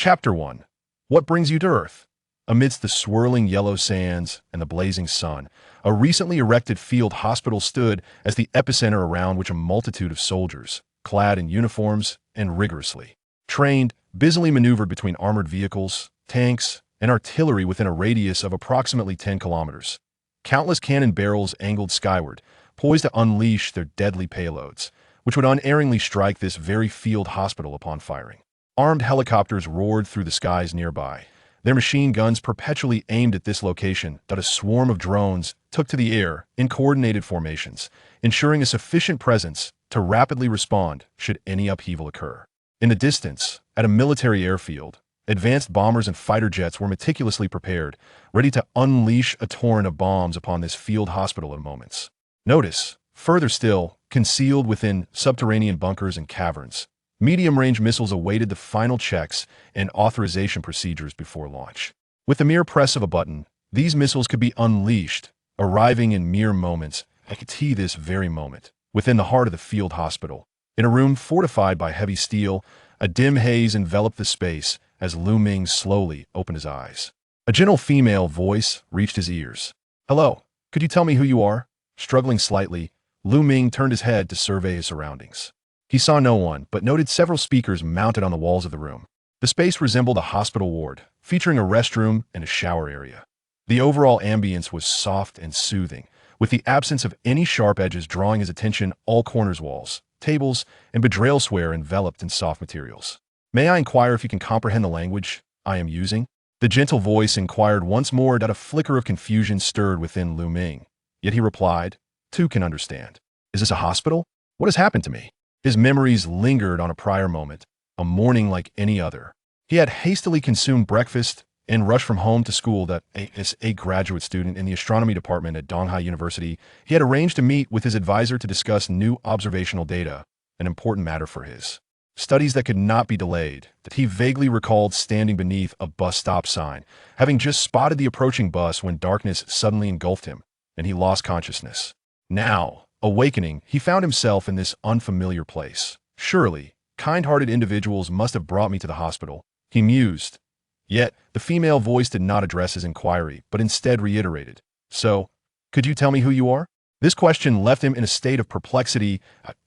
Chapter 1. What brings you to Earth? Amidst the swirling yellow sands and the blazing sun, a recently erected field hospital stood as the epicenter around which a multitude of soldiers, clad in uniforms and rigorously trained, busily maneuvered between armored vehicles, tanks, and artillery within a radius of approximately 10 kilometers. Countless cannon barrels angled skyward, poised to unleash their deadly payloads, which would unerringly strike this very field hospital upon firing. Armed helicopters roared through the skies nearby, their machine guns perpetually aimed at this location that a swarm of drones took to the air in coordinated formations, ensuring a sufficient presence to rapidly respond should any upheaval occur. In the distance, at a military airfield, advanced bombers and fighter jets were meticulously prepared, ready to unleash a torrent of bombs upon this field hospital in moments. Notice, further still, concealed within subterranean bunkers and caverns, medium-range missiles awaited the final checks and authorization procedures before launch. With the mere press of a button, these missiles could be unleashed, arriving in mere moments, at this very moment, within the heart of the field hospital. In a room fortified by heavy steel, a dim haze enveloped the space as Lu Ming slowly opened his eyes. A gentle female voice reached his ears. "Hello, could you tell me who you are?" Struggling slightly, Lu Ming turned his head to survey his surroundings. He saw no one, but noted several speakers mounted on the walls of the room. The space resembled a hospital ward, featuring a restroom and a shower area. The overall ambience was soft and soothing, with the absence of any sharp edges drawing his attention. All corners, walls, tables, and bedrailsware enveloped in soft materials. "May I inquire if you can comprehend the language I am using?" The gentle voice inquired once more that a flicker of confusion stirred within Lu Ming. Yet he replied, "Two can understand." "Is this a hospital? What has happened to me?" His memories lingered on a prior moment, a morning like any other. He had hastily consumed breakfast and rushed from home to school that, as a graduate student in the astronomy department at Donghai University, he had arranged to meet with his advisor to discuss new observational data, an important matter for his studies that could not be delayed. That he vaguely recalled standing beneath a bus stop sign, having just spotted the approaching bus when darkness suddenly engulfed him, and he lost consciousness. Now, awakening, he found himself in this unfamiliar place. "Surely, kind-hearted individuals must have brought me to the hospital," he mused. Yet, the female voice did not address his inquiry, but instead reiterated, "So, could you tell me who you are?" This question left him in a state of perplexity.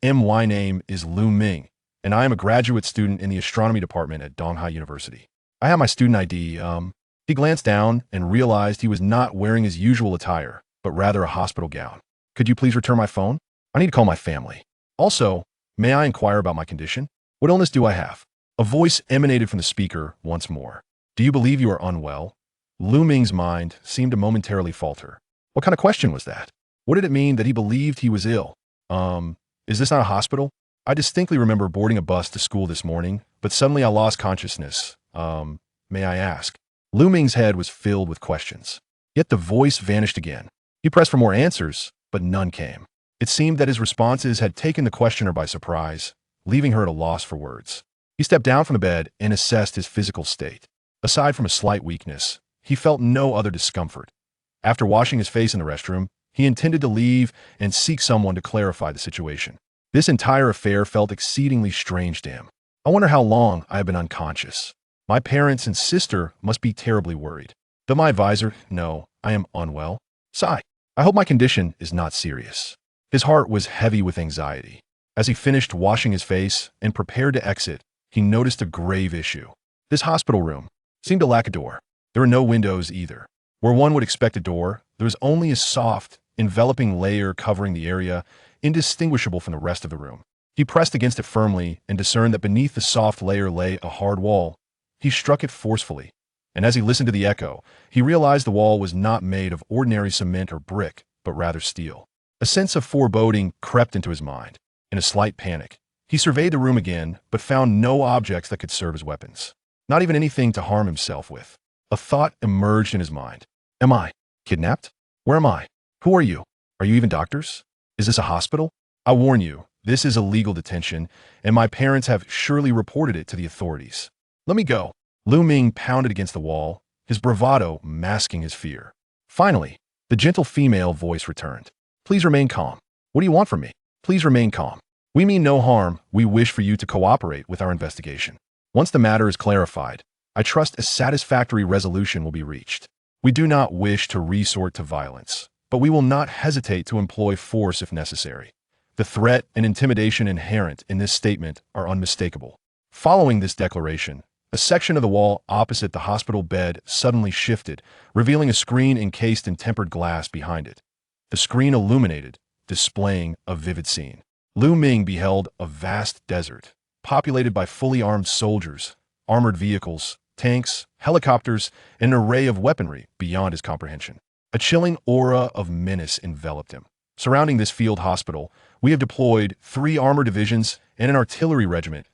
"My name is Lu Ming, and I am a graduate student in the astronomy department at Donghai University. I have my student ID, He glanced down and realized he was not wearing his usual attire, but rather a hospital gown. "Could you please return my phone? I need to call my family. Also, may I inquire about my condition? What illness do I have?" A voice emanated from the speaker once more. "Do you believe you are unwell?" Lu Ming's mind seemed to momentarily falter. What kind of question was that? What did it mean that he believed he was ill? Is this not a hospital? I distinctly remember boarding a bus to school this morning, but suddenly I lost consciousness. May I ask? Lu Ming's head was filled with questions. Yet the voice vanished again. He pressed for more answers, but none came. It seemed that his responses had taken the questioner by surprise, leaving her at a loss for words. He stepped down from the bed and assessed his physical state. Aside from a slight weakness, he felt no other discomfort. After washing his face in the restroom, he intended to leave and seek someone to clarify the situation. This entire affair felt exceedingly strange to him. I wonder how long I have been unconscious. My parents and sister must be terribly worried. Though my advisor, no, I am unwell. Sigh. I hope my condition is not serious. His heart was heavy with anxiety. As he finished washing his face and prepared to exit, he noticed a grave issue. This hospital room seemed to lack a door. There were no windows either. Where one would expect a door, there was only a soft, enveloping layer covering the area, indistinguishable from the rest of the room. He pressed against it firmly and discerned that beneath the soft layer lay a hard wall. He struck it forcefully, and as he listened to the echo, he realized the wall was not made of ordinary cement or brick, but rather steel. A sense of foreboding crept into his mind. In a slight panic, he surveyed the room again, but found no objects that could serve as weapons. Not even anything to harm himself with. A thought emerged in his mind. Am I kidnapped? Where am I? Who are you? Are you even doctors? Is this a hospital? I warn you, this is illegal detention, and my parents have surely reported it to the authorities. Let me go. Lu Ming pounded against the wall, his bravado masking his fear. Finally, the gentle female voice returned. Please remain calm. What do you want from me? Please remain calm. We mean no harm. We wish for you to cooperate with our investigation. Once the matter is clarified, I trust a satisfactory resolution will be reached. We do not wish to resort to violence, but we will not hesitate to employ force if necessary. The threat and intimidation inherent in this statement are unmistakable. Following this declaration, a section of the wall opposite the hospital bed suddenly shifted, revealing a screen encased in tempered glass behind it. The screen illuminated, displaying a vivid scene. Lu Ming beheld a vast desert, populated by fully armed soldiers, armored vehicles, tanks, helicopters, and an array of weaponry beyond his comprehension. A chilling aura of menace enveloped him. Surrounding this field hospital, we have deployed 3 armor divisions and an artillery regiment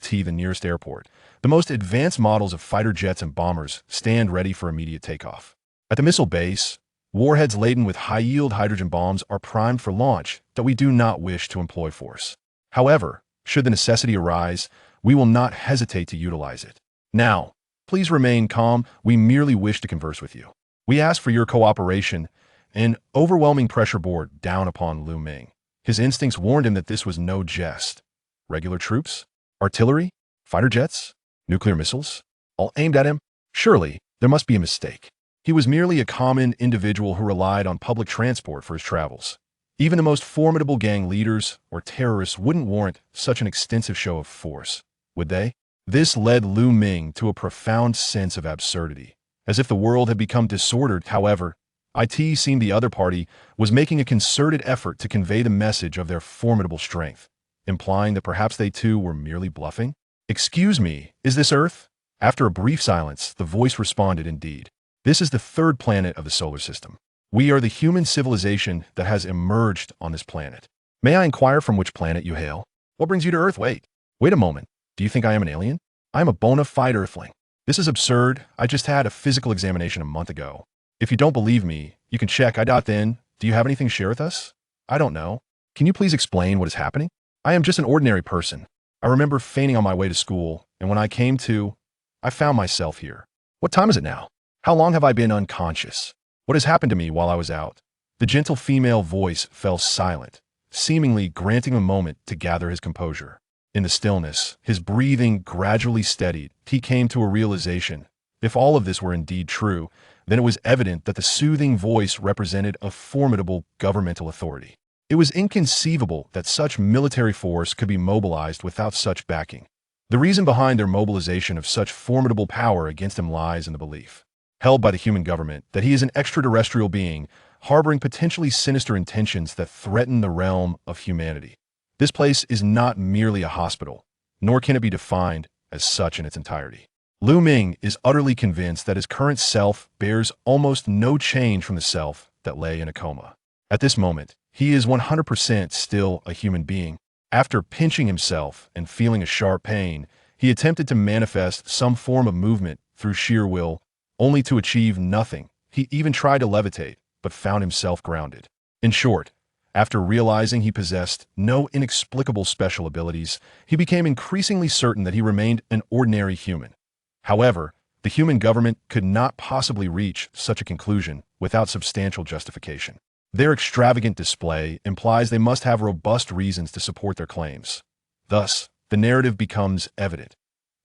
to the nearest airport. The most advanced models of fighter jets and bombers stand ready for immediate takeoff. At the missile base, warheads laden with high-yield hydrogen bombs are primed for launch, but we do not wish to employ force. However, should the necessity arise, we will not hesitate to utilize it. Now, please remain calm. We merely wish to converse with you. We ask for your cooperation. An overwhelming pressure bore down upon Lu Ming. His instincts warned him that this was no jest. Regular troops? Artillery? Fighter jets? Nuclear missiles? All aimed at him? Surely, there must be a mistake. He was merely a common individual who relied on public transport for his travels. Even the most formidable gang leaders or terrorists wouldn't warrant such an extensive show of force, would they? This led Lu Ming to a profound sense of absurdity, as if the world had become disordered. However, it seemed the other party was making a concerted effort to convey the message of their formidable strength, implying that perhaps they too were merely bluffing. "Excuse me, is this Earth?" After a brief silence, the voice responded, "Indeed. This is the 3rd planet of the solar system. We are the human civilization that has emerged on this planet. May I inquire from which planet you hail? What brings you to Earth? Wait a moment. Do you think I am an alien? I am a bona fide Earthling. This is absurd. I just had a physical examination a month ago. If you don't believe me, you can check. Then, do you have anything to share with us? I don't know. Can you please explain what is happening? I am just an ordinary person. I remember fainting on my way to school, and when I came to, I found myself here. What time is it now? How long have I been unconscious? What has happened to me while I was out?" The gentle female voice fell silent, seemingly granting a moment to gather his composure. In the stillness, his breathing gradually steadied. He came to a realization. If all of this were indeed true, then it was evident that the soothing voice represented a formidable governmental authority. It was inconceivable that such military force could be mobilized without such backing. The reason behind their mobilization of such formidable power against him lies in the belief, held by the human government, that he is an extraterrestrial being, harboring potentially sinister intentions that threaten the realm of humanity. This place is not merely a hospital, nor can it be defined as such in its entirety. Lu Ming is utterly convinced that his current self bears almost no change from the self that lay in a coma. At this moment, he is 100% still a human being. After pinching himself and feeling a sharp pain, he attempted to manifest some form of movement through sheer will, only to achieve nothing. He even tried to levitate, but found himself grounded. In short, after realizing he possessed no inexplicable special abilities, he became increasingly certain that he remained an ordinary human. However, the human government could not possibly reach such a conclusion without substantial justification. Their extravagant display implies they must have robust reasons to support their claims. Thus, the narrative becomes evident.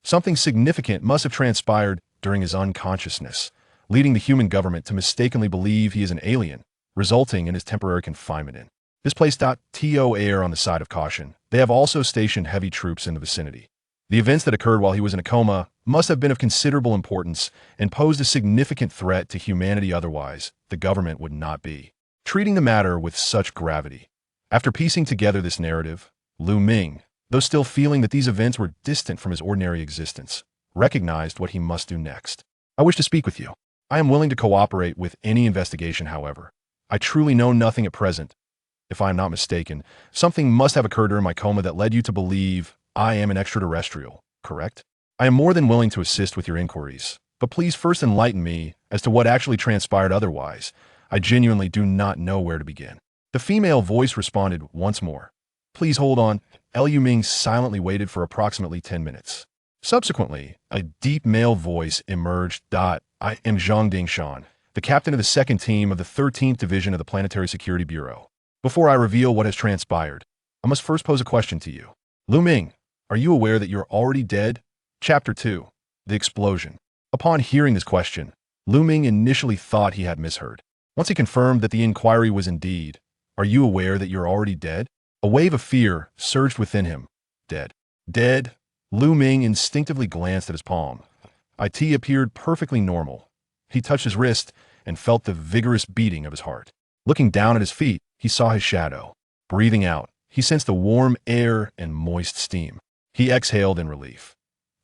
Something significant must have transpired during his unconsciousness, leading the human government to mistakenly believe he is an alien, resulting in his temporary confinement in this place. Err on the side of caution. They have also stationed heavy troops in the vicinity. The events that occurred while he was in a coma must have been of considerable importance and posed a significant threat to humanity. Otherwise, the government would not be treating the matter with such gravity. After piecing together this narrative, Lu Ming, though still feeling that these events were distant from his ordinary existence, recognized what he must do next. "I wish to speak with you. I am willing to cooperate with any investigation. However, I truly know nothing at present. If I am not mistaken, something must have occurred during my coma that led you to believe I am an extraterrestrial, correct? I am more than willing to assist with your inquiries, but please first enlighten me as to what actually transpired. Otherwise, I genuinely do not know where to begin." The female voice responded once more. "Please hold on." Lu Ming silently waited for approximately 10 minutes. Subsequently, a deep male voice emerged. "I am Zhang Dingshan, the captain of the 2nd team of the 13th Division of the Planetary Security Bureau. Before I reveal what has transpired, I must first pose a question to you. Lu Ming, are you aware that you're already dead?" Chapter 2. The explosion. Upon hearing this question, Lu Ming initially thought he had misheard. Once he confirmed that the inquiry was indeed, "Are you aware that you're already dead?" A wave of fear surged within him. Dead. Dead? Lu Ming instinctively glanced at his palm. It appeared perfectly normal. He touched his wrist and felt the vigorous beating of his heart. Looking down at his feet, he saw his shadow. Breathing out, he sensed the warm air and moist steam. He exhaled in relief.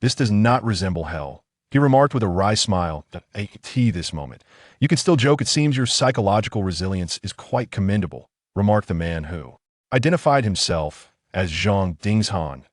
"This does not resemble hell," he remarked with a wry smile. This moment. "You can still joke. It seems your psychological resilience is quite commendable," remarked the man who identified himself as Zhang Dingshan.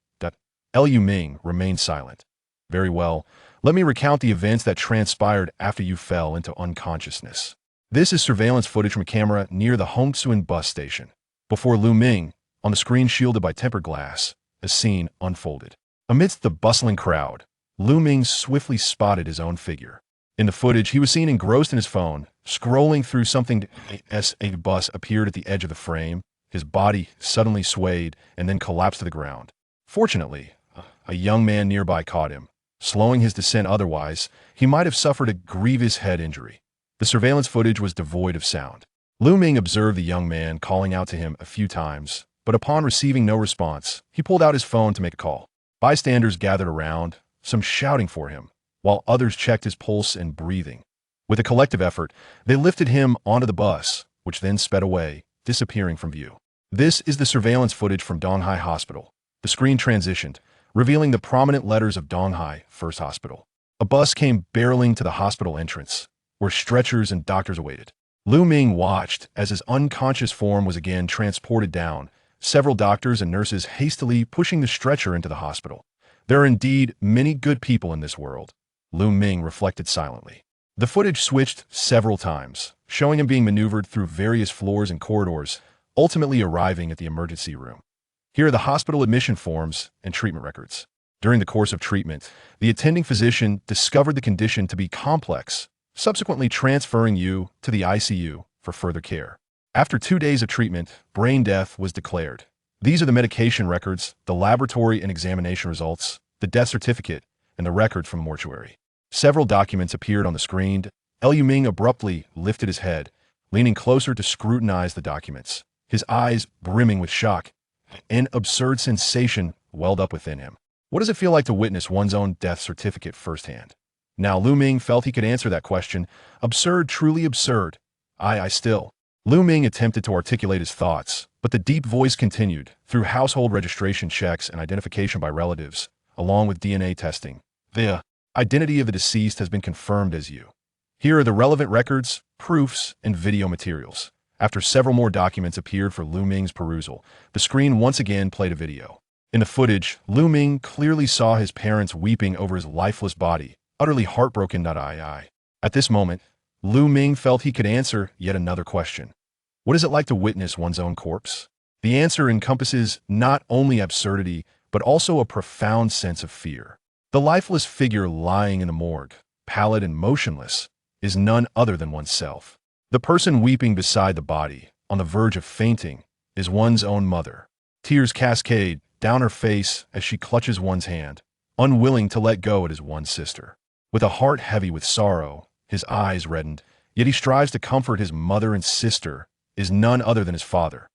Lu Ming remained silent. "Very well. Let me recount the events that transpired after you fell into unconsciousness." This is surveillance footage from a camera near the Hongsuan bus station. Before Lu Ming, on the screen shielded by tempered glass, a scene unfolded. Amidst the bustling crowd, Lu Ming swiftly spotted his own figure. In the footage, he was seen engrossed in his phone, scrolling through something as a bus appeared at the edge of the frame. His body suddenly swayed and then collapsed to the ground. Fortunately, a young man nearby caught him, slowing his descent. Otherwise, he might have suffered a grievous head injury. The surveillance footage was devoid of sound. Lu Ming observed the young man calling out to him a few times, but upon receiving no response, he pulled out his phone to make a call. Bystanders gathered around, some shouting for him, while others checked his pulse and breathing. With a collective effort, they lifted him onto the bus, which then sped away, disappearing from view. This is the surveillance footage from Donghai Hospital. The screen transitioned, revealing the prominent letters of Donghai First Hospital. A bus came barreling to the hospital entrance, where stretchers and doctors awaited. Lu Ming watched as his unconscious form was again transported down, several doctors and nurses hastily pushing the stretcher into the hospital. There are indeed many good people in this world, Lu Ming reflected silently. The footage switched several times, showing him being maneuvered through various floors and corridors, ultimately arriving at the emergency room. Here are the hospital admission forms and treatment records. During the course of treatment, the attending physician discovered the condition to be complex, subsequently transferring you to the ICU for further care. After 2 days of treatment, brain death was declared. These are the medication records, the laboratory and examination results, the death certificate, and the record from mortuary. Several documents appeared on the screen. Lu Ming abruptly lifted his head, leaning closer to scrutinize the documents. His eyes brimming with shock. An absurd sensation welled up within him. What does it feel like to witness one's own death certificate firsthand? Now Lu Ming felt he could answer that question. Absurd, truly absurd. I still. Lu Ming attempted to articulate his thoughts, but the deep voice continued, through household registration checks and identification by relatives, along with DNA testing. The identity of the deceased has been confirmed as you. Here are the relevant records, proofs, and video materials. After several more documents appeared for Lu Ming's perusal, the screen once again played a video. In the footage, Lu Ming clearly saw his parents weeping over his lifeless body, utterly heartbroken. At this moment, Lu Ming felt he could answer yet another question. What is it like to witness one's own corpse? The answer encompasses not only absurdity, but also a profound sense of fear. The lifeless figure lying in the morgue, pallid and motionless, is none other than oneself. The person weeping beside the body, on the verge of fainting, is one's own mother. Tears cascade down her face as she clutches one's hand, unwilling to let go. It is one's sister. With a heart heavy with sorrow, his eyes reddened, yet he strives to comfort his mother and sister, is none other than his father.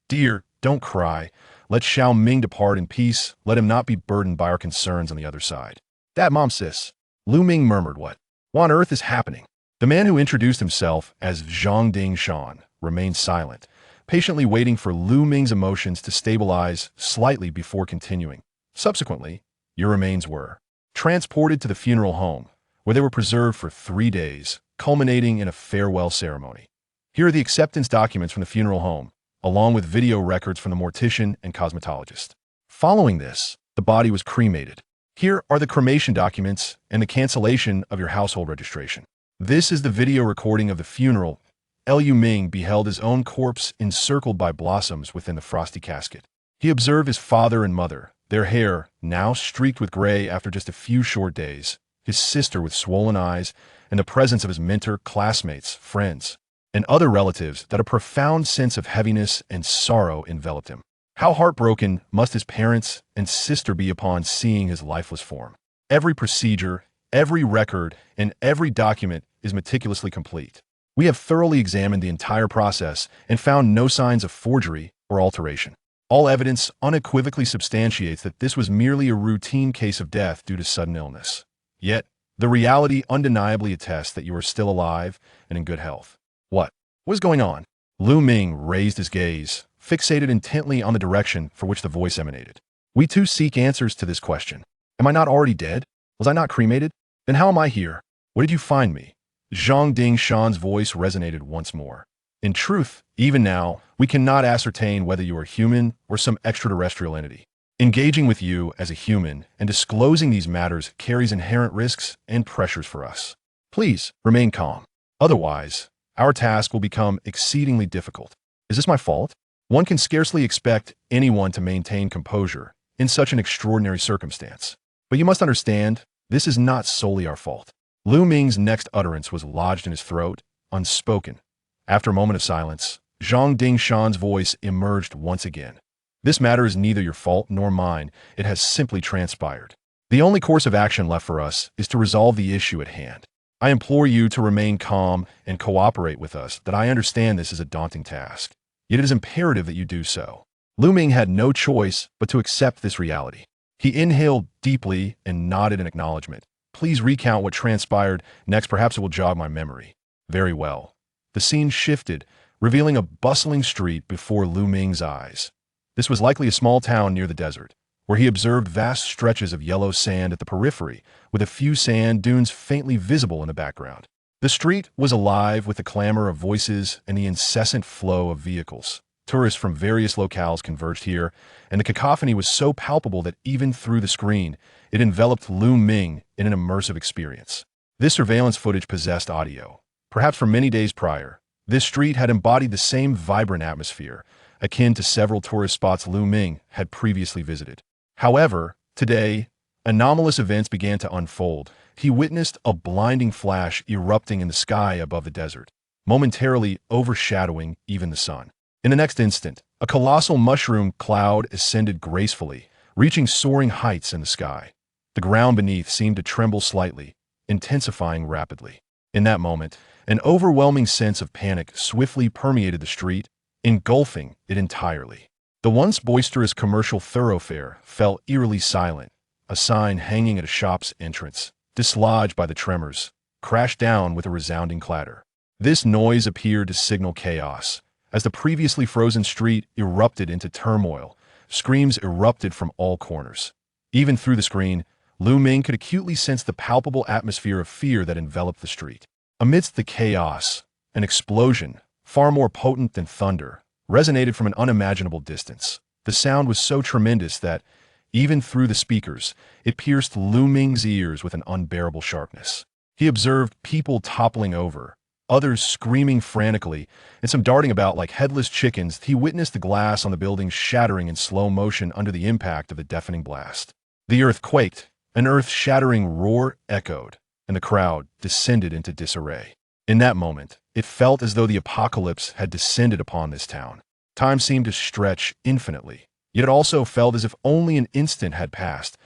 "Dear, don't cry. Let Xiao Ming depart in peace. Let him not be burdened by our concerns on the other side." "That mom, sis." Lu Ming murmured. What on earth is happening?" The man who introduced himself as Zhang Dingshan remained silent, patiently waiting for Lu Ming's emotions to stabilize slightly before continuing. Subsequently, your remains were transported to the funeral home, where they were preserved for 3 days, culminating in a farewell ceremony. Here are the acceptance documents from the funeral home, along with video records from the mortician and cosmetologist. Following this, the body was cremated. Here are the cremation documents and the cancellation of your household registration. This is the video recording of the funeral. Lu Ming beheld his own corpse encircled by blossoms within the frosty casket. He observed his father and mother, their hair now streaked with gray after just a few short days, his sister with swollen eyes, and the presence of his mentor, classmates, friends, and other relatives that a profound sense of heaviness and sorrow enveloped him. How heartbroken must his parents and sister be upon seeing his lifeless form. Every procedure, Every record and every document is meticulously complete. We have thoroughly examined the entire process and found no signs of forgery or alteration. All evidence unequivocally substantiates that this was merely a routine case of death due to sudden illness. Yet, the reality undeniably attests that you are still alive and in good health. What was going on? Lu Ming raised his gaze, fixated intently on the direction for which the voice emanated. We too seek answers to this question. Am I not already dead? Was I not cremated? Then how am I here? Where did you find me? Zhang Dingshan's voice resonated once more. In truth, even now, we cannot ascertain whether you are human or some extraterrestrial entity. Engaging with you as a human and disclosing these matters carries inherent risks and pressures for us. Please remain calm. Otherwise, our task will become exceedingly difficult. Is this my fault? One can scarcely expect anyone to maintain composure in such an extraordinary circumstance. But you must understand, this is not solely our fault. Lu Ming's next utterance was lodged in his throat, unspoken. After a moment of silence, Zhang Dingshan's voice emerged once again. This matter is neither your fault nor mine. It has simply transpired. The only course of action left for us is to resolve the issue at hand. I implore you to remain calm and cooperate with us, that I understand this is a daunting task. Yet it is imperative that you do so. Lu Ming had no choice but to accept this reality. He inhaled deeply and nodded in acknowledgement. Please recount what transpired next. Perhaps it will jog my memory. Very well. The scene shifted, revealing a bustling street before Lu Ming's eyes. This was likely a small town near the desert, where he observed vast stretches of yellow sand at the periphery, with a few sand dunes faintly visible in the background. The street was alive with the clamor of voices and the incessant flow of vehicles. Tourists from various locales converged here, and the cacophony was so palpable that even through the screen, it enveloped Lu Ming in an immersive experience. This surveillance footage possessed audio. Perhaps from many days prior, this street had embodied the same vibrant atmosphere, akin to several tourist spots Lu Ming had previously visited. However, today, anomalous events began to unfold. He witnessed a blinding flash erupting in the sky above the desert, momentarily overshadowing even the sun. In the next instant, a colossal mushroom cloud ascended gracefully, reaching soaring heights in the sky. The ground beneath seemed to tremble slightly, intensifying rapidly. In that moment, an overwhelming sense of panic swiftly permeated the street, engulfing it entirely. The once boisterous commercial thoroughfare fell eerily silent. A sign hanging at a shop's entrance, dislodged by the tremors, crashed down with a resounding clatter. This noise appeared to signal chaos. As the previously frozen street erupted into turmoil, screams erupted from all corners. Even through the screen, Lu Ming could acutely sense the palpable atmosphere of fear that enveloped the street. Amidst the chaos, an explosion, far more potent than thunder, resonated from an unimaginable distance. The sound was so tremendous that, even through the speakers, it pierced Lu Ming's ears with an unbearable sharpness. He observed people toppling over, others screaming frantically, and some darting about like headless chickens. He witnessed the glass on the building shattering in slow motion under the impact of the deafening blast. The earth quaked, an earth-shattering roar echoed, and the crowd descended into disarray. In that moment, it felt as though the apocalypse had descended upon this town. Time seemed to stretch infinitely, yet it also felt as if only an instant had passed.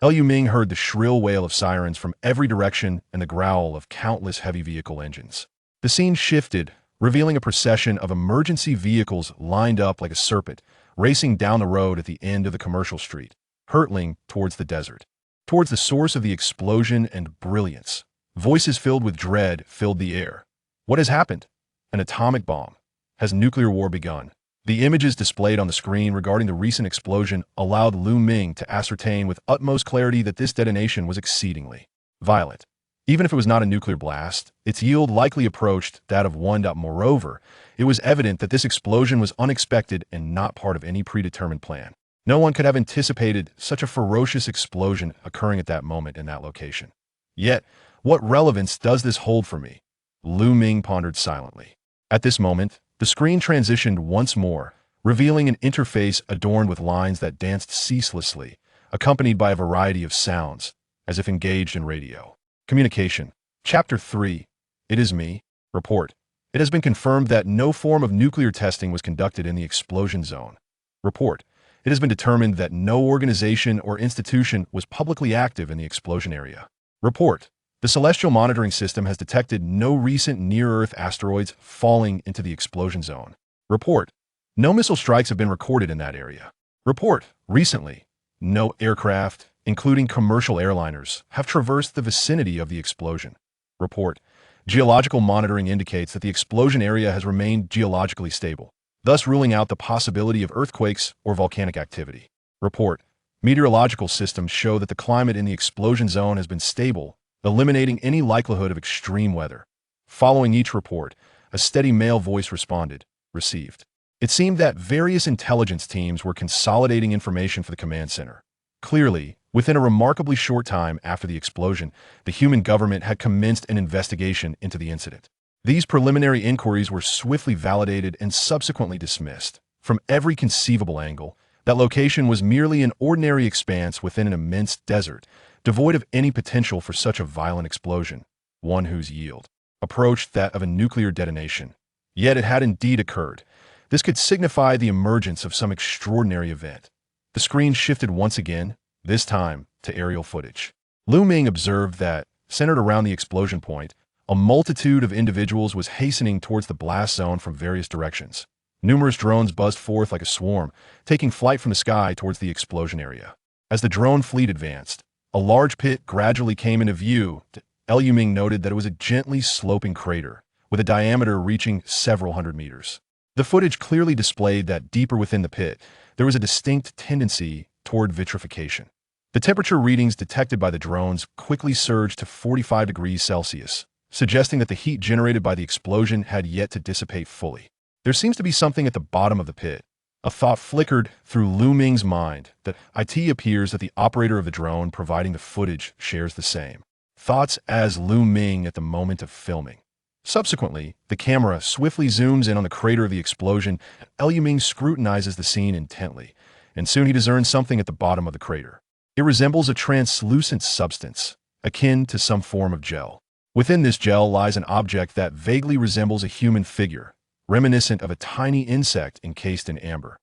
Lu Ming heard the shrill wail of sirens from every direction and the growl of countless heavy vehicle engines. The scene shifted, revealing a procession of emergency vehicles lined up like a serpent, racing down the road at the end of the commercial street, hurtling towards the desert, towards the source of the explosion and brilliance. Voices filled with dread filled the air. What has happened? An atomic bomb. Has nuclear war begun? The images displayed on the screen regarding the recent explosion allowed Lu Ming to ascertain with utmost clarity that this detonation was exceedingly violent. Even if it was not a nuclear blast, its yield likely approached that of one. Moreover, it was evident that this explosion was unexpected and not part of any predetermined plan. No one could have anticipated such a ferocious explosion occurring at that moment in that location. Yet, what relevance does this hold for me? Lu Ming pondered silently. At this moment, the screen transitioned once more, revealing an interface adorned with lines that danced ceaselessly, accompanied by a variety of sounds, as if engaged in radio. Communication. Chapter 3. It is me. Report. It has been confirmed that no form of nuclear testing was conducted in the explosion zone. Report. It has been determined that no organization or institution was publicly active in the explosion area. Report. The celestial monitoring system has detected no recent near-Earth asteroids falling into the explosion zone. Report: no missile strikes have been recorded in that area. Report: recently, no aircraft, including commercial airliners, have traversed the vicinity of the explosion. Report: geological monitoring indicates that the explosion area has remained geologically stable, thus ruling out the possibility of earthquakes or volcanic activity. Report: meteorological systems show that the climate in the explosion zone has been stable, eliminating any likelihood of extreme weather. Following each report, a steady male voice responded, received. It seemed that various intelligence teams were consolidating information for the command center. Clearly, within a remarkably short time after the explosion, the human government had commenced an investigation into the incident. These preliminary inquiries were swiftly validated and subsequently dismissed. From every conceivable angle, that location was merely an ordinary expanse within an immense desert, devoid of any potential for such a violent explosion, one whose yield approached that of a nuclear detonation. Yet it had indeed occurred. This could signify the emergence of some extraordinary event. The screen shifted once again, this time to aerial footage. Lu Ming observed that, centered around the explosion point, a multitude of individuals was hastening towards the blast zone from various directions. Numerous drones buzzed forth like a swarm, taking flight from the sky towards the explosion area. As the drone fleet advanced, a large pit gradually came into view. Lu Ming noted that it was a gently sloping crater, with a diameter reaching several hundred meters. The footage clearly displayed that deeper within the pit, there was a distinct tendency toward vitrification. The temperature readings detected by the drones quickly surged to 45 degrees Celsius, suggesting that the heat generated by the explosion had yet to dissipate fully. There seems to be something at the bottom of the pit. A thought flickered through Lu Ming's mind that it appears that the operator of the drone providing the footage shares the same thoughts as Lu Ming at the moment of filming. Subsequently, the camera swiftly zooms in on the crater of the explosion. Lu Ming scrutinizes the scene intently, and soon he discerns something at the bottom of the crater. It resembles a translucent substance, akin to some form of gel. Within this gel lies an object that vaguely resembles a human figure, reminiscent of a tiny insect encased in amber.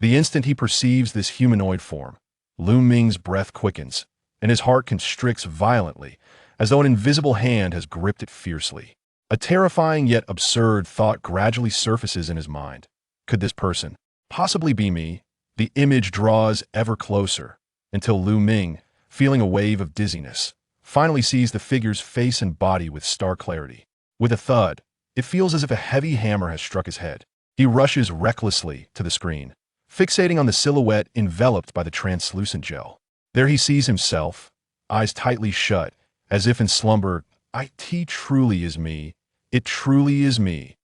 The instant he perceives this humanoid form, Lu Ming's breath quickens, and his heart constricts violently, as though an invisible hand has gripped it fiercely. A terrifying yet absurd thought gradually surfaces in his mind. Could this person possibly be me? The image draws ever closer, until Lu Ming, feeling a wave of dizziness, finally sees the figure's face and body with stark clarity. With a thud, it feels as if a heavy hammer has struck his head. He rushes recklessly to the screen, fixating on the silhouette enveloped by the translucent gel. There he sees himself, eyes tightly shut, as if in slumber. It truly is me. It truly is me.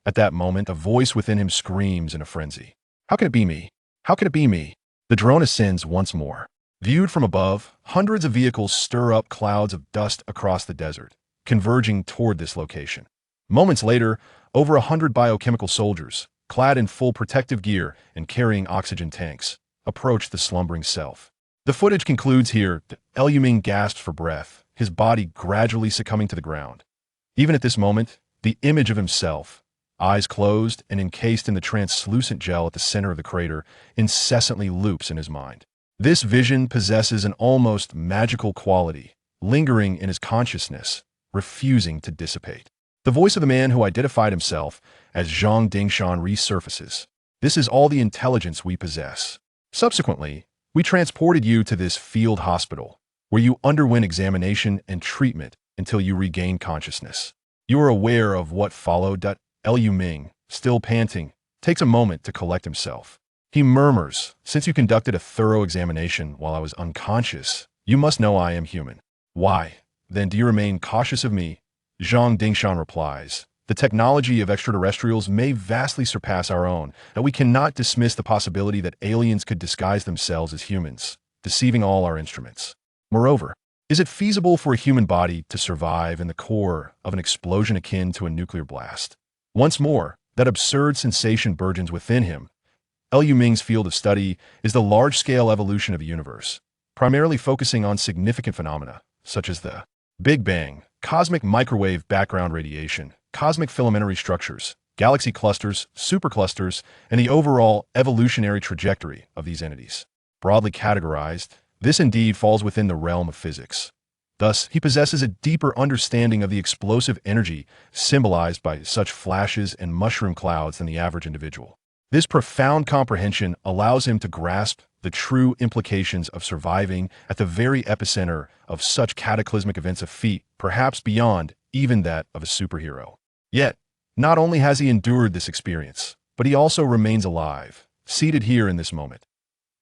At that moment, a voice within him screams in a frenzy. How can it be me? How can it be me? The drone ascends once more. Viewed from above, hundreds of vehicles stir up clouds of dust across the desert, converging toward this location. Moments later, over 100 biochemical soldiers, clad in full protective gear and carrying oxygen tanks, approach the slumbering self. The footage concludes here. Lu Ming gasps for breath, his body gradually succumbing to the ground. Even at this moment, the image of himself, eyes closed and encased in the translucent gel at the center of the crater, incessantly loops in his mind. This vision possesses an almost magical quality, lingering in his consciousness, refusing to dissipate. The voice of the man who identified himself as Zhang Dingshan resurfaces. This is all the intelligence we possess. Subsequently, we transported you to this field hospital, where you underwent examination and treatment until you regain consciousness. You are aware of what followed. Lu Ming, still panting, takes a moment to collect himself. He murmurs, "Since you conducted a thorough examination while I was unconscious, you must know I am human. Why, then, do you remain cautious of me?" Zhang Dingshan replies, "The technology of extraterrestrials may vastly surpass our own, and we cannot dismiss the possibility that aliens could disguise themselves as humans, deceiving all our instruments. Moreover, is it feasible for a human body to survive in the core of an explosion akin to a nuclear blast?" Once more, that absurd sensation burgeons within him. Lu Ming's field of study is the large-scale evolution of the universe, primarily focusing on significant phenomena, such as the Big Bang, cosmic microwave background radiation, cosmic filamentary structures, galaxy clusters, superclusters, and the overall evolutionary trajectory of these entities. Broadly categorized, this indeed falls within the realm of physics. Thus, he possesses a deeper understanding of the explosive energy symbolized by such flashes and mushroom clouds than the average individual. This profound comprehension allows him to grasp the true implications of surviving at the very epicenter of such cataclysmic events, a feat perhaps beyond even that of a superhero. Yet, not only has he endured this experience, but he also remains alive, seated here in this moment.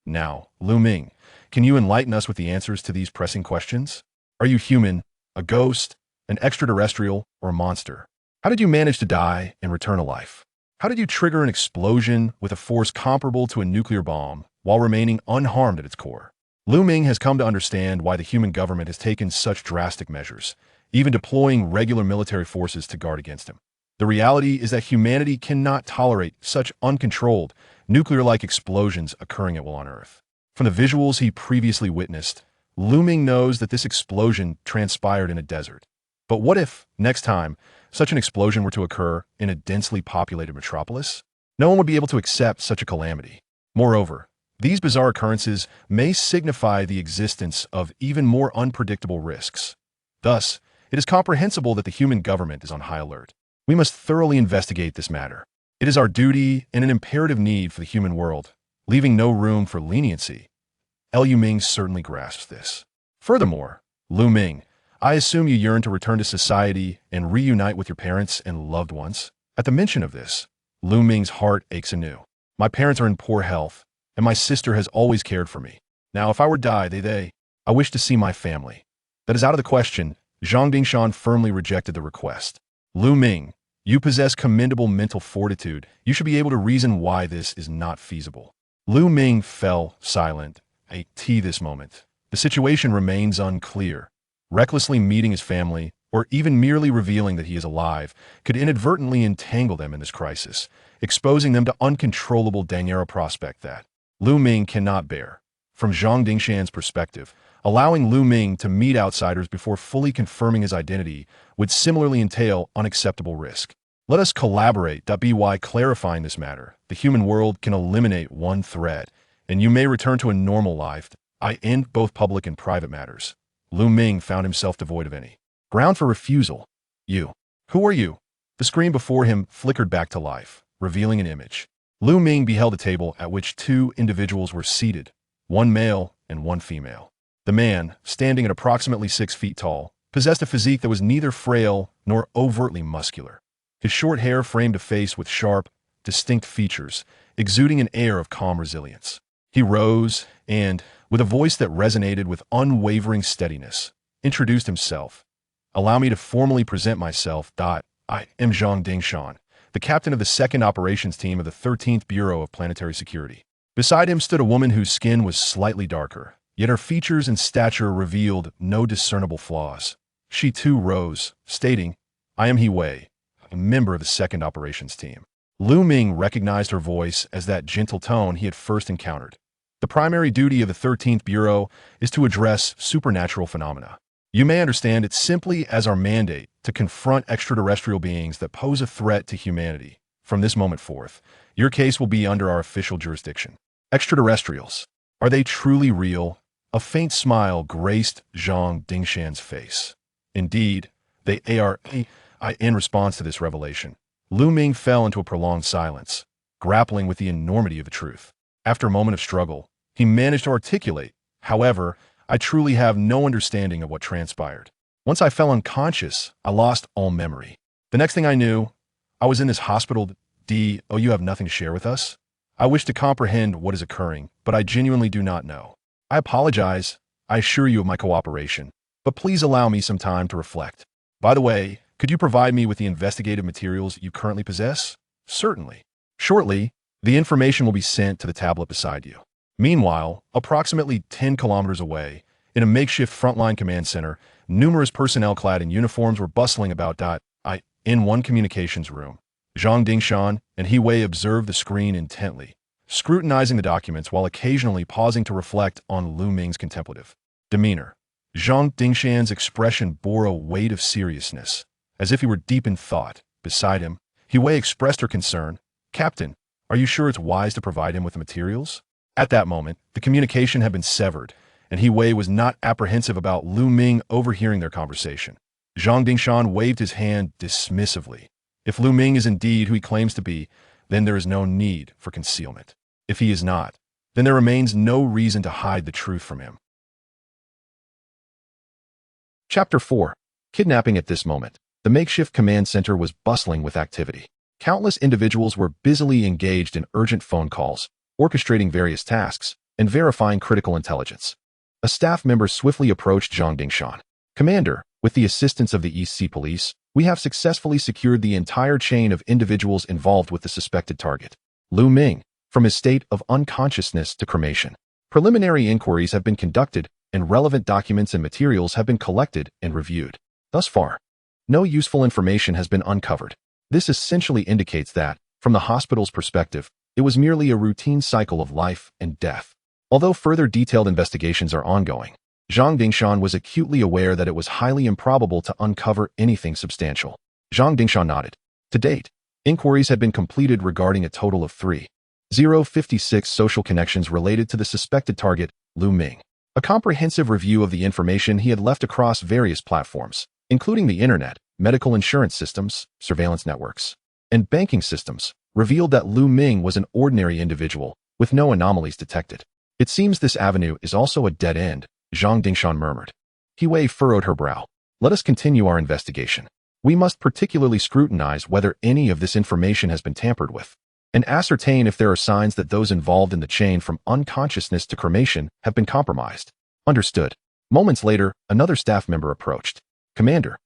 Now, Lu Ming, can you enlighten us with the answers to these pressing questions? Are you human, a ghost, an extraterrestrial, or a monster? How did you manage to die and return to life? How did you trigger an explosion with a force comparable to a nuclear bomb while remaining unharmed at its core? Lu Ming has come to understand why the human government has taken such drastic measures, even deploying regular military forces to guard against him. The reality is that humanity cannot tolerate such uncontrolled, nuclear-like explosions occurring at will on Earth. From the visuals he previously witnessed, Lu Ming knows that this explosion transpired in a desert. But what if, next time, such an explosion were to occur in a densely populated metropolis? No one would be able to accept such a calamity. Moreover, these bizarre occurrences may signify the existence of even more unpredictable risks. Thus, it is comprehensible that the human government is on high alert. We must thoroughly investigate this matter. It is our duty and an imperative need for the human world, leaving no room for leniency. Lu Ming certainly grasps this. Furthermore, Lu Ming, I assume you yearn to return to society and reunite with your parents and loved ones. At the mention of this, Lu Ming's heart aches anew. My parents are in poor health, and my sister has always cared for me. Now, if I were to die, I wish to see my family. That is out of the question. Zhang Dingshan firmly rejected the request. Lu Ming, you possess commendable mental fortitude. You should be able to reason why this is not feasible. Lu Ming fell silent at this moment. The situation remains unclear. Recklessly meeting his family, or even merely revealing that he is alive, could inadvertently entangle them in this crisis, exposing them to uncontrollable danger prospect that Lu Ming cannot bear. From Zhang Dingshan's perspective, allowing Lu Ming to meet outsiders before fully confirming his identity would similarly entail unacceptable risk. Let us collaborate. By clarifying this matter, the human world can eliminate one threat, and you may return to a normal life. I end both public and private matters. Lu Ming found himself devoid of any ground for refusal. You. Who are you? The screen before him flickered back to life, revealing an image. Lu Ming beheld a table at which two individuals were seated, one male and one female. The man, standing at approximately 6 feet tall, possessed a physique that was neither frail nor overtly muscular. His short hair framed a face with sharp, distinct features, exuding an air of calm resilience. He rose and, with a voice that resonated with unwavering steadiness, introduced himself. Allow me to formally present myself. I am Zhang Dingshan, the captain of the 2nd Operations Team of the 13th Bureau of Planetary Security. Beside him stood a woman whose skin was slightly darker, yet her features and stature revealed no discernible flaws. She too rose, stating, I am He Wei, a member of the 2nd Operations Team. Lu Ming recognized her voice as that gentle tone he had first encountered. The primary duty of the 13th Bureau is to address supernatural phenomena. You may understand it simply as our mandate to confront extraterrestrial beings that pose a threat to humanity. From this moment forth, your case will be under our official jurisdiction. Extraterrestrials. Are they truly real? A faint smile graced Zhang Dingshan's face. Indeed, they are. In response to this revelation, Lu Ming fell into a prolonged silence, grappling with the enormity of the truth. After a moment of struggle, he managed to articulate, however, I truly have no understanding of what transpired. Once I fell unconscious, I lost all memory. The next thing I knew, I was in this hospital. You have nothing to share with us? I wish to comprehend what is occurring, but I genuinely do not know. I apologize. I assure you of my cooperation, but please allow me some time to reflect. By the way, could you provide me with the investigative materials you currently possess? Certainly. Shortly, the information will be sent to the tablet beside you. Meanwhile, approximately 10 kilometers away, in a makeshift frontline command center, numerous personnel clad in uniforms were bustling about. In one communications room, Zhang Dingshan and He Wei observed the screen intently, scrutinizing the documents while occasionally pausing to reflect on Lu Ming's contemplative demeanor. Zhang Dingshan's expression bore a weight of seriousness, as if he were deep in thought. Beside him, He Wei expressed her concern. Captain, are you sure it's wise to provide him with the materials? At that moment, the communication had been severed, and He Wei was not apprehensive about Lu Ming overhearing their conversation. Zhang Dingshan waved his hand dismissively. If Lu Ming is indeed who he claims to be, then there is no need for concealment. If he is not, then there remains no reason to hide the truth from him. Chapter 4. Kidnapping. At this moment, the makeshift command center was bustling with activity. Countless individuals were busily engaged in urgent phone calls, orchestrating various tasks, and verifying critical intelligence. A staff member swiftly approached Zhang Dingshan. "Commander, with the assistance of the East Sea Police, we have successfully secured the entire chain of individuals involved with the suspected target, Lu Ming, from his state of unconsciousness to cremation. Preliminary inquiries have been conducted, and relevant documents and materials have been collected and reviewed. Thus far, no useful information has been uncovered. This essentially indicates that, from the hospital's perspective, it was merely a routine cycle of life and death." Although further detailed investigations are ongoing, Zhang Dingshan was acutely aware that it was highly improbable to uncover anything substantial. Zhang Dingshan nodded. To date, inquiries had been completed regarding a total of 3,056 social connections related to the suspected target, Lu Ming. A comprehensive review of the information he had left across various platforms, including the internet, medical insurance systems, surveillance networks, and banking systems, revealed that Lu Ming was an ordinary individual, with no anomalies detected. "It seems this avenue is also a dead end," Zhang Dingshan murmured. He Wei furrowed her brow. "Let us continue our investigation. We must particularly scrutinize whether any of this information has been tampered with, and ascertain if there are signs that those involved in the chain from unconsciousness to cremation have been compromised." Understood. Moments later, another staff member approached. "Commander,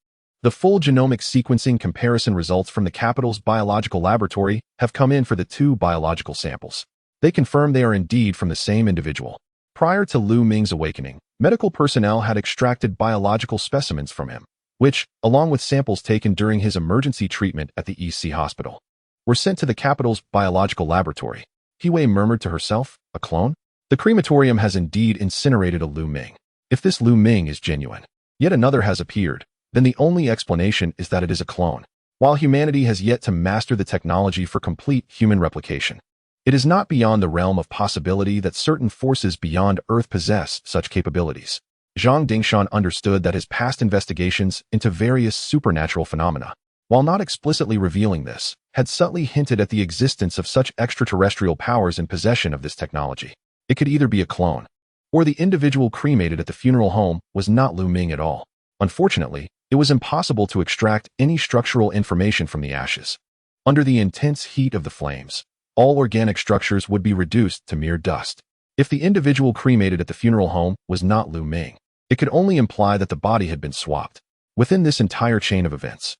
the full genomic sequencing comparison results from the capital's biological laboratory have come in for the 2 biological samples. They confirm they are indeed from the same individual. Prior to Lu Ming's awakening, medical personnel had extracted biological specimens from him, which, along with samples taken during his emergency treatment at the East Sea Hospital, were sent to the capital's biological laboratory." He Wei murmured to herself, "A clone? The crematorium has indeed incinerated a Lu Ming. If this Lu Ming is genuine, yet another has appeared, then the only explanation is that it is a clone. While humanity has yet to master the technology for complete human replication, it is not beyond the realm of possibility that certain forces beyond Earth possess such capabilities." Zhang Dingshan understood that his past investigations into various supernatural phenomena, while not explicitly revealing this, had subtly hinted at the existence of such extraterrestrial powers in possession of this technology. It could either be a clone, or the individual cremated at the funeral home was not Lu Ming at all. Unfortunately, it was impossible to extract any structural information from the ashes. Under the intense heat of the flames, all organic structures would be reduced to mere dust. If the individual cremated at the funeral home was not Lu Ming, it could only imply that the body had been swapped. Within this entire chain of events,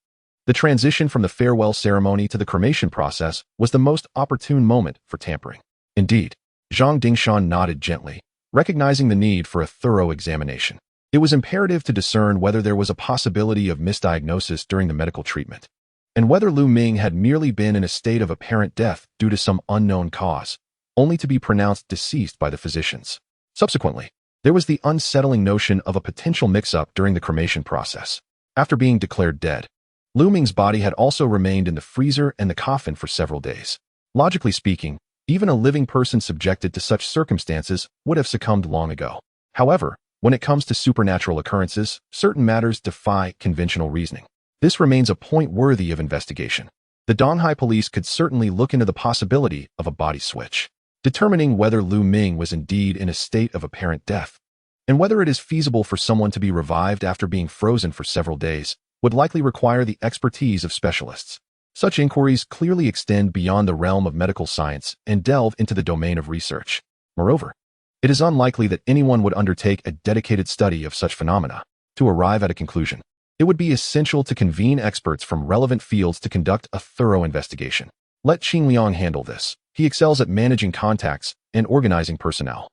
the transition from the farewell ceremony to the cremation process was the most opportune moment for tampering. Indeed, Zhang Dingshan nodded gently, recognizing the need for a thorough examination. It was imperative to discern whether there was a possibility of misdiagnosis during the medical treatment, and whether Lu Ming had merely been in a state of apparent death due to some unknown cause, only to be pronounced deceased by the physicians. Subsequently, there was the unsettling notion of a potential mix-up during the cremation process. After being declared dead, Lu Ming's body had also remained in the freezer and the coffin for several days. Logically speaking, even a living person subjected to such circumstances would have succumbed long ago. However, when it comes to supernatural occurrences, certain matters defy conventional reasoning. This remains a point worthy of investigation. The Donghai police could certainly look into the possibility of a body switch, determining whether Lu Ming was indeed in a state of apparent death, and whether it is feasible for someone to be revived after being frozen for several days would likely require the expertise of specialists. Such inquiries clearly extend beyond the realm of medical science and delve into the domain of research. Moreover, it is unlikely that anyone would undertake a dedicated study of such phenomena to arrive at a conclusion. It would be essential to convene experts from relevant fields to conduct a thorough investigation. Let Qing Liang handle this. He excels at managing contacts and organizing personnel.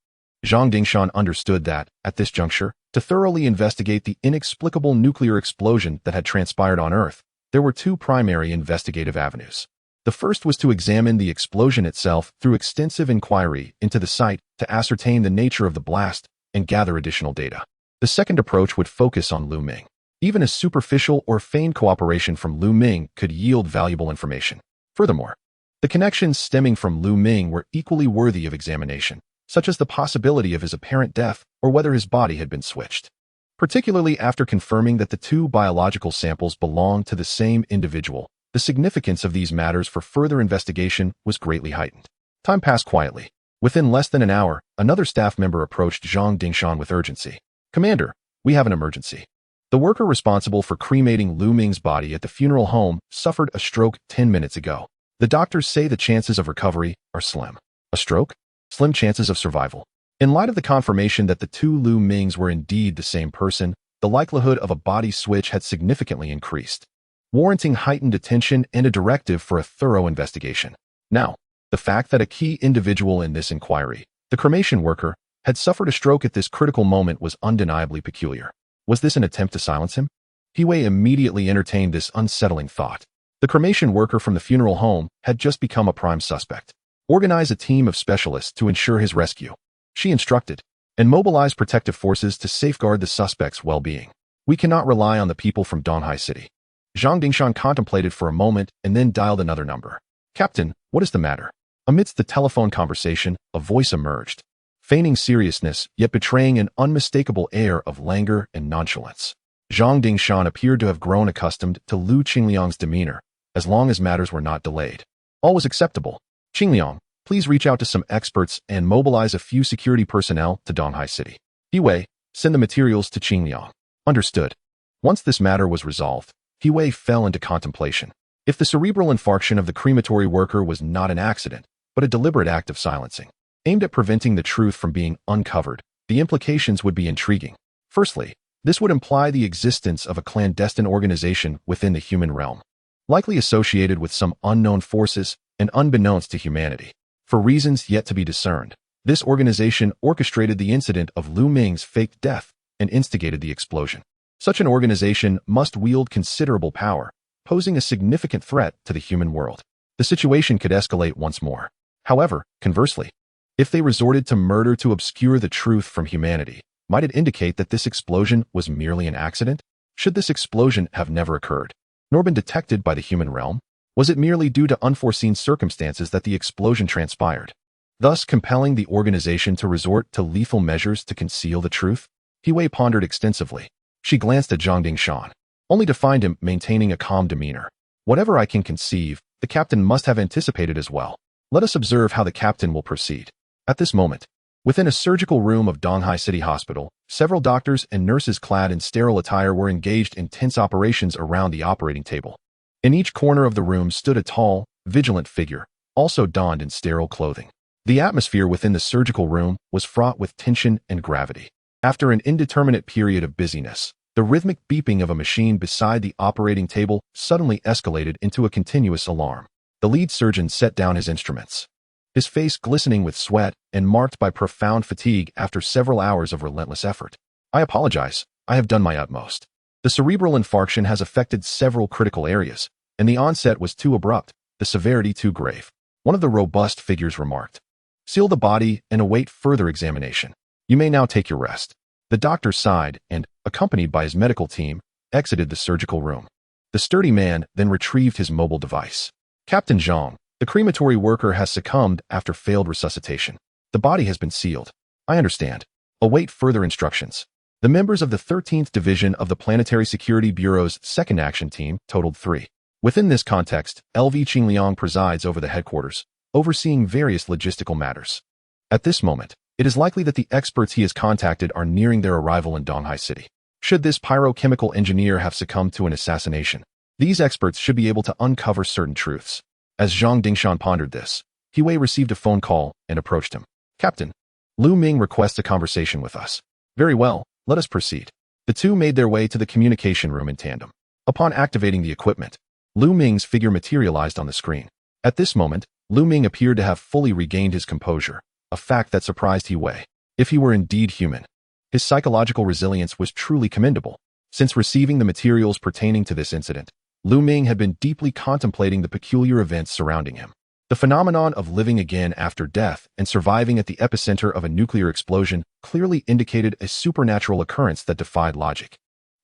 Zhang Dingshan understood that, at this juncture, to thoroughly investigate the inexplicable nuclear explosion that had transpired on Earth, there were 2 primary investigative avenues. The first was to examine the explosion itself through extensive inquiry into the site to ascertain the nature of the blast and gather additional data. The second approach would focus on Lu Ming. Even a superficial or feigned cooperation from Lu Ming could yield valuable information. Furthermore, the connections stemming from Lu Ming were equally worthy of examination, such as the possibility of his apparent death or whether his body had been switched. Particularly after confirming that the two biological samples belonged to the same individual, the significance of these matters for further investigation was greatly heightened. Time passed quietly. Within less than an hour, another staff member approached Zhang Dingshan with urgency. "Commander, we have an emergency. The worker responsible for cremating Lu Ming's body at the funeral home suffered a stroke 10 minutes ago. The doctors say the chances of recovery are slim." A stroke? Slim chances of survival. In light of the confirmation that the two Lu Mings were indeed the same person, the likelihood of a body switch had significantly increased, warranting heightened attention and a directive for a thorough investigation. Now, the fact that a key individual in this inquiry, the cremation worker, had suffered a stroke at this critical moment was undeniably peculiar. Was this an attempt to silence him? Hiwei immediately entertained this unsettling thought. The cremation worker from the funeral home had just become a prime suspect. Organize a team of specialists to ensure his rescue, she instructed, and mobilize protective forces to safeguard the suspect's well-being. We cannot rely on the people from Donghai City. Zhang Dingshan contemplated for a moment and then dialed another number. "Captain, what is the matter?" Amidst the telephone conversation, a voice emerged, feigning seriousness yet betraying an unmistakable air of languor and nonchalance. Zhang Dingshan appeared to have grown accustomed to Lu Qingliang's demeanor, as long as matters were not delayed. All was acceptable. "Qingliang, please reach out to some experts and mobilize a few security personnel to Donghai City. Hiwei, send the materials to Qingliang." Understood. Once this matter was resolved, Hiwei fell into contemplation. If the cerebral infarction of the crematory worker was not an accident, but a deliberate act of silencing, aimed at preventing the truth from being uncovered, the implications would be intriguing. Firstly, this would imply the existence of a clandestine organization within the human realm, likely associated with some unknown forces and unbeknownst to humanity. For reasons yet to be discerned, this organization orchestrated the incident of Lu Ming's faked death and instigated the explosion. Such an organization must wield considerable power, posing a significant threat to the human world. The situation could escalate once more. However, conversely, if they resorted to murder to obscure the truth from humanity, might it indicate that this explosion was merely an accident? Should this explosion have never occurred, nor been detected by the human realm? Was it merely due to unforeseen circumstances that the explosion transpired, thus compelling the organization to resort to lethal measures to conceal the truth? Hiwei pondered extensively. She glanced at Zhang Dingshan, only to find him maintaining a calm demeanor. Whatever I can conceive, the captain must have anticipated as well. Let us observe how the captain will proceed. At this moment, within a surgical room of Donghai City Hospital, several doctors and nurses clad in sterile attire were engaged in tense operations around the operating table. In each corner of the room stood a tall, vigilant figure, also donned in sterile clothing. The atmosphere within the surgical room was fraught with tension and gravity. After an indeterminate period of busyness, the rhythmic beeping of a machine beside the operating table suddenly escalated into a continuous alarm. The lead surgeon set down his instruments, his face glistening with sweat and marked by profound fatigue after several hours of relentless effort. "I apologize. I have done my utmost. The cerebral infarction has affected several critical areas, and the onset was too abrupt, the severity too grave," one of the robust figures remarked. "Seal the body and await further examination. You may now take your rest." The doctor sighed and, accompanied by his medical team, exited the surgical room. The sturdy man then retrieved his mobile device. "Captain Zhang, the crematory worker has succumbed after failed resuscitation. The body has been sealed." "I understand. Await further instructions." The members of the 13th Division of the Planetary Security Bureau's Second Action Team totaled 3. Within this context, LV Qingliang presides over the headquarters, overseeing various logistical matters. At this moment, it is likely that the experts he has contacted are nearing their arrival in Donghai City. Should this pyrochemical engineer have succumbed to an assassination, these experts should be able to uncover certain truths. As Zhang Dingshan pondered this, Hiwei received a phone call and approached him. "Captain, Lu Ming requests a conversation with us." "Very well, let us proceed." The two made their way to the communication room in tandem. Upon activating the equipment, Lu Ming's figure materialized on the screen. At this moment, Lu Ming appeared to have fully regained his composure, a fact that surprised Hiwei. If he were indeed human, his psychological resilience was truly commendable. Since receiving the materials pertaining to this incident, Lu Ming had been deeply contemplating the peculiar events surrounding him. The phenomenon of living again after death and surviving at the epicenter of a nuclear explosion clearly indicated a supernatural occurrence that defied logic.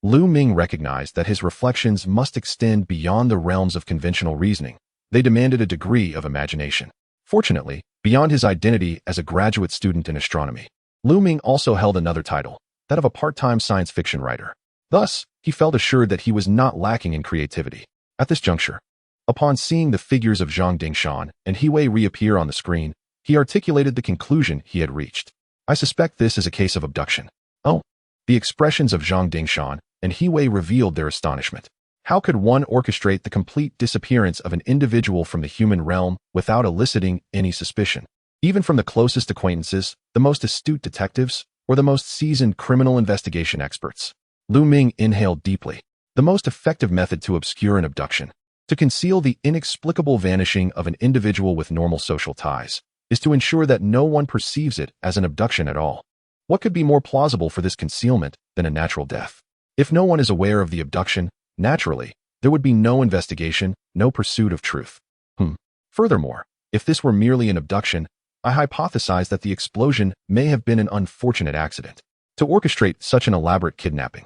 Lu Ming recognized that his reflections must extend beyond the realms of conventional reasoning. They demanded a degree of imagination. Fortunately, beyond his identity as a graduate student in astronomy, Lu Ming also held another title, that of a part-time science fiction writer. Thus, he felt assured that he was not lacking in creativity. At this juncture, upon seeing the figures of Zhang Dingshan and He Wei reappear on the screen, he articulated the conclusion he had reached. I suspect this is a case of abduction. Oh. The expressions of Zhang Dingshan and He Wei revealed their astonishment. How could one orchestrate the complete disappearance of an individual from the human realm without eliciting any suspicion? Even from the closest acquaintances, the most astute detectives, or the most seasoned criminal investigation experts. Lu Ming inhaled deeply. The most effective method to obscure an abduction, to conceal the inexplicable vanishing of an individual with normal social ties, is to ensure that no one perceives it as an abduction at all. What could be more plausible for this concealment than a natural death? If no one is aware of the abduction, naturally, there would be no investigation, no pursuit of truth. Furthermore, if this were merely an abduction, I hypothesize that the explosion may have been an unfortunate accident. To orchestrate such an elaborate kidnapping,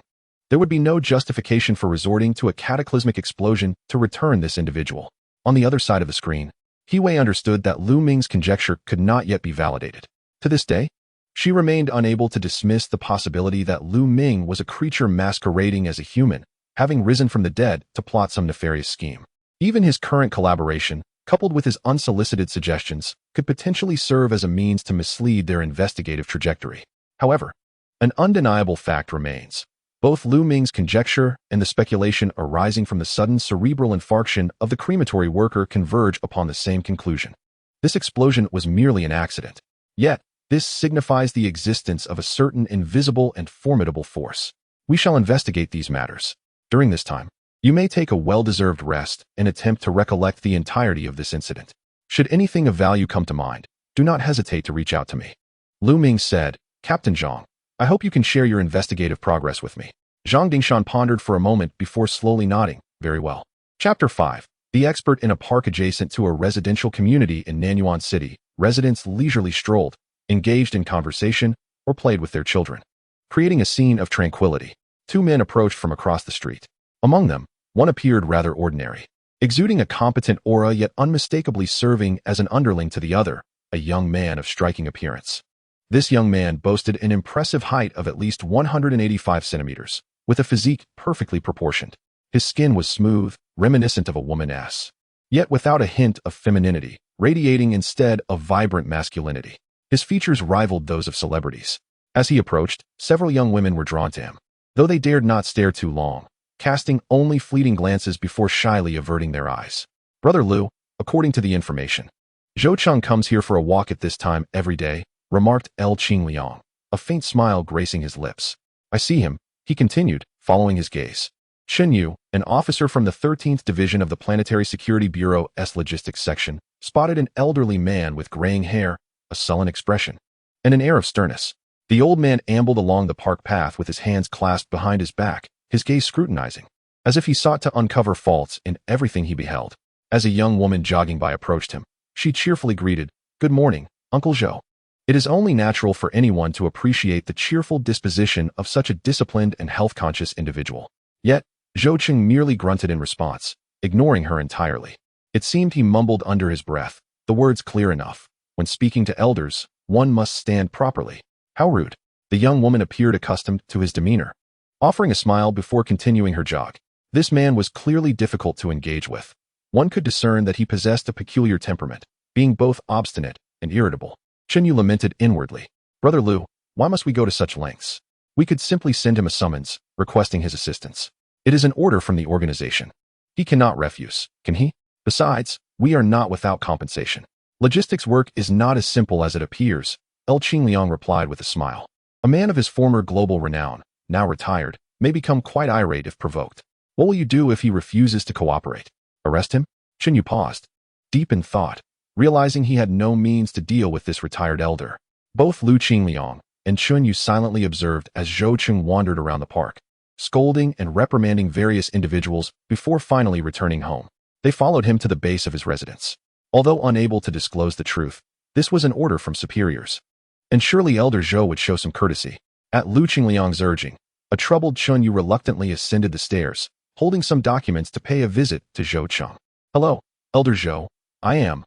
there would be no justification for resorting to a cataclysmic explosion to return this individual. On the other side of the screen, He Wei understood that Lu Ming's conjecture could not yet be validated. To this day, she remained unable to dismiss the possibility that Lu Ming was a creature masquerading as a human, having risen from the dead to plot some nefarious scheme. Even his current collaboration, coupled with his unsolicited suggestions, could potentially serve as a means to mislead their investigative trajectory. However, an undeniable fact remains. Both Lu Ming's conjecture and the speculation arising from the sudden cerebral infarction of the crematory worker converge upon the same conclusion. This explosion was merely an accident. Yet, this signifies the existence of a certain invisible and formidable force. We shall investigate these matters. During this time, you may take a well-deserved rest and attempt to recollect the entirety of this incident. Should anything of value come to mind, do not hesitate to reach out to me. Lu Ming said, Captain Zhang, I hope you can share your investigative progress with me. Zhang Dingshan pondered for a moment before slowly nodding. Very well. Chapter 5. The expert in a park adjacent to a residential community in Nanyuan City, residents leisurely strolled, engaged in conversation, or played with their children. Creating a scene of tranquility, two men approached from across the street. Among them, one appeared rather ordinary, exuding a competent aura yet unmistakably serving as an underling to the other, a young man of striking appearance. This young man boasted an impressive height of at least 185 centimeters, with a physique perfectly proportioned. His skin was smooth, reminiscent of a woman's, yet without a hint of femininity, radiating instead of vibrant masculinity. His features rivaled those of celebrities. As he approached, several young women were drawn to him, though they dared not stare too long, casting only fleeting glances before shyly averting their eyes. Brother Lu, according to the information, Zhou Cheng comes here for a walk at this time every day, remarked El Qingliang, a faint smile gracing his lips. I see him, he continued, following his gaze. Chen Yu, an officer from the 13th Division of the Planetary Security Bureau's Logistics Section, spotted an elderly man with graying hair, a sullen expression, and an air of sternness. The old man ambled along the park path with his hands clasped behind his back, his gaze scrutinizing, as if he sought to uncover faults in everything he beheld. As a young woman jogging by approached him, she cheerfully greeted, Good morning, Uncle Zhou. It is only natural for anyone to appreciate the cheerful disposition of such a disciplined and health-conscious individual. Yet, Zhou Cheng merely grunted in response, ignoring her entirely. It seemed he mumbled under his breath, the words clear enough. When speaking to elders, one must stand properly. How rude. The young woman appeared accustomed to his demeanor, offering a smile before continuing her jog. This man was clearly difficult to engage with. One could discern that he possessed a peculiar temperament, being both obstinate and irritable. Chen Yu lamented inwardly. Brother Lu, why must we go to such lengths? We could simply send him a summons, requesting his assistance. It is an order from the organization. He cannot refuse, can he? Besides, we are not without compensation. Logistics work is not as simple as it appears, El Qingliang replied with a smile. A man of his former global renown, now retired, may become quite irate if provoked. What will you do if he refuses to cooperate? Arrest him? Chen Yu paused, deep in thought, realizing he had no means to deal with this retired elder. Both Lu Qingliang and Chen Yu silently observed as Zhou Cheng wandered around the park, scolding and reprimanding various individuals before finally returning home. They followed him to the base of his residence. Although unable to disclose the truth, this was an order from superiors. And surely Elder Zhou would show some courtesy. At Lu Qingliang's urging, a troubled Chen Yu reluctantly ascended the stairs, holding some documents to pay a visit to Zhou Cheng. Hello, Elder Zhou. I am,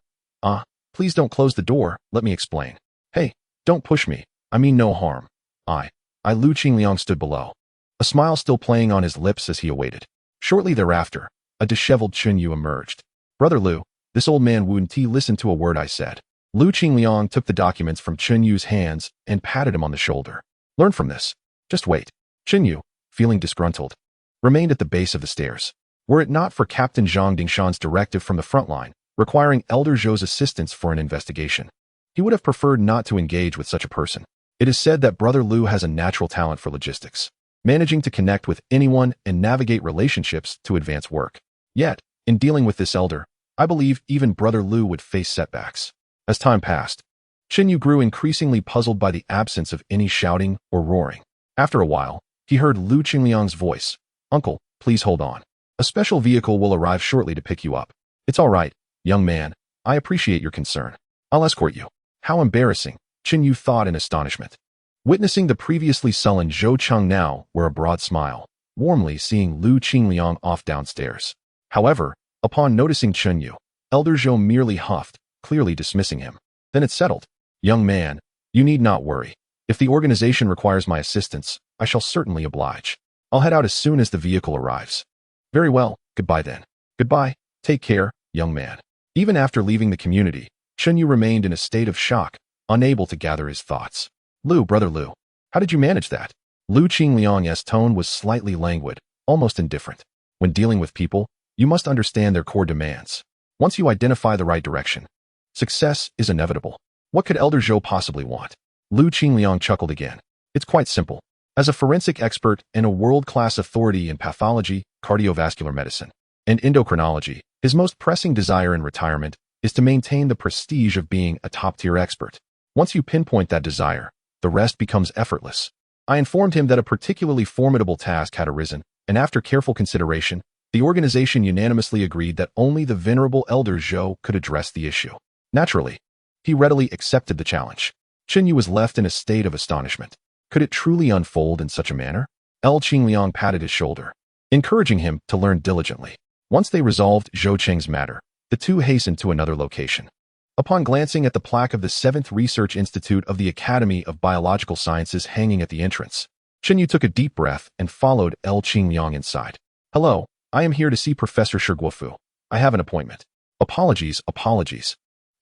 Please don't close the door, let me explain. Hey, don't push me, I mean no harm. Lu Qingliang stood below, a smile still playing on his lips as he awaited. Shortly thereafter, a disheveled Chunyu emerged. Brother Lu, this old man wouldn't listen to a word I said. Lu Qingliang took the documents from Chunyu's hands and patted him on the shoulder. Learn from this. Just wait. Chunyu, feeling disgruntled, remained at the base of the stairs. Were it not for Captain Zhang Dingshan's directive from the front line, requiring Elder Zhou's assistance for an investigation, he would have preferred not to engage with such a person. It is said that Brother Lu has a natural talent for logistics, managing to connect with anyone and navigate relationships to advance work. Yet, in dealing with this elder, I believe even Brother Lu would face setbacks. As time passed, Chunyu grew increasingly puzzled by the absence of any shouting or roaring. After a while, he heard Lu Qingliang's voice. Uncle, please hold on. A special vehicle will arrive shortly to pick you up. It's all right, young man. I appreciate your concern. I'll escort you. How embarrassing, Chunyu thought in astonishment. Witnessing the previously sullen Zhou Cheng now wore a broad smile, warmly seeing Lu Qingliang off downstairs. However, upon noticing Chunyu, Elder Zhou merely huffed, clearly dismissing him. Then it's settled. Young man, you need not worry. If the organization requires my assistance, I shall certainly oblige. I'll head out as soon as the vehicle arrives. Very well, goodbye then. Goodbye, take care, young man. Even after leaving the community, Chunyu remained in a state of shock, unable to gather his thoughts. Brother Lu, how did you manage that? Lu Qingliang's tone was slightly languid, almost indifferent. When dealing with people, you must understand their core demands. Once you identify the right direction, success is inevitable. What could Elder Zhou possibly want? Lu Qingliang chuckled again. It's quite simple. As a forensic expert and a world-class authority in pathology, cardiovascular medicine, and endocrinology, his most pressing desire in retirement is to maintain the prestige of being a top-tier expert. Once you pinpoint that desire, the rest becomes effortless. I informed him that a particularly formidable task had arisen, and after careful consideration, the organization unanimously agreed that only the venerable Elder Zhou could address the issue. Naturally, he readily accepted the challenge. Chunyu was left in a state of astonishment. Could it truly unfold in such a manner? Lu Qingliang patted his shoulder, encouraging him to learn diligently. Once they resolved Zhou Cheng's matter, the two hastened to another location. Upon glancing at the plaque of the 7th Research Institute of the Academy of Biological Sciences hanging at the entrance, Chunyu took a deep breath and followed Lu Qingliang inside. Hello, I am here to see Professor Shi Guofu. I have an appointment. Apologies,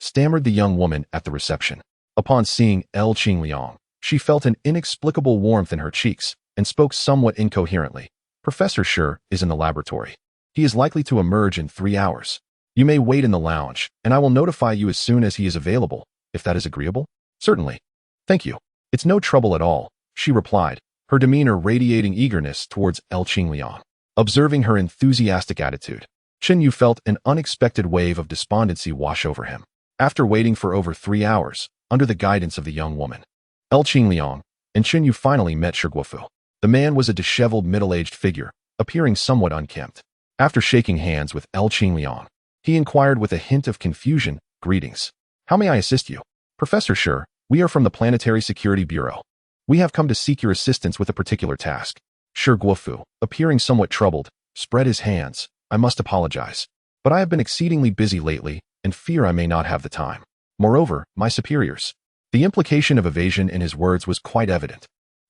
stammered the young woman at the reception. Upon seeing Lu Qingliang, she felt an inexplicable warmth in her cheeks and spoke somewhat incoherently. Professor Shi is in the laboratory. He is likely to emerge in 3 hours. You may wait in the lounge, and I will notify you as soon as he is available, if that is agreeable. Certainly. Thank you. It's no trouble at all, she replied, her demeanor radiating eagerness towards Lu Qingliang. Observing her enthusiastic attitude, Chunyu felt an unexpected wave of despondency wash over him. After waiting for over 3 hours, under the guidance of the young woman, Lu Qingliang and Chunyu finally met Shi Guofu. The man was a disheveled middle-aged figure, appearing somewhat unkempt. After shaking hands with Lu Qingliang, he inquired with a hint of confusion, "Greetings. How may I assist you?" "Professor Shi, we are from the Planetary Security Bureau. We have come to seek your assistance with a particular task." Shi Guofu, appearing somewhat troubled, spread his hands. "I must apologize, but I have been exceedingly busy lately and fear I may not have the time. Moreover, my superiors." The implication of evasion in his words was quite evident.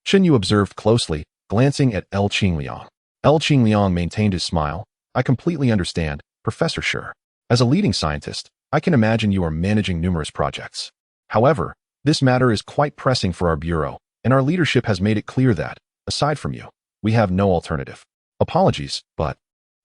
Chunyu observed closely, glancing at Lu Qingliang. Lu Qingliang maintained his smile. "I completely understand, Professor Shi. As a leading scientist, I can imagine you are managing numerous projects. However, this matter is quite pressing for our bureau, and our leadership has made it clear that, aside from you, we have no alternative. Apologies, but..."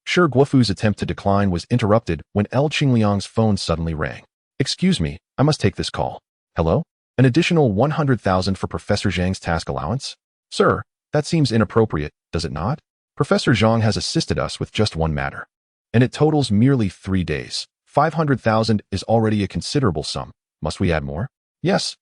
Shi Guofu's attempt to decline was interrupted when Lu Qingliang's phone suddenly rang. "Excuse me, I must take this call. Hello? An additional 100,000 for Professor Zhang's task allowance? Sir, that seems inappropriate, does it not? Professor Zhang has assisted us with just one matter, and it totals merely 3 days. 500,000 is already a considerable sum. Must we add more?" Yes,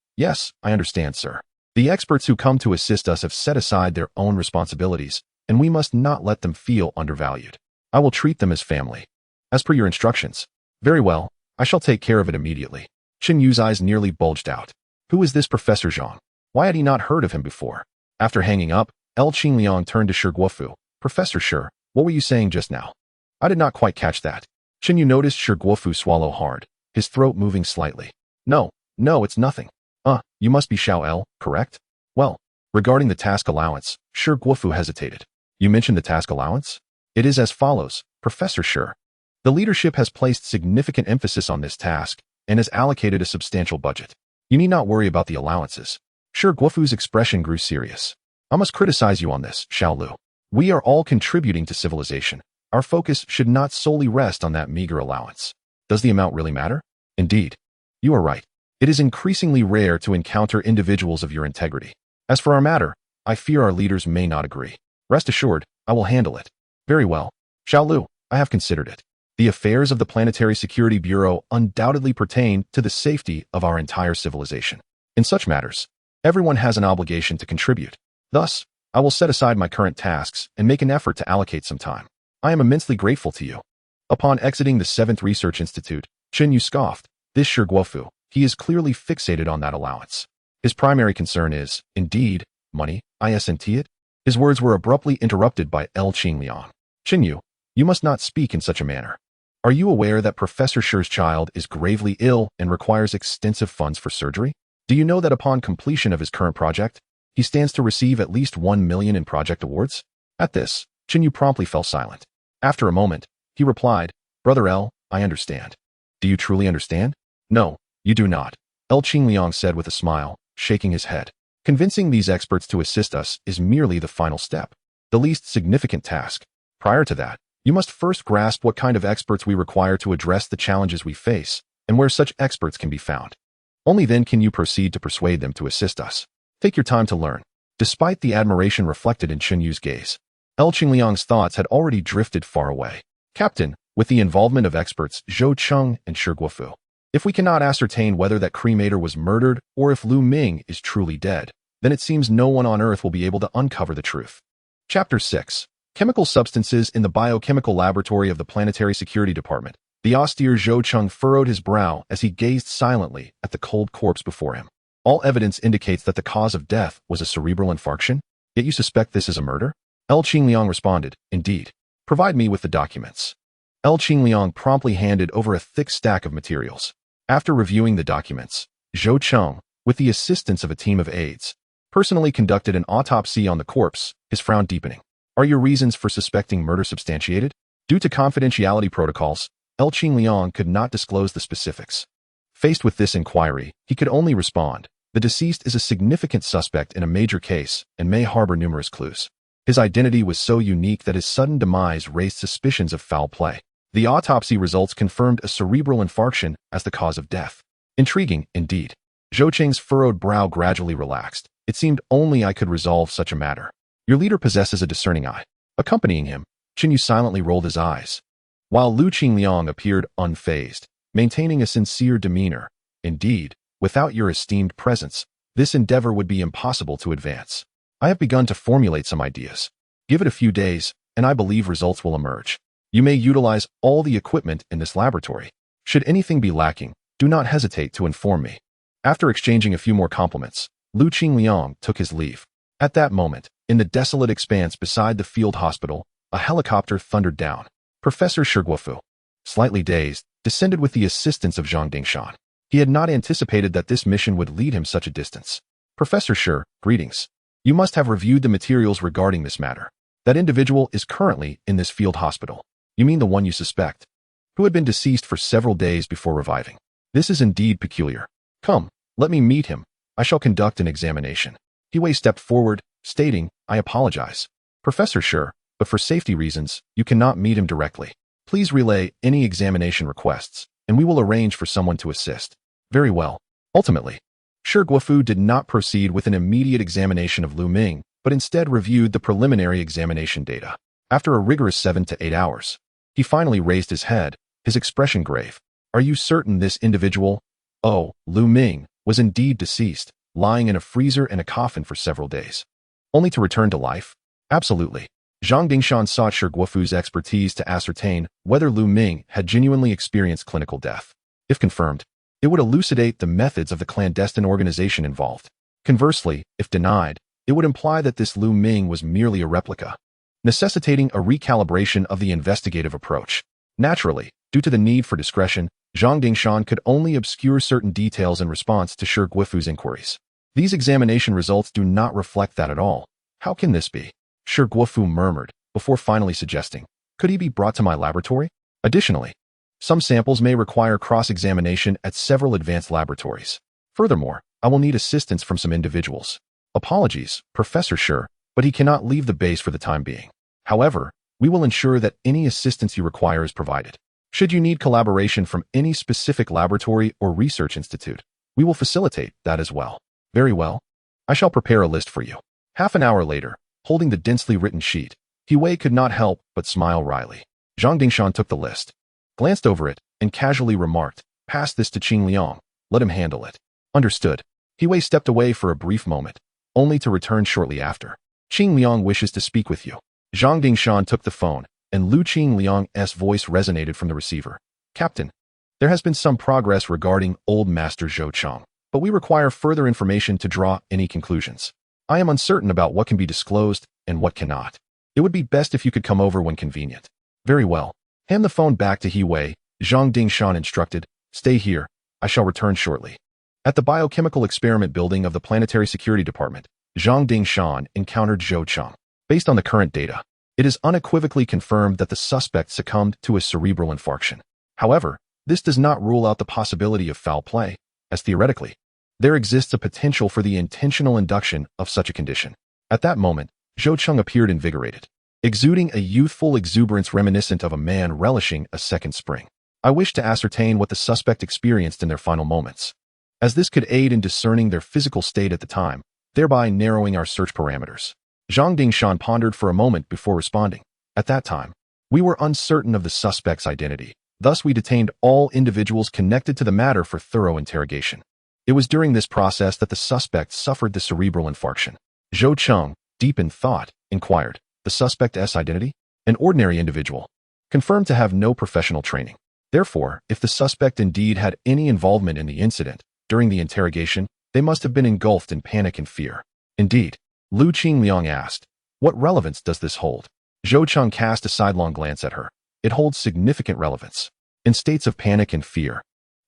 I understand, sir. The experts who come to assist us have set aside their own responsibilities, and we must not let them feel undervalued. I will treat them as family. As per your instructions. Very well, I shall take care of it immediately." Chunyu's eyes nearly bulged out. Who is this Professor Zhang? Why had he not heard of him before? After hanging up, Lu Qingliang turned to Shi Guofu. "Professor Shi, what were you saying just now?" "I did not quite catch that." Chunyu noticed Shi Guofu swallow hard, his throat moving slightly. No, no, it's nothing. You must be Xiao El, correct? Well, regarding the task allowance, Shi Guofu hesitated. You mentioned the task allowance? It is as follows, Professor Shi. The leadership has placed significant emphasis on this task and has allocated a substantial budget. You need not worry about the allowances. Shi Guofu's expression grew serious. I must criticize you on this, Xiao Lu. We are all contributing to civilization. Our focus should not solely rest on that meager allowance. Does the amount really matter? Indeed. You are right. It is increasingly rare to encounter individuals of your integrity. As for our matter, I fear our leaders may not agree. Rest assured, I will handle it. Very well. Xiao Lu, I have considered it. The affairs of the Planetary Security Bureau undoubtedly pertain to the safety of our entire civilization. In such matters, everyone has an obligation to contribute. Thus, I will set aside my current tasks and make an effort to allocate some time. I am immensely grateful to you. Upon exiting the 7th Research Institute, Chen Yu scoffed. This Shi Guofu, he is clearly fixated on that allowance. His primary concern is, indeed, money, isn't it? His words were abruptly interrupted by L. Qingliang. Chen Yu, you must not speak in such a manner. Are you aware that Professor Shi's child is gravely ill and requires extensive funds for surgery? Do you know that upon completion of his current project, he stands to receive at least 1 million in project awards? At this, Chen Yu promptly fell silent. After a moment, he replied, Brother L, I understand. Do you truly understand? No, you do not, L. Qingliang said with a smile, shaking his head. Convincing these experts to assist us is merely the final step, the least significant task. Prior to that, you must first grasp what kind of experts we require to address the challenges we face and where such experts can be found. Only then can you proceed to persuade them to assist us. Take your time to learn. Despite the admiration reflected in Chen Yu's gaze, L. Qingliang's thoughts had already drifted far away. Captain, with the involvement of experts Zhou Cheng and Shi Guofu, if we cannot ascertain whether that cremator was murdered or if Lu Ming is truly dead, then it seems no one on Earth will be able to uncover the truth. Chapter 6. Chemical Substances in the Biochemical Laboratory of the Planetary Security Department. The austere Zhou Cheng furrowed his brow as he gazed silently at the cold corpse before him. All evidence indicates that the cause of death was a cerebral infarction, yet you suspect this is a murder? L. Qingliang responded, Indeed. Provide me with the documents. L. Qingliang promptly handed over a thick stack of materials. After reviewing the documents, Zhou Cheng, with the assistance of a team of aides, personally conducted an autopsy on the corpse, his frown deepening. Are your reasons for suspecting murder substantiated? Due to confidentiality protocols, L. Qingliang could not disclose the specifics. Faced with this inquiry, he could only respond, the deceased is a significant suspect in a major case and may harbor numerous clues. His identity was so unique that his sudden demise raised suspicions of foul play. The autopsy results confirmed a cerebral infarction as the cause of death. Intriguing, indeed. Zhou Cheng's furrowed brow gradually relaxed. It seemed only I could resolve such a matter. Your leader possesses a discerning eye. Accompanying him, Chen Yu silently rolled his eyes, while Lu Qingliang appeared unfazed, maintaining a sincere demeanor. Indeed, without your esteemed presence, this endeavor would be impossible to advance. I have begun to formulate some ideas. Give it a few days, and I believe results will emerge. You may utilize all the equipment in this laboratory. Should anything be lacking, do not hesitate to inform me. After exchanging a few more compliments, Lu Qingliang took his leave. At that moment, in the desolate expanse beside the field hospital, a helicopter thundered down. Professor Shi Guofu, slightly dazed, descended with the assistance of Zhang Dingshan. He had not anticipated that this mission would lead him such a distance. Professor Shi, greetings. You must have reviewed the materials regarding this matter. That individual is currently in this field hospital. You mean the one you suspect, who had been deceased for several days before reviving. This is indeed peculiar. Come, let me meet him. I shall conduct an examination. He stepped forward, stating, I apologize, Professor Shi, but for safety reasons, you cannot meet him directly. Please relay any examination requests, and we will arrange for someone to assist. Very well. Ultimately, Shi Guofu did not proceed with an immediate examination of Lu Ming, but instead reviewed the preliminary examination data. After a rigorous 7 to 8 hours, he finally raised his head, his expression grave. Are you certain this individual, Lu Ming, was indeed deceased, lying in a freezer and a coffin for several days, only to return to life? Absolutely. Zhang Dingshan sought Shi Guofu's expertise to ascertain whether Lu Ming had genuinely experienced clinical death. If confirmed, it would elucidate the methods of the clandestine organization involved. Conversely, if denied, it would imply that this Lu Ming was merely a replica, necessitating a recalibration of the investigative approach. Naturally, due to the need for discretion, Zhang Dingshan could only obscure certain details in response to Shi Guifu's inquiries. These examination results do not reflect that at all. How can this be? Shi Guifu murmured, before finally suggesting, could he be brought to my laboratory? Additionally, some samples may require cross-examination at several advanced laboratories. Furthermore, I will need assistance from some individuals. Apologies, Professor Shi, but he cannot leave the base for the time being. However, we will ensure that any assistance you require is provided. Should you need collaboration from any specific laboratory or research institute, we will facilitate that as well. Very well. I shall prepare a list for you. Half an hour later, holding the densely written sheet, Wei could not help but smile wryly. Zhang Dingshan took the list, glanced over it, and casually remarked, pass this to Qing Liang. Let him handle it. Understood. Wei stepped away for a brief moment, only to return shortly after. Qing Liang wishes to speak with you. Zhang Dingshan took the phone, and Lu Qing Liang's voice resonated from the receiver. Captain, there has been some progress regarding Old Master Zhou Cheng, but we require further information to draw any conclusions. I am uncertain about what can be disclosed and what cannot. It would be best if you could come over when convenient. Very well. Hand the phone back to Wei. Zhang Dingshan instructed. Stay here. I shall return shortly. At the biochemical experiment building of the Planetary Security Department, Zhang Dingshan encountered Zhou Cheng. Based on the current data, it is unequivocally confirmed that the suspect succumbed to a cerebral infarction. However, this does not rule out the possibility of foul play, as theoretically, there exists a potential for the intentional induction of such a condition. At that moment, Zhou Cheng appeared invigorated, exuding a youthful exuberance reminiscent of a man relishing a second spring. I wish to ascertain what the suspect experienced in their final moments, as this could aid in discerning their physical state at the time, thereby narrowing our search parameters. Zhang Dingshan pondered for a moment before responding. At that time, we were uncertain of the suspect's identity. Thus, we detained all individuals connected to the matter for thorough interrogation. It was during this process that the suspect suffered the cerebral infarction. Zhou Cheng, deep in thought, inquired, the suspect's identity? An ordinary individual, confirmed to have no professional training. Therefore, if the suspect indeed had any involvement in the incident, during the interrogation, they must have been engulfed in panic and fear. Indeed, Lu Qing Liang asked, what relevance does this hold? Zhou Cheng cast a sidelong glance at her. It holds significant relevance. In states of panic and fear,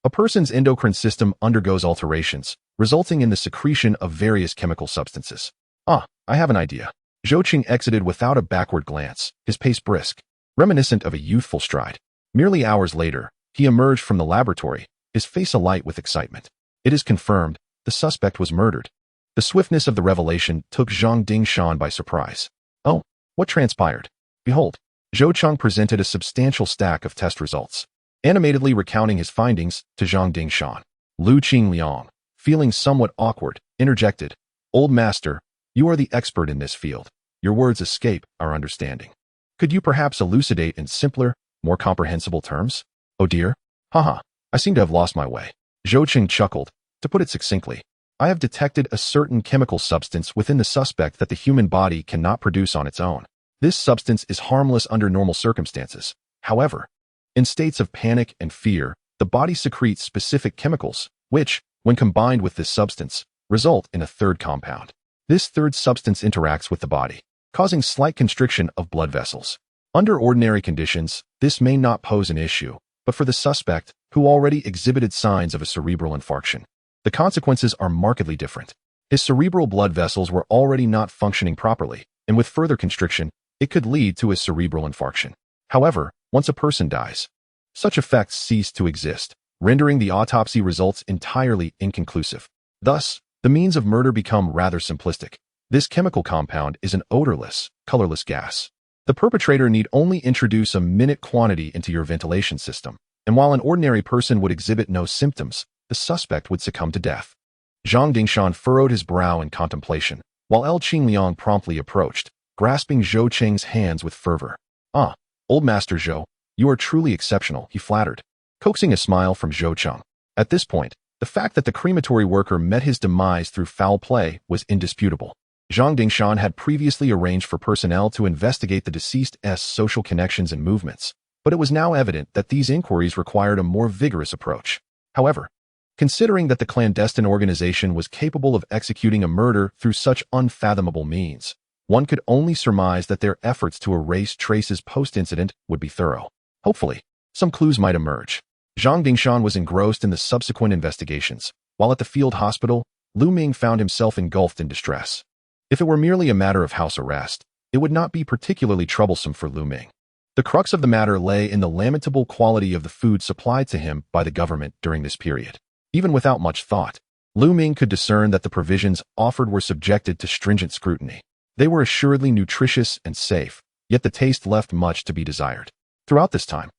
a person's endocrine system undergoes alterations, resulting in the secretion of various chemical substances. I have an idea. Zhou Cheng exited without a backward glance, his pace brisk, reminiscent of a youthful stride. Merely hours later, he emerged from the laboratory, his face alight with excitement. It is confirmed, the suspect was murdered. The swiftness of the revelation took Zhang Dingshan by surprise. Oh, what transpired? Behold, Zhou Cheng presented a substantial stack of test results, animatedly recounting his findings to Zhang Dingshan. Lu Qing Liang, feeling somewhat awkward, interjected, Old Master, you are the expert in this field. Your words escape our understanding. Could you perhaps elucidate in simpler, more comprehensible terms? Oh dear. Haha, I seem to have lost my way. Zhou Cheng chuckled. To put it succinctly, I have detected a certain chemical substance within the suspect that the human body cannot produce on its own. This substance is harmless under normal circumstances. However, in states of panic and fear, the body secretes specific chemicals, which, when combined with this substance, result in a third compound. This third substance interacts with the body, causing slight constriction of blood vessels. Under ordinary conditions, this may not pose an issue, but for the suspect, who already exhibited signs of a cerebral infarction, the consequences are markedly different. His cerebral blood vessels were already not functioning properly, and with further constriction, it could lead to a cerebral infarction. However, once a person dies, such effects cease to exist, rendering the autopsy results entirely inconclusive. Thus, the means of murder become rather simplistic. This chemical compound is an odorless, colorless gas. The perpetrator need only introduce a minute quantity into your ventilation system, and while an ordinary person would exhibit no symptoms, the suspect would succumb to death. Zhang Dingshan furrowed his brow in contemplation, while Qing Liang promptly approached, grasping Zhou Cheng's hands with fervor. Old Master Zhou, you are truly exceptional, he flattered, coaxing a smile from Zhou Cheng. At this point, the fact that the crematory worker met his demise through foul play was indisputable. Zhang Dingshan had previously arranged for personnel to investigate the deceased's social connections and movements, but it was now evident that these inquiries required a more vigorous approach. However, considering that the clandestine organization was capable of executing a murder through such unfathomable means, one could only surmise that their efforts to erase traces post-incident would be thorough. Hopefully, some clues might emerge. Zhang Dingshan was engrossed in the subsequent investigations, while at the field hospital, Lu Ming found himself engulfed in distress. If it were merely a matter of house arrest, it would not be particularly troublesome for Lu Ming. The crux of the matter lay in the lamentable quality of the food supplied to him by the government during this period. Even without much thought, Lu Ming could discern that the provisions offered were subjected to stringent scrutiny. They were assuredly nutritious and safe, yet the taste left much to be desired. Throughout this time,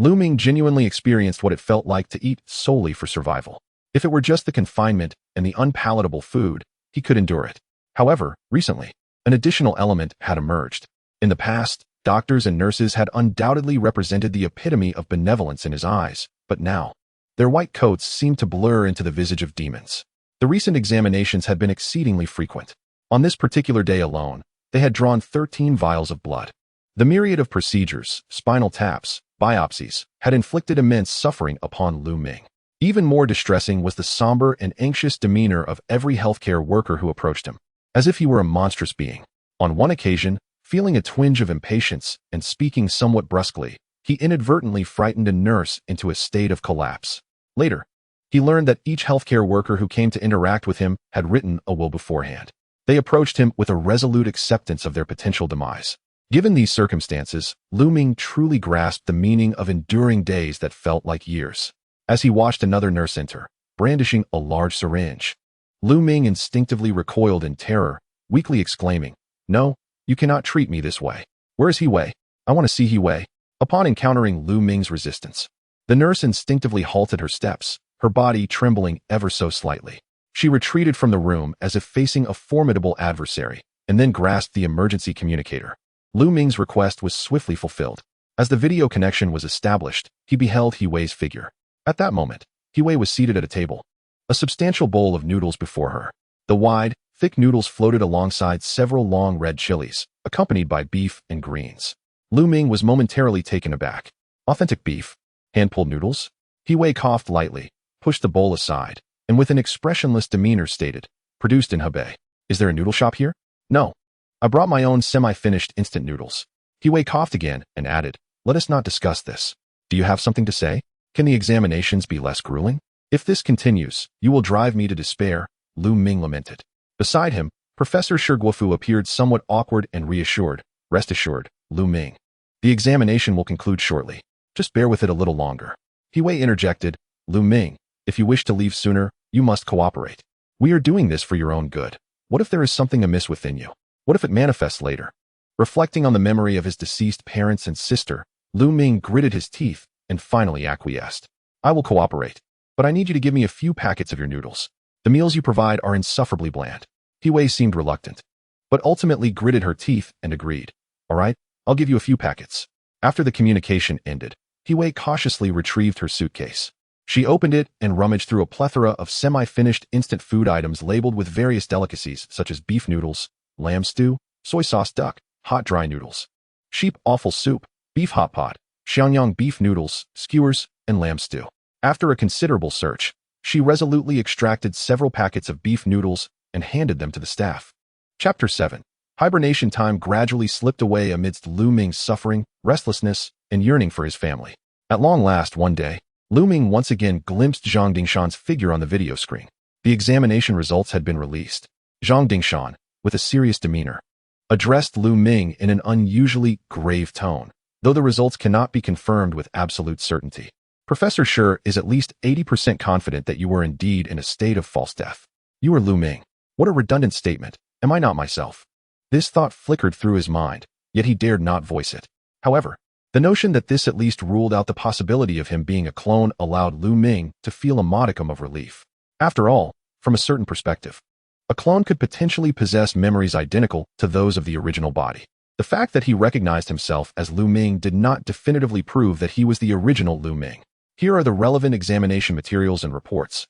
Lu Ming genuinely experienced what it felt like to eat solely for survival. If it were just the confinement and the unpalatable food, he could endure it. However, recently, an additional element had emerged. In the past, doctors and nurses had undoubtedly represented the epitome of benevolence in his eyes, but now, their white coats seemed to blur into the visage of demons. The recent examinations had been exceedingly frequent. On this particular day alone, they had drawn 13 vials of blood. The myriad of procedures, spinal taps, biopsies, had inflicted immense suffering upon Lu Ming. Even more distressing was the somber and anxious demeanor of every healthcare worker who approached him, as if he were a monstrous being. On one occasion, feeling a twinge of impatience and speaking somewhat brusquely, he inadvertently frightened a nurse into a state of collapse. Later, he learned that each healthcare worker who came to interact with him had written a will beforehand. They approached him with a resolute acceptance of their potential demise. Given these circumstances, Lu Ming truly grasped the meaning of enduring days that felt like years. As he watched another nurse enter, brandishing a large syringe, Lu Ming instinctively recoiled in terror, weakly exclaiming, "No, you cannot treat me this way. Where is He Wei? I want to see He Wei." Upon encountering Lu Ming's resistance, the nurse instinctively halted her steps, her body trembling ever so slightly. She retreated from the room as if facing a formidable adversary, and then grasped the emergency communicator. Lu Ming's request was swiftly fulfilled. As the video connection was established, he beheld He Wei's figure. At that moment, He Wei was seated at a table, a substantial bowl of noodles before her. The wide, thick noodles floated alongside several long red chilies, accompanied by beef and greens. Lu Ming was momentarily taken aback. Authentic beef? Hand-pulled noodles? He Wei coughed lightly, pushed the bowl aside, and with an expressionless demeanor stated, "Produced in Hebei. Is there a noodle shop here?" "No. I brought my own semi-finished instant noodles." He Wei coughed again and added, "Let us not discuss this. Do you have something to say? Can the examinations be less grueling? If this continues, you will drive me to despair," Lu Ming lamented. Beside him, Professor Shi Guofu appeared somewhat awkward and reassured. "Rest assured, Lu Ming. The examination will conclude shortly. Just bear with it a little longer." He Wei interjected, "Lu Ming, if you wish to leave sooner, you must cooperate. We are doing this for your own good. What if there is something amiss within you? What if it manifests later?" Reflecting on the memory of his deceased parents and sister, Lu Ming gritted his teeth and finally acquiesced. "I will cooperate, but I need you to give me a few packets of your noodles. The meals you provide are insufferably bland." He Wei seemed reluctant, but ultimately gritted her teeth and agreed. "All right, I'll give you a few packets." After the communication ended, He Wei cautiously retrieved her suitcase. She opened it and rummaged through a plethora of semi-finished instant food items labeled with various delicacies such as beef noodles, lamb stew, soy sauce duck, hot dry noodles, sheep offal soup, beef hot pot, Xiangyang beef noodles, skewers, and lamb stew. After a considerable search, she resolutely extracted several packets of beef noodles and handed them to the staff. Chapter 7. Hibernation time gradually slipped away amidst Lu Ming's suffering, restlessness, and yearning for his family. At long last, one day, Lu Ming once again glimpsed Zhang Dingshan's figure on the video screen. The examination results had been released. Zhang Dingshan, with a serious demeanor, addressed Lu Ming in an unusually grave tone, though the results cannot be confirmed with absolute certainty. "Professor Shi is at least 80% confident that you were indeed in a state of false death. You are Lu Ming. What a redundant statement. Am I not myself?" This thought flickered through his mind, yet he dared not voice it. However, the notion that this at least ruled out the possibility of him being a clone allowed Lu Ming to feel a modicum of relief. After all, from a certain perspective, a clone could potentially possess memories identical to those of the original body. The fact that he recognized himself as Lu Ming did not definitively prove that he was the original Lu Ming. Here are the relevant examination materials and reports.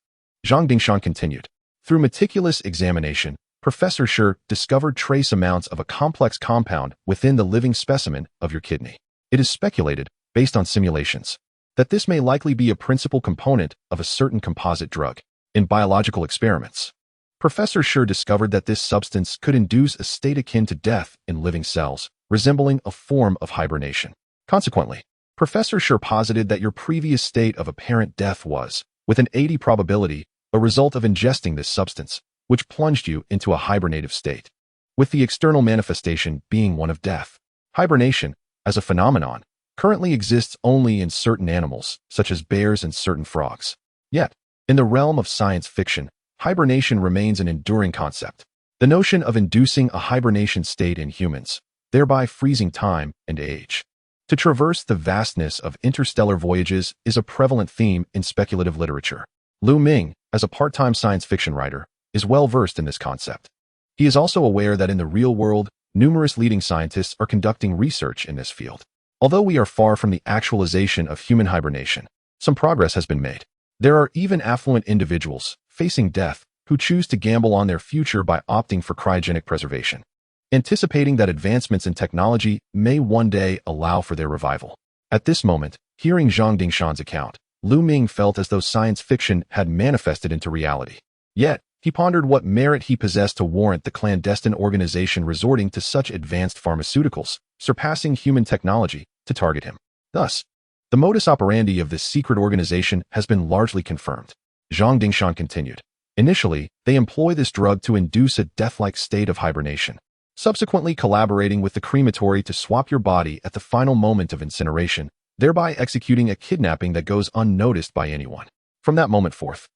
Zhang Dingshan continued. Through meticulous examination, Professor Shi discovered trace amounts of a complex compound within the living specimen of your kidney. It is speculated, based on simulations, that this may likely be a principal component of a certain composite drug. In biological experiments, Professor Shi discovered that this substance could induce a state akin to death in living cells, resembling a form of hibernation. Consequently, Professor Sure posited that your previous state of apparent death was, with an 80 probability, a result of ingesting this substance, which plunged you into a hibernative state, with the external manifestation being one of death. Hibernation, as a phenomenon, currently exists only in certain animals, such as bears and certain frogs. Yet, in the realm of science fiction, hibernation remains an enduring concept. The notion of inducing a hibernation state in humans, thereby freezing time and age, to traverse the vastness of interstellar voyages is a prevalent theme in speculative literature. Lu Ming, as a part-time science fiction writer, is well versed in this concept. He is also aware that in the real world, numerous leading scientists are conducting research in this field. Although we are far from the actualization of human hibernation, some progress has been made. There are even affluent individuals facing death who choose to gamble on their future by opting for cryogenic preservation, anticipating that advancements in technology may one day allow for their revival. At this moment, hearing Zhang Dingshan's account, Lu Ming felt as though science fiction had manifested into reality. Yet, he pondered what merit he possessed to warrant the clandestine organization resorting to such advanced pharmaceuticals, surpassing human technology, to target him. Thus, the modus operandi of this secret organization has been largely confirmed. Zhang Dingshan continued. Initially, they employ this drug to induce a death-like state of hibernation, subsequently collaborating with the crematory to swap your body at the final moment of incineration, thereby executing a kidnapping that goes unnoticed by anyone. From that moment forth,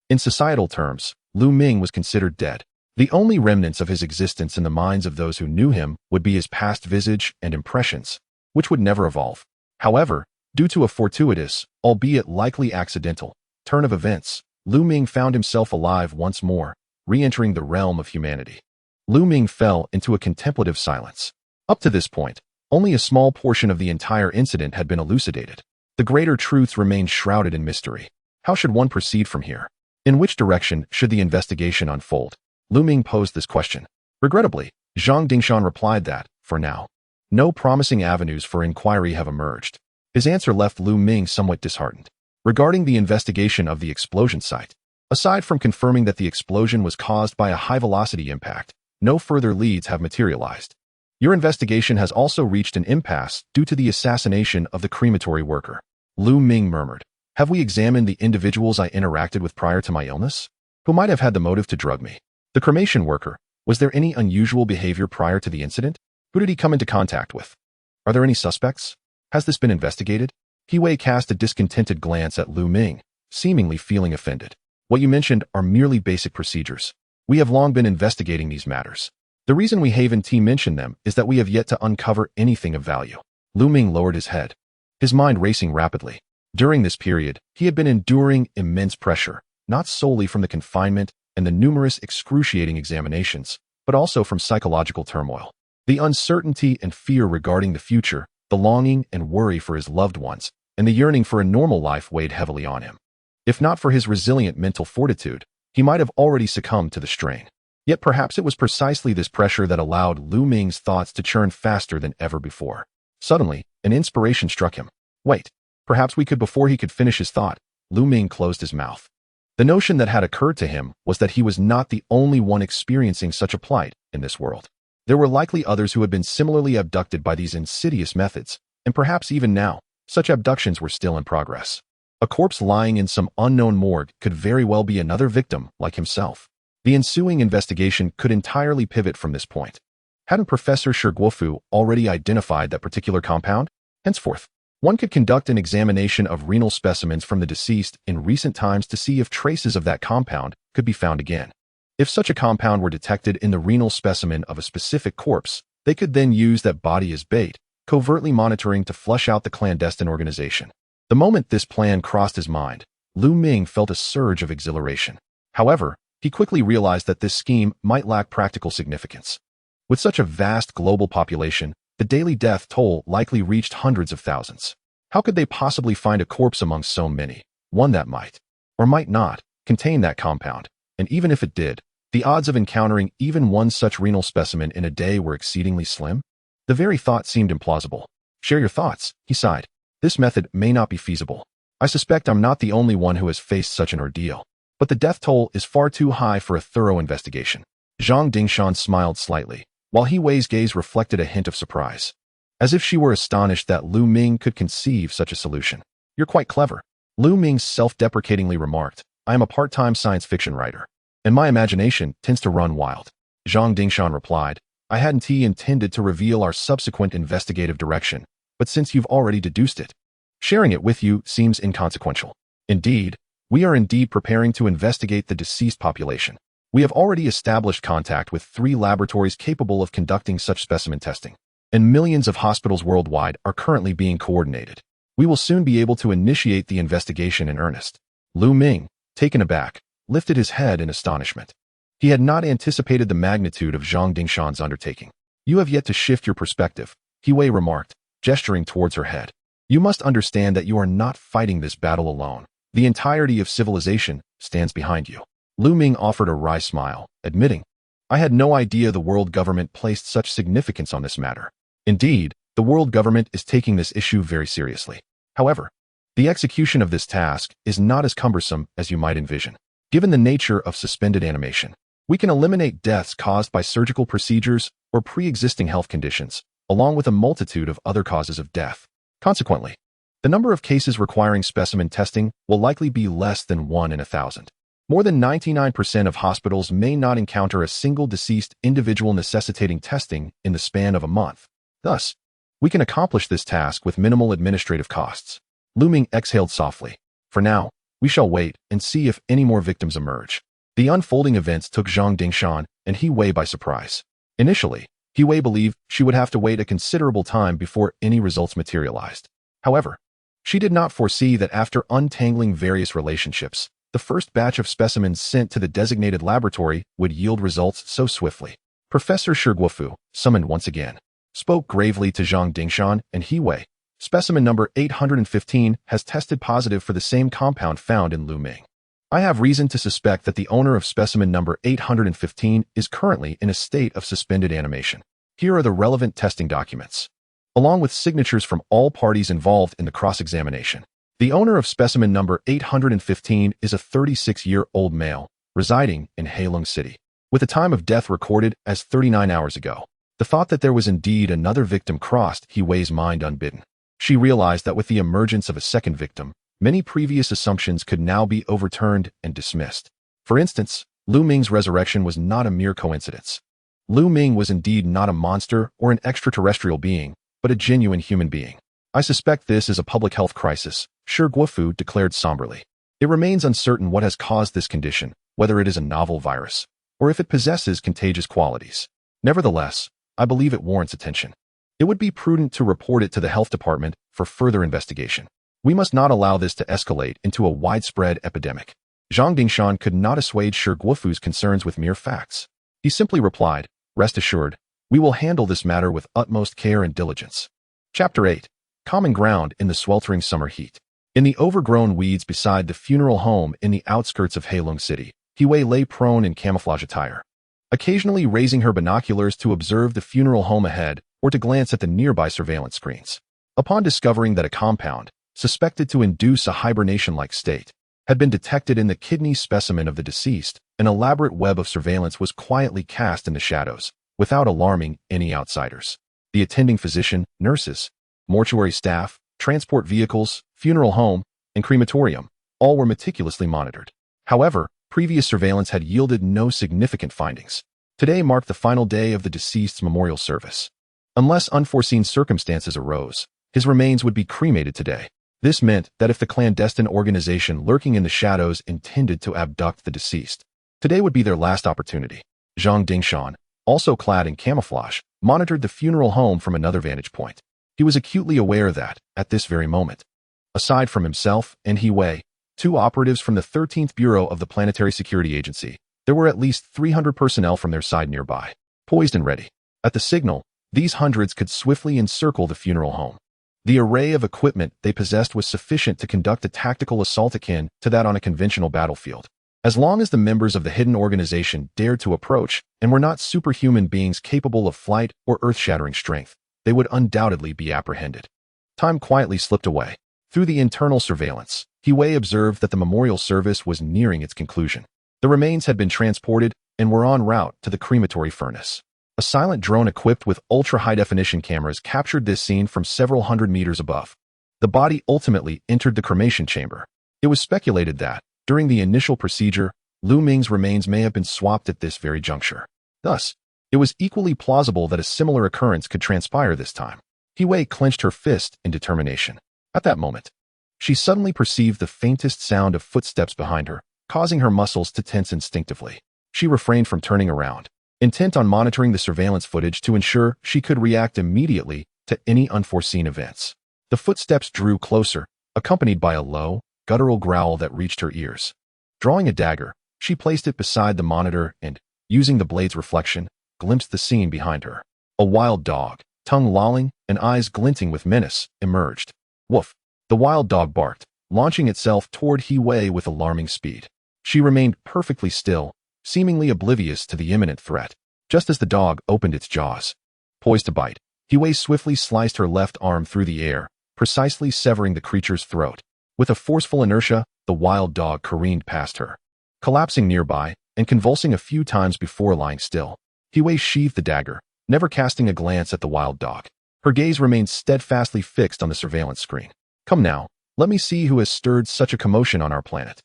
in societal terms, Lu Ming was considered dead. The only remnants of his existence in the minds of those who knew him would be his past visage and impressions, which would never evolve. However, due to a fortuitous, albeit likely accidental, turn of events, Lu Ming found himself alive once more, re-entering the realm of humanity. Lu Ming fell into a contemplative silence. Up to this point, only a small portion of the entire incident had been elucidated. The greater truths remained shrouded in mystery. How should one proceed from here? In which direction should the investigation unfold? Lu Ming posed this question. Regrettably, Zhang Dingshan replied that, for now, no promising avenues for inquiry have emerged. His answer left Lu Ming somewhat disheartened. Regarding the investigation of the explosion site, aside from confirming that the explosion was caused by a high-velocity impact, no further leads have materialized. Your investigation has also reached an impasse due to the assassination of the crematory worker. Lu Ming murmured. Have we examined the individuals I interacted with prior to my illness? Who might have had the motive to drug me? The cremation worker, was there any unusual behavior prior to the incident? Who did he come into contact with? Are there any suspects? Has this been investigated? He Wei cast a discontented glance at Lu Ming, seemingly feeling offended. What you mentioned are merely basic procedures. We have long been investigating these matters. The reason we haven't mentioned them is that we have yet to uncover anything of value. Lu Ming lowered his head, his mind racing rapidly. During this period, he had been enduring immense pressure, not solely from the confinement and the numerous excruciating examinations, but also from psychological turmoil. The uncertainty and fear regarding the future, the longing and worry for his loved ones, and the yearning for a normal life weighed heavily on him. If not for his resilient mental fortitude, he might have already succumbed to the strain. Yet perhaps it was precisely this pressure that allowed Lu Ming's thoughts to churn faster than ever before. Suddenly, an inspiration struck him. Wait, perhaps we could. Before he could finish his thought, Lu Ming closed his mouth. The notion that had occurred to him was that he was not the only one experiencing such a plight in this world. There were likely others who had been similarly abducted by these insidious methods, and perhaps even now, such abductions were still in progress. A corpse lying in some unknown morgue could very well be another victim like himself. The ensuing investigation could entirely pivot from this point. Hadn't Professor Shi Guofu already identified that particular compound? Henceforth, one could conduct an examination of renal specimens from the deceased in recent times to see if traces of that compound could be found again. If such a compound were detected in the renal specimen of a specific corpse, they could then use that body as bait, covertly monitoring to flush out the clandestine organization. The moment this plan crossed his mind, Lu Ming felt a surge of exhilaration. However, he quickly realized that this scheme might lack practical significance. With such a vast global population, the daily death toll likely reached hundreds of thousands. How could they possibly find a corpse among so many, one that might, or might not, contain that compound? And even if it did, the odds of encountering even one such renal specimen in a day were exceedingly slim. The very thought seemed implausible. Share your thoughts, he sighed. This method may not be feasible. I suspect I'm not the only one who has faced such an ordeal. But the death toll is far too high for a thorough investigation. Zhang Dingshan smiled slightly, while He Wei's gaze reflected a hint of surprise. as if she were astonished that Lu Ming could conceive such a solution. "You're quite clever," Lu Ming self-deprecatingly remarked. "I am a part-time science fiction writer, and my imagination tends to run wild." Zhang Dingshan replied, "I hadn't intended to reveal our subsequent investigative direction, but since you've already deduced it, sharing it with you seems inconsequential. Indeed, we are preparing to investigate the deceased population. We have already established contact with 3 laboratories capable of conducting such specimen testing, and millions of hospitals worldwide are currently being coordinated. We will soon be able to initiate the investigation in earnest." Lu Ming, taken aback, lifted his head in astonishment. He had not anticipated the magnitude of Zhang Dingshan's undertaking. "You have yet to shift your perspective," He Wei remarked, gesturing towards her head. "You must understand that you are not fighting this battle alone. The entirety of civilization stands behind you." Lu Ming offered a wry smile, admitting, "I had no idea the world government placed such significance on this matter. Indeed, the world government is taking this issue very seriously. However, the execution of this task is not as cumbersome as you might envision. Given the nature of suspended animation, we can eliminate deaths caused by surgical procedures or pre-existing health conditions, along with a multitude of other causes of death. Consequently, the number of cases requiring specimen testing will likely be less than 1 in 1,000. More than 99% of hospitals may not encounter a single deceased individual necessitating testing in the span of a month. Thus, we can accomplish this task with minimal administrative costs." Lu Ming exhaled softly. "For now, we shall wait and see if any more victims emerge." The unfolding events took Zhang Dingshan and He Wei by surprise. Initially, He Wei believed she would have to wait a considerable time before any results materialized. However, she did not foresee that after untangling various relationships, the first batch of specimens sent to the designated laboratory would yield results so swiftly. Professor Shi Guofu, summoned once again, spoke gravely to Zhang Dingshan and He Wei. "Specimen number 815 has tested positive for the same compound found in Lu Ming. I have reason to suspect that the owner of specimen number 815 is currently in a state of suspended animation. Here are the relevant testing documents, along with signatures from all parties involved in the cross-examination. The owner of specimen number 815 is a 36-year-old male, residing in Heilong City, with the time of death recorded as 39 hours ago." The thought that there was indeed another victim crossed He Wei's mind unbidden. She realized that with the emergence of a second victim, many previous assumptions could now be overturned and dismissed. For instance, Lu Ming's resurrection was not a mere coincidence. Lu Ming was indeed not a monster or an extraterrestrial being, but a genuine human being. "I suspect this is a public health crisis," Shi Guofu declared somberly. "It remains uncertain what has caused this condition, whether it is a novel virus, or if it possesses contagious qualities. Nevertheless, I believe it warrants attention. It would be prudent to report it to the health department for further investigation. We must not allow this to escalate into a widespread epidemic." Zhang Dingshan could not assuage Shi Guofu's concerns with mere facts. He simply replied, "Rest assured, we will handle this matter with utmost care and diligence." Chapter 8. Common ground in the sweltering summer heat. In the overgrown weeds beside the funeral home in the outskirts of Heilong City, He Wei lay prone in camouflage attire, occasionally raising her binoculars to observe the funeral home ahead or to glance at the nearby surveillance screens. Upon discovering that a compound, suspected to induce a hibernation-like state, had been detected in the kidney specimen of the deceased, an elaborate web of surveillance was quietly cast in the shadows, without alarming any outsiders. The attending physician, nurses, mortuary staff, transport vehicles, funeral home, and crematorium, all were meticulously monitored. However, previous surveillance had yielded no significant findings. Today marked the final day of the deceased's memorial service. Unless unforeseen circumstances arose, his remains would be cremated today. This meant that if the clandestine organization lurking in the shadows intended to abduct the deceased, today would be their last opportunity. Zhang Dingshan, also clad in camouflage, monitored the funeral home from another vantage point. He was acutely aware that, at this very moment, aside from himself and He Wei, 2 operatives from the 13th Bureau of the Planetary Security Agency, there were at least 300 personnel from their side nearby, poised and ready. At the signal, these hundreds could swiftly encircle the funeral home. The array of equipment they possessed was sufficient to conduct a tactical assault akin to that on a conventional battlefield. As long as the members of the hidden organization dared to approach and were not superhuman beings capable of flight or earth-shattering strength, they would undoubtedly be apprehended. Time quietly slipped away. Through the internal surveillance, He Wei observed that the memorial service was nearing its conclusion. The remains had been transported and were en route to the crematory furnace. A silent drone equipped with ultra-high-definition cameras captured this scene from several hundred meters above. The body ultimately entered the cremation chamber. It was speculated that, during the initial procedure, Lu Ming's remains may have been swapped at this very juncture. Thus, it was equally plausible that a similar occurrence could transpire this time. Wei clenched her fist in determination. At that moment, she suddenly perceived the faintest sound of footsteps behind her, causing her muscles to tense instinctively. She refrained from turning around, intent on monitoring the surveillance footage to ensure she could react immediately to any unforeseen events. The footsteps drew closer, accompanied by a low, guttural growl that reached her ears. Drawing a dagger, she placed it beside the monitor and, using the blade's reflection, glimpsed the scene behind her. A wild dog, tongue lolling and eyes glinting with menace, emerged. Woof! The wild dog barked, launching itself toward Wei with alarming speed. She remained perfectly still, seemingly oblivious to the imminent threat. Just as the dog opened its jaws, poised to bite, Wei swiftly sliced her left arm through the air, precisely severing the creature's throat. With a forceful inertia, the wild dog careened past her, collapsing nearby and convulsing a few times before lying still. Wei sheathed the dagger, never casting a glance at the wild dog. Her gaze remained steadfastly fixed on the surveillance screen. Come now, let me see who has stirred such a commotion on our planet.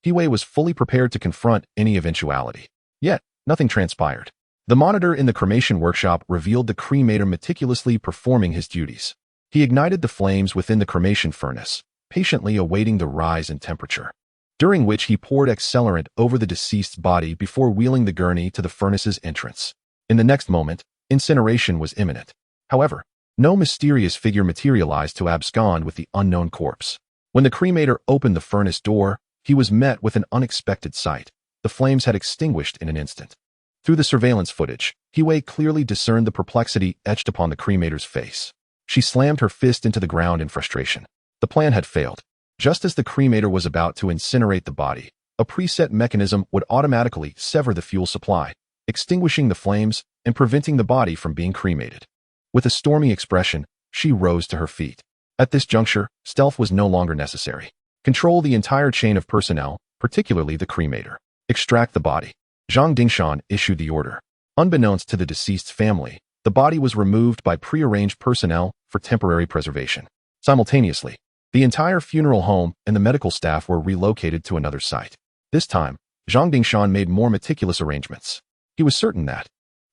Wei was fully prepared to confront any eventuality. Yet, nothing transpired. The monitor in the cremation workshop revealed the cremator meticulously performing his duties. He ignited the flames within the cremation furnace, patiently awaiting the rise in temperature, during which he poured accelerant over the deceased's body before wheeling the gurney to the furnace's entrance. In the next moment, incineration was imminent. However, no mysterious figure materialized to abscond with the unknown corpse. When the cremator opened the furnace door, he was met with an unexpected sight. The flames had extinguished in an instant. Through the surveillance footage, Wei clearly discerned the perplexity etched upon the cremator's face. She slammed her fist into the ground in frustration. The plan had failed. Just as the cremator was about to incinerate the body, a preset mechanism would automatically sever the fuel supply, extinguishing the flames and preventing the body from being cremated. With a stormy expression, she rose to her feet. At this juncture, stealth was no longer necessary. Control the entire chain of personnel, particularly the cremator. Extract the body. Zhang Dingshan issued the order. Unbeknownst to the deceased's family, the body was removed by prearranged personnel for temporary preservation. Simultaneously, the entire funeral home and the medical staff were relocated to another site. This time, Zhang Dingshan made more meticulous arrangements. He was certain that,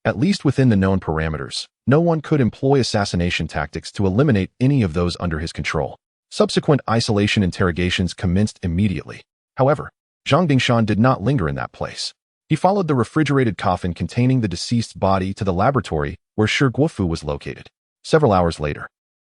at least within the known parameters, no one could employ assassination tactics to eliminate any of those under his control. Subsequent isolation interrogations commenced immediately. However, Zhang Dingshan did not linger in that place. He followed the refrigerated coffin containing the deceased's body to the laboratory where Shi Guofu was located. Several hours later,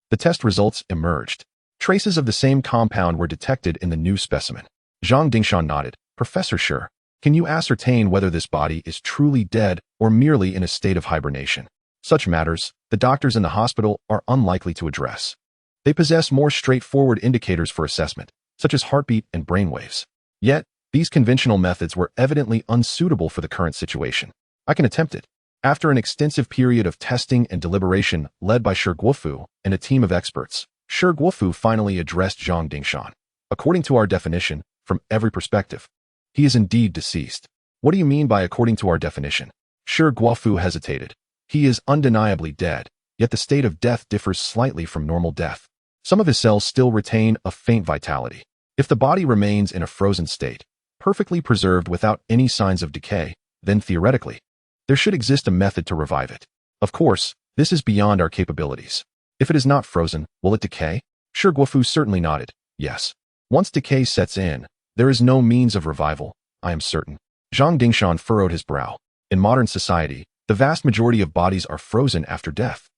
the test results emerged. Traces of the same compound were detected in the new specimen. Zhang Dingshan nodded. Professor Shi, can you ascertain whether this body is truly dead or merely in a state of hibernation? Such matters, the doctors in the hospital are unlikely to address. They possess more straightforward indicators for assessment, such as heartbeat and brainwaves. Yet, these conventional methods were evidently unsuitable for the current situation. I can attempt it. After an extensive period of testing and deliberation led by Shi Guofu and a team of experts, Shi Guofu finally addressed Zhang Dingshan. According to our definition, from every perspective, he is indeed deceased. What do you mean by according to our definition? Shi Guofu hesitated. He is undeniably dead, yet the state of death differs slightly from normal death. Some of his cells still retain a faint vitality. If the body remains in a frozen state, perfectly preserved without any signs of decay, then theoretically, there should exist a method to revive it. Of course, this is beyond our capabilities. If it is not frozen, will it decay? Shi Guofu certainly nodded. Yes. Once decay sets in, there is no means of revival, I am certain. Zhang Dingshan furrowed his brow. In modern society, the vast majority of bodies are frozen after death.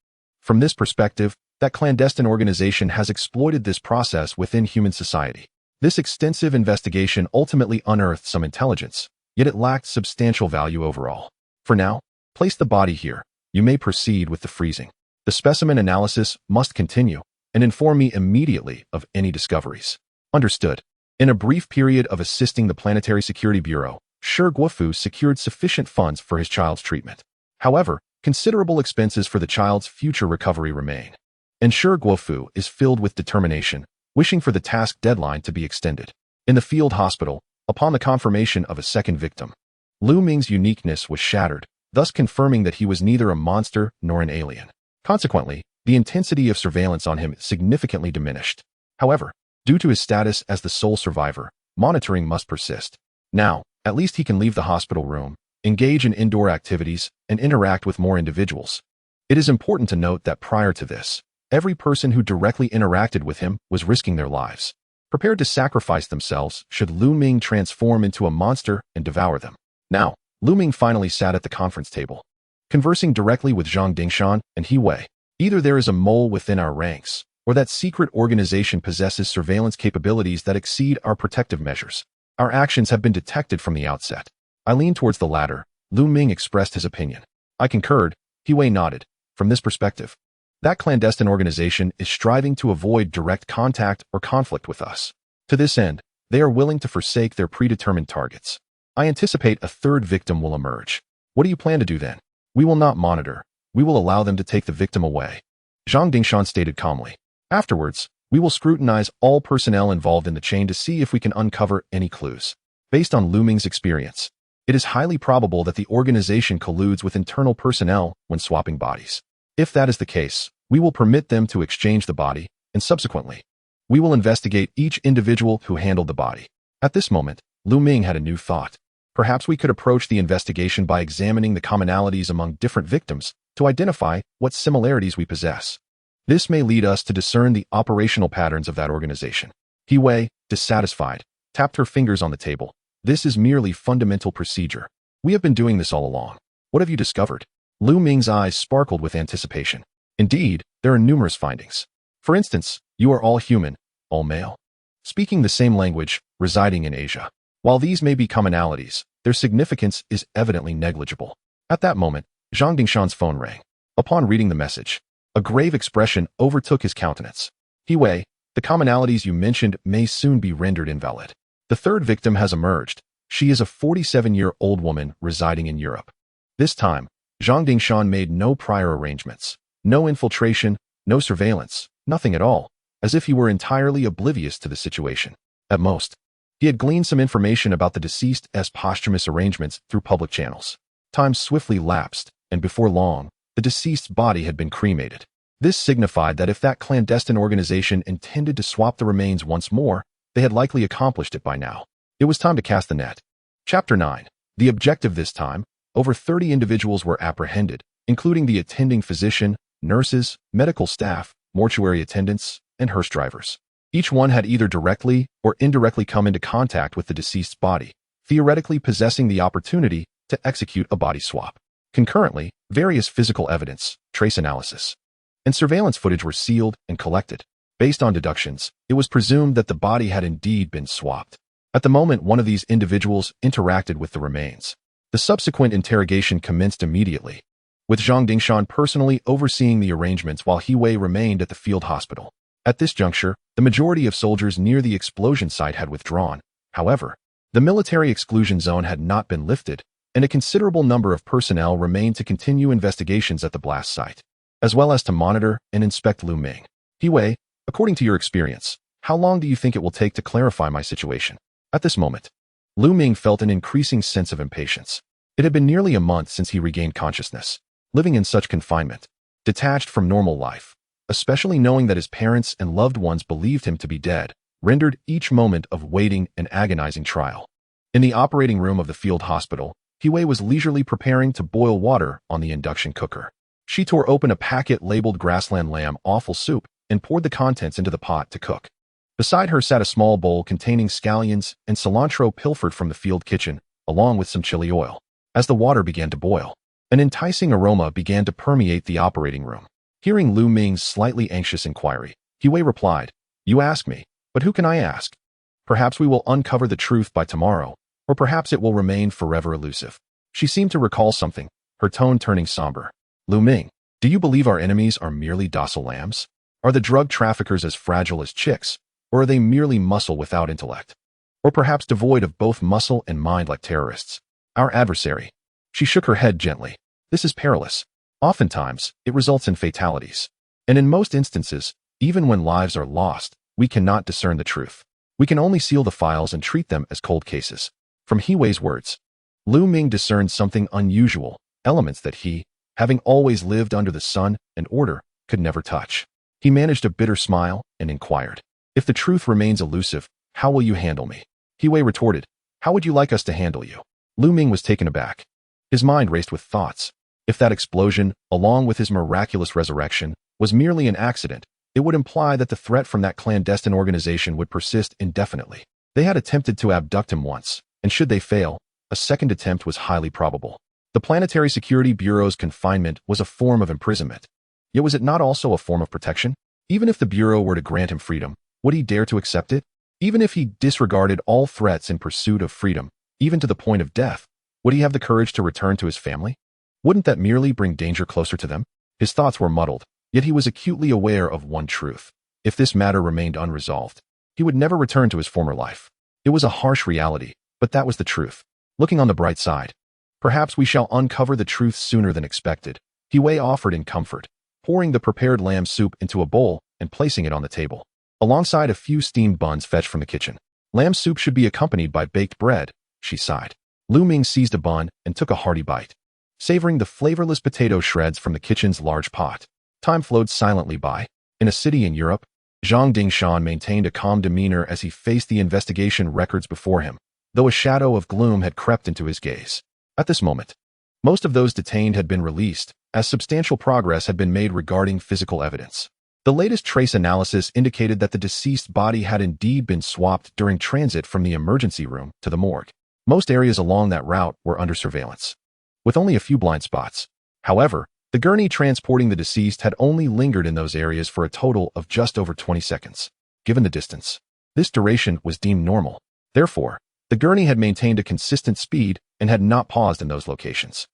From this perspective, that clandestine organization has exploited this process within human society. This extensive investigation ultimately unearthed some intelligence, yet it lacked substantial value overall. For now, place the body here. You may proceed with the freezing. The specimen analysis must continue, and inform me immediately of any discoveries. Understood. In a brief period of assisting the Planetary Security Bureau, Shi Guofu secured sufficient funds for his child's treatment. However, considerable expenses for the child's future recovery remain. And Shi Guofu is filled with determination, wishing for the task deadline to be extended. In the field hospital, upon the confirmation of a second victim, Lu Ming's uniqueness was shattered. thus confirming that he was neither a monster nor an alien. Consequently, the intensity of surveillance on him significantly diminished. However, due to his status as the sole survivor, monitoring must persist. Now, at least he can leave the hospital room, engage in indoor activities, and interact with more individuals. It is important to note that prior to this, every person who directly interacted with him was risking their lives, prepared to sacrifice themselves should Lu Ming transform into a monster and devour them. Now, Lu Ming finally sat at the conference table, conversing directly with Zhang Dingshan and He Wei. Either there is a mole within our ranks, or that secret organization possesses surveillance capabilities that exceed our protective measures. Our actions have been detected from the outset. I leaned towards the latter. Lu Ming expressed his opinion. I concurred. He Wei nodded. From this perspective, that clandestine organization is striving to avoid direct contact or conflict with us. To this end, they are willing to forsake their predetermined targets. I anticipate a third victim will emerge. What do you plan to do then? We will not monitor. We will allow them to take the victim away. Zhang Dingshan stated calmly. Afterwards, we will scrutinize all personnel involved in the chain to see if we can uncover any clues. Based on Lu Ming's experience, it is highly probable that the organization colludes with internal personnel when swapping bodies. If that is the case, we will permit them to exchange the body, and subsequently, we will investigate each individual who handled the body. At this moment, Lu Ming had a new thought. Perhaps we could approach the investigation by examining the commonalities among different victims to identify what similarities we possess. This may lead us to discern the operational patterns of that organization. He Wei, dissatisfied, tapped her fingers on the table. This is merely fundamental procedure. We have been doing this all along. What have you discovered? Lu Ming's eyes sparkled with anticipation. Indeed, there are numerous findings. For instance, you are all human, all male, speaking the same language, residing in Asia. While these may be commonalities, their significance is evidently negligible. At that moment, Zhang Dingshan's phone rang. Upon reading the message, a grave expression overtook his countenance. He Wei, the commonalities you mentioned may soon be rendered invalid. The third victim has emerged. She is a 47-year-old woman residing in Europe. This time, Zhang Dingshan made no prior arrangements, no infiltration, no surveillance, nothing at all, as if he were entirely oblivious to the situation. At most, he had gleaned some information about the deceased's posthumous arrangements through public channels. Time swiftly lapsed, and before long, the deceased's body had been cremated. This signified that if that clandestine organization intended to swap the remains once more, they had likely accomplished it by now. It was time to cast the net. Chapter 9. The objective this time, over 30 individuals were apprehended, including the attending physician, nurses, medical staff, mortuary attendants, and hearse drivers. Each one had either directly or indirectly come into contact with the deceased's body, theoretically possessing the opportunity to execute a body swap. Concurrently, various physical evidence, trace analysis, and surveillance footage were sealed and collected. Based on deductions, it was presumed that the body had indeed been swapped. At the moment one of these individuals interacted with the remains, the subsequent interrogation commenced immediately, with Zhang Dingshan personally overseeing the arrangements while He Wei remained at the field hospital. At this juncture, the majority of soldiers near the explosion site had withdrawn. However, the military exclusion zone had not been lifted, and a considerable number of personnel remained to continue investigations at the blast site, as well as to monitor and inspect Lu Ming. He Wei, according to your experience, how long do you think it will take to clarify my situation? At this moment, Lu Ming felt an increasing sense of impatience. It had been nearly a month since he regained consciousness, living in such confinement, detached from normal life, especially knowing that his parents and loved ones believed him to be dead, rendered each moment of waiting an agonizing trial. In the operating room of the field hospital, He Wei was leisurely preparing to boil water on the induction cooker. She tore open a packet labeled grassland lamb offal soup and poured the contents into the pot to cook. Beside her sat a small bowl containing scallions and cilantro pilfered from the field kitchen, along with some chili oil. As the water began to boil, an enticing aroma began to permeate the operating room. Hearing Lu Ming's slightly anxious inquiry, He Wei replied, "You ask me, but who can I ask? Perhaps we will uncover the truth by tomorrow, or perhaps it will remain forever elusive." She seemed to recall something, her tone turning somber. "Lu Ming, do you believe our enemies are merely docile lambs? Are the drug traffickers as fragile as chicks, or are they merely muscle without intellect? Or perhaps devoid of both muscle and mind like terrorists? Our adversary." She shook her head gently. "This is perilous. Oftentimes, it results in fatalities. And in most instances, even when lives are lost, we cannot discern the truth. We can only seal the files and treat them as cold cases." From He Wei's words, Lu Ming discerned something unusual, elements that he, having always lived under the sun and order, could never touch. He managed a bitter smile and inquired, "If the truth remains elusive, how will you handle me?" He retorted, "How would you like us to handle you?" Lu Ming was taken aback. His mind raced with thoughts. If that explosion, along with his miraculous resurrection, was merely an accident, it would imply that the threat from that clandestine organization would persist indefinitely. They had attempted to abduct him once, and should they fail, a second attempt was highly probable. The Planetary Security Bureau's confinement was a form of imprisonment. Yet was it not also a form of protection? Even if the Bureau were to grant him freedom, would he dare to accept it? Even if he disregarded all threats in pursuit of freedom, even to the point of death, would he have the courage to return to his family? Wouldn't that merely bring danger closer to them? His thoughts were muddled, yet he was acutely aware of one truth. If this matter remained unresolved, he would never return to his former life. It was a harsh reality, but that was the truth. Looking on the bright side, perhaps we shall uncover the truth sooner than expected, He offered in comfort, pouring the prepared lamb soup into a bowl and placing it on the table, alongside a few steamed buns fetched from the kitchen. Lamb soup should be accompanied by baked bread, she sighed. Lu Ming seized a bun and took a hearty bite, savoring the flavorless potato shreds from the kitchen's large pot. Time flowed silently by. In a city in Europe, Zhang Dingshan maintained a calm demeanor as he faced the investigation records before him, though a shadow of gloom had crept into his gaze. At this moment, most of those detained had been released, as substantial progress had been made regarding physical evidence. The latest trace analysis indicated that the deceased body had indeed been swapped during transit from the emergency room to the morgue. Most areas along that route were under surveillance, with only a few blind spots. However, the gurney transporting the deceased had only lingered in those areas for a total of just over 20 seconds. Given the distance, this duration was deemed normal. Therefore, the gurney had maintained a consistent speed and had not paused in those locations.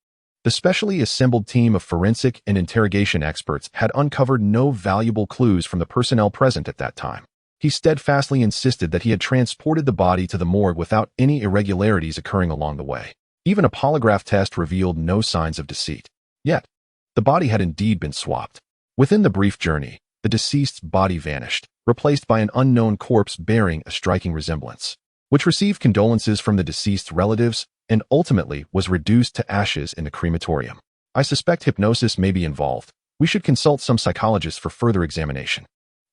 The specially assembled team of forensic and interrogation experts had uncovered no valuable clues from the personnel present at that time. He steadfastly insisted that he had transported the body to the morgue without any irregularities occurring along the way. Even a polygraph test revealed no signs of deceit. Yet, the body had indeed been swapped. Within the brief journey, the deceased's body vanished, replaced by an unknown corpse bearing a striking resemblance, which received condolences from the deceased's relatives and ultimately was reduced to ashes in the crematorium. I suspect hypnosis may be involved. We should consult some psychologists for further examination.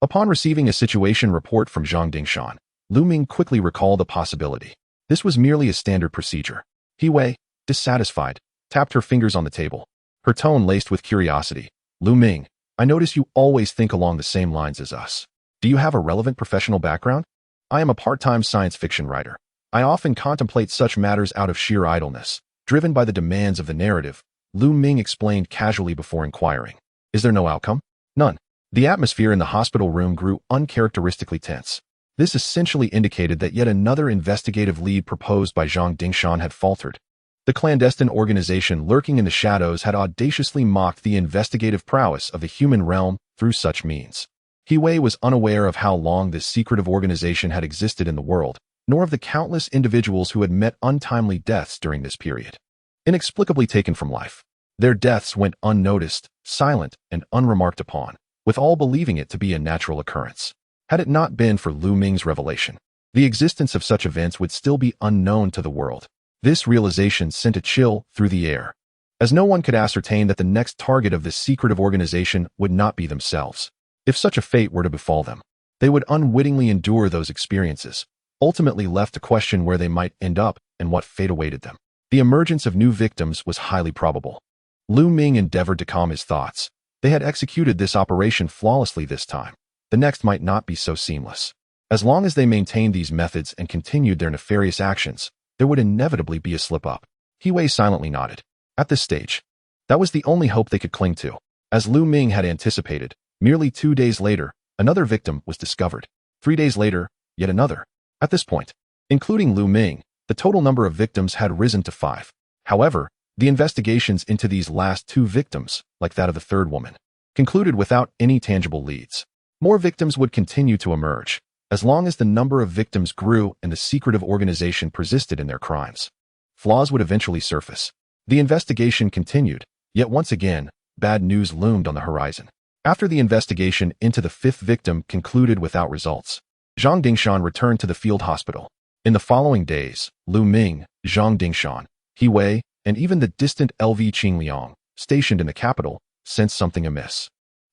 Upon receiving a situation report from Zhang Dingshan, Lu Ming quickly recalled the possibility. This was merely a standard procedure. He dissatisfied, tapped her fingers on the table, her tone laced with curiosity. Lu Ming, I notice you always think along the same lines as us. Do you have a relevant professional background? I am a part-time science fiction writer. I often contemplate such matters out of sheer idleness, driven by the demands of the narrative, Lu Ming explained casually before inquiring. Is there no outcome? None. The atmosphere in the hospital room grew uncharacteristically tense. This essentially indicated that yet another investigative lead proposed by Zhang Dingshan had faltered. The clandestine organization lurking in the shadows had audaciously mocked the investigative prowess of the human realm through such means. He was unaware of how long this secretive organization had existed in the world, nor of the countless individuals who had met untimely deaths during this period, inexplicably taken from life. Their deaths went unnoticed, silent, and unremarked upon, with all believing it to be a natural occurrence. Had it not been for Lu Ming's revelation, the existence of such events would still be unknown to the world. This realization sent a chill through the air, as no one could ascertain that the next target of this secretive organization would not be themselves. If such a fate were to befall them, they would unwittingly endure those experiences, ultimately left to question where they might end up and what fate awaited them. The emergence of new victims was highly probable. Lu Ming endeavored to calm his thoughts. They had executed this operation flawlessly this time. The next might not be so seamless. As long as they maintained these methods and continued their nefarious actions, there would inevitably be a slip-up. He silently nodded. At this stage, that was the only hope they could cling to. As Lu Ming had anticipated, merely 2 days later, another victim was discovered. 3 days later, yet another. At this point, including Lu Ming, the total number of victims had risen to 5. However, the investigations into these last 2 victims, like that of the third woman, concluded without any tangible leads. More victims would continue to emerge, as long as the number of victims grew and the secretive organization persisted in their crimes. Flaws would eventually surface. The investigation continued, yet once again, bad news loomed on the horizon. After the investigation into the 5th victim concluded without results, Zhang Dingshan returned to the field hospital. In the following days, Lu Ming, Zhang Dingshan, He and even the distant LV Qingliang, stationed in the capital, sensed something amiss.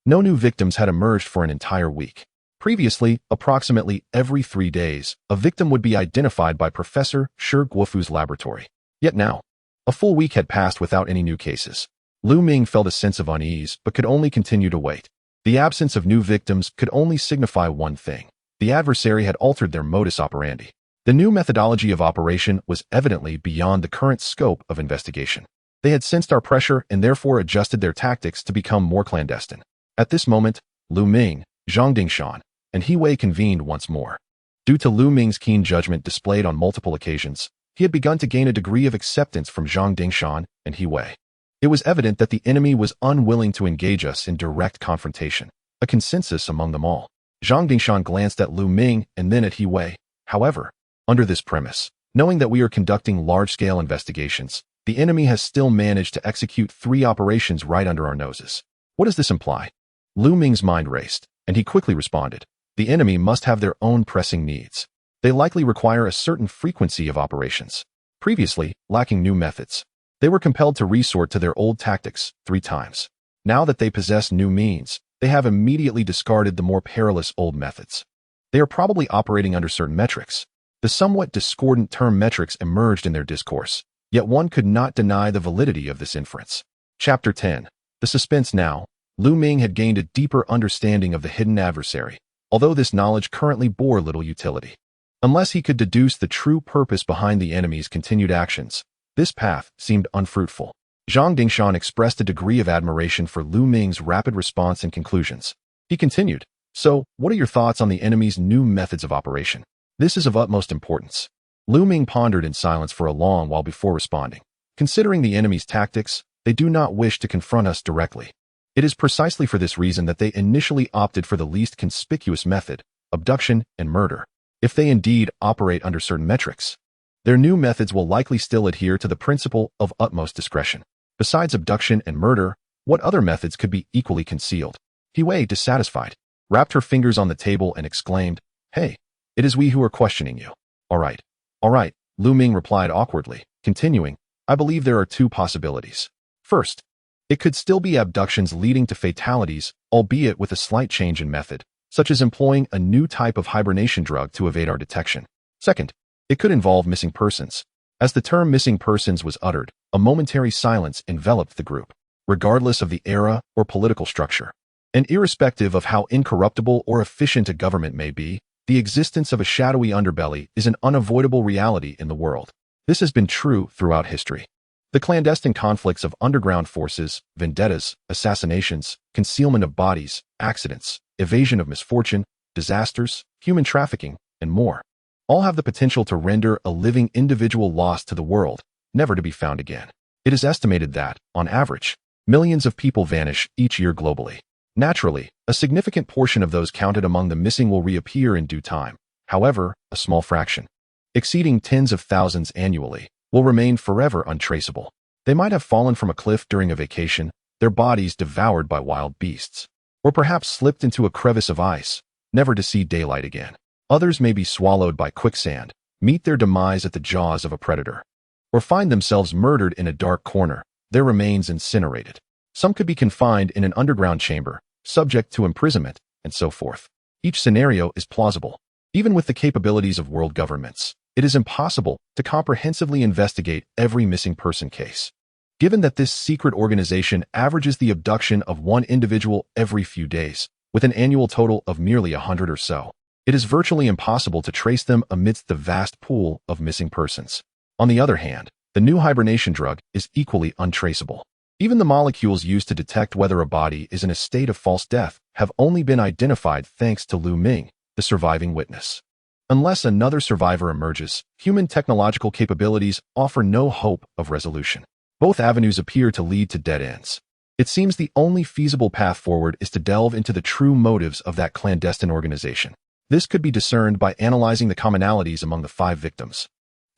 No new victims had emerged for an entire week. Previously, approximately every 3 days, a victim would be identified by Professor Shi Guofu's laboratory. Yet now, a full week had passed without any new cases. Lu Ming felt a sense of unease but could only continue to wait. The absence of new victims could only signify one thing. The adversary had altered their modus operandi. The new methodology of operation was evidently beyond the current scope of investigation. They had sensed our pressure and therefore adjusted their tactics to become more clandestine. At this moment, Lu Ming, Zhang Dingshan, and He Wei convened once more. Due to Lu Ming's keen judgment displayed on multiple occasions, he had begun to gain a degree of acceptance from Zhang Dingshan and He Wei. It was evident that the enemy was unwilling to engage us in direct confrontation, a consensus among them all. Zhang Dingshan glanced at Lu Ming and then at He Wei. However, under this premise, knowing that we are conducting large-scale investigations, the enemy has still managed to execute 3 operations right under our noses. What does this imply? Lu Ming's mind raced, and he quickly responded. The enemy must have their own pressing needs. They likely require a certain frequency of operations. Previously, lacking new methods, they were compelled to resort to their old tactics 3 times. Now that they possess new means, they have immediately discarded the more perilous old methods. They are probably operating under certain metrics. The somewhat discordant term metrics emerged in their discourse, yet one could not deny the validity of this inference. Chapter 10. The suspense now. Lu Ming had gained a deeper understanding of the hidden adversary, although this knowledge currently bore little utility. Unless he could deduce the true purpose behind the enemy's continued actions, this path seemed unfruitful. Zhang Dingshan expressed a degree of admiration for Lu Ming's rapid response and conclusions. He continued, "So, what are your thoughts on the enemy's new methods of operation? This is of utmost importance." Lu Ming pondered in silence for a long while before responding. Considering the enemy's tactics, they do not wish to confront us directly. It is precisely for this reason that they initially opted for the least conspicuous method, abduction and murder. If they indeed operate under certain metrics, their new methods will likely still adhere to the principle of utmost discretion. Besides abduction and murder, what other methods could be equally concealed? He Wei, dissatisfied, rapped her fingers on the table and exclaimed, "Hey, it is we who are questioning you." All right, Lu Ming replied awkwardly, continuing, "I believe there are 2 possibilities. First, it could still be abductions leading to fatalities, albeit with a slight change in method, such as employing a new type of hibernation drug to evade our detection. Second, it could involve missing persons. As the term missing persons was uttered, a momentary silence enveloped the group, regardless of the era or political structure. And irrespective of how incorruptible or efficient a government may be, the existence of a shadowy underbelly is an unavoidable reality in the world. This has been true throughout history. The clandestine conflicts of underground forces, vendettas, assassinations, concealment of bodies, accidents, evasion of misfortune, disasters, human trafficking, and more, all have the potential to render a living individual lost to the world, never to be found again. It is estimated that, on average, millions of people vanish each year globally. Naturally, a significant portion of those counted among the missing will reappear in due time. However, a small fraction, exceeding tens of thousands annually, will remain forever untraceable. They might have fallen from a cliff during a vacation, their bodies devoured by wild beasts, or perhaps slipped into a crevice of ice, never to see daylight again. Others may be swallowed by quicksand, meet their demise at the jaws of a predator, or find themselves murdered in a dark corner, their remains incinerated. Some could be confined in an underground chamber, subject to imprisonment, and so forth. Each scenario is plausible. Even with the capabilities of world governments, it is impossible to comprehensively investigate every missing person case. Given that this secret organization averages the abduction of one individual every few days, with an annual total of merely 100 or so, it is virtually impossible to trace them amidst the vast pool of missing persons. On the other hand, the new hibernation drug is equally untraceable. Even the molecules used to detect whether a body is in a state of false death have only been identified thanks to Lu Ming, the surviving witness. Unless another survivor emerges, human technological capabilities offer no hope of resolution. Both avenues appear to lead to dead ends. It seems the only feasible path forward is to delve into the true motives of that clandestine organization. This could be discerned by analyzing the commonalities among the 5 victims.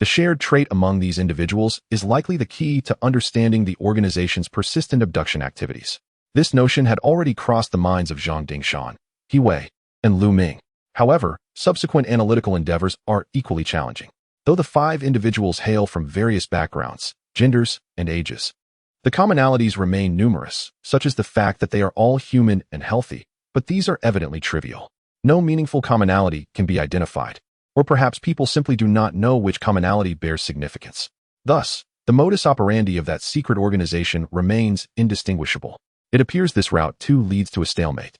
The shared trait among these individuals is likely the key to understanding the organization's persistent abduction activities. This notion had already crossed the minds of Zhang Dingshan, He Wei, and Lu Ming. However, subsequent analytical endeavors are equally challenging. Though the 5 individuals hail from various backgrounds, genders, and ages. The commonalities remain numerous, such as the fact that they are all human and healthy, but these are evidently trivial. No meaningful commonality can be identified, or perhaps people simply do not know which commonality bears significance. Thus, the modus operandi of that secret organization remains indistinguishable. It appears this route too leads to a stalemate,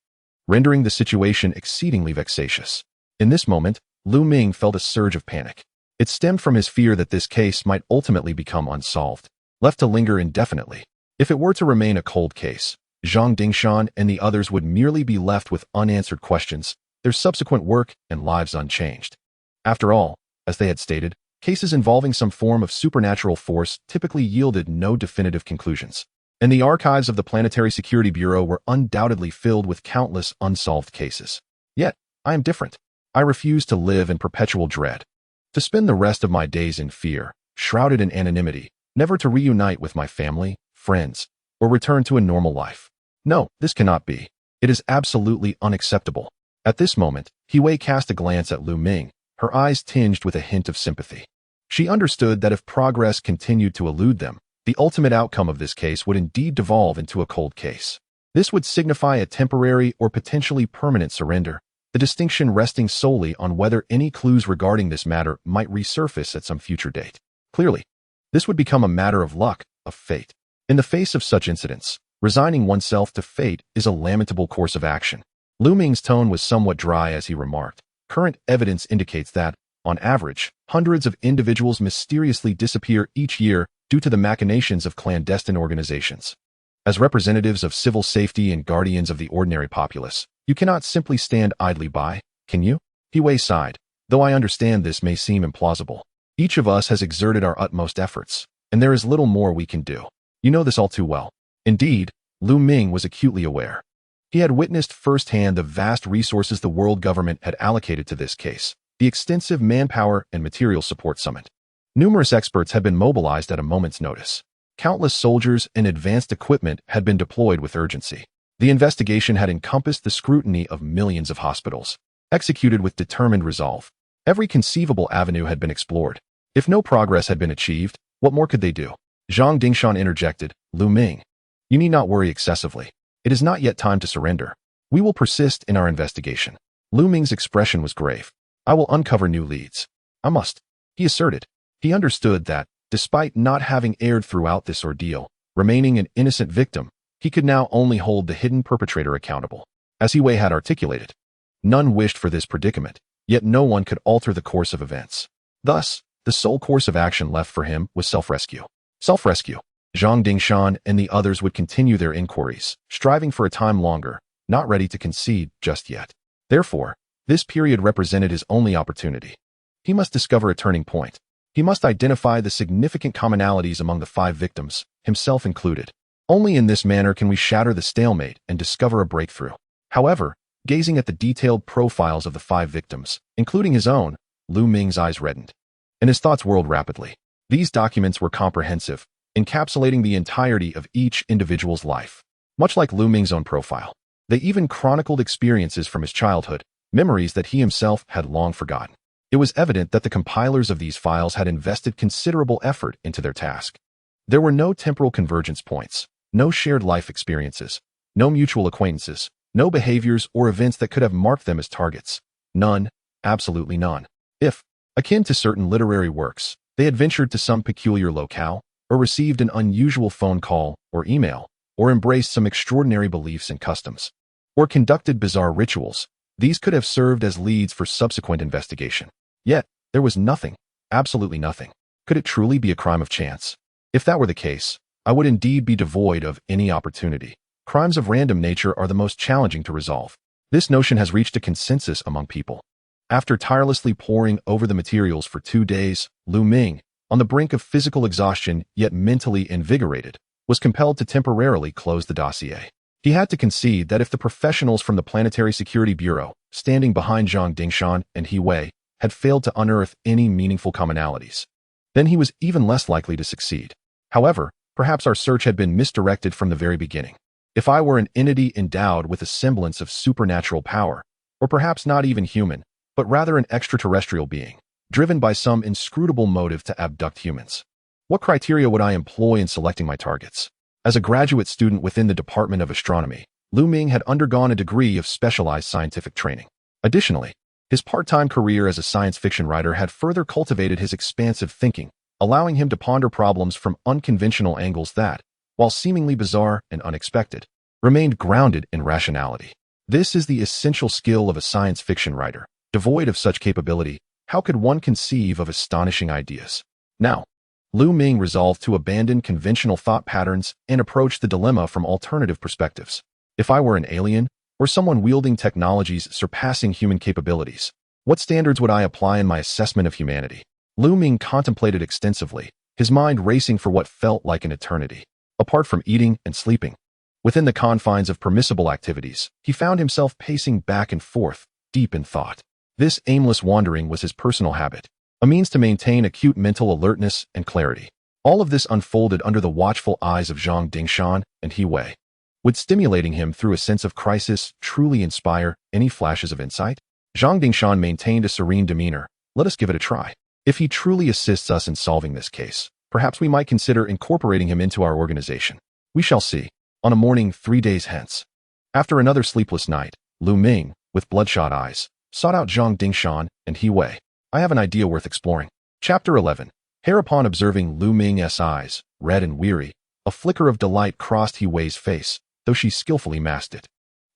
rendering the situation exceedingly vexatious. In this moment, Lu Ming felt a surge of panic. It stemmed from his fear that this case might ultimately become unsolved, left to linger indefinitely. If it were to remain a cold case, Zhang Dingshan and the others would merely be left with unanswered questions, their subsequent work and lives unchanged. After all, as they had stated, cases involving some form of supernatural force typically yielded no definitive conclusions, and the archives of the Planetary Security Bureau were undoubtedly filled with countless unsolved cases. Yet, I am different. I refuse to live in perpetual dread, to spend the rest of my days in fear, shrouded in anonymity, never to reunite with my family, friends, or return to a normal life. No, this cannot be. It is absolutely unacceptable. At this moment, Wei cast a glance at Lu Ming, her eyes tinged with a hint of sympathy. She understood that if progress continued to elude them, the ultimate outcome of this case would indeed devolve into a cold case. This would signify a temporary or potentially permanent surrender, the distinction resting solely on whether any clues regarding this matter might resurface at some future date. Clearly, this would become a matter of luck, of fate. In the face of such incidents, resigning oneself to fate is a lamentable course of action. Lu Ming's tone was somewhat dry as he remarked, "Current evidence indicates that, on average, hundreds of individuals mysteriously disappear each year due to the machinations of clandestine organizations. As representatives of civil safety and guardians of the ordinary populace, you cannot simply stand idly by, can you?" Wei sighed. "Though I understand this may seem implausible. Each of us has exerted our utmost efforts, and there is little more we can do. You know this all too well." Indeed, Lu Ming was acutely aware. He had witnessed firsthand the vast resources the world government had allocated to this case, the extensive manpower and material support summit. Numerous experts had been mobilized at a moment's notice. Countless soldiers and advanced equipment had been deployed with urgency. The investigation had encompassed the scrutiny of millions of hospitals, executed with determined resolve. Every conceivable avenue had been explored. If no progress had been achieved, what more could they do? Zhang Dingshan interjected, "Lu Ming, you need not worry excessively. It is not yet time to surrender. We will persist in our investigation." Lu Ming's expression was grave. "I will uncover new leads. I must," he asserted. He understood that, despite not having erred throughout this ordeal, remaining an innocent victim, he could now only hold the hidden perpetrator accountable. As Wei had articulated, none wished for this predicament, yet no one could alter the course of events. Thus, the sole course of action left for him was self-rescue. Self-rescue. Zhang Dingshan and the others would continue their inquiries, striving for a time longer, not ready to concede just yet. Therefore, this period represented his only opportunity. He must discover a turning point. He must identify the significant commonalities among the 5 victims, himself included. Only in this manner can we shatter the stalemate and discover a breakthrough. However, gazing at the detailed profiles of the 5 victims, including his own, Lu Ming's eyes reddened, and his thoughts whirled rapidly. These documents were comprehensive, encapsulating the entirety of each individual's life. Much like Lu Ming's own profile, they even chronicled experiences from his childhood, memories that he himself had long forgotten. It was evident that the compilers of these files had invested considerable effort into their task. There were no temporal convergence points, no shared life experiences, no mutual acquaintances, no behaviors or events that could have marked them as targets. None, absolutely none. If, akin to certain literary works, they had ventured to some peculiar locale, or received an unusual phone call or email, or embraced some extraordinary beliefs and customs, or conducted bizarre rituals, these could have served as leads for subsequent investigation. Yet, there was nothing, absolutely nothing. Could it truly be a crime of chance? If that were the case, I would indeed be devoid of any opportunity. Crimes of random nature are the most challenging to resolve. This notion has reached a consensus among people. After tirelessly poring over the materials for 2 days, Lu Ming, on the brink of physical exhaustion yet mentally invigorated, was compelled to temporarily close the dossier. He had to concede that if the professionals from the Planetary Security Bureau, standing behind Zhang Dingshan and Wei, had failed to unearth any meaningful commonalities, then he was even less likely to succeed. However, perhaps our search had been misdirected from the very beginning. If I were an entity endowed with a semblance of supernatural power, or perhaps not even human, but rather an extraterrestrial being, driven by some inscrutable motive to abduct humans, What criteria would I employ in selecting my targets? As a graduate student within the Department of Astronomy, Lu Ming had undergone a degree of specialized scientific training. Additionally, his part-time career as a science fiction writer had further cultivated his expansive thinking, allowing him to ponder problems from unconventional angles that, while seemingly bizarre and unexpected, remained grounded in rationality. This is the essential skill of a science fiction writer. Devoid of such capability, how could one conceive of astonishing ideas? Now, Lu Ming resolved to abandon conventional thought patterns and approach the dilemma from alternative perspectives. If I were an alien, or someone wielding technologies surpassing human capabilities, what standards would I apply in my assessment of humanity? Lu Ming contemplated extensively, his mind racing for what felt like an eternity. Apart from eating and sleeping, within the confines of permissible activities, he found himself pacing back and forth, deep in thought. This aimless wandering was his personal habit, a means to maintain acute mental alertness and clarity. All of this unfolded under the watchful eyes of Zhang Dingshan and He Wei. Would stimulating him through a sense of crisis truly inspire any flashes of insight? Zhang Dingshan maintained a serene demeanor. Let us give it a try. If he truly assists us in solving this case, perhaps we might consider incorporating him into our organization. We shall see. On a morning 3 days hence, after another sleepless night, Lu Ming, with bloodshot eyes, sought out Zhang Dingshan and He Wei. I have an idea worth exploring. Chapter 11. Hereupon observing Lu Ming's eyes, red and weary, a flicker of delight crossed He Wei's face, though she skillfully masked it.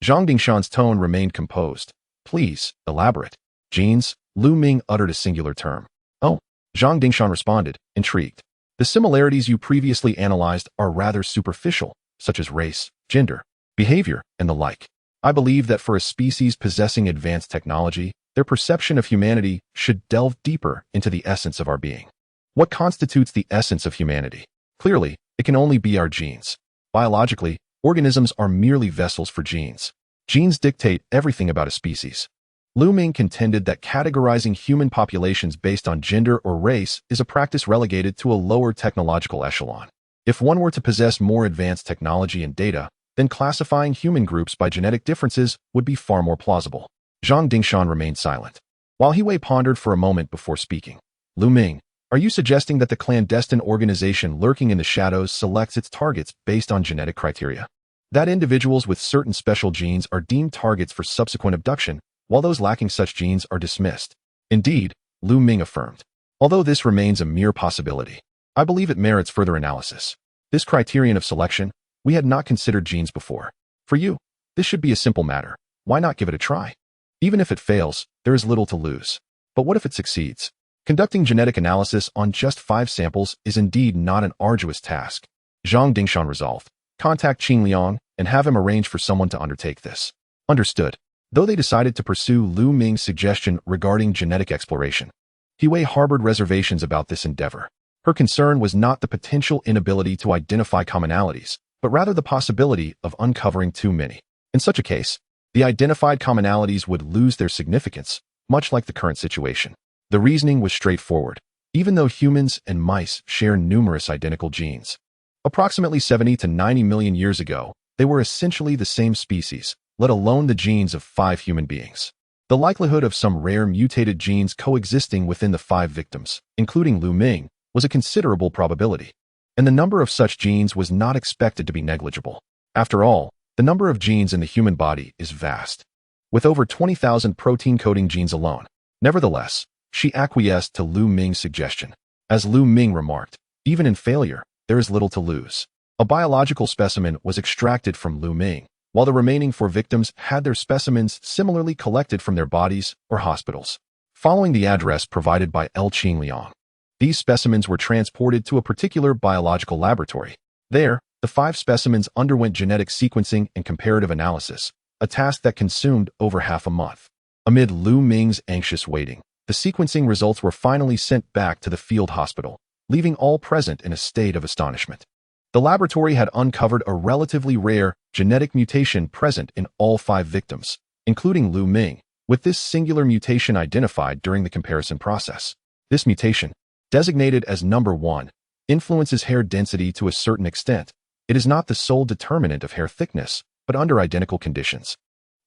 Zhang Dingshan's tone remained composed. Please, elaborate. Genes, Lu Ming uttered a singular term. Oh, Zhang Dingshan responded, intrigued. The similarities you previously analyzed are rather superficial, such as race, gender, behavior, and the like. I believe that for a species possessing advanced technology, their perception of humanity should delve deeper into the essence of our being. What constitutes the essence of humanity? Clearly, it can only be our genes. Biologically, organisms are merely vessels for genes. Genes dictate everything about a species. Lu Ming contended that categorizing human populations based on gender or race is a practice relegated to a lower technological echelon. If one were to possess more advanced technology and data, then classifying human groups by genetic differences would be far more plausible. Zhang Dingshan remained silent. While He Wei pondered for a moment before speaking, Lu Ming, are you suggesting that the clandestine organization lurking in the shadows selects its targets based on genetic criteria? That individuals with certain special genes are deemed targets for subsequent abduction, while those lacking such genes are dismissed? Indeed, Lu Ming affirmed. Although this remains a mere possibility, I believe it merits further analysis. This criterion of selection, we had not considered genes before. For you, this should be a simple matter. Why not give it a try? Even if it fails, there is little to lose. But what if it succeeds? Conducting genetic analysis on just 5 samples is indeed not an arduous task. Zhang Dingshan resolved. Contact Qin Liang and have him arrange for someone to undertake this. Understood. Though they decided to pursue Lu Ming's suggestion regarding genetic exploration, He Wei harbored reservations about this endeavor. Her concern was not the potential inability to identify commonalities, but rather the possibility of uncovering too many. In such a case, the identified commonalities would lose their significance, much like the current situation. The reasoning was straightforward. Even though humans and mice share numerous identical genes, approximately 70 to 90 million years ago, they were essentially the same species, let alone the genes of 5 human beings. The likelihood of some rare mutated genes coexisting within the 5 victims, including Lu Ming, was a considerable probability, and the number of such genes was not expected to be negligible. After all, the number of genes in the human body is vast, with over 20,000 protein-coding genes alone. Nevertheless, she acquiesced to Lu Ming's suggestion. As Lu Ming remarked, even in failure, there is little to lose. A biological specimen was extracted from Lu Ming, while the remaining 4 victims had their specimens similarly collected from their bodies or hospitals. Following the address provided by Qin Liang, these specimens were transported to a particular biological laboratory. There, the 5 specimens underwent genetic sequencing and comparative analysis, a task that consumed over half a month. Amid Lu Ming's anxious waiting, the sequencing results were finally sent back to the field hospital, leaving all present in a state of astonishment. The laboratory had uncovered a relatively rare genetic mutation present in all 5 victims, including Lu Ming, with this singular mutation identified during the comparison process. This mutation, designated as number 1, influences hair density to a certain extent. It is not the sole determinant of hair thickness, but under identical conditions,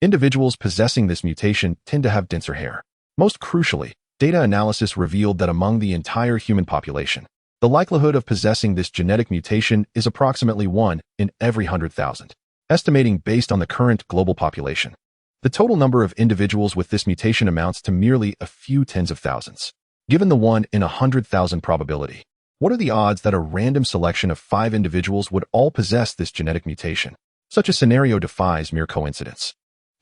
individuals possessing this mutation tend to have denser hair. Most crucially, data analysis revealed that among the entire human population, The likelihood of possessing this genetic mutation is approximately 1 in every 100,000, estimating based on the current global population. The total number of individuals with this mutation amounts to merely a few tens of thousands. Given the 1 in 100,000 probability, what are the odds that a random selection of 5 individuals would all possess this genetic mutation? Such a scenario defies mere coincidence.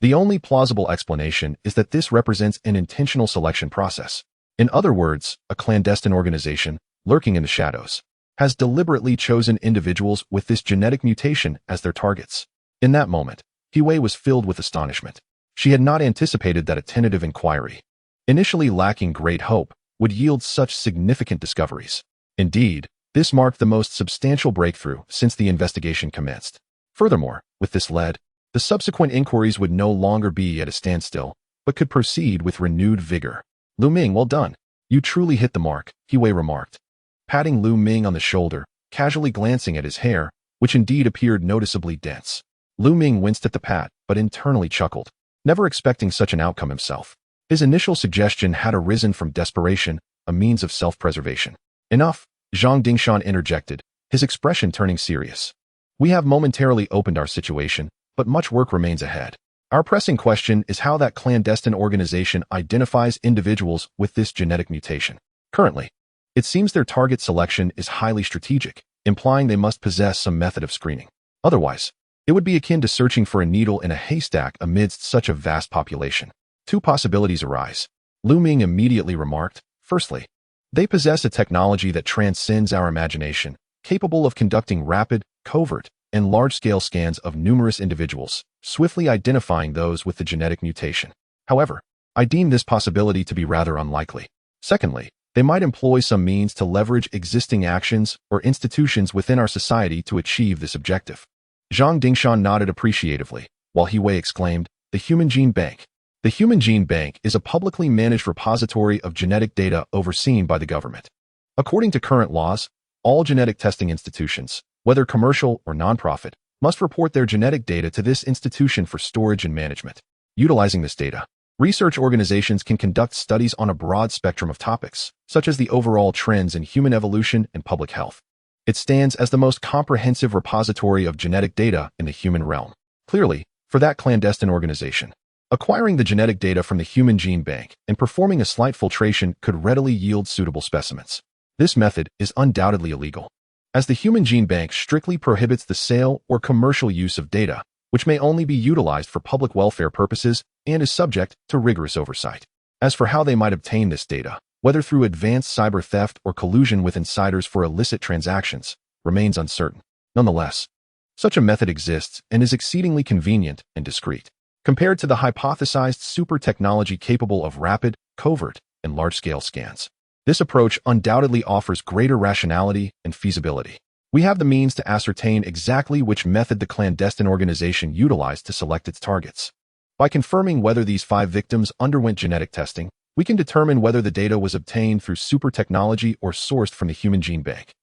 The only plausible explanation is that this represents an intentional selection process. In other words, a clandestine organization, lurking in the shadows, has deliberately chosen individuals with this genetic mutation as their targets. In that moment, Hui was filled with astonishment. She had not anticipated that a tentative inquiry, initially lacking great hope, would yield such significant discoveries. Indeed, this marked the most substantial breakthrough since the investigation commenced. Furthermore, with this led, the subsequent inquiries would no longer be at a standstill, but could proceed with renewed vigor. Lu Ming, well done. You truly hit the mark, Hui remarked, patting Lu Ming on the shoulder, casually glancing at his hair, which indeed appeared noticeably dense. Lu Ming winced at the pat, but internally chuckled, never expecting such an outcome himself. His initial suggestion had arisen from desperation, a means of self-preservation. Enough, Zhang Dingshan interjected, his expression turning serious. We have momentarily opened our situation, but much work remains ahead. Our pressing question is how that clandestine organization identifies individuals with this genetic mutation. Currently, it seems their target selection is highly strategic, implying they must possess some method of screening. Otherwise, it would be akin to searching for a needle in a haystack amidst such a vast population. Two possibilities arise. Lu Ming immediately remarked. Firstly, they possess a technology that transcends our imagination, capable of conducting rapid, covert, and large-scale scans of numerous individuals, swiftly identifying those with the genetic mutation. However, I deem this possibility to be rather unlikely. Secondly, they might employ some means to leverage existing actions or institutions within our society to achieve this objective. Zhang Dingshan nodded appreciatively, while Hui exclaimed, "The Human Gene Bank." The Human Gene Bank is a publicly managed repository of genetic data overseen by the government. According to current laws, all genetic testing institutions, whether commercial or nonprofit, must report their genetic data to this institution for storage and management. Utilizing this data, research organizations can conduct studies on a broad spectrum of topics, such as the overall trends in human evolution and public health. It stands as the most comprehensive repository of genetic data in the human realm. Clearly, for that clandestine organization, acquiring the genetic data from the Human Gene Bank and performing a slight filtration could readily yield suitable specimens. This method is undoubtedly illegal, as the Human Gene Bank strictly prohibits the sale or commercial use of data, which may only be utilized for public welfare purposes and is subject to rigorous oversight. As for how they might obtain this data, whether through advanced cyber theft or collusion with insiders for illicit transactions, remains uncertain. Nonetheless, such a method exists and is exceedingly convenient and discreet, compared to the hypothesized super technology capable of rapid, covert, and large-scale scans. This approach undoubtedly offers greater rationality and feasibility. We have the means to ascertain exactly which method the clandestine organization utilized to select its targets. By confirming whether these 5 victims underwent genetic testing, we can determine whether the data was obtained through super technology or sourced from the Human Gene Bank.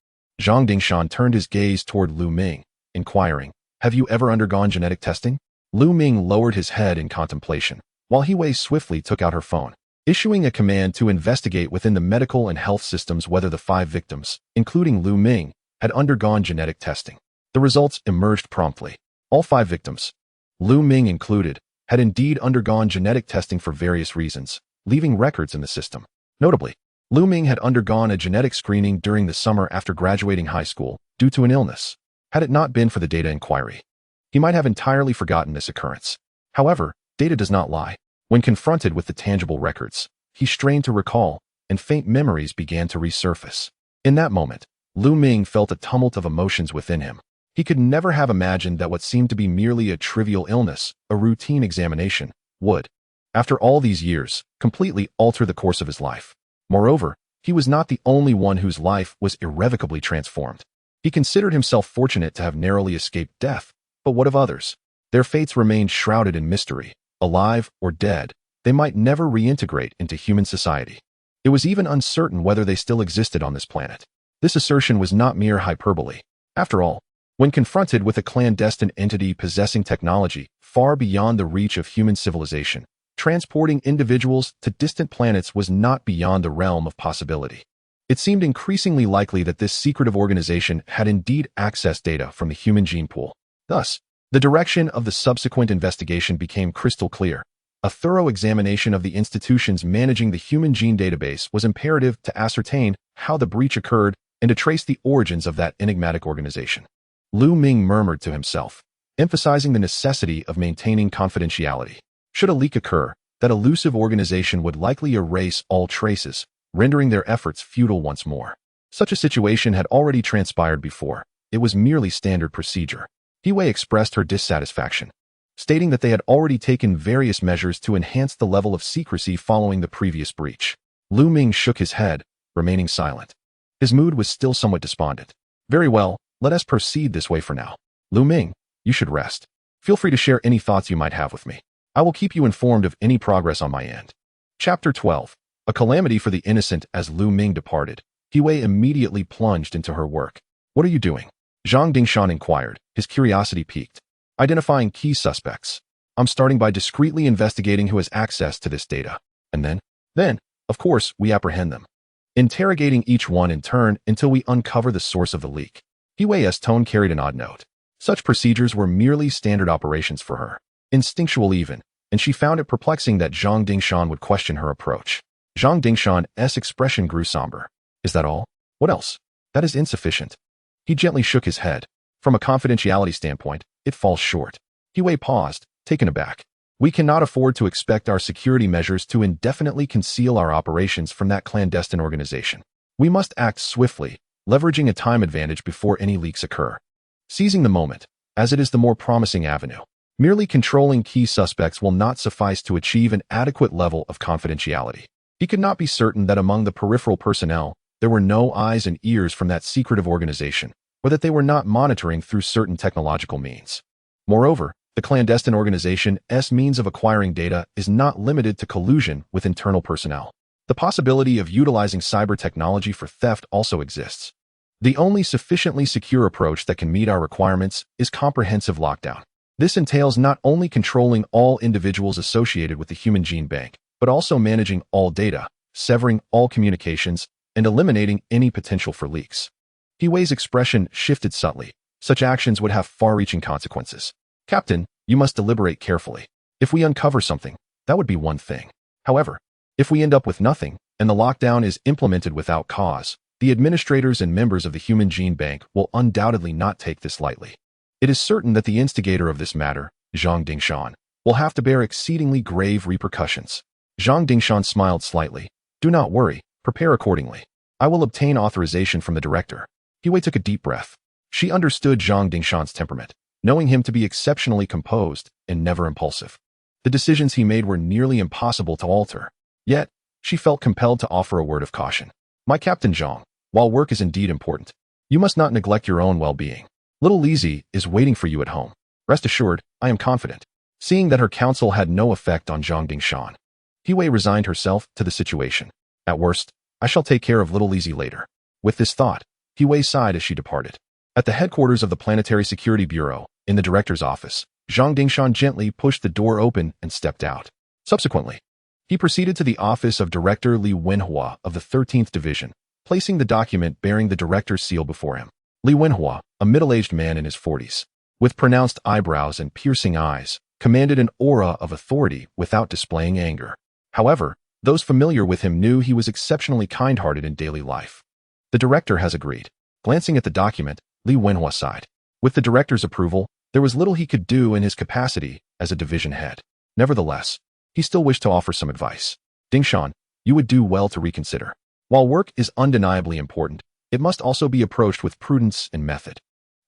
Zhang Dingshan turned his gaze toward Lu Ming, inquiring, "Have you ever undergone genetic testing?" Lu Ming lowered his head in contemplation, while Hui swiftly took out her phone, issuing a command to investigate within the medical and health systems whether the 5 victims, including Lu Ming, had undergone genetic testing. The results emerged promptly. All 5 victims, Lu Ming included, had indeed undergone genetic testing for various reasons, leaving records in the system. Notably, Lu Ming had undergone a genetic screening during the summer after graduating high school due to an illness. Had it not been for the data inquiry, he might have entirely forgotten this occurrence. However, data does not lie. When confronted with the tangible records, he strained to recall, and faint memories began to resurface. In that moment, Lu Ming felt a tumult of emotions within him. He could never have imagined that what seemed to be merely a trivial illness, a routine examination, would, after all these years, completely alter the course of his life. Moreover, he was not the only one whose life was irrevocably transformed. He considered himself fortunate to have narrowly escaped death, but what of others? Their fates remained shrouded in mystery. Alive or dead, they might never reintegrate into human society. It was even uncertain whether they still existed on this planet. This assertion was not mere hyperbole. After all, when confronted with a clandestine entity possessing technology far beyond the reach of human civilization, transporting individuals to distant planets was not beyond the realm of possibility. It seemed increasingly likely that this secretive organization had indeed accessed data from the human gene pool. Thus, the direction of the subsequent investigation became crystal clear. A thorough examination of the institutions managing the human gene database was imperative to ascertain how the breach occurred and to trace the origins of that enigmatic organization. Lu Ming murmured to himself, emphasizing the necessity of maintaining confidentiality. Should a leak occur, that elusive organization would likely erase all traces, rendering their efforts futile once more. Such a situation had already transpired before. It was merely standard procedure. Hiwei expressed her dissatisfaction, stating that they had already taken various measures to enhance the level of secrecy following the previous breach. Lu Ming shook his head, remaining silent. His mood was still somewhat despondent. Very well, let us proceed this way for now. Lu Ming, you should rest. Feel free to share any thoughts you might have with me. I will keep you informed of any progress on my end. Chapter 12. A calamity for the innocent. As Lu Ming departed, Hiwei immediately plunged into her work. What are you doing? Zhang Dingshan inquired, his curiosity piqued. Identifying key suspects. I'm starting by discreetly investigating who has access to this data. And then, of course, we apprehend them. Interrogating each one in turn until we uncover the source of the leak. Hiwei's tone carried an odd note. Such procedures were merely standard operations for her. Instinctual even, and she found it perplexing that Zhang Dingshan would question her approach. Zhang Dingshan's expression grew somber. Is that all? What else? That is insufficient. He gently shook his head. From a confidentiality standpoint, it falls short. Hiwei paused, taken aback. We cannot afford to expect our security measures to indefinitely conceal our operations from that clandestine organization. We must act swiftly, leveraging a time advantage before any leaks occur. Seizing the moment, as it is the more promising avenue. Merely controlling key suspects will not suffice to achieve an adequate level of confidentiality. He could not be certain that among the peripheral personnel, there were no eyes and ears from that secretive organization, or that they were not monitoring through certain technological means. Moreover, the clandestine organization's means of acquiring data is not limited to collusion with internal personnel. The possibility of utilizing cyber technology for theft also exists. The only sufficiently secure approach that can meet our requirements is comprehensive lockdown. This entails not only controlling all individuals associated with the human gene bank, but also managing all data, severing all communications, and eliminating any potential for leaks. Hiwei's expression shifted subtly. Such actions would have far-reaching consequences. Captain, you must deliberate carefully. If we uncover something, that would be one thing. However, if we end up with nothing, and the lockdown is implemented without cause, the administrators and members of the Human Gene Bank will undoubtedly not take this lightly. It is certain that the instigator of this matter, Zhang Dingshan, will have to bear exceedingly grave repercussions. Zhang Dingshan smiled slightly. Do not worry, prepare accordingly. I will obtain authorization from the director. Hiwei took a deep breath. She understood Zhang Dingshan's temperament, knowing him to be exceptionally composed and never impulsive. The decisions he made were nearly impossible to alter. Yet, she felt compelled to offer a word of caution. My Captain Zhang, while work is indeed important, you must not neglect your own well-being. Little Lizzie is waiting for you at home. Rest assured, I am confident. Seeing that her counsel had no effect on Zhang Dingshan, Hiwei resigned herself to the situation. At worst, I shall take care of little Lizzie later. With this thought, Hiwei sighed as she departed. At the headquarters of the Planetary Security Bureau, in the director's office, Zhang Dingshan gently pushed the door open and stepped out. Subsequently, he proceeded to the office of Director Li Wenhua of the 13th Division, placing the document bearing the director's seal before him. Li Wenhua, a middle-aged man in his 40s, with pronounced eyebrows and piercing eyes, commanded an aura of authority without displaying anger. However, those familiar with him knew he was exceptionally kind-hearted in daily life. The director has agreed. Glancing at the document, Li Wenhua sighed. With the director's approval, there was little he could do in his capacity as a division head. Nevertheless, he still wished to offer some advice. Dingshan, you would do well to reconsider. While work is undeniably important, it must also be approached with prudence and method.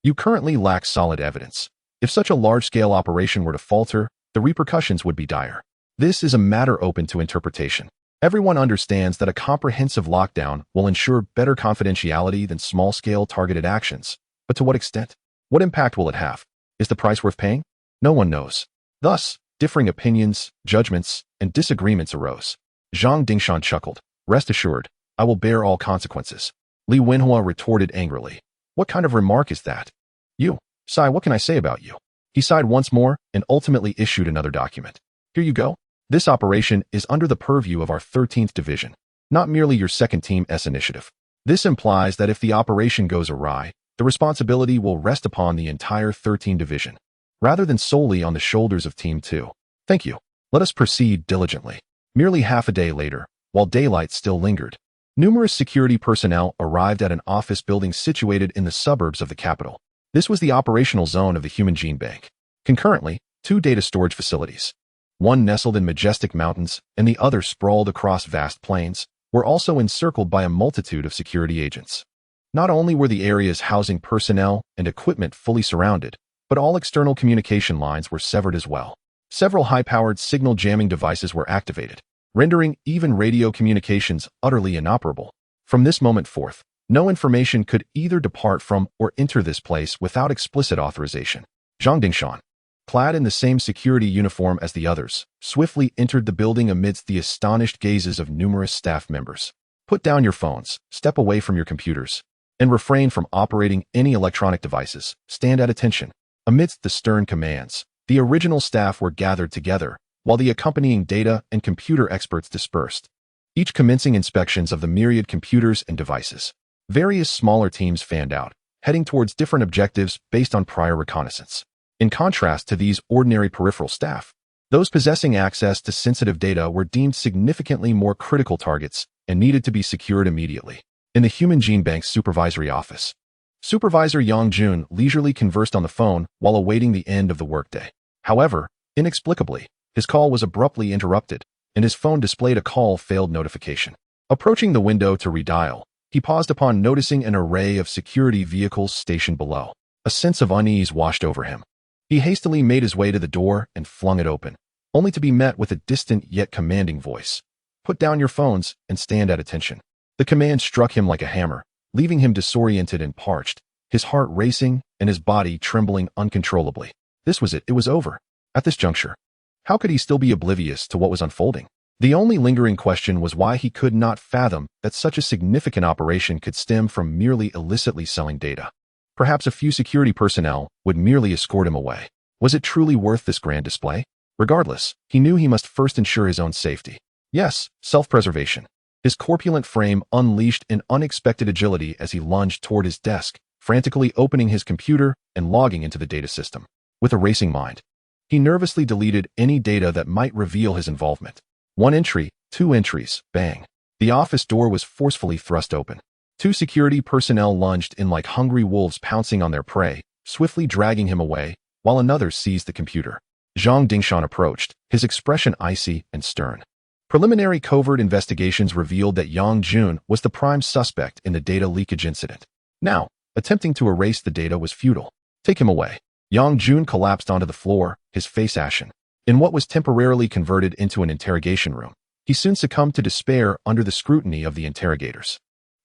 You currently lack solid evidence. If such a large-scale operation were to falter, the repercussions would be dire. This is a matter open to interpretation. Everyone understands that a comprehensive lockdown will ensure better confidentiality than small-scale targeted actions. But to what extent? What impact will it have? Is the price worth paying? No one knows. Thus, differing opinions, judgments, and disagreements arose. Zhang Dingshan chuckled. Rest assured, I will bear all consequences. Li Wenhua retorted angrily. What kind of remark is that? You, Sai, what can I say about you? He sighed once more and ultimately issued another document. Here you go. This operation is under the purview of our 13th Division, not merely your second team's initiative. This implies that if the operation goes awry, the responsibility will rest upon the entire 13 Division, rather than solely on the shoulders of Team 2. Thank you. Let us proceed diligently. Merely half a day later, while daylight still lingered, numerous security personnel arrived at an office building situated in the suburbs of the capital. This was the operational zone of the Human Gene Bank. Concurrently, 2 data storage facilities, one nestled in majestic mountains and the other sprawled across vast plains, were also encircled by a multitude of security agents. Not only were the areas housing personnel and equipment fully surrounded, but all external communication lines were severed as well. Several high-powered signal jamming devices were activated, rendering even radio communications utterly inoperable. From this moment forth, no information could either depart from or enter this place without explicit authorization. Zhang Dingshan, clad in the same security uniform as the others, swiftly entered the building amidst the astonished gazes of numerous staff members. Put down your phones, step away from your computers, and refrain from operating any electronic devices. Stand at attention. Amidst the stern commands, the original staff were gathered together, while the accompanying data and computer experts dispersed, each commencing inspections of the myriad computers and devices. Various smaller teams fanned out, heading towards different objectives based on prior reconnaissance. In contrast to these ordinary peripheral staff, those possessing access to sensitive data were deemed significantly more critical targets and needed to be secured immediately. In the Human Gene Bank's supervisory office, Supervisor Yang Jun leisurely conversed on the phone while awaiting the end of the workday. However, inexplicably, his call was abruptly interrupted, and his phone displayed a call failed notification. Approaching the window to redial, he paused upon noticing an array of security vehicles stationed below. A sense of unease washed over him. He hastily made his way to the door and flung it open, only to be met with a distant yet commanding voice. Put down your phones and stand at attention. The command struck him like a hammer, leaving him disoriented and parched, his heart racing and his body trembling uncontrollably. This was it. It was over. At this juncture, how could he still be oblivious to what was unfolding? The only lingering question was why he could not fathom that such a significant operation could stem from merely illicitly selling data. Perhaps a few security personnel would merely escort him away. Was it truly worth this grand display? Regardless, he knew he must first ensure his own safety. Yes, self-preservation. His corpulent frame unleashed an unexpected agility as he lunged toward his desk, frantically opening his computer and logging into the data system. With a racing mind, he nervously deleted any data that might reveal his involvement. 1 entry, 2 entries, bang. The office door was forcefully thrust open. 2 security personnel lunged in like hungry wolves pouncing on their prey, swiftly dragging him away, while another seized the computer. Zhang Dingshan approached, his expression icy and stern. Preliminary covert investigations revealed that Yang Jun was the prime suspect in the data leakage incident. Now, attempting to erase the data was futile. Take him away. Yang Jun collapsed onto the floor, his face ashen. In what was temporarily converted into an interrogation room, he soon succumbed to despair under the scrutiny of the interrogators.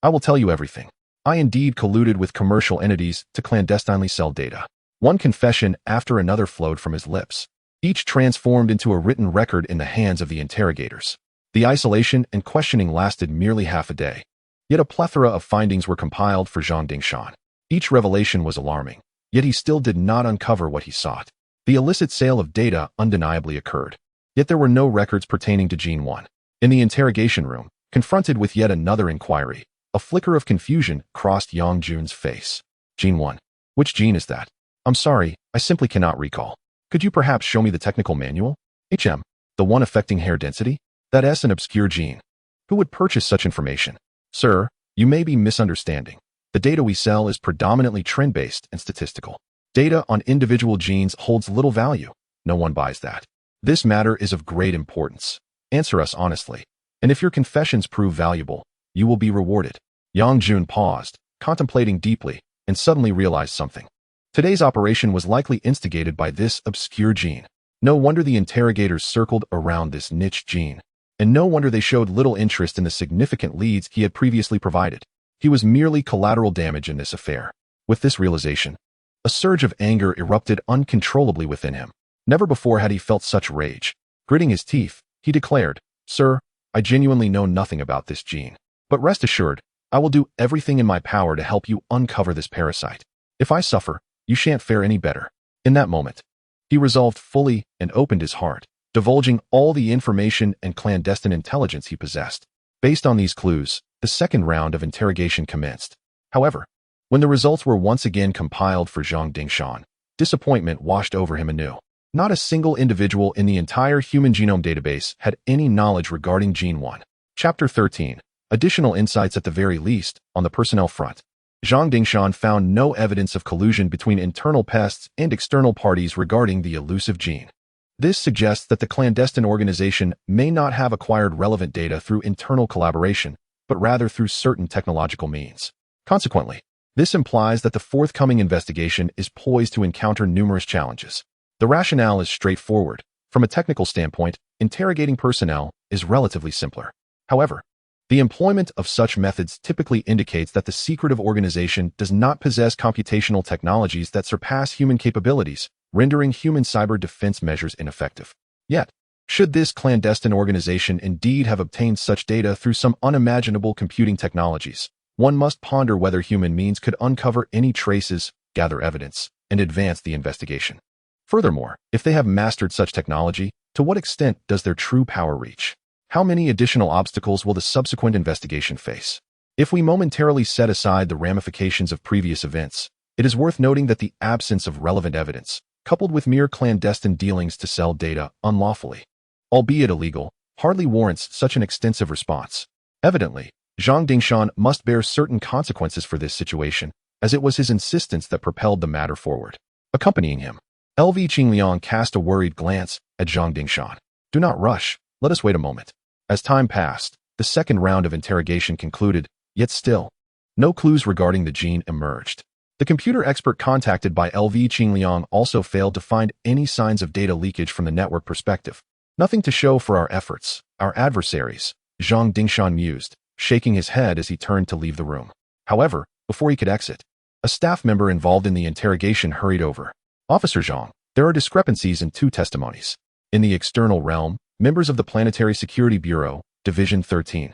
I will tell you everything. I indeed colluded with commercial entities to clandestinely sell data. One confession after another flowed from his lips, each transformed into a written record in the hands of the interrogators. The isolation and questioning lasted merely half a day, yet a plethora of findings were compiled for Zhang Dingshan. Each revelation was alarming, yet he still did not uncover what he sought. The illicit sale of data undeniably occurred, yet there were no records pertaining to Gene 1. In the interrogation room, confronted with yet another inquiry, a flicker of confusion crossed Yang Jun's face. Gene 1. Which gene is that? I'm sorry, I simply cannot recall. Could you perhaps show me the technical manual? HM. The one affecting hair density? That S an obscure gene. Who would purchase such information? Sir, you may be misunderstanding. The data we sell is predominantly trend-based and statistical. Data on individual genes holds little value. No one buys that. This matter is of great importance. Answer us honestly, and if your confessions prove valuable, you will be rewarded. Yang Jun paused, contemplating deeply, and suddenly realized something. Today's operation was likely instigated by this obscure gene. No wonder the interrogators circled around this niche gene, and no wonder they showed little interest in the significant leads he had previously provided. He was merely collateral damage in this affair. With this realization, a surge of anger erupted uncontrollably within him. Never before had he felt such rage. Gritting his teeth, he declared, Sir, I genuinely know nothing about this gene. But rest assured, I will do everything in my power to help you uncover this parasite. If I suffer, you shan't fare any better. In that moment, he resolved fully and opened his heart, divulging all the information and clandestine intelligence he possessed. Based on these clues, the second round of interrogation commenced. However, when the results were once again compiled for Zhang Dingshan, disappointment washed over him anew. Not a single individual in the entire human genome database had any knowledge regarding Gene 1. Chapter 13. Additional insights at the very least, on the personnel front. Zhang Dingshan found no evidence of collusion between internal pests and external parties regarding the elusive gene. This suggests that the clandestine organization may not have acquired relevant data through internal collaboration, but rather through certain technological means. Consequently, this implies that the forthcoming investigation is poised to encounter numerous challenges. The rationale is straightforward. From a technical standpoint, interrogating personnel is relatively simpler. However, the employment of such methods typically indicates that the secretive organization does not possess computational technologies that surpass human capabilities, rendering human cyber defense measures ineffective. Yet, should this clandestine organization indeed have obtained such data through some unimaginable computing technologies, one must ponder whether human means could uncover any traces, gather evidence, and advance the investigation. Furthermore, if they have mastered such technology, to what extent does their true power reach? How many additional obstacles will the subsequent investigation face? If we momentarily set aside the ramifications of previous events, it is worth noting that the absence of relevant evidence, coupled with mere clandestine dealings to sell data unlawfully, albeit illegal, hardly warrants such an extensive response. Evidently, Zhang Dingshan must bear certain consequences for this situation, as it was his insistence that propelled the matter forward. Accompanying him, LV Qingliang cast a worried glance at Zhang Dingshan. Do not rush, let us wait a moment. As time passed, the second round of interrogation concluded, yet still, no clues regarding the gene emerged. The computer expert contacted by LV Qingliang also failed to find any signs of data leakage from the network perspective. Nothing to show for our efforts, our adversaries, Zhang Dingshan mused, shaking his head as he turned to leave the room. However, before he could exit, a staff member involved in the interrogation hurried over. Officer Zhang, there are discrepancies in two testimonies. In the external realm, members of the Planetary Security Bureau, Division 13,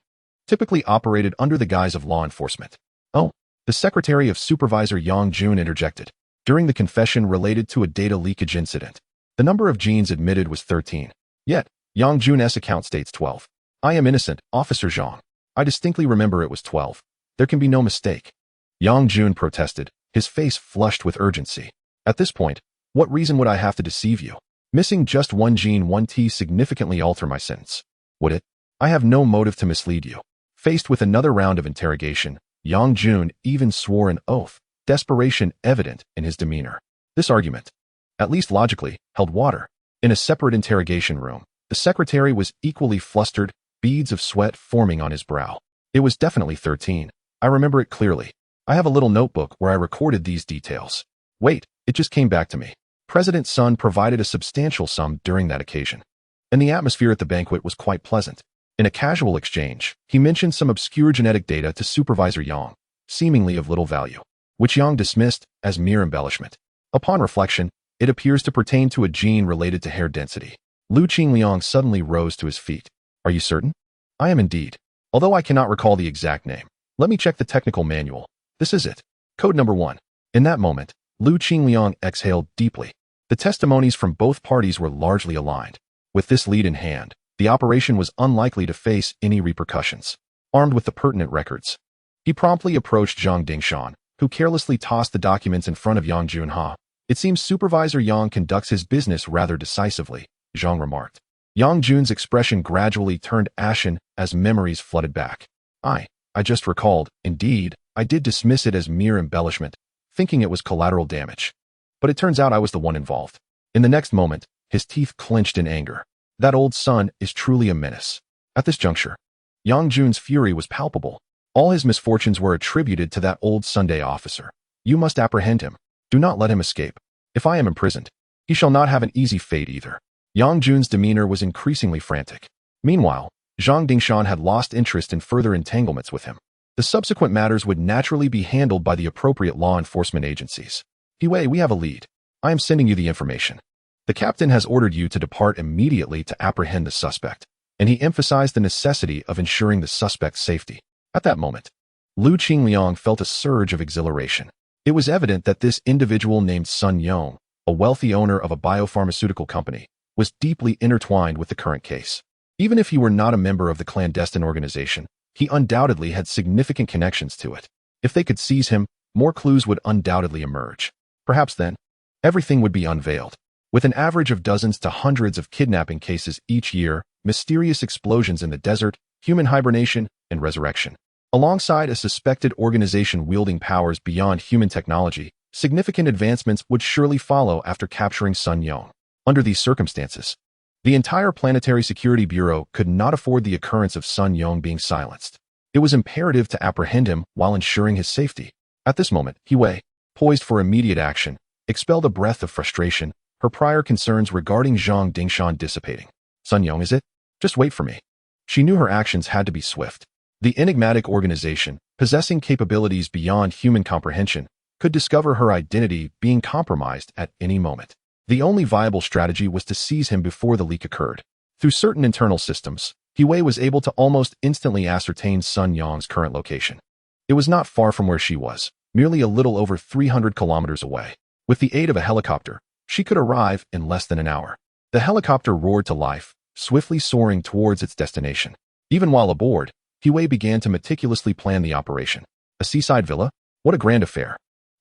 typically operated under the guise of law enforcement. Oh, the Secretary of Supervisor Yang Jun interjected. During the confession related to a data leakage incident, the number of genes admitted was 13. Yet, Yang Jun's account states 12. I am innocent, Officer Zhang. I distinctly remember it was 12. There can be no mistake. Yang Jun protested, his face flushed with urgency. At this point, what reason would I have to deceive you? Missing just one gene won't significantly alter my sentence. Would it? I have no motive to mislead you. Faced with another round of interrogation, Yang Jun even swore an oath, desperation evident in his demeanor. This argument, at least logically, held water. In a separate interrogation room, the secretary was equally flustered, beads of sweat forming on his brow. It was definitely 13. I remember it clearly. I have a little notebook where I recorded these details. Wait, it just came back to me. President Sun provided a substantial sum during that occasion, and the atmosphere at the banquet was quite pleasant. In a casual exchange, he mentioned some obscure genetic data to Supervisor Yang, seemingly of little value, which Yang dismissed as mere embellishment. Upon reflection, it appears to pertain to a gene related to hair density. Lu Qingliang suddenly rose to his feet. Are you certain? I am indeed. Although I cannot recall the exact name. Let me check the technical manual. This is it. Code number 1. In that moment, Lu Qingliang exhaled deeply. The testimonies from both parties were largely aligned. With this lead in hand, the operation was unlikely to face any repercussions. Armed with the pertinent records, he promptly approached Zhang Dingshan, who carelessly tossed the documents in front of Yang Junha. It seems Supervisor Yang conducts his business rather decisively, Zhang remarked. Yang Jun's expression gradually turned ashen as memories flooded back. I just recalled, indeed, I did dismiss it as mere embellishment, thinking it was collateral damage. But it turns out I was the one involved. In the next moment, his teeth clenched in anger. That old Sun is truly a menace. At this juncture, Yang Jun's fury was palpable. All his misfortunes were attributed to that old Sunday officer. You must apprehend him. Do not let him escape. If I am imprisoned, he shall not have an easy fate either. Yang Jun's demeanor was increasingly frantic. Meanwhile, Zhang Dingshan had lost interest in further entanglements with him. The subsequent matters would naturally be handled by the appropriate law enforcement agencies. Anyway, we have a lead. I am sending you the information. The captain has ordered you to depart immediately to apprehend the suspect, and he emphasized the necessity of ensuring the suspect's safety. At that moment, Lu Qingliang felt a surge of exhilaration. It was evident that this individual named Sun Yong, a wealthy owner of a biopharmaceutical company, was deeply intertwined with the current case. Even if he were not a member of the clandestine organization, He undoubtedly had significant connections to it. If they could seize him, more clues would undoubtedly emerge. Perhaps then, everything would be unveiled. With an average of dozens to hundreds of kidnapping cases each year, mysterious explosions in the desert, human hibernation, and resurrection. Alongside a suspected organization wielding powers beyond human technology, significant advancements would surely follow after capturing Sun Yong. Under these circumstances, the entire Planetary Security Bureau could not afford the occurrence of Sun Yong being silenced. It was imperative to apprehend him while ensuring his safety. At this moment, He Wei, poised for immediate action, expelled a breath of frustration, her prior concerns regarding Zhang Dingshan dissipating. Sun Yong, is it? Just wait for me. She knew her actions had to be swift. The enigmatic organization, possessing capabilities beyond human comprehension, could discover her identity being compromised at any moment. The only viable strategy was to seize him before the leak occurred. Through certain internal systems, He Wei was able to almost instantly ascertain Sun Yong's current location. It was not far from where she was, merely a little over 300 kilometers away. With the aid of a helicopter, she could arrive in less than an hour. The helicopter roared to life, swiftly soaring towards its destination. Even while aboard, He Wei began to meticulously plan the operation. A seaside villa? What a grand affair.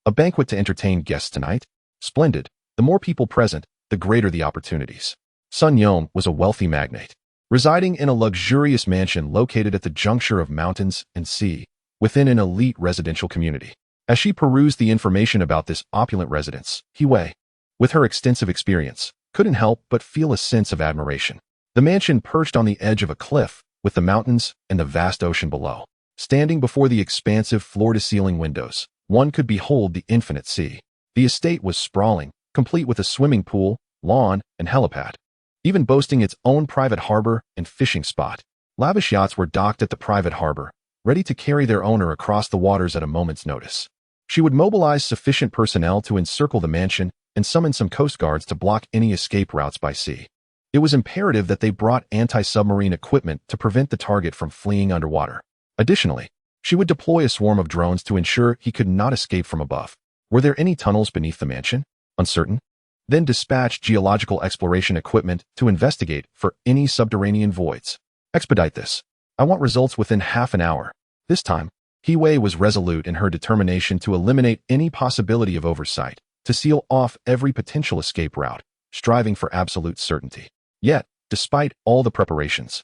A banquet to entertain guests tonight? Splendid. The more people present, the greater the opportunities. Sun Yong was a wealthy magnate, residing in a luxurious mansion located at the juncture of mountains and sea, within an elite residential community. As she perused the information about this opulent residence, He Wei, with her extensive experience, couldn't help but feel a sense of admiration. The mansion perched on the edge of a cliff, with the mountains and the vast ocean below. Standing before the expansive floor-to-ceiling windows, one could behold the infinite sea. The estate was sprawling, complete with a swimming pool, lawn, and helipad, even boasting its own private harbor and fishing spot. Lavish yachts were docked at the private harbor, ready to carry their owner across the waters at a moment's notice. She would mobilize sufficient personnel to encircle the mansion and summon some coast guards to block any escape routes by sea. It was imperative that they brought anti-submarine equipment to prevent the target from fleeing underwater. Additionally, she would deploy a swarm of drones to ensure he could not escape from above. Were there any tunnels beneath the mansion? Uncertain? Then dispatch geological exploration equipment to investigate for any subterranean voids. Expedite this. I want results within half an hour. This time, He Wei was resolute in her determination to eliminate any possibility of oversight, to seal off every potential escape route, striving for absolute certainty. Yet, despite all the preparations,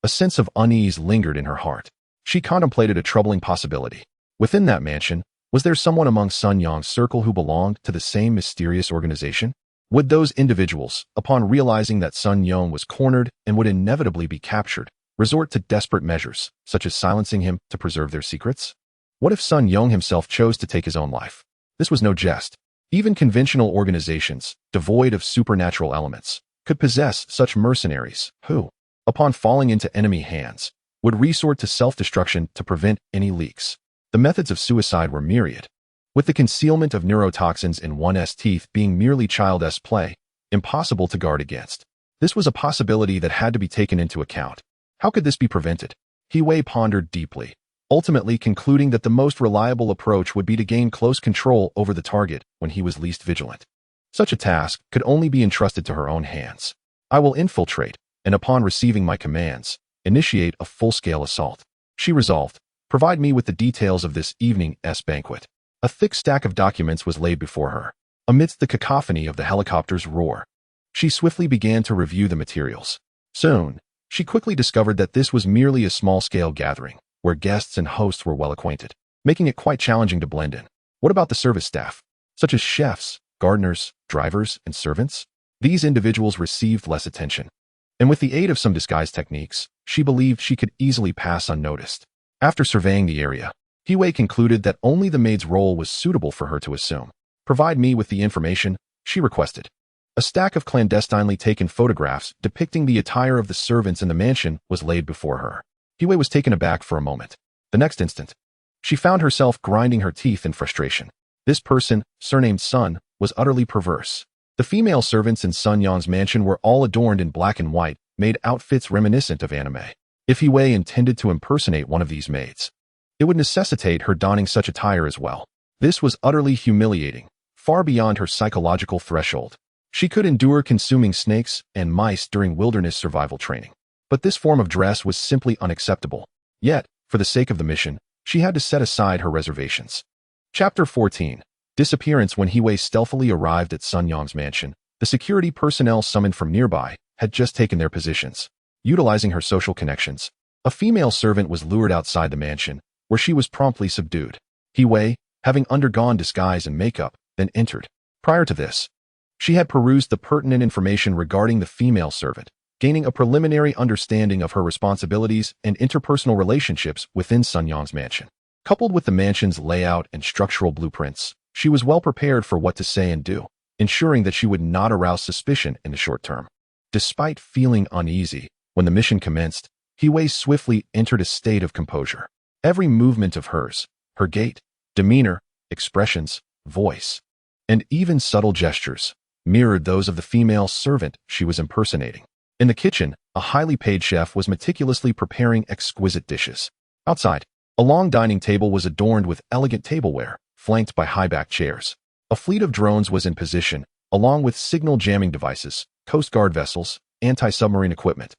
a sense of unease lingered in her heart. She contemplated a troubling possibility. Within that mansion, was there someone among Sun Yong's circle who belonged to the same mysterious organization? Would those individuals, upon realizing that Sun Yong was cornered and would inevitably be captured, resort to desperate measures, such as silencing him to preserve their secrets? What if Sun Yong himself chose to take his own life? This was no jest. Even conventional organizations, devoid of supernatural elements, could possess such mercenaries who, upon falling into enemy hands, would resort to self-destruction to prevent any leaks. The methods of suicide were myriad, with the concealment of neurotoxins in one's teeth being merely child's play, impossible to guard against. This was a possibility that had to be taken into account. How could this be prevented? He Wei pondered deeply, ultimately concluding that the most reliable approach would be to gain close control over the target when he was least vigilant. Such a task could only be entrusted to her own hands. I will infiltrate, and upon receiving my commands, initiate a full-scale assault. She resolved. Provide me with the details of this evening's banquet. A thick stack of documents was laid before her. Amidst the cacophony of the helicopter's roar, she swiftly began to review the materials. Soon, she quickly discovered that this was merely a small-scale gathering, where guests and hosts were well acquainted, making it quite challenging to blend in. What about the service staff, such as chefs, gardeners, drivers, and servants? These individuals received less attention, and with the aid of some disguise techniques, she believed she could easily pass unnoticed. After surveying the area, He Wei concluded that only the maid's role was suitable for her to assume. Provide me with the information, she requested. A stack of clandestinely taken photographs depicting the attire of the servants in the mansion was laid before her. He Wei was taken aback for a moment. The next instant, she found herself grinding her teeth in frustration. This person, surnamed Sun, was utterly perverse. The female servants in Sun Yong's mansion were all adorned in black and white, made outfits reminiscent of anime. If He Wei intended to impersonate one of these maids, it would necessitate her donning such attire as well. This was utterly humiliating, far beyond her psychological threshold. She could endure consuming snakes and mice during wilderness survival training, but this form of dress was simply unacceptable. Yet, For the sake of the mission, she had to set aside her reservations. Chapter 14. Disappearance. When He stealthily arrived at Sun Yong's mansion, the security personnel summoned from nearby had just taken their positions. Utilizing her social connections, a female servant was lured outside the mansion, where she was promptly subdued. He, having undergone disguise and makeup, then entered. Prior to this, she had perused the pertinent information regarding the female servant, gaining a preliminary understanding of her responsibilities and interpersonal relationships within Sun Yong's mansion. Coupled with the mansion's layout and structural blueprints, she was well prepared for what to say and do, ensuring that she would not arouse suspicion in the short term. Despite feeling uneasy, when the mission commenced, He swiftly entered a state of composure. Every movement of hers, her gait, demeanor, expressions, voice, and even subtle gestures, mirrored those of the female servant she was impersonating. In the kitchen, a highly paid chef was meticulously preparing exquisite dishes. Outside, a long dining table was adorned with elegant tableware, flanked by high-backed chairs. A fleet of drones was in position, along with signal jamming devices, Coast Guard vessels, anti-submarine equipment,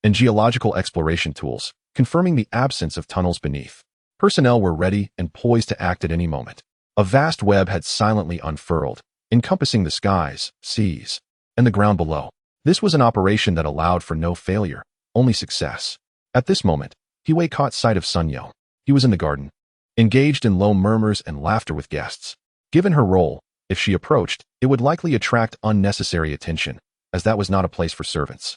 and geological exploration tools, confirming the absence of tunnels beneath. Personnel were ready and poised to act at any moment. A vast web had silently unfurled, encompassing the skies, seas, and the ground below. This was an operation that allowed for no failure, only success. At this moment, He caught sight of Sun Yong. He was in the garden, engaged in low murmurs and laughter with guests. Given her role, if she approached, it would likely attract unnecessary attention, as that was not a place for servants.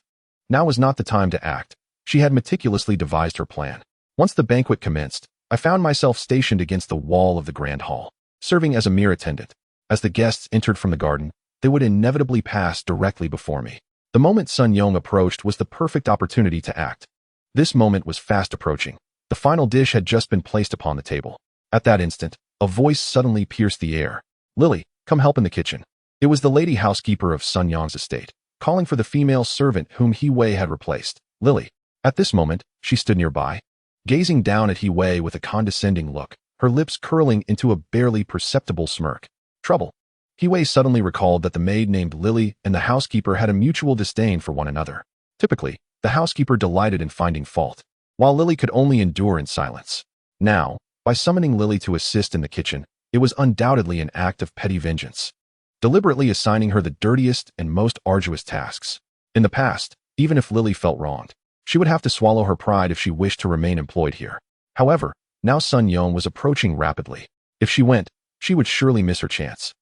Now was not the time to act. She had meticulously devised her plan. Once the banquet commenced, I found myself stationed against the wall of the grand hall, serving as a mere attendant. As the guests entered from the garden, they would inevitably pass directly before me. The moment Sun Yong approached was the perfect opportunity to act. This moment was fast approaching. The final dish had just been placed upon the table. At that instant, a voice suddenly pierced the air. "Lily, come help in the kitchen." It was the lady housekeeper of Sun Yong's estate, calling for the female servant whom He had replaced. Lily. At this moment, she stood nearby, gazing down at He with a condescending look, her lips curling into a barely perceptible smirk. Trouble. He suddenly recalled that the maid named Lily and the housekeeper had a mutual disdain for one another. Typically, the housekeeper delighted in finding fault, while Lily could only endure in silence. Now, by summoning Lily to assist in the kitchen, it was undoubtedly an act of petty vengeance, deliberately assigning her the dirtiest and most arduous tasks. In the past, even if Lily felt wronged, she would have to swallow her pride if she wished to remain employed here. However, now Sun Yong was approaching rapidly. If she went, she would surely miss her chance.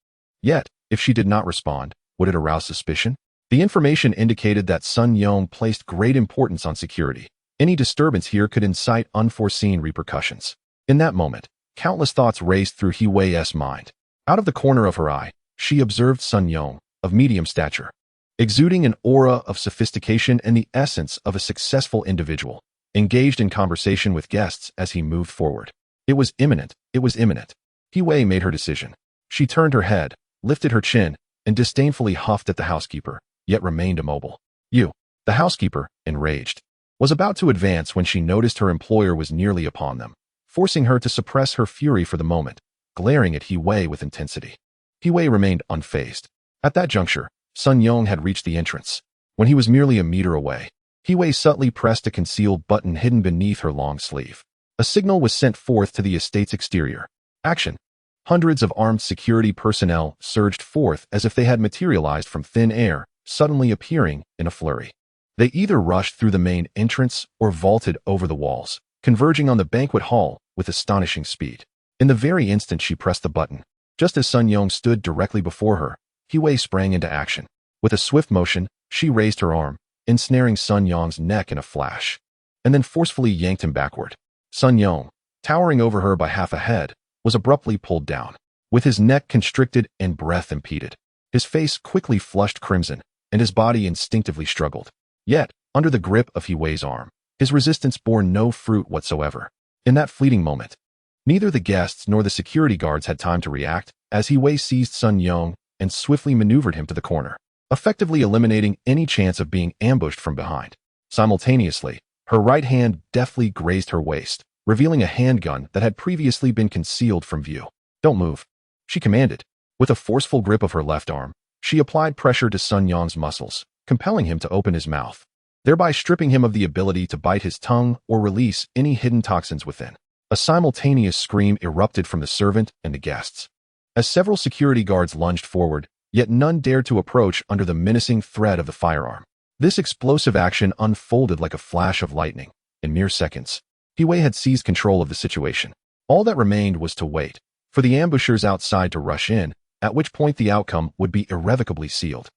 Yet, if she did not respond, would it arouse suspicion? The information indicated that Sun Yong placed great importance on security. Any disturbance here could incite unforeseen repercussions. In that moment, countless thoughts raced through Hiwei's mind. Out of the corner of her eye, she observed Sun Yong, of medium stature, exuding an aura of sophistication and the essence of a successful individual, engaged in conversation with guests as he moved forward. It was imminent. It was imminent. Hiwei made her decision. She turned her head, lifted her chin, and disdainfully huffed at the housekeeper, yet remained immobile. "You." The housekeeper, enraged, was about to advance when she noticed her employer was nearly upon them, forcing her to suppress her fury for the moment, glaring at Hiwei with intensity. Hiwei remained unfazed. At that juncture, Sun Yong had reached the entrance. When he was merely a meter away, Hiwei subtly pressed a concealed button hidden beneath her long sleeve. A signal was sent forth to the estate's exterior. Action. Hundreds of armed security personnel surged forth as if they had materialized from thin air, suddenly appearing in a flurry. They either rushed through the main entrance or vaulted over the walls, converging on the banquet hall with astonishing speed. In the very instant she pressed the button, just as Sun Yong stood directly before her, Hiwei sprang into action. With a swift motion, she raised her arm, ensnaring Sun Yong's neck in a flash, and then forcefully yanked him backward. Sun Yong, towering over her by half a head, was abruptly pulled down, with his neck constricted and breath impeded. His face quickly flushed crimson, and his body instinctively struggled. Yet, under the grip of Hiwei's arm, his resistance bore no fruit whatsoever. In that fleeting moment, neither the guests nor the security guards had time to react, as Hiwei seized Sun Yong and swiftly maneuvered him to the corner, effectively eliminating any chance of being ambushed from behind. Simultaneously, her right hand deftly grazed her waist, revealing a handgun that had previously been concealed from view. "Don't move," she commanded. With a forceful grip of her left arm, she applied pressure to Sun Yong's muscles, compelling him to open his mouth. thereby stripping him of the ability to bite his tongue or release any hidden toxins within. A simultaneous scream erupted from the servant and the guests. As several security guards lunged forward, yet none dared to approach under the menacing threat of the firearm. This explosive action unfolded like a flash of lightning. In mere seconds, Hiwei had seized control of the situation. All that remained was to wait for the ambushers outside to rush in, at which point the outcome would be irrevocably sealed,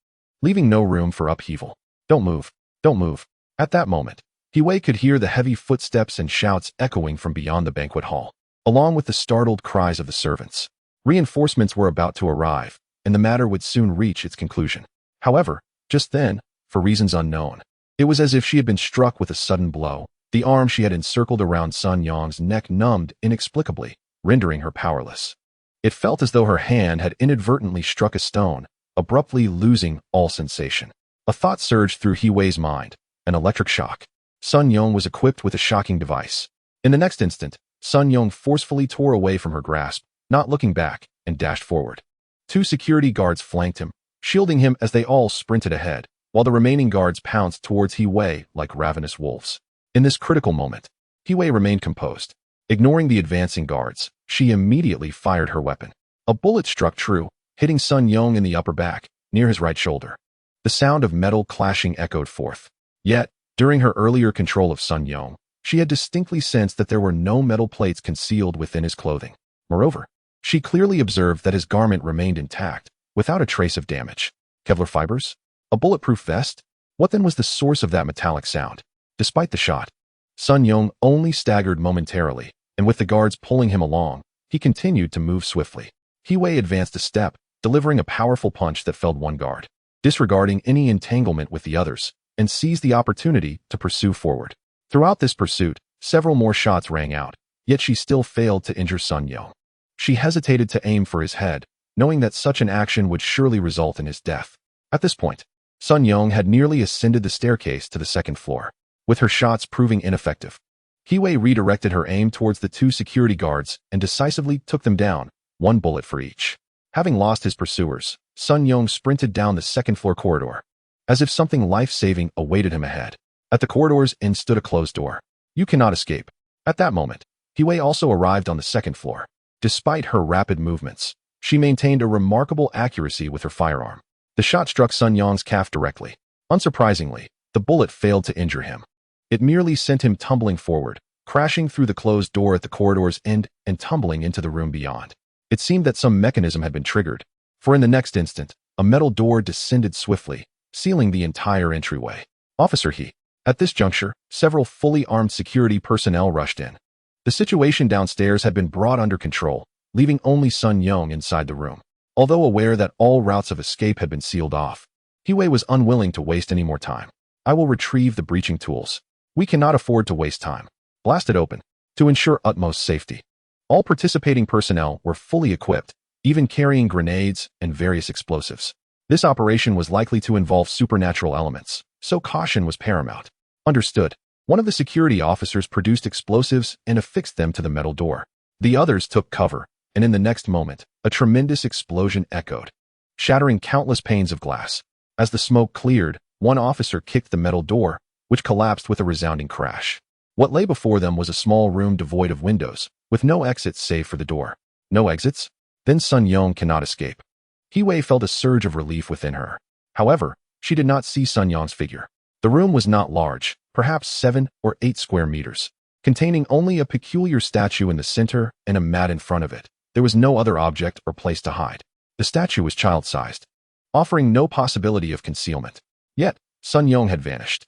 leaving no room for upheaval. Don't move. Don't move. At that moment, Hiwei could hear the heavy footsteps and shouts echoing from beyond the banquet hall, along with the startled cries of the servants. Reinforcements were about to arrive, and the matter would soon reach its conclusion. However, just then, for reasons unknown, it was as if she had been struck with a sudden blow. The arm she had encircled around Sun Yong's neck numbed inexplicably, rendering her powerless. It felt as though her hand had inadvertently struck a stone, abruptly losing all sensation. A thought surged through Hiwei's mind, an electric shock. Sun Yong was equipped with a shocking device. In the next instant, Sun Yong forcefully tore away from her grasp, not looking back, and dashed forward. 2 security guards flanked him, shielding him as they all sprinted ahead, while the remaining guards pounced towards Hiwei like ravenous wolves. In this critical moment, Hiwei remained composed. Ignoring the advancing guards, she immediately fired her weapon. A bullet struck true, hitting Sun Yong in the upper back, near his right shoulder. The sound of metal clashing echoed forth. Yet, during her earlier control of Sun Yong, she had distinctly sensed that there were no metal plates concealed within his clothing. Moreover, she clearly observed that his garment remained intact, without a trace of damage. Kevlar fibers? A bulletproof vest? What then was the source of that metallic sound? Despite the shot, Sun Yong only staggered momentarily, and with the guards pulling him along, he continued to move swiftly. Hiwei advanced a step, delivering a powerful punch that felled one guard, disregarding any entanglement with the others, and seized the opportunity to pursue forward. Throughout this pursuit, several more shots rang out, yet she still failed to injure Sun Yong. She hesitated to aim for his head, knowing that such an action would surely result in his death. At this point, Sun Yong had nearly ascended the staircase to the second floor, with her shots proving ineffective. Hiwei redirected her aim towards the 2 security guards and decisively took them down, 1 bullet for each. Having lost his pursuers, Sun Yong sprinted down the second-floor corridor, as if something life-saving awaited him ahead. At the corridor's end stood a closed door. You cannot escape. At that moment, Hiwei also arrived on the second floor. Despite her rapid movements, she maintained a remarkable accuracy with her firearm. The shot struck Sun Yong's calf directly. Unsurprisingly, the bullet failed to injure him. It merely sent him tumbling forward, crashing through the closed door at the corridor's end and tumbling into the room beyond. It seemed that some mechanism had been triggered, for in the next instant, a metal door descended swiftly, sealing the entire entryway. Officer He. At this juncture, several fully armed security personnel rushed in. The situation downstairs had been brought under control, leaving only Sun Yong inside the room. Although aware that all routes of escape had been sealed off, Hiwei was unwilling to waste any more time. I will retrieve the breaching tools. We cannot afford to waste time. Blast it open, to ensure utmost safety. All participating personnel were fully equipped, even carrying grenades and various explosives. This operation was likely to involve supernatural elements, so caution was paramount. Understood. One of the security officers produced explosives and affixed them to the metal door. The others took cover, and in the next moment, a tremendous explosion echoed, shattering countless panes of glass. As the smoke cleared, one officer kicked the metal door, which collapsed with a resounding crash. What lay before them was a small room devoid of windows, with no exits save for the door. No exits? Then Sun Yong cannot escape. Hiwei felt a surge of relief within her. However, she did not see Sun Yong's figure. The room was not large, perhaps 7 or 8 square meters, containing only a peculiar statue in the center and a mat in front of it. There was no other object or place to hide. The statue was child-sized, offering no possibility of concealment. Yet, Sun Yong had vanished.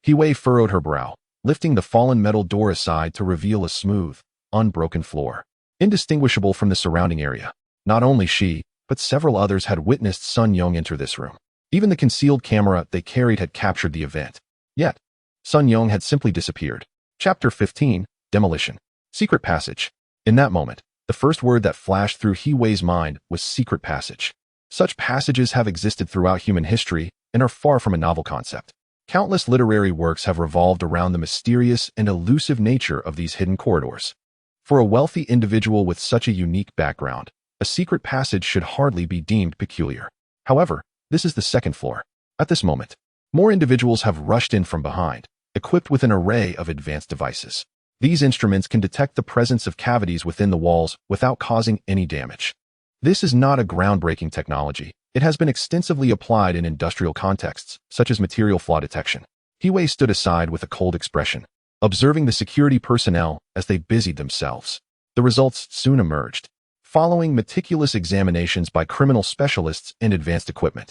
Hiwei furrowed her brow, lifting the fallen metal door aside to reveal a smooth, unbroken floor, indistinguishable from the surrounding area. Not only she, but several others had witnessed Sun Yong enter this room. Even the concealed camera they carried had captured the event. Yet, Sun Yong had simply disappeared. Chapter 15, Demolition. Secret passage. In that moment, the first word that flashed through Hiwei's mind was secret passage. Such passages have existed throughout human history and are far from a novel concept. Countless literary works have revolved around the mysterious and elusive nature of these hidden corridors. For a wealthy individual with such a unique background, a secret passage should hardly be deemed peculiar. However, this is the second floor. At this moment, More individuals have rushed in from behind, equipped with an array of advanced devices. These instruments can detect the presence of cavities within the walls without causing any damage. This is not a groundbreaking technology. It has been extensively applied in industrial contexts, such as material flaw detection. He stood aside with a cold expression, observing the security personnel as they busied themselves. The results soon emerged, following meticulous examinations by criminal specialists and advanced equipment.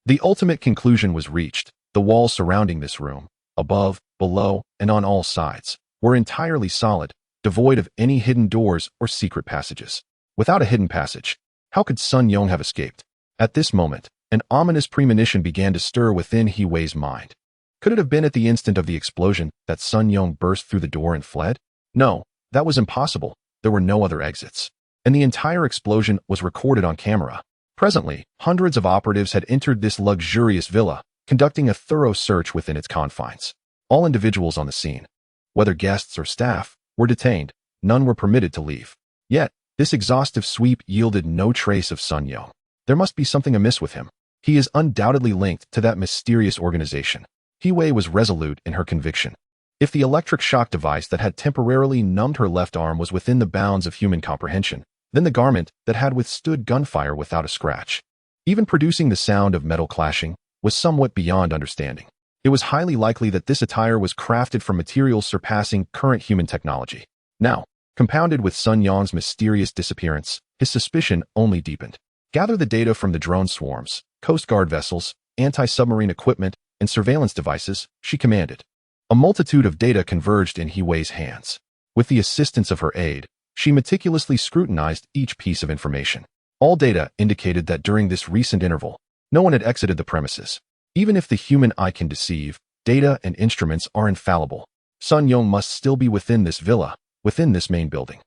The ultimate conclusion was reached. The walls surrounding this room, above, below, and on all sides, were entirely solid, devoid of any hidden doors or secret passages. Without a hidden passage, how could Sun Yong have escaped? At this moment, an ominous premonition began to stir within He-Wei's mind. Could it have been at the instant of the explosion that Sun Yong burst through the door and fled? No, that was impossible. There were no other exits. And the entire explosion was recorded on camera. Presently, hundreds of operatives had entered this luxurious villa, conducting a thorough search within its confines. All individuals on the scene, whether guests or staff, were detained. None were permitted to leave. Yet, this exhaustive sweep yielded no trace of Sun Yong. There must be something amiss with him. He is undoubtedly linked to that mysterious organization. He-Wei was resolute in her conviction. If the electric shock device that had temporarily numbed her left arm was within the bounds of human comprehension, then the garment that had withstood gunfire without a scratch, even producing the sound of metal clashing, was somewhat beyond understanding. It was highly likely that this attire was crafted from materials surpassing current human technology. Now, compounded with Sun Yong's mysterious disappearance, his suspicion only deepened. Gather the data from the drone swarms, Coast Guard vessels, anti-submarine equipment, and surveillance devices, she commanded. A multitude of data converged in He-Wei's hands. With the assistance of her aide, she meticulously scrutinized each piece of information. All data indicated that during this recent interval, no one had exited the premises. Even if the human eye can deceive, data and instruments are infallible. Sun Yong must still be within this villa, within this main building.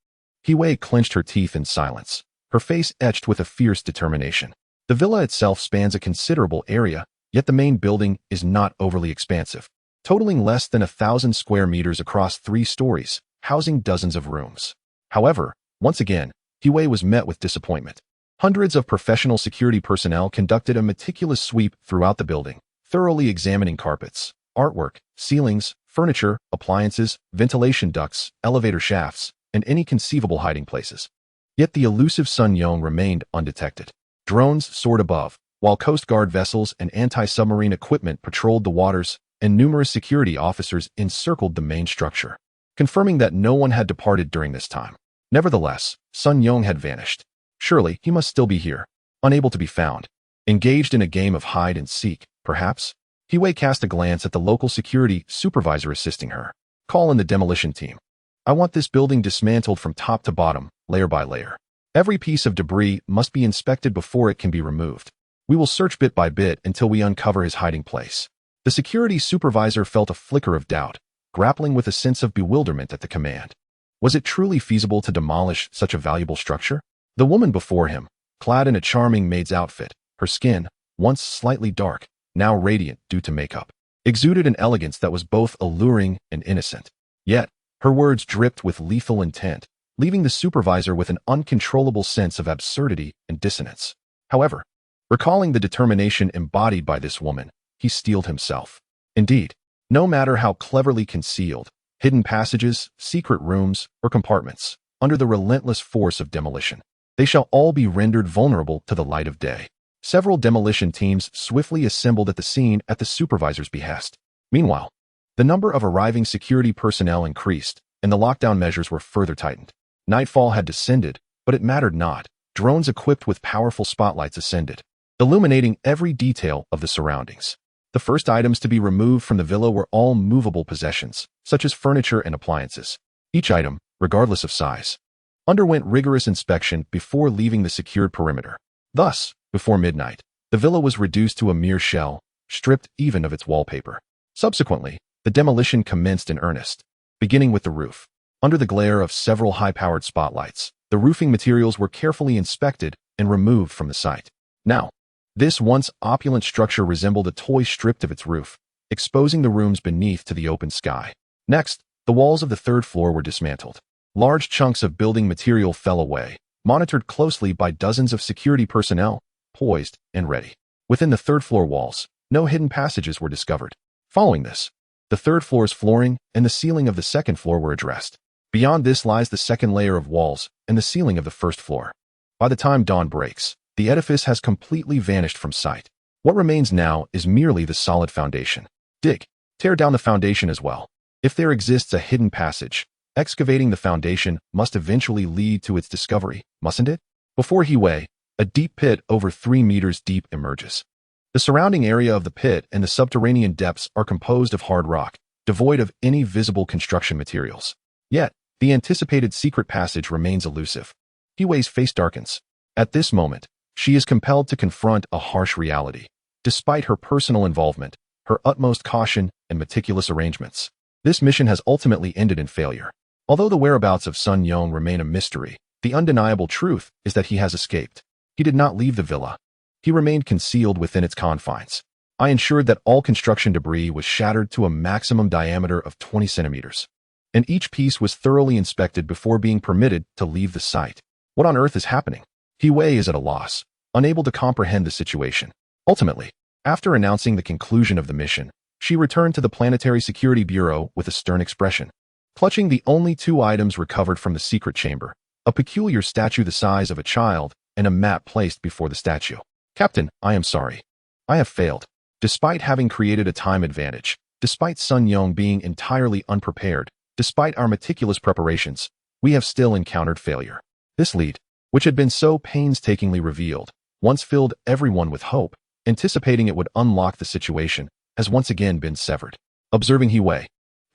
He-Wei clenched her teeth in silence, her face etched with a fierce determination. The villa itself spans a considerable area, yet the main building is not overly expansive, totaling less than 1,000 square meters across 3 stories, housing dozens of rooms. However, once again, He-Wei was met with disappointment. Hundreds of professional security personnel conducted a meticulous sweep throughout the building, thoroughly examining carpets, artwork, ceilings, furniture, appliances, ventilation ducts, elevator shafts, and any conceivable hiding places. Yet the elusive Sun Yong remained undetected. Drones soared above, while Coast Guard vessels and anti-submarine equipment patrolled the waters, and numerous security officers encircled the main structure, confirming that no one had departed during this time. Nevertheless, Sun Yong had vanished. Surely, he must still be here, unable to be found. Engaged in a game of hide and seek, perhaps? He-Wei cast a glance at the local security supervisor assisting her. Call in the demolition team. I want this building dismantled from top to bottom, layer by layer. Every piece of debris must be inspected before it can be removed. We will search bit by bit until we uncover his hiding place. The security supervisor felt a flicker of doubt, grappling with a sense of bewilderment at the command. Was it truly feasible to demolish such a valuable structure? The woman before him, clad in a charming maid's outfit, her skin, once slightly dark, now radiant due to makeup, exuded an elegance that was both alluring and innocent. Yet, her words dripped with lethal intent, leaving the supervisor with an uncontrollable sense of absurdity and dissonance. However, recalling the determination embodied by this woman, he steeled himself. Indeed, no matter how cleverly concealed, hidden passages, secret rooms, or compartments, under the relentless force of demolition, they shall all be rendered vulnerable to the light of day. Several demolition teams swiftly assembled at the scene at the supervisor's behest. Meanwhile, the number of arriving security personnel increased, and the lockdown measures were further tightened. Nightfall had descended, but it mattered not. Drones equipped with powerful spotlights ascended, illuminating every detail of the surroundings. The first items to be removed from the villa were all movable possessions, such as furniture and appliances. Each item, regardless of size, underwent rigorous inspection before leaving the secured perimeter. Thus, before midnight, the villa was reduced to a mere shell, stripped even of its wallpaper. Subsequently, the demolition commenced in earnest, beginning with the roof. Under the glare of several high-powered spotlights, the roofing materials were carefully inspected and removed from the site. Now, this once opulent structure resembled a toy stripped of its roof, exposing the rooms beneath to the open sky. Next, the walls of the 3rd floor were dismantled. Large chunks of building material fell away, monitored closely by dozens of security personnel, poised and ready. Within the 3rd floor walls, No hidden passages were discovered. Following this, the third floor's flooring and the ceiling of the second floor were addressed. Beyond this lies the second layer of walls and the ceiling of the first floor. By the time dawn breaks, the edifice has completely vanished from sight. What remains now is merely the solid foundation. Dig. Tear down the foundation as well. If there exists a hidden passage, excavating the foundation must eventually lead to its discovery, mustn't it? Before Hiwei, a deep pit over 3 meters deep emerges. The surrounding area of the pit and the subterranean depths are composed of hard rock, devoid of any visible construction materials. Yet, the anticipated secret passage remains elusive. Hiwei's face darkens. At this moment, she is compelled to confront a harsh reality. Despite her personal involvement, her utmost caution, and meticulous arrangements, this mission has ultimately ended in failure. Although the whereabouts of Sun Yong remain a mystery, the undeniable truth is that he has escaped. He did not leave the villa. He remained concealed within its confines. I ensured that all construction debris was shattered to a maximum diameter of 20 centimeters, and each piece was thoroughly inspected before being permitted to leave the site. What on earth is happening? Hiwei is at a loss, unable to comprehend the situation. Ultimately, after announcing the conclusion of the mission, she returned to the Planetary Security Bureau with a stern expression. Clutching the only 2 items recovered from the secret chamber, a peculiar statue the size of a child and a map placed before the statue. Captain, I am sorry. I have failed. Despite having created a time advantage, despite Sun Yong being entirely unprepared, despite our meticulous preparations, we have still encountered failure. This lead, which had been so painstakingly revealed, once filled everyone with hope, anticipating it would unlock the situation, has once again been severed. Observing Hiwei,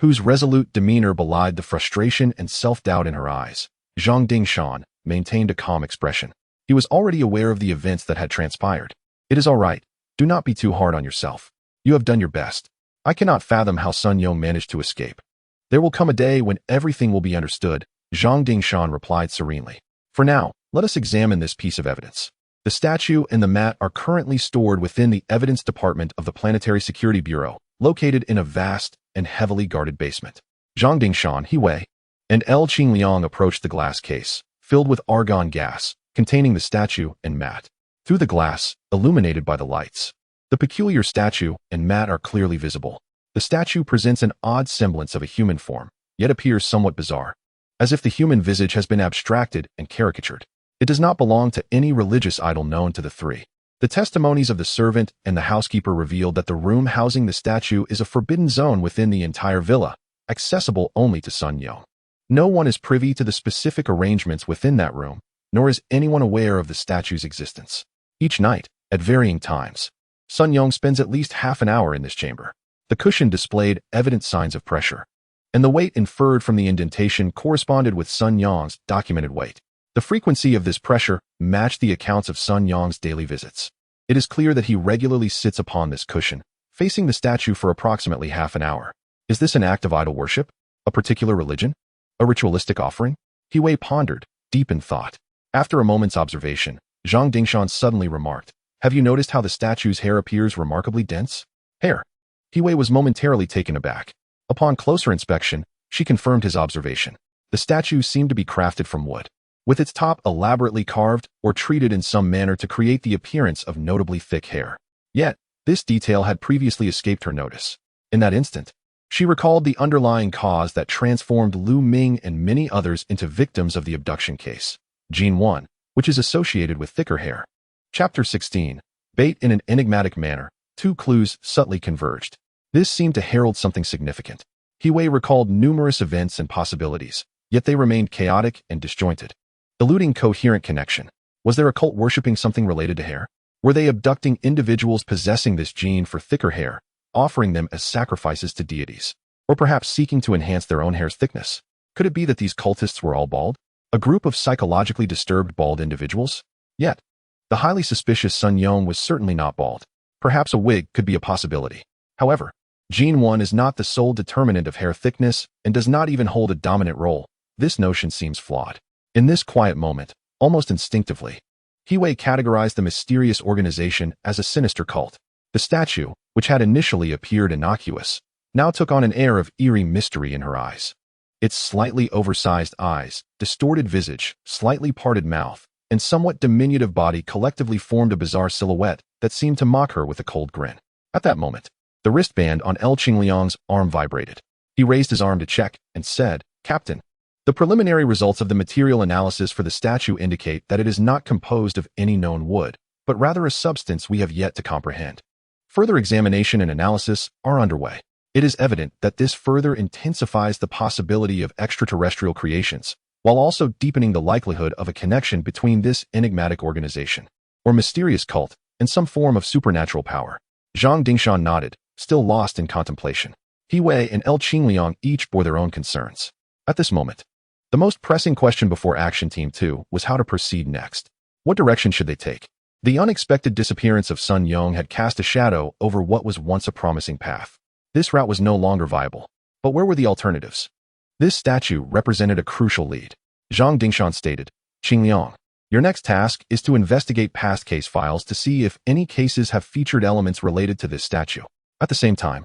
whose resolute demeanor belied the frustration and self-doubt in her eyes, Zhang Dingshan maintained a calm expression. He was already aware of the events that had transpired. It is all right. Do not be too hard on yourself. You have done your best. I cannot fathom how Sun Yong managed to escape. There will come a day when everything will be understood, Zhang Dingshan replied serenely. For now, let us examine this piece of evidence. The statue and the mat are currently stored within the evidence department of the Planetary Security Bureau, located in a vast and heavily guarded basement. Zhang Dingshan, Hiwei, and El Qingliang approached the glass case, filled with argon gas, containing the statue and mat. Through the glass, illuminated by the lights, the peculiar statue and mat are clearly visible. The statue presents an odd semblance of a human form, yet appears somewhat bizarre, as if the human visage has been abstracted and caricatured. It does not belong to any religious idol known to the 3. The testimonies of the servant and the housekeeper revealed that the room housing the statue is a forbidden zone within the entire villa, accessible only to Sun Yong. No one is privy to the specific arrangements within that room, nor is anyone aware of the statue's existence. Each night, at varying times, Sun Yong spends at least half an hour in this chamber. The cushion displayed evident signs of pressure, and the weight inferred from the indentation corresponded with Sun Yong's documented weight. The frequency of this pressure matched the accounts of Sun Yong's daily visits. It is clear that he regularly sits upon this cushion, facing the statue for approximately half an hour. Is this an act of idol worship? A particular religion? A ritualistic offering? Hiwei pondered, deep in thought. After a moment's observation, Zhang Dingshan suddenly remarked, "Have you noticed how the statue's hair appears remarkably dense?" Hair. Hiwei was momentarily taken aback. Upon closer inspection, she confirmed his observation. The statue seemed to be crafted from wood, with its top elaborately carved or treated in some manner to create the appearance of notably thick hair. Yet, this detail had previously escaped her notice. In that instant, she recalled the underlying cause that transformed Lu Ming and many others into victims of the abduction case. Gene 1, which is associated with thicker hair. Chapter 16. Bait in an enigmatic manner. 2 clues subtly converged. This seemed to herald something significant. Hiwei recalled numerous events and possibilities, yet they remained chaotic and disjointed, eluding coherent connection. Was there a cult worshipping something related to hair? Were they abducting individuals possessing this gene for thicker hair, offering them as sacrifices to deities? Or perhaps seeking to enhance their own hair's thickness? Could it be that these cultists were all bald? A group of psychologically disturbed bald individuals? Yet, the highly suspicious Sun Yong was certainly not bald. Perhaps a wig could be a possibility. However, Gene 1 is not the sole determinant of hair thickness and does not even hold a dominant role. This notion seems flawed. In this quiet moment, almost instinctively, Hiwei categorized the mysterious organization as a sinister cult. The statue, which had initially appeared innocuous, now took on an air of eerie mystery in her eyes. Its slightly oversized eyes, distorted visage, slightly parted mouth, and somewhat diminutive body collectively formed a bizarre silhouette that seemed to mock her with a cold grin. At that moment, the wristband on El Qingliang's arm vibrated. He raised his arm to check and said, "Captain, the preliminary results of the material analysis for the statue indicate that it is not composed of any known wood, but rather a substance we have yet to comprehend. Further examination and analysis are underway. It is evident that this further intensifies the possibility of extraterrestrial creations, while also deepening the likelihood of a connection between this enigmatic organization, or mysterious cult, and some form of supernatural power." Zhang Dingshan nodded, still lost in contemplation. He Wei and El Qingliang each bore their own concerns. At this moment, the most pressing question before Action Team 2 was how to proceed next. What direction should they take? The unexpected disappearance of Sun Yong had cast a shadow over what was once a promising path. This route was no longer viable. But where were the alternatives? This statue represented a crucial lead. Zhang Dingshan stated, "Qingliang, your next task is to investigate past case files to see if any cases have featured elements related to this statue." At the same time,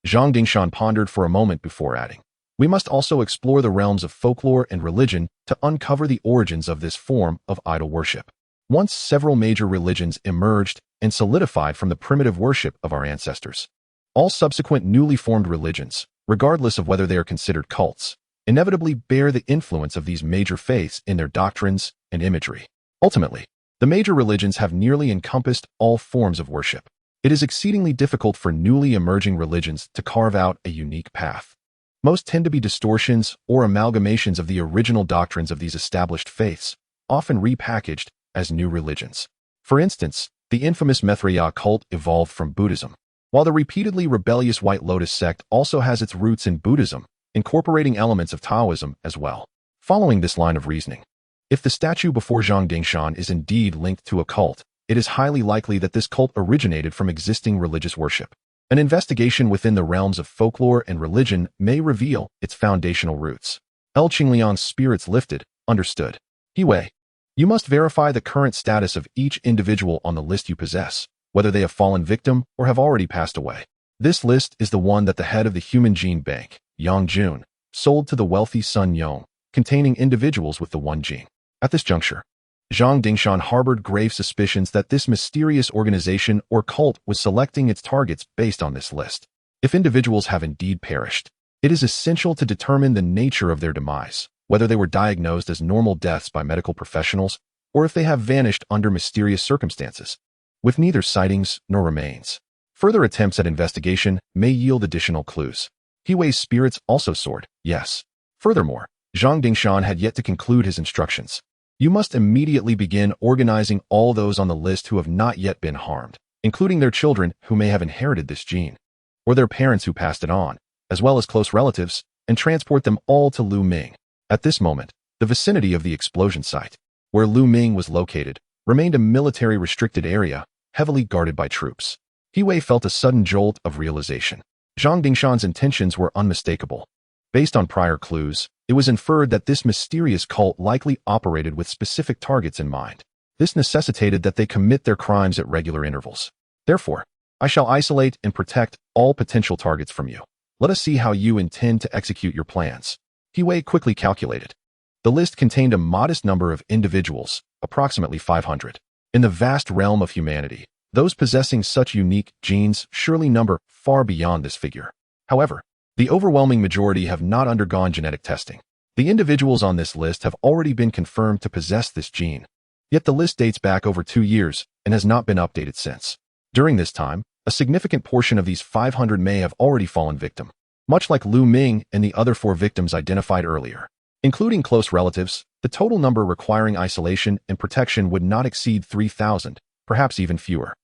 Zhang Dingshan pondered for a moment before adding, "We must also explore the realms of folklore and religion to uncover the origins of this form of idol worship. Once several major religions emerged and solidified from the primitive worship of our ancestors. All subsequent newly formed religions, regardless of whether they are considered cults, inevitably bear the influence of these major faiths in their doctrines and imagery. Ultimately, the major religions have nearly encompassed all forms of worship. It is exceedingly difficult for newly emerging religions to carve out a unique path. Most tend to be distortions or amalgamations of the original doctrines of these established faiths, often repackaged as new religions. For instance, the infamous Maitreya cult evolved from Buddhism, while the repeatedly rebellious White Lotus sect also has its roots in Buddhism, incorporating elements of Taoism as well. Following this line of reasoning, if the statue before Zhang Dingshan is indeed linked to a cult, it is highly likely that this cult originated from existing religious worship. An investigation within the realms of folklore and religion may reveal its foundational roots. El Qingliang's spirits lifted, understood. He Wei, you must verify the current status of each individual on the list you possess, whether they have fallen victim or have already passed away. This list is the one that the head of the Human Gene Bank, Yang Jun, sold to the wealthy Sun Yong, containing individuals with the one gene. At this juncture, Zhang Dingshan harbored grave suspicions that this mysterious organization or cult was selecting its targets based on this list. If individuals have indeed perished, it is essential to determine the nature of their demise, whether they were diagnosed as normal deaths by medical professionals or if they have vanished under mysterious circumstances, with neither sightings nor remains. Further attempts at investigation may yield additional clues. He Wei's spirits also soared, yes. Furthermore, Zhang Dingshan had yet to conclude his instructions. You must immediately begin organizing all those on the list who have not yet been harmed, including their children who may have inherited this gene, or their parents who passed it on, as well as close relatives, and transport them all to Lu Ming. At this moment, the vicinity of the explosion site, where Lu Ming was located, remained a military-restricted area, heavily guarded by troops. He Wei felt a sudden jolt of realization. Zhang Dingshan's intentions were unmistakable. Based on prior clues, it was inferred that this mysterious cult likely operated with specific targets in mind. This necessitated that they commit their crimes at regular intervals. Therefore, I shall isolate and protect all potential targets from you. Let us see how you intend to execute your plans. He Wei quickly calculated. The list contained a modest number of individuals, approximately 500. In the vast realm of humanity, those possessing such unique genes surely number far beyond this figure. However, the overwhelming majority have not undergone genetic testing. The individuals on this list have already been confirmed to possess this gene. Yet the list dates back over 2 years and has not been updated since. During this time, a significant portion of these 500 may have already fallen victim, much like Lu Ming and the other 4 victims identified earlier. Including close relatives, the total number requiring isolation and protection would not exceed 3,000, perhaps even fewer.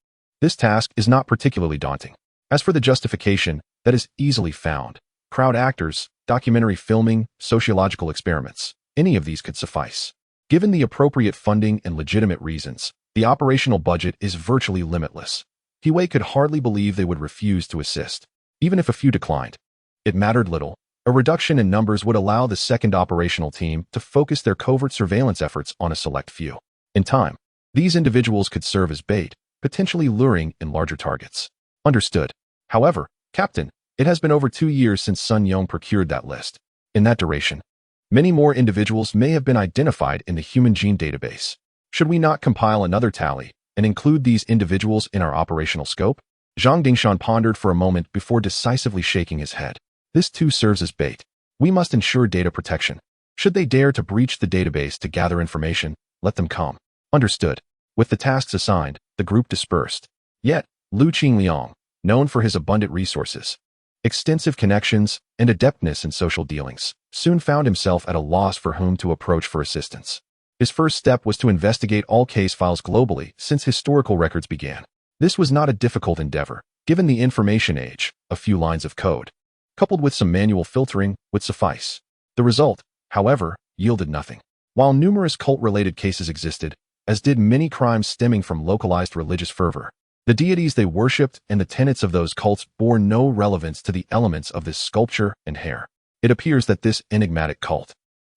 This task is not particularly daunting. As for the justification, that is easily found. Crowd actors, documentary filming, sociological experiments, any of these could suffice. Given the appropriate funding and legitimate reasons, the operational budget is virtually limitless. He Wei could hardly believe they would refuse to assist. Even if a few declined, it mattered little. A reduction in numbers would allow the second operational team to focus their covert surveillance efforts on a select few. In time, these individuals could serve as bait, potentially luring in larger targets. Understood. However, Captain, it has been over 2 years since Sun Yong procured that list. In that duration, many more individuals may have been identified in the human gene database. Should we not compile another tally and include these individuals in our operational scope? Zhang Dingshan pondered for a moment before decisively shaking his head. This too serves as bait. We must ensure data protection. Should they dare to breach the database to gather information, let them come. Understood. With the tasks assigned, the group dispersed. Yet, Lu Qingliang, known for his abundant resources, extensive connections, and adeptness in social dealings, soon found himself at a loss for whom to approach for assistance. His first step was to investigate all case files globally since historical records began. This was not a difficult endeavor. Given the information age, a few lines of code, coupled with some manual filtering, would suffice. The result, however, yielded nothing. While numerous cult-related cases existed, as did many crimes stemming from localized religious fervor, the deities they worshipped and the tenets of those cults bore no relevance to the elements of this sculpture and hair. It appears that this enigmatic cult,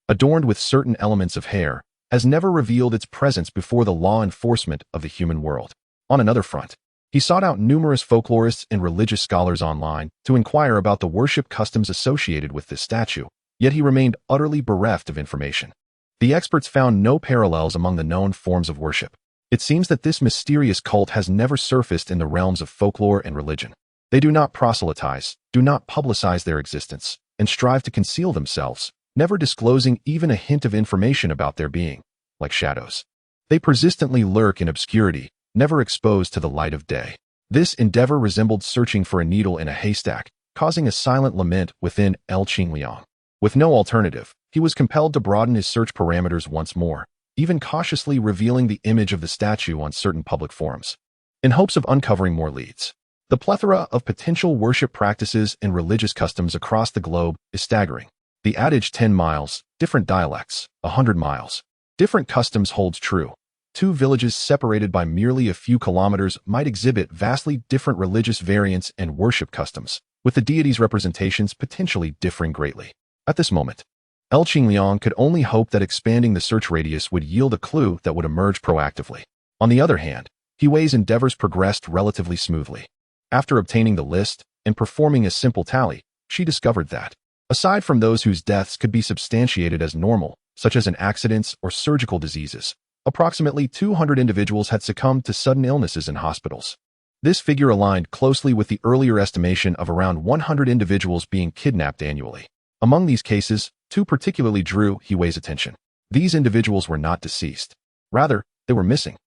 adorned with certain elements of hair, has never revealed its presence before the law enforcement of the human world. On another front, he sought out numerous folklorists and religious scholars online to inquire about the worship customs associated with this statue, yet he remained utterly bereft of information. The experts found no parallels among the known forms of worship. It seems that this mysterious cult has never surfaced in the realms of folklore and religion. They do not proselytize, do not publicize their existence, and strive to conceal themselves, never disclosing even a hint of information about their being, like shadows. They persistently lurk in obscurity, never exposed to the light of day. This endeavor resembled searching for a needle in a haystack, causing a silent lament within L. Qingliang. With no alternative, he was compelled to broaden his search parameters once more, even cautiously revealing the image of the statue on certain public forums, in hopes of uncovering more leads. The plethora of potential worship practices and religious customs across the globe is staggering. The adage 10 miles, different dialects, 100 miles, different customs holds true. Two villages separated by merely a few kilometers might exhibit vastly different religious variants and worship customs, with the deities' representations potentially differing greatly. At this moment, L. Qingliang could only hope that expanding the search radius would yield a clue that would emerge proactively. On the other hand, He Wei's endeavors progressed relatively smoothly. After obtaining the list and performing a simple tally, she discovered that, aside from those whose deaths could be substantiated as normal, such as in accidents or surgical diseases, approximately 200 individuals had succumbed to sudden illnesses in hospitals. This figure aligned closely with the earlier estimation of around 100 individuals being kidnapped annually. Among these cases, two particularly drew He Wei's attention. These individuals were not deceased. Rather, they were missing.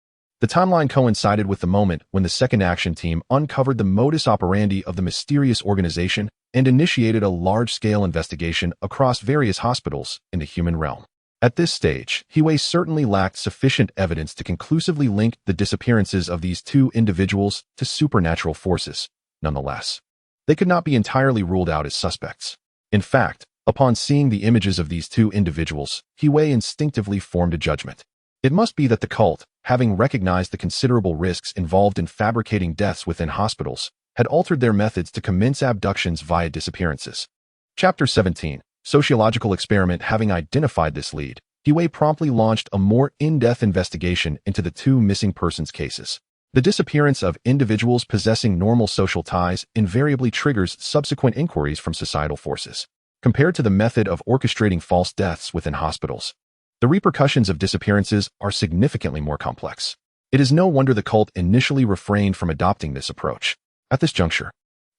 The timeline coincided with the moment when the Second Action Team uncovered the modus operandi of the mysterious organization and initiated a large-scale investigation across various hospitals in the human realm. At this stage, He Wei certainly lacked sufficient evidence to conclusively link the disappearances of these two individuals to supernatural forces. Nonetheless, they could not be entirely ruled out as suspects. In fact, upon seeing the images of these two individuals, He Wei instinctively formed a judgment. It must be that the cult, having recognized the considerable risks involved in fabricating deaths within hospitals, had altered their methods to commence abductions via disappearances. Chapter 17. Sociological experiment. Having identified this lead, He Wei promptly launched a more in-depth investigation into the two missing persons cases. The disappearance of individuals possessing normal social ties invariably triggers subsequent inquiries from societal forces. Compared to the method of orchestrating false deaths within hospitals, the repercussions of disappearances are significantly more complex. It is no wonder the cult initially refrained from adopting this approach. At this juncture,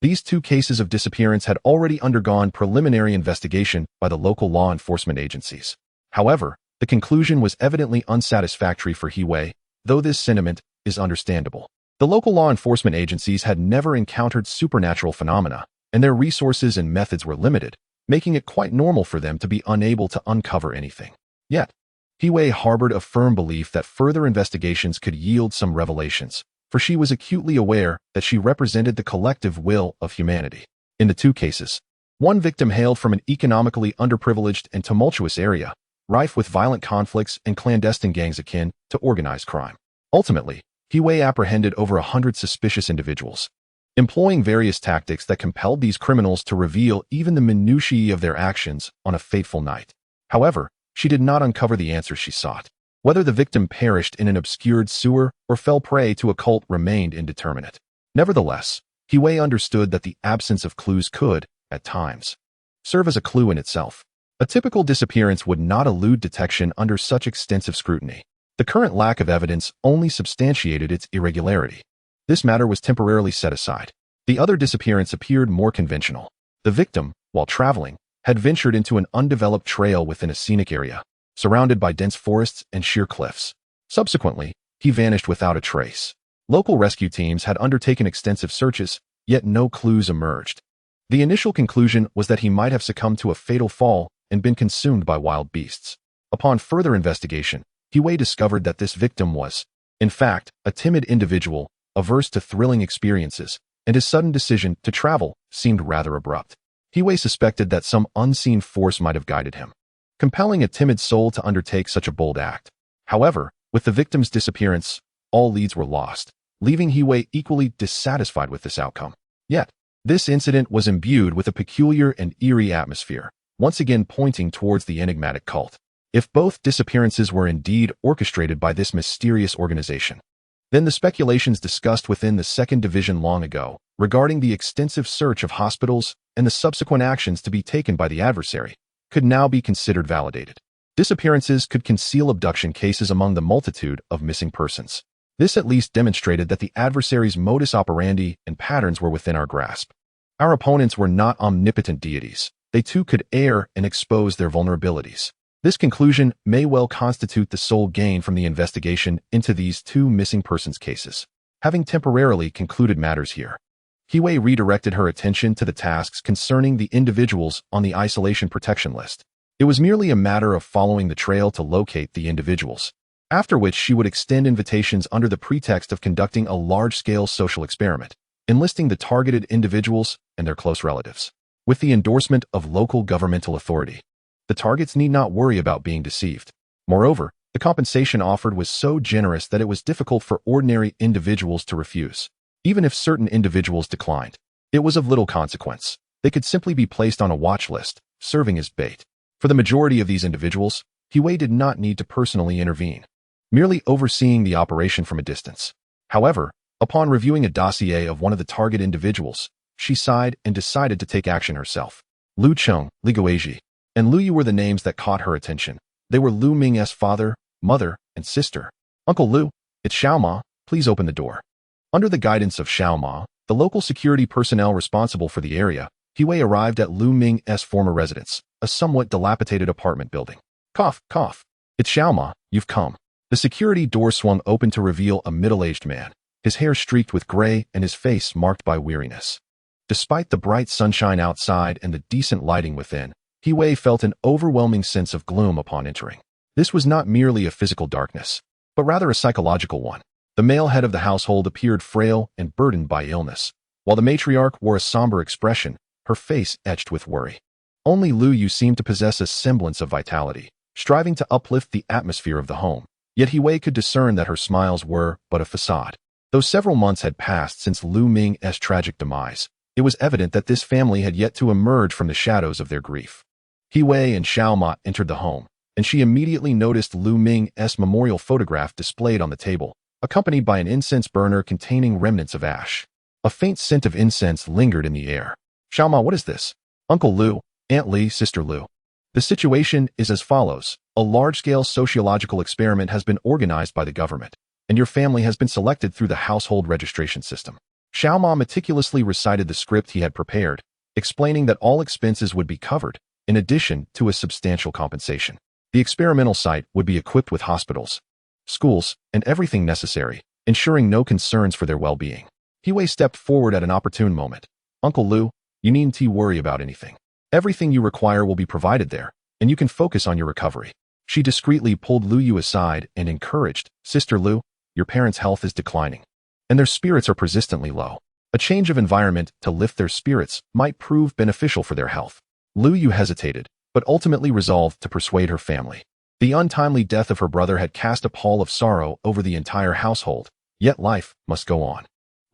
these two cases of disappearance had already undergone preliminary investigation by the local law enforcement agencies. However, the conclusion was evidently unsatisfactory for He Wei, though this sentiment is understandable. The local law enforcement agencies had never encountered supernatural phenomena, and their resources and methods were limited, making it quite normal for them to be unable to uncover anything. Yet, He Wei harbored a firm belief that further investigations could yield some revelations, for she was acutely aware that she represented the collective will of humanity. In the two cases, one victim hailed from an economically underprivileged and tumultuous area, rife with violent conflicts and clandestine gangs akin to organized crime. Ultimately, He Wei apprehended over 100 suspicious individuals, employing various tactics that compelled these criminals to reveal even the minutiae of their actions on a fateful night. However, she did not uncover the answers she sought. Whether the victim perished in an obscured sewer or fell prey to a cult remained indeterminate. Nevertheless, He Wei understood that the absence of clues could, at times, serve as a clue in itself. A typical disappearance would not elude detection under such extensive scrutiny. The current lack of evidence only substantiated its irregularity. This matter was temporarily set aside. The other disappearance appeared more conventional. The victim, while traveling, had ventured into an undeveloped trail within a scenic area, surrounded by dense forests and sheer cliffs. Subsequently, he vanished without a trace. Local rescue teams had undertaken extensive searches, yet no clues emerged. The initial conclusion was that he might have succumbed to a fatal fall and been consumed by wild beasts. Upon further investigation, Huey discovered that this victim was, in fact, a timid individual, averse to thrilling experiences, and his sudden decision to travel seemed rather abrupt. Huey suspected that some unseen force might have guided him, compelling a timid soul to undertake such a bold act. However, with the victim's disappearance, all leads were lost, leaving Huey equally dissatisfied with this outcome. Yet, this incident was imbued with a peculiar and eerie atmosphere, once again pointing towards the enigmatic cult. If both disappearances were indeed orchestrated by this mysterious organization, then the speculations discussed within the Second Division long ago, regarding the extensive search of hospitals and the subsequent actions to be taken by the adversary, could now be considered validated. Disappearances could conceal abduction cases among the multitude of missing persons. This at least demonstrated that the adversary's modus operandi and patterns were within our grasp. Our opponents were not omnipotent deities. They too could err and expose their vulnerabilities. This conclusion may well constitute the sole gain from the investigation into these two missing persons cases. Having temporarily concluded matters here, Huey redirected her attention to the tasks concerning the individuals on the isolation protection list. It was merely a matter of following the trail to locate the individuals, after which she would extend invitations under the pretext of conducting a large-scale social experiment, enlisting the targeted individuals and their close relatives. With the endorsement of local governmental authority, the targets need not worry about being deceived. Moreover, the compensation offered was so generous that it was difficult for ordinary individuals to refuse. Even if certain individuals declined, it was of little consequence. They could simply be placed on a watch list, serving as bait. For the majority of these individuals, Huey did not need to personally intervene, merely overseeing the operation from a distance. However, upon reviewing a dossier of one of the target individuals, she sighed and decided to take action herself. Lu Chung, Li Guizhi, and Lu Yu were the names that caught her attention. They were Lu Ming's father, mother, and sister. Uncle Lu, it's Xiao Ma, please open the door. Under the guidance of Xiao Ma, the local security personnel responsible for the area, Huey arrived at Lu Ming's former residence, a somewhat dilapidated apartment building. Cough, cough. It's Xiao Ma, you've come. The security door swung open to reveal a middle-aged man, his hair streaked with gray and his face marked by weariness. Despite the bright sunshine outside and the decent lighting within, Huey felt an overwhelming sense of gloom upon entering. This was not merely a physical darkness, but rather a psychological one. The male head of the household appeared frail and burdened by illness, while the matriarch wore a somber expression, her face etched with worry. Only Lu Yu seemed to possess a semblance of vitality, striving to uplift the atmosphere of the home. Yet Huey could discern that her smiles were but a facade. Though several months had passed since Lu Ming's tragic demise, it was evident that this family had yet to emerge from the shadows of their grief. Huey and Xiao Ma entered the home, and she immediately noticed Lu Ming's memorial photograph displayed on the table, accompanied by an incense burner containing remnants of ash. A faint scent of incense lingered in the air. Xiao Ma, what is this? Uncle Lu, Aunt Li, Sister Lu. The situation is as follows. A large-scale sociological experiment has been organized by the government, and your family has been selected through the household registration system. Xiao Ma meticulously recited the script he had prepared, explaining that all expenses would be covered, in addition to a substantial compensation. The experimental site would be equipped with hospitals, schools, and everything necessary, ensuring no concerns for their well-being. Huey stepped forward at an opportune moment. Uncle Lu, you needn't worry about anything. Everything you require will be provided there, and you can focus on your recovery. She discreetly pulled Lu Yu aside and encouraged, Sister Lu, your parents' health is declining, and their spirits are persistently low. A change of environment to lift their spirits might prove beneficial for their health. Lu Yu hesitated, but ultimately resolved to persuade her family. The untimely death of her brother had cast a pall of sorrow over the entire household, yet life must go on.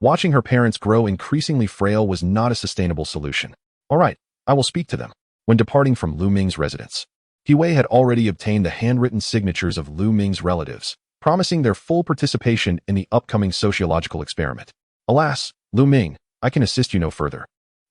Watching her parents grow increasingly frail was not a sustainable solution. All right, I will speak to them. When departing from Lu Ming's residence, Huey had already obtained the handwritten signatures of Lu Ming's relatives, promising their full participation in the upcoming sociological experiment. Alas, Lu Ming, I can assist you no further.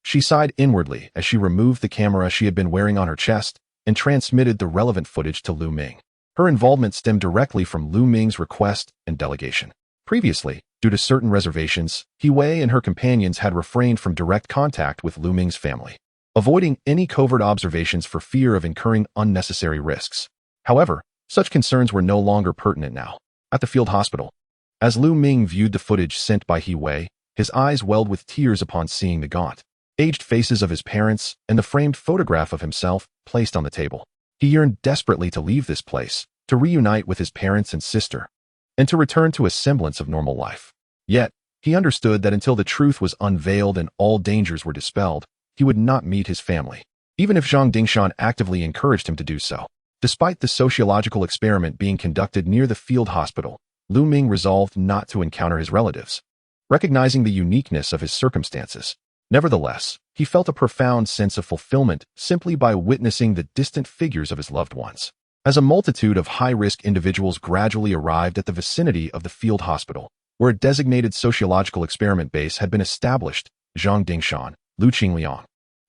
She sighed inwardly as she removed the camera she had been wearing on her chest and transmitted the relevant footage to Lu Ming. Her involvement stemmed directly from Lu Ming's request and delegation. Previously, Due to certain reservations, He Wei and her companions had refrained from direct contact with Lu Ming's family, avoiding any covert observations for fear of incurring unnecessary risks. However, such concerns were no longer pertinent now. At the field hospital, as Lu Ming viewed the footage sent by He Wei, his eyes welled with tears upon seeing the gaunt, aged faces of his parents and the framed photograph of himself placed on the table. He yearned desperately to leave this place, to reunite with his parents and sister, and to return to a semblance of normal life. Yet, he understood that until the truth was unveiled and all dangers were dispelled, he would not meet his family, even if Zhang Dingshan actively encouraged him to do so. Despite the sociological experiment being conducted near the field hospital, Lu Ming resolved not to encounter his relatives, recognizing the uniqueness of his circumstances. Nevertheless, he felt a profound sense of fulfillment simply by witnessing the distant figures of his loved ones. As a multitude of high-risk individuals gradually arrived at the vicinity of the field hospital, where a designated sociological experiment base had been established, Zhang Dingshan, Lu Qingliang,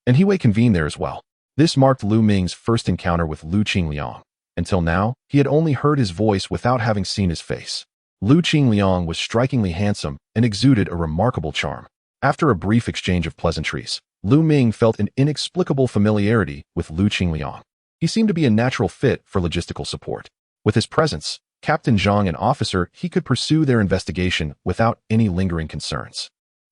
and He Wei convened there as well. This marked Lu Ming's first encounter with Lu Qingliang. Until now, he had only heard his voice without having seen his face. Lu Qingliang was strikingly handsome and exuded a remarkable charm. After a brief exchange of pleasantries, Lu Ming felt an inexplicable familiarity with Lu Qingliang. He seemed to be a natural fit for logistical support. With his presence, Captain Zhang and officer, he could pursue their investigation without any lingering concerns.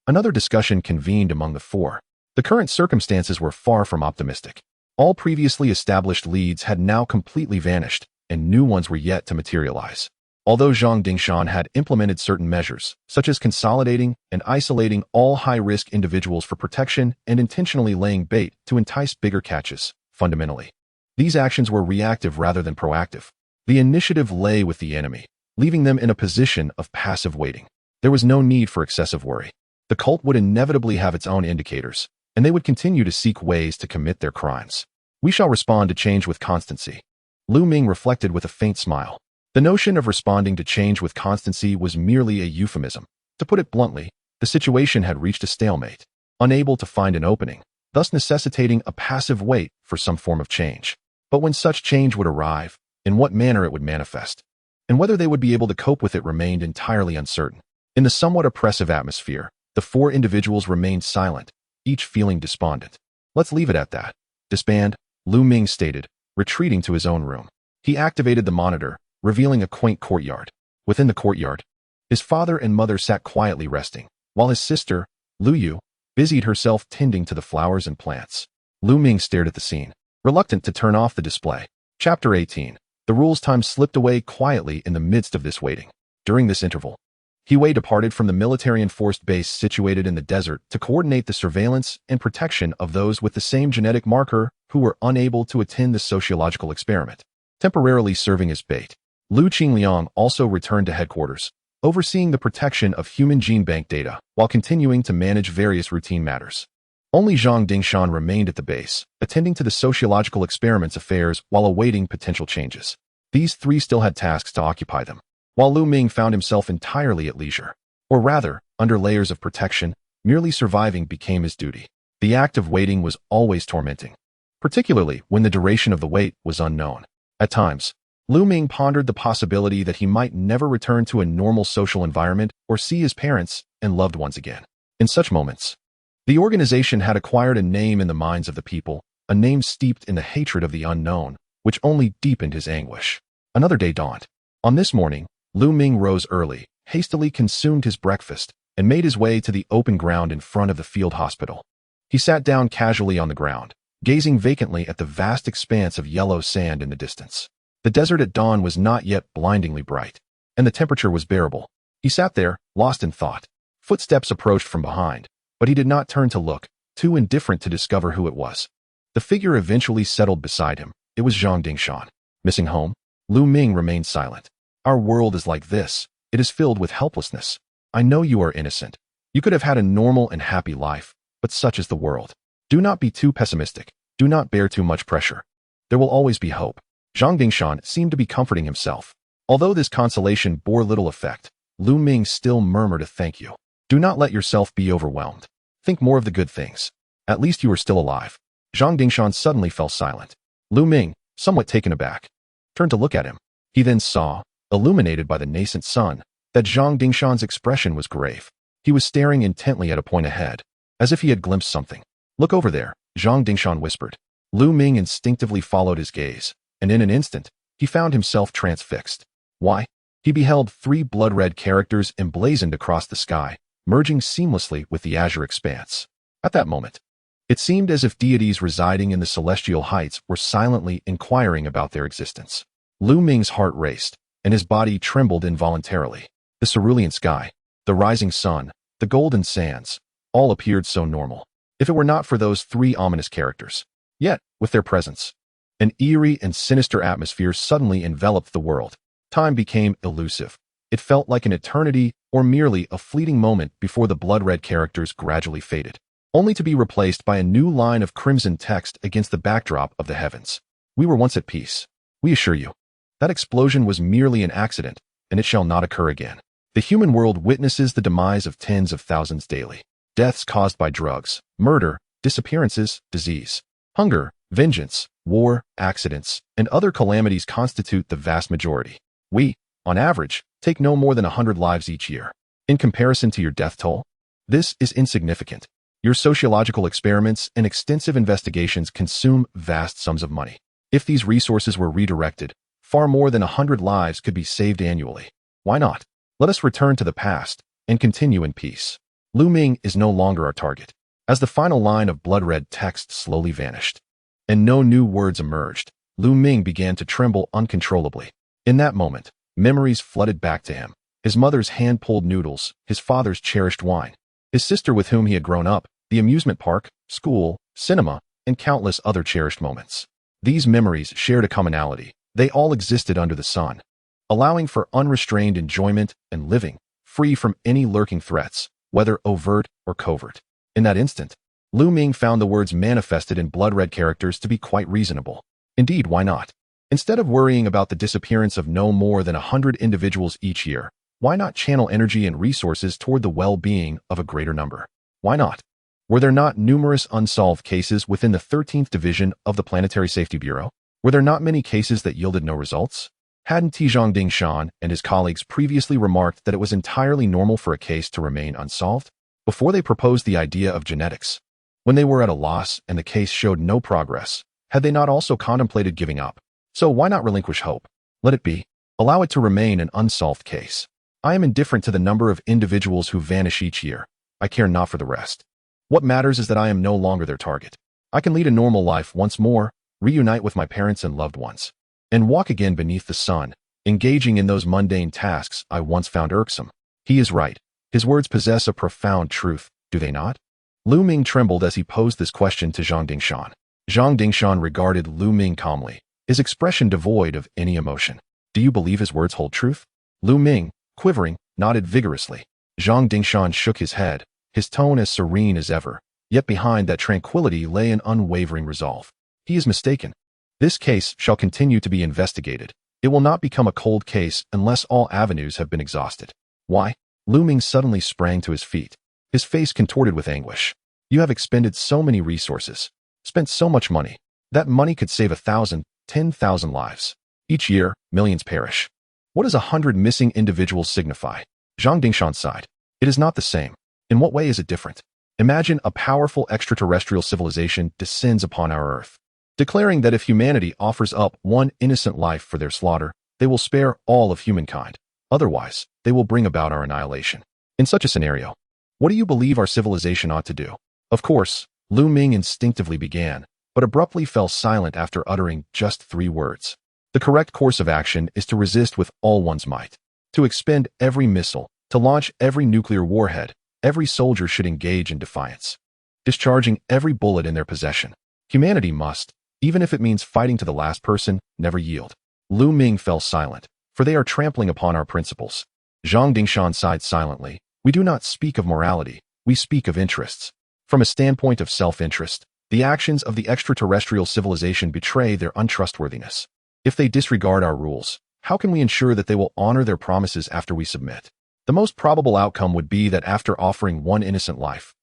Another discussion convened among the four. The current circumstances were far from optimistic. All previously established leads had now completely vanished, and new ones were yet to materialize. Although Zhang Dingshan had implemented certain measures, such as consolidating and isolating all high-risk individuals for protection and intentionally laying bait to entice bigger catches, fundamentally, these actions were reactive rather than proactive. The initiative lay with the enemy, leaving them in a position of passive waiting. There was no need for excessive worry. The cult would inevitably have its own indicators, and they would continue to seek ways to commit their crimes. We shall respond to change with constancy. Lu Ming reflected with a faint smile. The notion of responding to change with constancy was merely a euphemism. To put it bluntly, the situation had reached a stalemate, unable to find an opening, thus necessitating a passive wait for some form of change. But when such change would arrive, in what manner it would manifest, and whether they would be able to cope with it remained entirely uncertain. In the somewhat oppressive atmosphere, the four individuals remained silent, each feeling despondent. Let's leave it at that. Disband, Lu Ming stated, retreating to his own room. He activated the monitor, revealing a quaint courtyard. Within the courtyard, his father and mother sat quietly resting, while his sister, Lu Yu, busied herself tending to the flowers and plants. Lu Ming stared at the scene, reluctant to turn off the display. Chapter 18. The rules time slipped away quietly in the midst of this waiting. During this interval, He Wei departed from the military-enforced base situated in the desert to coordinate the surveillance and protection of those with the same genetic marker who were unable to attend the sociological experiment, temporarily serving as bait. Lu Qingliang also returned to headquarters, overseeing the protection of human gene bank data while continuing to manage various routine matters. Only Zhang Dingshan remained at the base, attending to the sociological experiments affairs while awaiting potential changes. These three still had tasks to occupy them, while Lu Ming found himself entirely at leisure. Or rather, under layers of protection, merely surviving became his duty. The act of waiting was always tormenting, particularly when the duration of the wait was unknown. At times, Lu Ming pondered the possibility that he might never return to a normal social environment or see his parents and loved ones again. In such moments, the organization had acquired a name in the minds of the people, a name steeped in the hatred of the unknown, which only deepened his anguish. Another day dawned. On this morning, Lu Ming rose early, hastily consumed his breakfast, and made his way to the open ground in front of the field hospital. He sat down casually on the ground, gazing vacantly at the vast expanse of yellow sand in the distance. The desert at dawn was not yet blindingly bright, and the temperature was bearable. He sat there, lost in thought. Footsteps approached from behind, but he did not turn to look, too indifferent to discover who it was. The figure eventually settled beside him. It was Zhang Dingshan. Missing home? Lu Ming remained silent. Our world is like this. It is filled with helplessness. I know you are innocent. You could have had a normal and happy life, but such is the world. Do not be too pessimistic. Do not bear too much pressure. There will always be hope. Zhang Dingshan seemed to be comforting himself. Although this consolation bore little effect, Lu Ming still murmured a thank you. Do not let yourself be overwhelmed. Think more of the good things. At least you are still alive. Zhang Dingshan suddenly fell silent. Lu Ming, somewhat taken aback, turned to look at him. He then saw, illuminated by the nascent sun, that Zhang Dingshan's expression was grave. He was staring intently at a point ahead, as if he had glimpsed something. "Look over there," Zhang Dingshan whispered. Lu Ming instinctively followed his gaze, and in an instant, he found himself transfixed. Why? He beheld 3 blood-red characters emblazoned across the sky, merging seamlessly with the azure expanse. At that moment, it seemed as if deities residing in the celestial heights were silently inquiring about their existence. Lu Ming's heart raced, and his body trembled involuntarily. The cerulean sky, the rising sun, the golden sands, all appeared so normal, if it were not for those 3 ominous characters. Yet, with their presence, an eerie and sinister atmosphere suddenly enveloped the world. Time became elusive. It felt like an eternity or merely a fleeting moment before the blood-red characters gradually faded, only to be replaced by a new line of crimson text against the backdrop of the heavens. "We were once at peace. We assure you. That explosion was merely an accident, and it shall not occur again." The human world witnesses the demise of tens of thousands daily. Deaths caused by drugs, murder, disappearances, disease, hunger, vengeance, war, accidents, and other calamities constitute the vast majority. We, on average, take no more than 100 lives each year. In comparison to your death toll, this is insignificant. Your sociological experiments and extensive investigations consume vast sums of money. If these resources were redirected, far more than 100 lives could be saved annually. Why not? Let us return to the past and continue in peace. Lu Ming is no longer our target. As the final line of blood-red text slowly vanished, and no new words emerged, Lu Ming began to tremble uncontrollably. In that moment, memories flooded back to him. His mother's hand-pulled noodles, his father's cherished wine, his sister with whom he had grown up, the amusement park, school, cinema, and countless other cherished moments. These memories shared a commonality. They all existed under the sun, allowing for unrestrained enjoyment and living, free from any lurking threats, whether overt or covert. In that instant, Lu Ming found the words manifested in blood-red characters to be quite reasonable. Indeed, why not? Instead of worrying about the disappearance of no more than 100 individuals each year, why not channel energy and resources toward the well-being of a greater number? Why not? Were there not numerous unsolved cases within the 13th Division of the Planetary Safety Bureau? Were there not many cases that yielded no results? Hadn't Zhang Dingshan and his colleagues previously remarked that it was entirely normal for a case to remain unsolved? Before they proposed the idea of genetics, when they were at a loss and the case showed no progress, had they not also contemplated giving up? So why not relinquish hope? Let it be. Allow it to remain an unsolved case. I am indifferent to the number of individuals who vanish each year. I care not for the rest. What matters is that I am no longer their target. I can lead a normal life once more, reunite with my parents and loved ones, and walk again beneath the sun, engaging in those mundane tasks I once found irksome. He is right. His words possess a profound truth, do they not? Lu Ming trembled as he posed this question to Zhang Dingshan. Zhang Dingshan regarded Lu Ming calmly, his expression devoid of any emotion. Do you believe his words hold truth? Lu Ming, quivering, nodded vigorously. Zhang Dingshan shook his head, his tone as serene as ever, yet behind that tranquility lay an unwavering resolve. He is mistaken. This case shall continue to be investigated. It will not become a cold case unless all avenues have been exhausted. Why? Lu Ming suddenly sprang to his feet, his face contorted with anguish. You have expended so many resources, spent so much money. That money could save 1,000, 10,000 lives. Each year, millions perish. What does 100 missing individuals signify? Zhang Dingshan sighed. It is not the same. In what way is it different? Imagine a powerful extraterrestrial civilization descends upon our Earth, declaring that if humanity offers up one innocent life for their slaughter, they will spare all of humankind. Otherwise, they will bring about our annihilation. In such a scenario, what do you believe our civilization ought to do? Of course, Lu Ming instinctively began, but abruptly fell silent after uttering just 3 words. The correct course of action is to resist with all one's might, to expend every missile, to launch every nuclear warhead. Every soldier should engage in defiance, discharging every bullet in their possession. Humanity must, even if it means fighting to the last person, never yield. Lu Ming fell silent, for they are trampling upon our principles. Zhang Dingshan sighed silently. We do not speak of morality, we speak of interests. From a standpoint of self-interest, the actions of the extraterrestrial civilization betray their untrustworthiness. If they disregard our rules, how can we ensure that they will honor their promises after we submit? The most probable outcome would be that after offering one innocent life,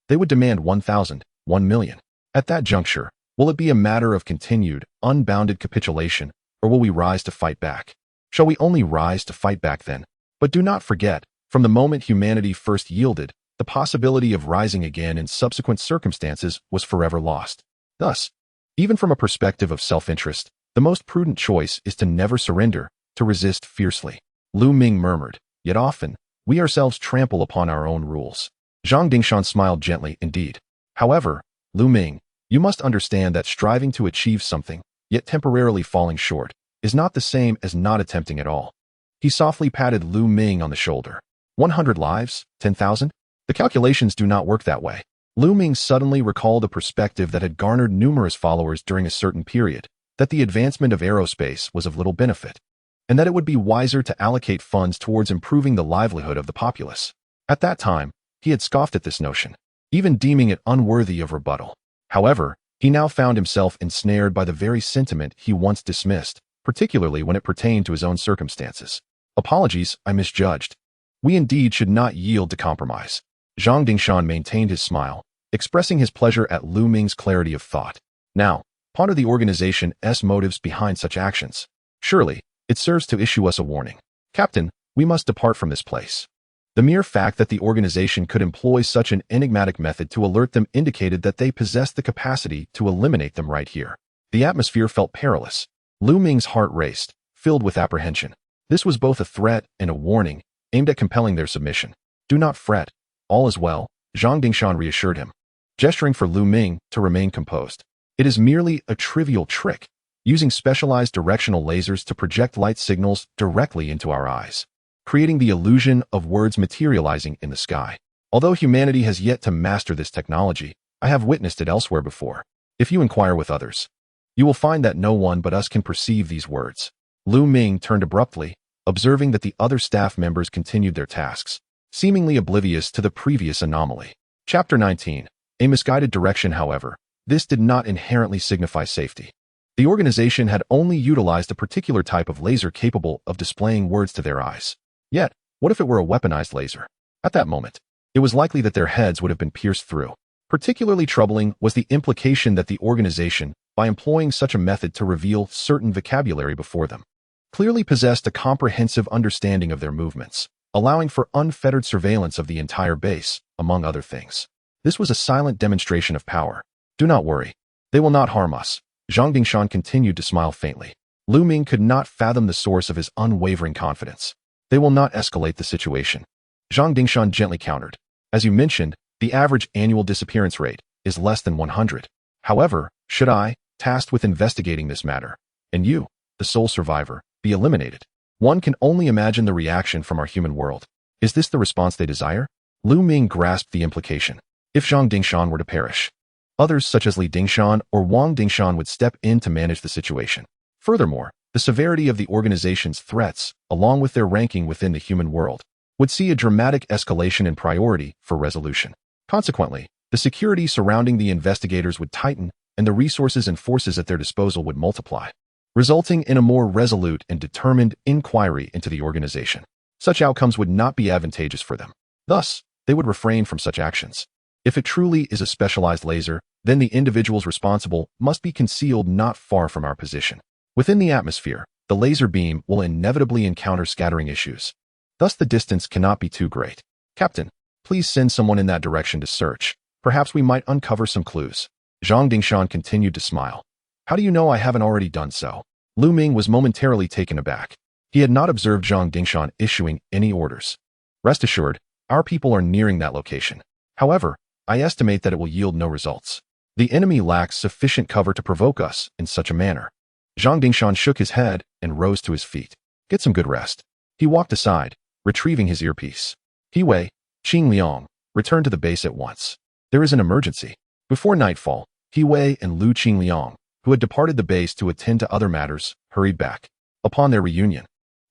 they would demand 1,000, 1,000,000. At that juncture, will it be a matter of continued, unbounded capitulation, or will we rise to fight back? Shall we only rise to fight back then? But do not forget, from the moment humanity first yielded, the possibility of rising again in subsequent circumstances was forever lost. Thus, even from a perspective of self-interest, the most prudent choice is to never surrender, to resist fiercely. Lu Ming murmured, yet often, we ourselves trample upon our own rules. Zhang Dingshan smiled gently indeed. However, Lu Ming, you must understand that striving to achieve something, yet temporarily falling short, is not the same as not attempting at all. He softly patted Lu Ming on the shoulder. 100 lives? 10,000? The calculations do not work that way. Lu Ming suddenly recalled a perspective that had garnered numerous followers during a certain period, that the advancement of aerospace was of little benefit, and that it would be wiser to allocate funds towards improving the livelihood of the populace. At that time, he had scoffed at this notion, even deeming it unworthy of rebuttal. However, he now found himself ensnared by the very sentiment he once dismissed, particularly when it pertained to his own circumstances. Apologies, I misjudged. We indeed should not yield to compromise. Zhang Dingshan maintained his smile, expressing his pleasure at Lu Ming's clarity of thought. Now, ponder the organization's motives behind such actions. Surely, it serves to issue us a warning. Captain, we must depart from this place. The mere fact that the organization could employ such an enigmatic method to alert them indicated that they possessed the capacity to eliminate them right here. The atmosphere felt perilous. Lu Ming's heart raced, filled with apprehension. This was both a threat and a warning, aimed at compelling their submission. Do not fret. All is well, Zhang Dingshan reassured him, gesturing for Lu Ming to remain composed. It is merely a trivial trick, using specialized directional lasers to project light signals directly into our eyes, creating the illusion of words materializing in the sky. Although humanity has yet to master this technology, I have witnessed it elsewhere before. If you inquire with others, you will find that no one but us can perceive these words. Lu Ming turned abruptly, observing that the other staff members continued their tasks, seemingly oblivious to the previous anomaly. Chapter 19. A misguided direction. However, this did not inherently signify safety. The organization had only utilized a particular type of laser capable of displaying words to their eyes. Yet, what if it were a weaponized laser? At that moment, it was likely that their heads would have been pierced through. Particularly troubling was the implication that the organization, by employing such a method to reveal certain vocabulary before them, clearly possessed a comprehensive understanding of their movements, allowing for unfettered surveillance of the entire base, among other things. This was a silent demonstration of power. Do not worry. They will not harm us. Zhang Dingshan continued to smile faintly. Lu Ming could not fathom the source of his unwavering confidence. They will not escalate the situation. Zhang Dingshan gently countered. As you mentioned, the average annual disappearance rate is less than 100. However, should I, tasked with investigating this matter, and you, the sole survivor, be eliminated, one can only imagine the reaction from our human world. Is this the response they desire? Lu Ming grasped the implication. If Zhang Dingshan were to perish, others such as Li Dingshan or Wang Dingshan would step in to manage the situation. Furthermore, the severity of the organization's threats, along with their ranking within the human world, would see a dramatic escalation in priority for resolution. Consequently, the security surrounding the investigators would tighten, and the resources and forces at their disposal would multiply, resulting in a more resolute and determined inquiry into the organization. Such outcomes would not be advantageous for them. Thus, they would refrain from such actions. If it truly is a specialized laser, then the individuals responsible must be concealed not far from our position. Within the atmosphere, the laser beam will inevitably encounter scattering issues. Thus the distance cannot be too great. Captain, please send someone in that direction to search. Perhaps we might uncover some clues. Zhang Dingshan continued to smile. How do you know I haven't already done so? Lu Ming was momentarily taken aback. He had not observed Zhang Dingshan issuing any orders. Rest assured, our people are nearing that location. However, I estimate that it will yield no results. The enemy lacks sufficient cover to provoke us in such a manner. Zhang Dingshan shook his head and rose to his feet. Get some good rest. He walked aside, retrieving his earpiece. He-Wei, Qing Liang, return to the base at once. There is an emergency. Before nightfall, He-Wei and Lu Qing Liang, who had departed the base to attend to other matters, hurried back. Upon their reunion,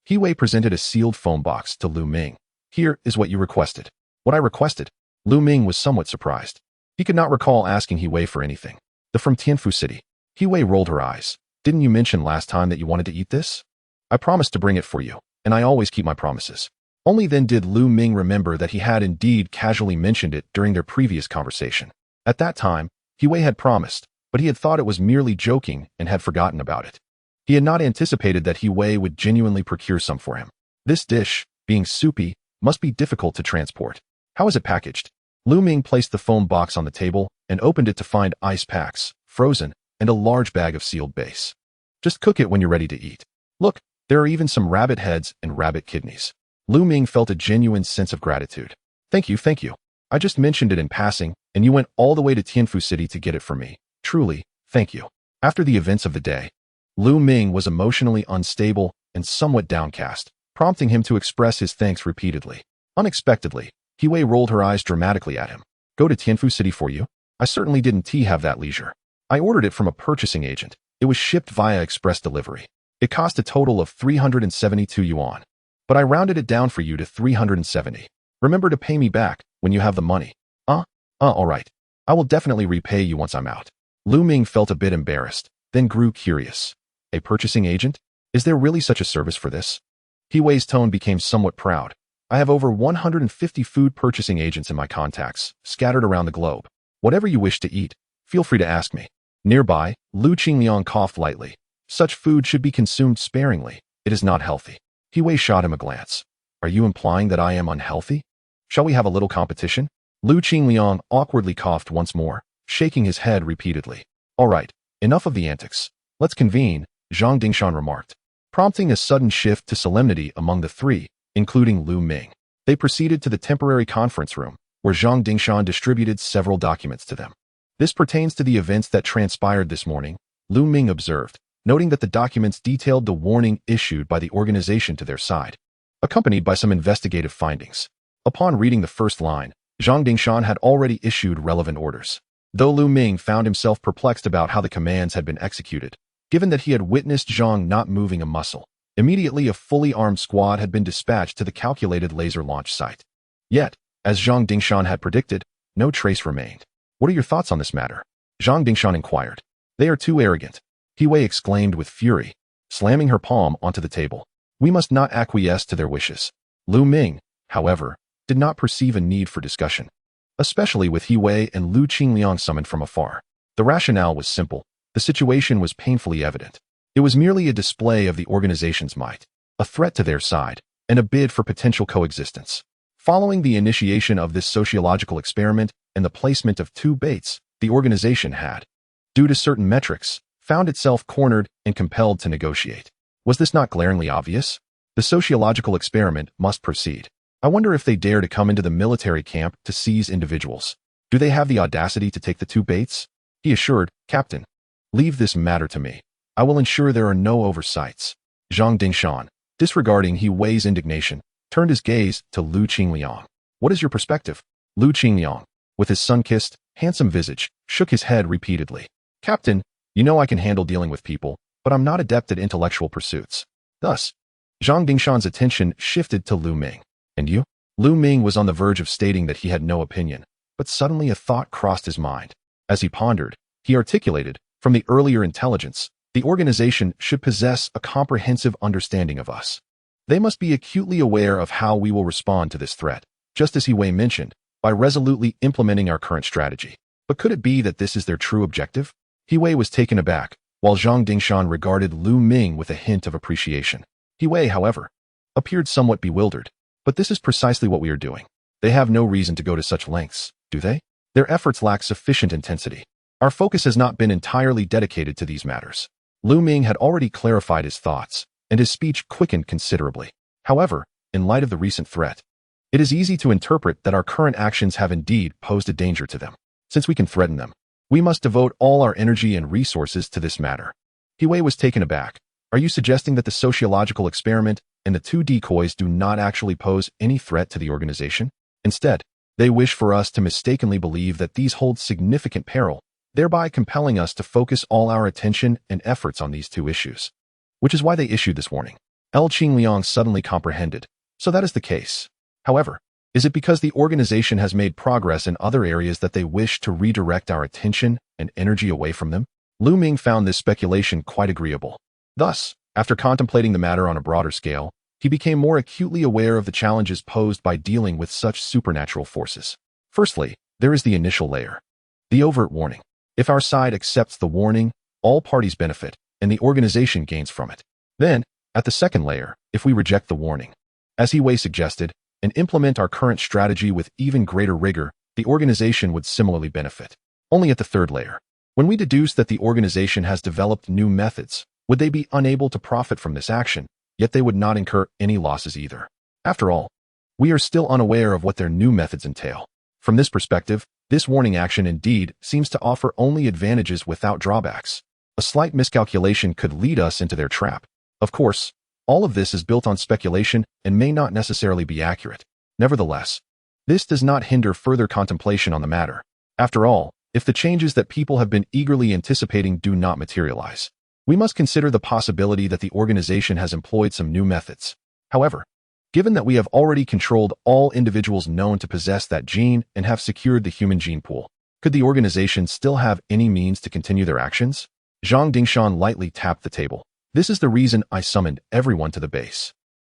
He-Wei presented a sealed phone box to Lu Ming. Here is what you requested. What I requested? Lu Ming was somewhat surprised. He could not recall asking He-Wei for anything. From Tianfu City. He-Wei rolled her eyes. Didn't you mention last time that you wanted to eat this? I promised to bring it for you, and I always keep my promises. Only then did Lu Ming remember that he had indeed casually mentioned it during their previous conversation. At that time, He-Wei had promised, but he had thought it was merely joking and had forgotten about it. He had not anticipated that He-Wei would genuinely procure some for him. This dish, Being soupy must be difficult to transport. How is it packaged? Lu Ming placed the foam box on the table and opened it to find ice packs, frozen, and a large bag of sealed base. Just cook it when you're ready to eat. Look, there are even some rabbit heads and rabbit kidneys. Lu Ming felt a genuine sense of gratitude. Thank you, thank you. I just mentioned it in passing, and you went all the way to Tianfu City to get it for me. Truly, thank you. After the events of the day, Lu Ming was emotionally unstable and somewhat downcast, prompting him to express his thanks repeatedly. Unexpectedly, Hiwei rolled her eyes dramatically at him. Go to Tianfu City for you? I certainly didn't have that leisure. I ordered it from a purchasing agent. It was shipped via express delivery. It cost a total of 372 yuan. But I rounded it down for you to 370. Remember to pay me back when you have the money. All right. I will definitely repay you once I'm out. Lu Ming felt a bit embarrassed, then grew curious. A purchasing agent? Is there really such a service for this? Hiwei's tone became somewhat proud. I have over 150 food purchasing agents in my contacts, scattered around the globe. Whatever you wish to eat, feel free to ask me. Nearby, Lu Qingliang coughed lightly. Such food should be consumed sparingly. It is not healthy. Hiwei shot him a glance. Are you implying that I am unhealthy? Shall we have a little competition? Lu Qingliang awkwardly coughed once more, shaking his head repeatedly. All right, enough of the antics. Let's convene, Zhang Dingshan remarked, prompting a sudden shift to solemnity among the three, including Lu Ming. They proceeded to the temporary conference room, where Zhang Dingshan distributed several documents to them. This pertains to the events that transpired this morning, Lu Ming observed, noting that the documents detailed the warning issued by the organization to their side, accompanied by some investigative findings. Upon reading the first line, Zhang Dingshan had already issued relevant orders. Though Lu Ming found himself perplexed about how the commands had been executed, given that he had witnessed Zhang not moving a muscle, immediately a fully armed squad had been dispatched to the calculated laser launch site. Yet, as Zhang Dingshan had predicted, no trace remained. What are your thoughts on this matter? Zhang Dingshan inquired. They are too arrogant, Hiwei exclaimed with fury, slamming her palm onto the table. We must not acquiesce to their wishes. Lu Ming, however, did not perceive a need for discussion, especially with Hiwei and Lu Qingliang summoned from afar. The rationale was simple. The situation was painfully evident. It was merely a display of the organization's might, a threat to their side, and a bid for potential coexistence. Following the initiation of this sociological experiment and the placement of two baits, the organization had, due to certain metrics, found itself cornered and compelled to negotiate. Was this not glaringly obvious? The sociological experiment must proceed. I wonder if they dare to come into the military camp to seize individuals. Do they have the audacity to take the two baits? He assured, Captain, leave this matter to me. I will ensure there are no oversights. Zhang Dingshan, disregarding Hiwei's indignation, turned his gaze to Lu Qingliang. What is your perspective? Lu Qingliang, with his sun-kissed, handsome visage, shook his head repeatedly. Captain, you know I can handle dealing with people, but I'm not adept at intellectual pursuits. Thus, Zhang Dingshan's attention shifted to Lu Ming. And you? Lu Ming was on the verge of stating that he had no opinion, but suddenly a thought crossed his mind. As he pondered, he articulated, from the earlier intelligence, the organization should possess a comprehensive understanding of us. They must be acutely aware of how we will respond to this threat, just as Hiwei mentioned, by resolutely implementing our current strategy. But could it be that this is their true objective? Hiwei was taken aback, while Zhang Dingshan regarded Lu Ming with a hint of appreciation. Hiwei, however, appeared somewhat bewildered. But this is precisely what we are doing. They have no reason to go to such lengths, do they? Their efforts lack sufficient intensity. Our focus has not been entirely dedicated to these matters. Lu Ming had already clarified his thoughts, and his speech quickened considerably. However, in light of the recent threat, it is easy to interpret that our current actions have indeed posed a danger to them. Since we can threaten them, we must devote all our energy and resources to this matter. Hiwei was taken aback. Are you suggesting that the sociological experiment and the two decoys do not actually pose any threat to the organization? Instead, they wish for us to mistakenly believe that these hold significant peril, thereby compelling us to focus all our attention and efforts on these two issues. Which is why they issued this warning. L. Qingliang suddenly comprehended. So that is the case. However, is it because the organization has made progress in other areas that they wish to redirect our attention and energy away from them? Lu Ming found this speculation quite agreeable. Thus, after contemplating the matter on a broader scale, he became more acutely aware of the challenges posed by dealing with such supernatural forces. Firstly, there is the initial layer, the overt warning. If our side accepts the warning, all parties benefit, and the organization gains from it. Then, at the second layer, if we reject the warning, As He Wei suggested, and implement our current strategy with even greater rigor, the organization would similarly benefit. Only at the third layer. When we deduce that the organization has developed new methods, would they be unable to profit from this action, yet they would not incur any losses either? After all, we are still unaware of what their new methods entail. From this perspective, this warning action indeed seems to offer only advantages without drawbacks. A slight miscalculation could lead us into their trap. Of course, all of this is built on speculation and may not necessarily be accurate. Nevertheless, this does not hinder further contemplation on the matter. After all, if the changes that people have been eagerly anticipating do not materialize, we must consider the possibility that the organization has employed some new methods. However, given that we have already controlled all individuals known to possess that gene and have secured the human gene pool, could the organization still have any means to continue their actions? Zhang Dingshan lightly tapped the table. This is the reason I summoned everyone to the base.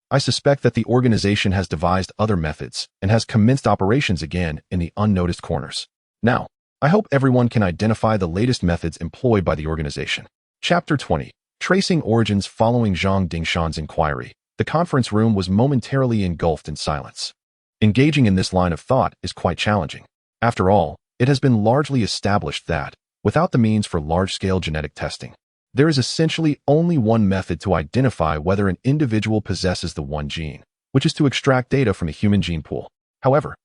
I suspect that the organization has devised other methods and has commenced operations again in the unnoticed corners. Now, I hope everyone can identify the latest methods employed by the organization. Chapter 20. Tracing origins. Following Zhang Dingshan's inquiry, the conference room was momentarily engulfed in silence. Engaging in this line of thought is quite challenging. After all, it has been largely established that, without the means for large-scale genetic testing, there is essentially only one method to identify whether an individual possesses the one gene, which is to extract data from the human gene pool. However,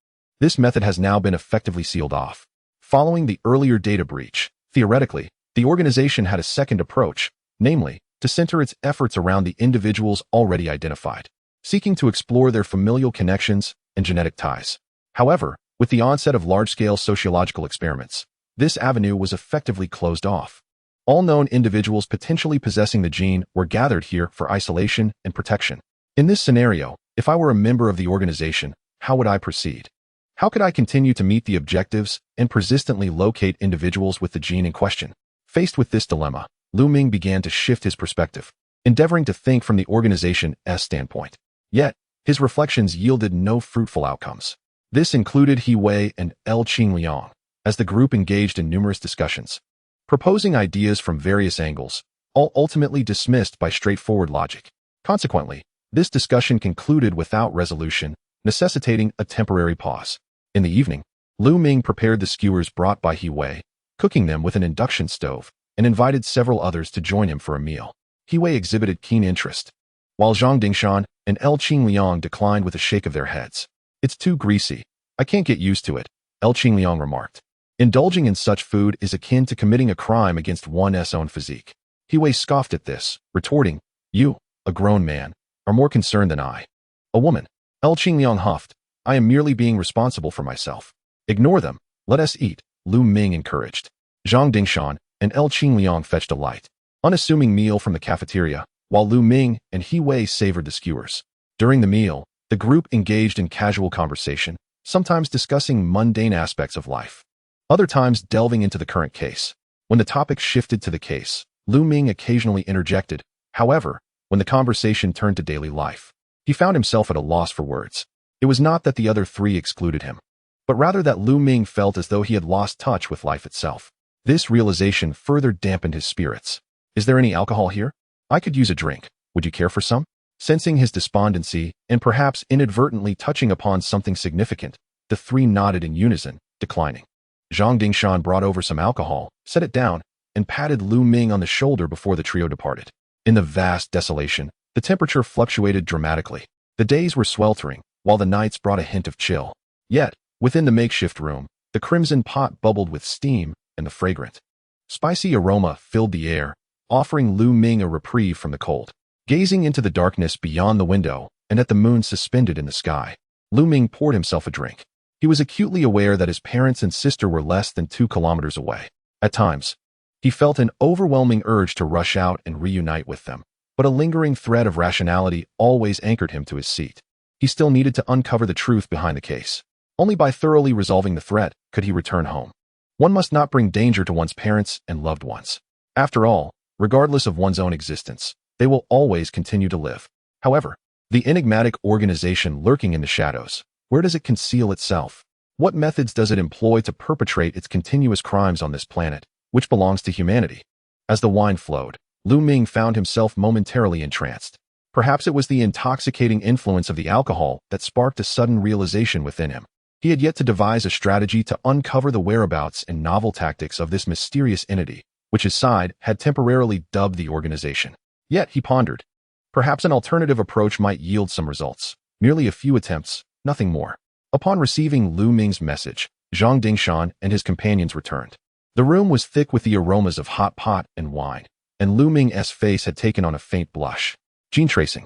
this method has now been effectively sealed off. Following the earlier data breach, theoretically, the organization had a second approach, namely, to center its efforts around the individuals already identified, seeking to explore their familial connections and genetic ties. However, with the onset of large-scale sociological experiments, this avenue was effectively closed off. All known individuals potentially possessing the gene were gathered here for isolation and protection. In this scenario, if I were a member of the organization, how would I proceed? How could I continue to meet the objectives and persistently locate individuals with the gene in question? Faced with this dilemma, Lu Ming began to shift his perspective, endeavoring to think from the organization's standpoint. Yet, his reflections yielded no fruitful outcomes. This included He Wei and Qingliang, as the group engaged in numerous discussions, proposing ideas from various angles, all ultimately dismissed by straightforward logic. Consequently, this discussion concluded without resolution, necessitating a temporary pause. In the evening, Lu Ming prepared the skewers brought by He Wei, cooking them with an induction stove, and invited several others to join him for a meal. He Wei exhibited keen interest, while Zhang Dingshan and Qingliang declined with a shake of their heads. It's too greasy. I can't get used to it, Qingliang remarked. Indulging in such food is akin to committing a crime against one's own physique. He Wei scoffed at this, retorting, "You, a grown man, are more concerned than I. A woman." Qingliang huffed, "I am merely being responsible for myself." "Ignore them. Let us eat," Lu Ming encouraged. Zhang Dingshan and Qingliang fetched a light, unassuming meal from the cafeteria, while Lu Ming and He Wei savored the skewers. During the meal, the group engaged in casual conversation, sometimes discussing mundane aspects of life, other times delving into the current case. When the topic shifted to the case, Lu Ming occasionally interjected. However, when the conversation turned to daily life, he found himself at a loss for words. It was not that the other three excluded him, but rather that Lu Ming felt as though he had lost touch with life itself. This realization further dampened his spirits. "Is there any alcohol here? I could use a drink. Would you care for some?" Sensing his despondency, and perhaps inadvertently touching upon something significant, the three nodded in unison, declining. Zhang Dingshan brought over some alcohol, set it down, and patted Lu Ming on the shoulder before the trio departed. In the vast desolation, the temperature fluctuated dramatically. The days were sweltering, while the nights brought a hint of chill. Yet, within the makeshift room, the crimson pot bubbled with steam, and the fragrant, spicy aroma filled the air, offering Lu Ming a reprieve from the cold. Gazing into the darkness beyond the window and at the moon suspended in the sky, Lu Ming poured himself a drink. He was acutely aware that his parents and sister were less than 2 kilometers away. At times, he felt an overwhelming urge to rush out and reunite with them, but a lingering thread of rationality always anchored him to his seat. He still needed to uncover the truth behind the case. Only by thoroughly resolving the threat could he return home. One must not bring danger to one's parents and loved ones. After all, regardless of one's own existence, they will always continue to live. However, the enigmatic organization lurking in the shadows, where does it conceal itself? What methods does it employ to perpetrate its continuous crimes on this planet, which belongs to humanity? As the wine flowed, Lu Ming found himself momentarily entranced. Perhaps it was the intoxicating influence of the alcohol that sparked a sudden realization within him. He had yet to devise a strategy to uncover the whereabouts and novel tactics of this mysterious entity, which his side had temporarily dubbed the organization. Yet, he pondered, perhaps an alternative approach might yield some results. Merely a few attempts, nothing more. Upon receiving Lu Ming's message, Zhang Dingshan and his companions returned. The room was thick with the aromas of hot pot and wine, and Lu Ming's face had taken on a faint blush. Gene tracing.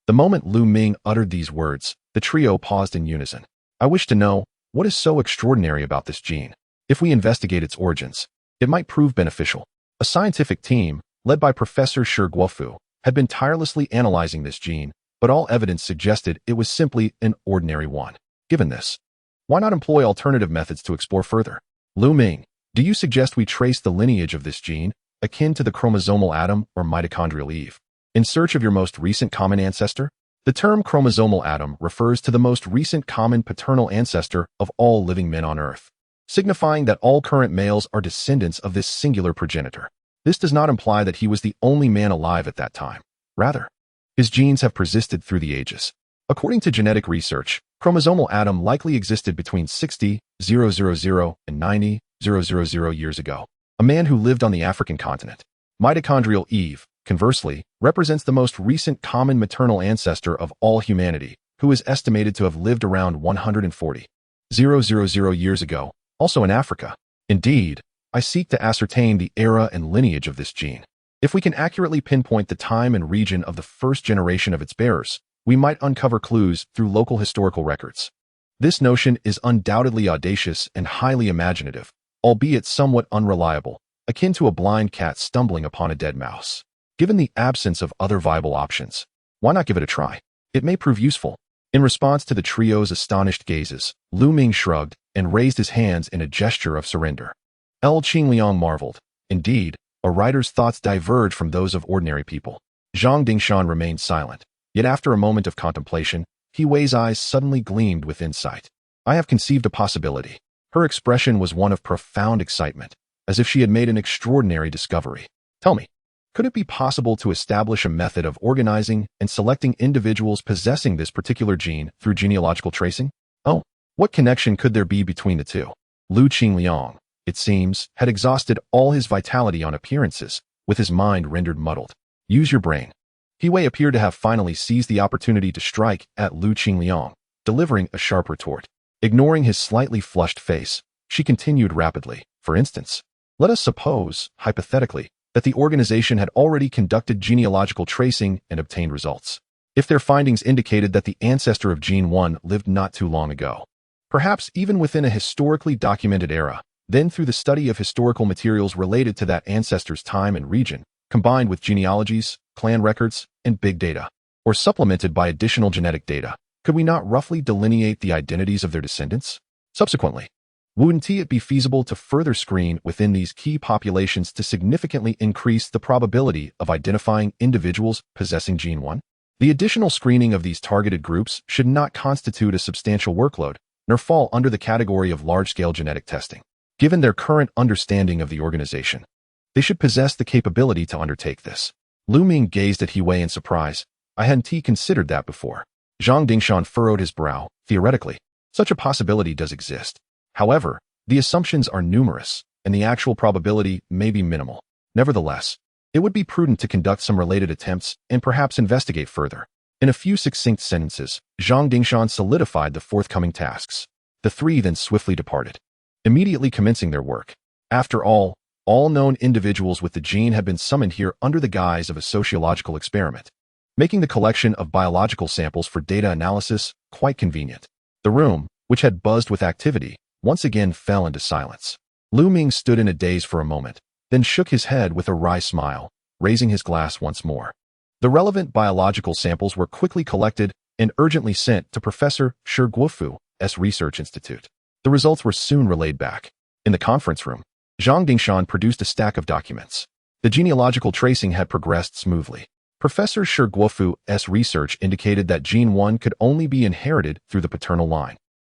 The moment Lu Ming uttered these words, the trio paused in unison. I wish to know, what is so extraordinary about this gene? If we investigate its origins, it might prove beneficial. A scientific team, led by Professor Shi Guofu, had been tirelessly analyzing this gene, but all evidence suggested it was simply an ordinary one. Given this, why not employ alternative methods to explore further? Lu Ming, do you suggest we trace the lineage of this gene, akin to the chromosomal atom or mitochondrial Eve, in search of your most recent common ancestor? The term chromosomal atom refers to the most recent common paternal ancestor of all living men on Earth, signifying that all current males are descendants of this singular progenitor. This does not imply that he was the only man alive at that time. Rather, his genes have persisted through the ages. According to genetic research, chromosomal atom likely existed between 60,000 and 90,000 years ago, a man who lived on the African continent. Mitochondrial Eve, conversely, represents the most recent common maternal ancestor of all humanity, who is estimated to have lived around 140,000 years ago, also in Africa. Indeed, I seek to ascertain the era and lineage of this gene. If we can accurately pinpoint the time and region of the first generation of its bearers, we might uncover clues through local historical records. This notion is undoubtedly audacious and highly imaginative, albeit somewhat unreliable, akin to a blind cat stumbling upon a dead mouse. Given the absence of other viable options, why not give it a try? It may prove useful. In response to the trio's astonished gazes, Lu Ming shrugged and raised his hands in a gesture of surrender. Qingliang marveled. Indeed, a writer's thoughts diverge from those of ordinary people. Zhang Dingshan remained silent, yet after a moment of contemplation, He Wei's eyes suddenly gleamed with insight. I have conceived a possibility. Her expression was one of profound excitement, as if she had made an extraordinary discovery. Tell me, could it be possible to establish a method of organizing and selecting individuals possessing this particular gene through genealogical tracing? Oh, what connection could there be between the two? Lu Qingliang, it seems, had exhausted all his vitality on appearances, with his mind rendered muddled. Use your brain. He Wei appeared to have finally seized the opportunity to strike at Lu Qingliang, delivering a sharp retort. Ignoring his slightly flushed face, she continued rapidly. For instance, let us suppose, hypothetically, that the organization had already conducted genealogical tracing and obtained results. If their findings indicated that the ancestor of Gene 1 lived not too long ago, perhaps even within a historically documented era, then through the study of historical materials related to that ancestor's time and region, combined with genealogies, clan records, and big data, or supplemented by additional genetic data, could we not roughly delineate the identities of their descendants? Subsequently, wouldn't it be feasible to further screen within these key populations to significantly increase the probability of identifying individuals possessing Gene 1? The additional screening of these targeted groups should not constitute a substantial workload, nor fall under the category of large-scale genetic testing. Given their current understanding of the organization, they should possess the capability to undertake this. Lu Ming gazed at He Wei in surprise. I hadn't considered that before. Zhang Dingshan furrowed his brow. Theoretically, such a possibility does exist. However, the assumptions are numerous, and the actual probability may be minimal. Nevertheless, it would be prudent to conduct some related attempts and perhaps investigate further. In a few succinct sentences, Zhang Dingshan solidified the forthcoming tasks. The three then swiftly departed, immediately commencing their work. After all known individuals with the gene had been summoned here under the guise of a sociological experiment, making the collection of biological samples for data analysis quite convenient. The room, which had buzzed with activity, once again fell into silence. Lu Ming stood in a daze for a moment, then shook his head with a wry smile, raising his glass once more. The relevant biological samples were quickly collected and urgently sent to Professor Shi Guofu's Research Institute. The results were soon relayed back. In the conference room, Zhang Dingshan produced a stack of documents. The genealogical tracing had progressed smoothly. Professor Shi Guofu's research indicated that Gene 1 could only be inherited through the paternal line,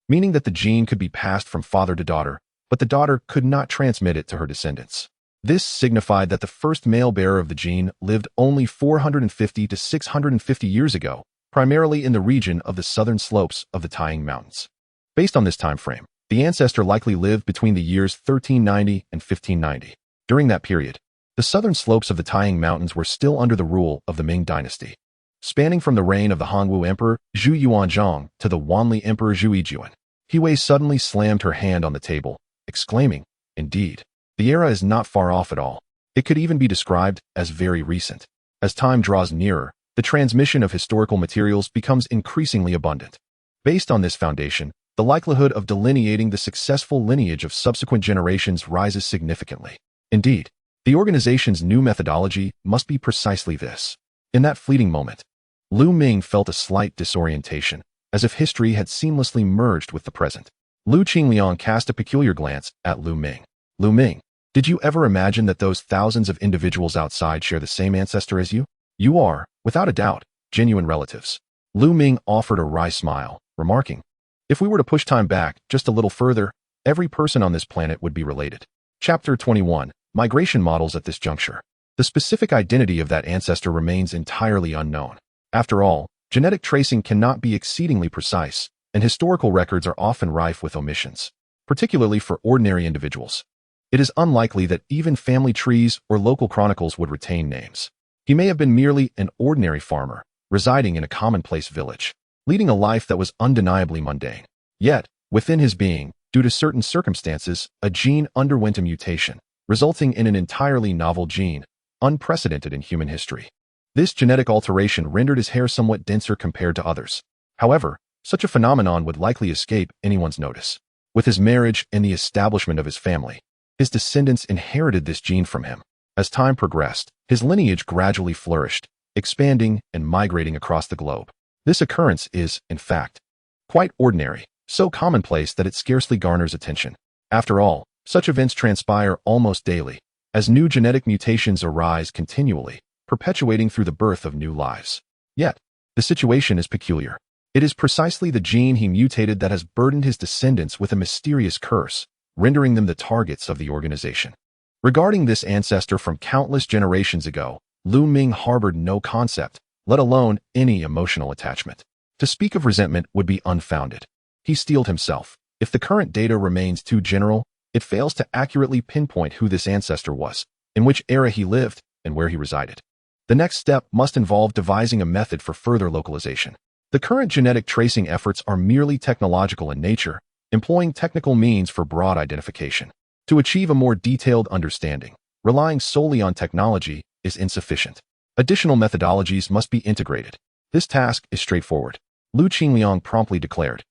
meaning that the gene could be passed from father to daughter, but the daughter could not transmit it to her descendants. This signified that the first male bearer of the gene lived only 450 to 650 years ago, primarily in the region of the southern slopes of the Taiying Mountains. Based on this time frame, the ancestor likely lived between the years 1390 and 1590. During that period, the southern slopes of the Taiying Mountains were still under the rule of the Ming dynasty. Spanning from the reign of the Hongwu Emperor Zhu Yuanzhang to the Wanli Emperor Zhu Yijuan, He Wei suddenly slammed her hand on the table, exclaiming, "Indeed, the era is not far off at all. It could even be described as very recent. As time draws nearer, the transmission of historical materials becomes increasingly abundant. Based on this foundation, the likelihood of delineating the successful lineage of subsequent generations rises significantly. Indeed, the organization's new methodology must be precisely this." In that fleeting moment, Lu Ming felt a slight disorientation, as if history had seamlessly merged with the present. Lu Qingliang cast a peculiar glance at Lu Ming. "Lu Ming, did you ever imagine that those thousands of individuals outside share the same ancestor as you? You are, without a doubt, genuine relatives." Lu Ming offered a wry smile, remarking, "If we were to push time back just a little further, every person on this planet would be related." Chapter 21. Migration Models. At this juncture, the specific identity of that ancestor remains entirely unknown. After all, genetic tracing cannot be exceedingly precise, and historical records are often rife with omissions, particularly for ordinary individuals. It is unlikely that even family trees or local chronicles would retain names. He may have been merely an ordinary farmer, residing in a commonplace village, leading a life that was undeniably mundane. Yet, within his being, due to certain circumstances, a gene underwent a mutation, resulting in an entirely novel gene, unprecedented in human history. This genetic alteration rendered his hair somewhat denser compared to others. However, such a phenomenon would likely escape anyone's notice. With his marriage and the establishment of his family, his descendants inherited this gene from him. As time progressed, his lineage gradually flourished, expanding and migrating across the globe. This occurrence is, in fact, quite ordinary, so commonplace that it scarcely garners attention. After all, such events transpire almost daily, as new genetic mutations arise continually, perpetuating through the birth of new lives. Yet, the situation is peculiar. It is precisely the gene he mutated that has burdened his descendants with a mysterious curse, rendering them the targets of the organization. Regarding this ancestor from countless generations ago, Lu Ming harbored no concept, let alone any emotional attachment. To speak of resentment would be unfounded. He steeled himself. If the current data remains too general, it fails to accurately pinpoint who this ancestor was, in which era he lived, and where he resided. The next step must involve devising a method for further localization. The current genetic tracing efforts are merely technological in nature, employing technical means for broad identification. To achieve a more detailed understanding, relying solely on technology is insufficient. Additional methodologies must be integrated. This task is straightforward. Lu Qingliang promptly declared,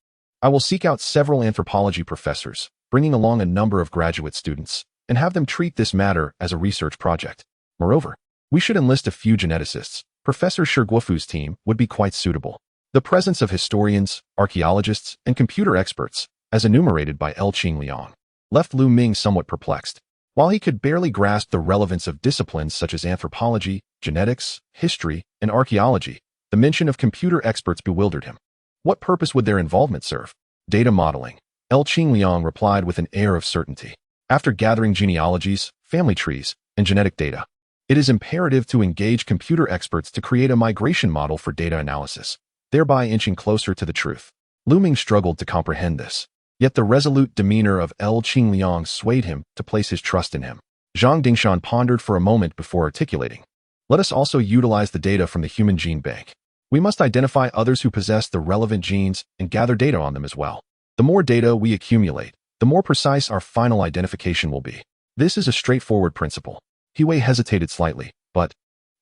"I will seek out several anthropology professors, bringing along a number of graduate students, and have them treat this matter as a research project. Moreover, we should enlist a few geneticists. Professor Shiguofu's team would be quite suitable." The presence of historians, archaeologists, and computer experts, as enumerated by L. Qingliang, left Lu Ming somewhat perplexed. While he could barely grasp the relevance of disciplines such as anthropology, genetics, history, and archaeology, the mention of computer experts bewildered him. What purpose would their involvement serve? Data modeling. L. Qingliang replied with an air of certainty. After gathering genealogies, family trees, and genetic data, it is imperative to engage computer experts to create a migration model for data analysis, thereby inching closer to the truth. Lu Ming struggled to comprehend this. Yet the resolute demeanor of L. Qingliang swayed him to place his trust in him. Zhang Dingshan pondered for a moment before articulating, "Let us also utilize the data from the human gene bank. We must identify others who possess the relevant genes and gather data on them as well. The more data we accumulate, the more precise our final identification will be. This is a straightforward principle." He Wei hesitated slightly, but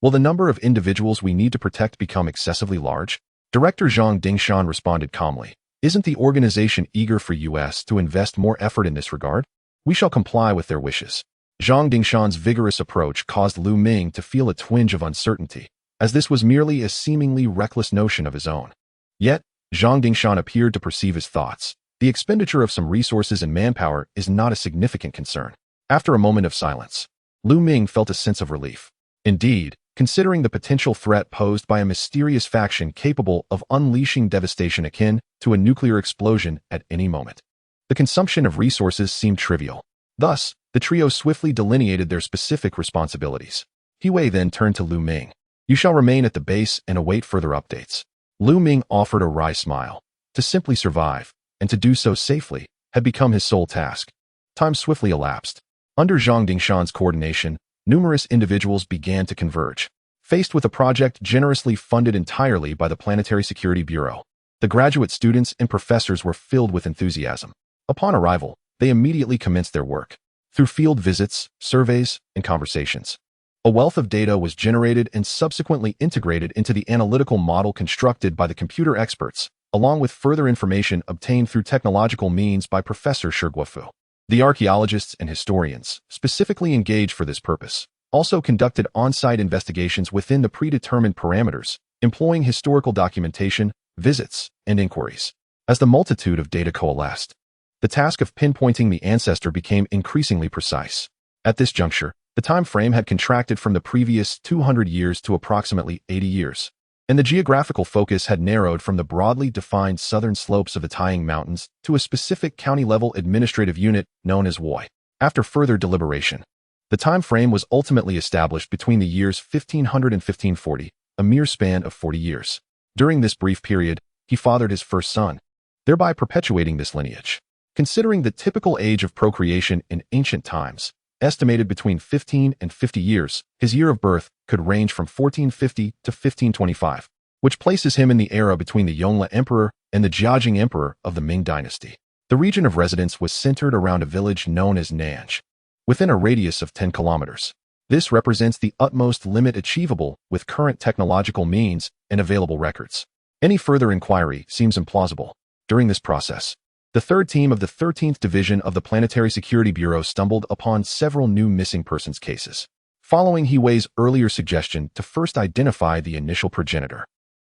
will the number of individuals we need to protect become excessively large? Director Zhang Dingshan responded calmly, "Isn't the organization eager for us to invest more effort in this regard? We shall comply with their wishes." Zhang Dingshan's vigorous approach caused Lu Ming to feel a twinge of uncertainty, as this was merely a seemingly reckless notion of his own. Yet, Zhang Dingshan appeared to perceive his thoughts. The expenditure of some resources and manpower is not a significant concern. After a moment of silence, Lu Ming felt a sense of relief. Indeed, considering the potential threat posed by a mysterious faction capable of unleashing devastation akin to a nuclear explosion at any moment, the consumption of resources seemed trivial. Thus, The trio swiftly delineated their specific responsibilities. Hui then turned to Lu Ming. You shall remain at the base and await further updates. Lu Ming offered a wry smile. To simply survive, and to do so safely, had become his sole task. Time swiftly elapsed. Under Zhang Dingshan's coordination, numerous individuals began to converge. Faced with a project generously funded entirely by the Planetary Security Bureau, the graduate students and professors were filled with enthusiasm. Upon arrival, they immediately commenced their work. Through field visits, surveys, and conversations, a wealth of data was generated and subsequently integrated into the analytical model constructed by the computer experts, along with further information obtained through technological means by Professor Shi Guofu. The archaeologists and historians, specifically engaged for this purpose, also conducted on-site investigations within the predetermined parameters, employing historical documentation, visits, and inquiries. As the multitude of data coalesced, the task of pinpointing the ancestor became increasingly precise. At this juncture, the time frame had contracted from the previous 200 years to approximately 80 years, and the geographical focus had narrowed from the broadly defined southern slopes of the Taiying Mountains to a specific county-level administrative unit known as Woi. After further deliberation, the time frame was ultimately established between the years 1500 and 1540, a mere span of 40 years. During this brief period, he fathered his first son, thereby perpetuating this lineage. Considering the typical age of procreation in ancient times, estimated between 15 and 50 years, his year of birth could range from 1450 to 1525, which places him in the era between the Yongle Emperor and the Jiajing Emperor of the Ming Dynasty. The region of residence was centered around a village known as Nanj, within a radius of 10 kilometers. This represents the utmost limit achievable with current technological means and available records. Any further inquiry seems implausible. During this process, the third team of the 13th Division of the Planetary Security Bureau stumbled upon several new missing persons cases. Following Hui's earlier suggestion to first identify the initial progenitor,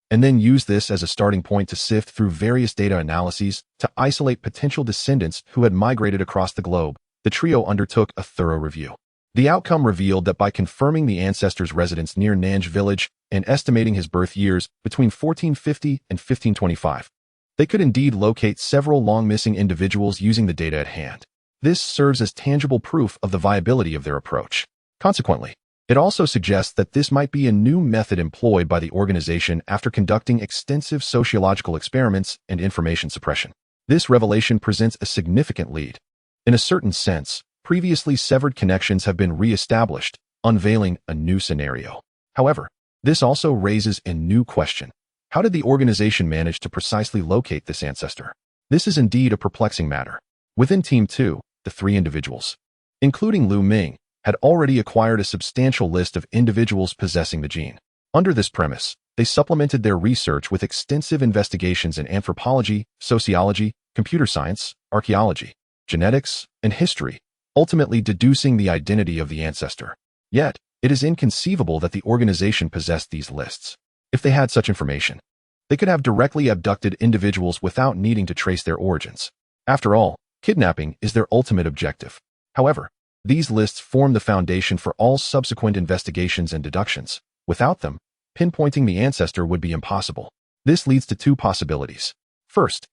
and then use this as a starting point to sift through various data analyses to isolate potential descendants who had migrated across the globe, the trio undertook a thorough review. The outcome revealed that by confirming the ancestor's residence near Nanj village and estimating his birth years between 1450 and 1525, they could indeed locate several long-missing individuals using the data at hand. This serves as tangible proof of the viability of their approach. Consequently, it also suggests that this might be a new method employed by the organization after conducting extensive sociological experiments and information suppression. This revelation presents a significant lead. In a certain sense, previously severed connections have been re-established, unveiling a new scenario. However, this also raises a new question. How did the organization manage to precisely locate this ancestor? This is indeed a perplexing matter. Within Team 2, the three individuals, including Lu Ming, had already acquired a substantial list of individuals possessing the gene. Under this premise, they supplemented their research with extensive investigations in anthropology, sociology, computer science, archaeology, genetics, and history, ultimately deducing the identity of the ancestor. Yet, it is inconceivable that the organization possessed these lists. If they had such information, they could have directly abducted individuals without needing to trace their origins. After all, kidnapping is their ultimate objective. However, these lists form the foundation for all subsequent investigations and deductions. Without them, pinpointing the ancestor would be impossible. This leads to two possibilities. First,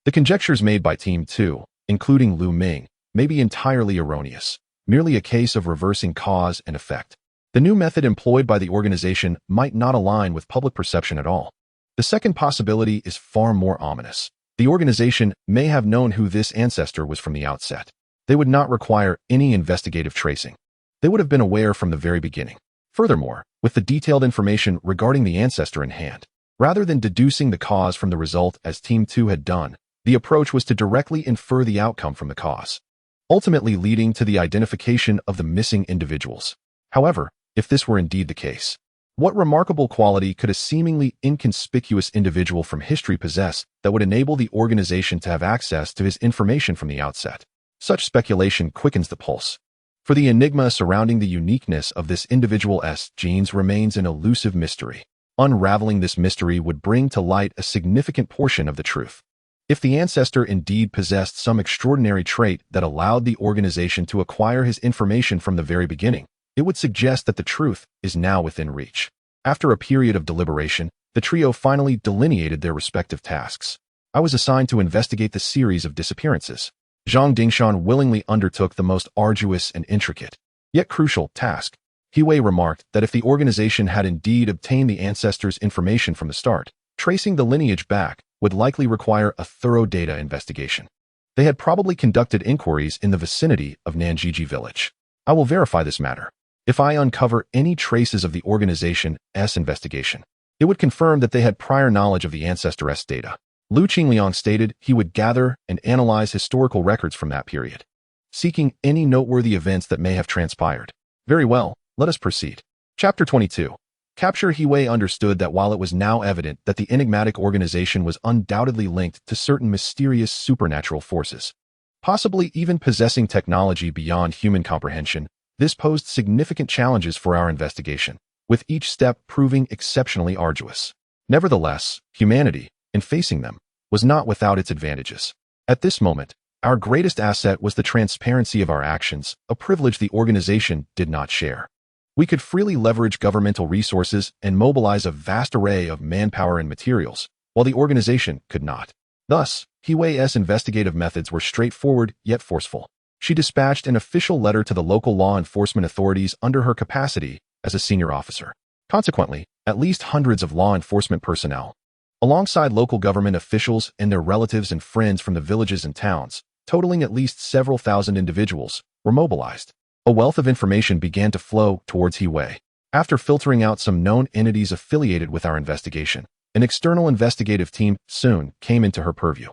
the conjectures made by Team 2, including Lu Ming, may be entirely erroneous, merely a case of reversing cause and effect. The new method employed by the organization might not align with public perception at all. The second possibility is far more ominous. The organization may have known who this ancestor was from the outset. They would not require any investigative tracing. They would have been aware from the very beginning. Furthermore, with the detailed information regarding the ancestor in hand, rather than deducing the cause from the result as Team 2 had done, the approach was to directly infer the outcome from the cause, ultimately leading to the identification of the missing individuals. However, if this were indeed the case, what remarkable quality could a seemingly inconspicuous individual from history possess that would enable the organization to have access to his information from the outset? Such speculation quickens the pulse. For the enigma surrounding the uniqueness of this individual's genes remains an elusive mystery. Unraveling this mystery would bring to light a significant portion of the truth. If the ancestor indeed possessed some extraordinary trait that allowed the organization to acquire his information from the very beginning, it would suggest that the truth is now within reach. After a period of deliberation, the trio finally delineated their respective tasks. I was assigned to investigate the series of disappearances. Zhang Dingshan willingly undertook the most arduous and intricate, yet crucial, task. He Wei remarked that if the organization had indeed obtained the ancestors' information from the start, tracing the lineage back would likely require a thorough data investigation. They had probably conducted inquiries in the vicinity of Nanjiji village. I will verify this matter. If I uncover any traces of the organization's investigation, it would confirm that they had prior knowledge of the ancestors' data. Lu Qingliang stated he would gather and analyze historical records from that period, seeking any noteworthy events that may have transpired. Very well, let us proceed. Chapter 22. Capture. He Wei understood that while it was now evident that the enigmatic organization was undoubtedly linked to certain mysterious supernatural forces, possibly even possessing technology beyond human comprehension, this posed significant challenges for our investigation, with each step proving exceptionally arduous. Nevertheless, humanity, in facing them, was not without its advantages. At this moment, our greatest asset was the transparency of our actions, a privilege the organization did not share. We could freely leverage governmental resources and mobilize a vast array of manpower and materials, while the organization could not. Thus, He Wei's investigative methods were straightforward yet forceful. She dispatched an official letter to the local law enforcement authorities under her capacity as a senior officer. Consequently, at least hundreds of law enforcement personnel, alongside local government officials and their relatives and friends from the villages and towns, totaling at least several thousand individuals, were mobilized. A wealth of information began to flow towards He Wei. After filtering out some known entities affiliated with our investigation, an external investigative team soon came into her purview.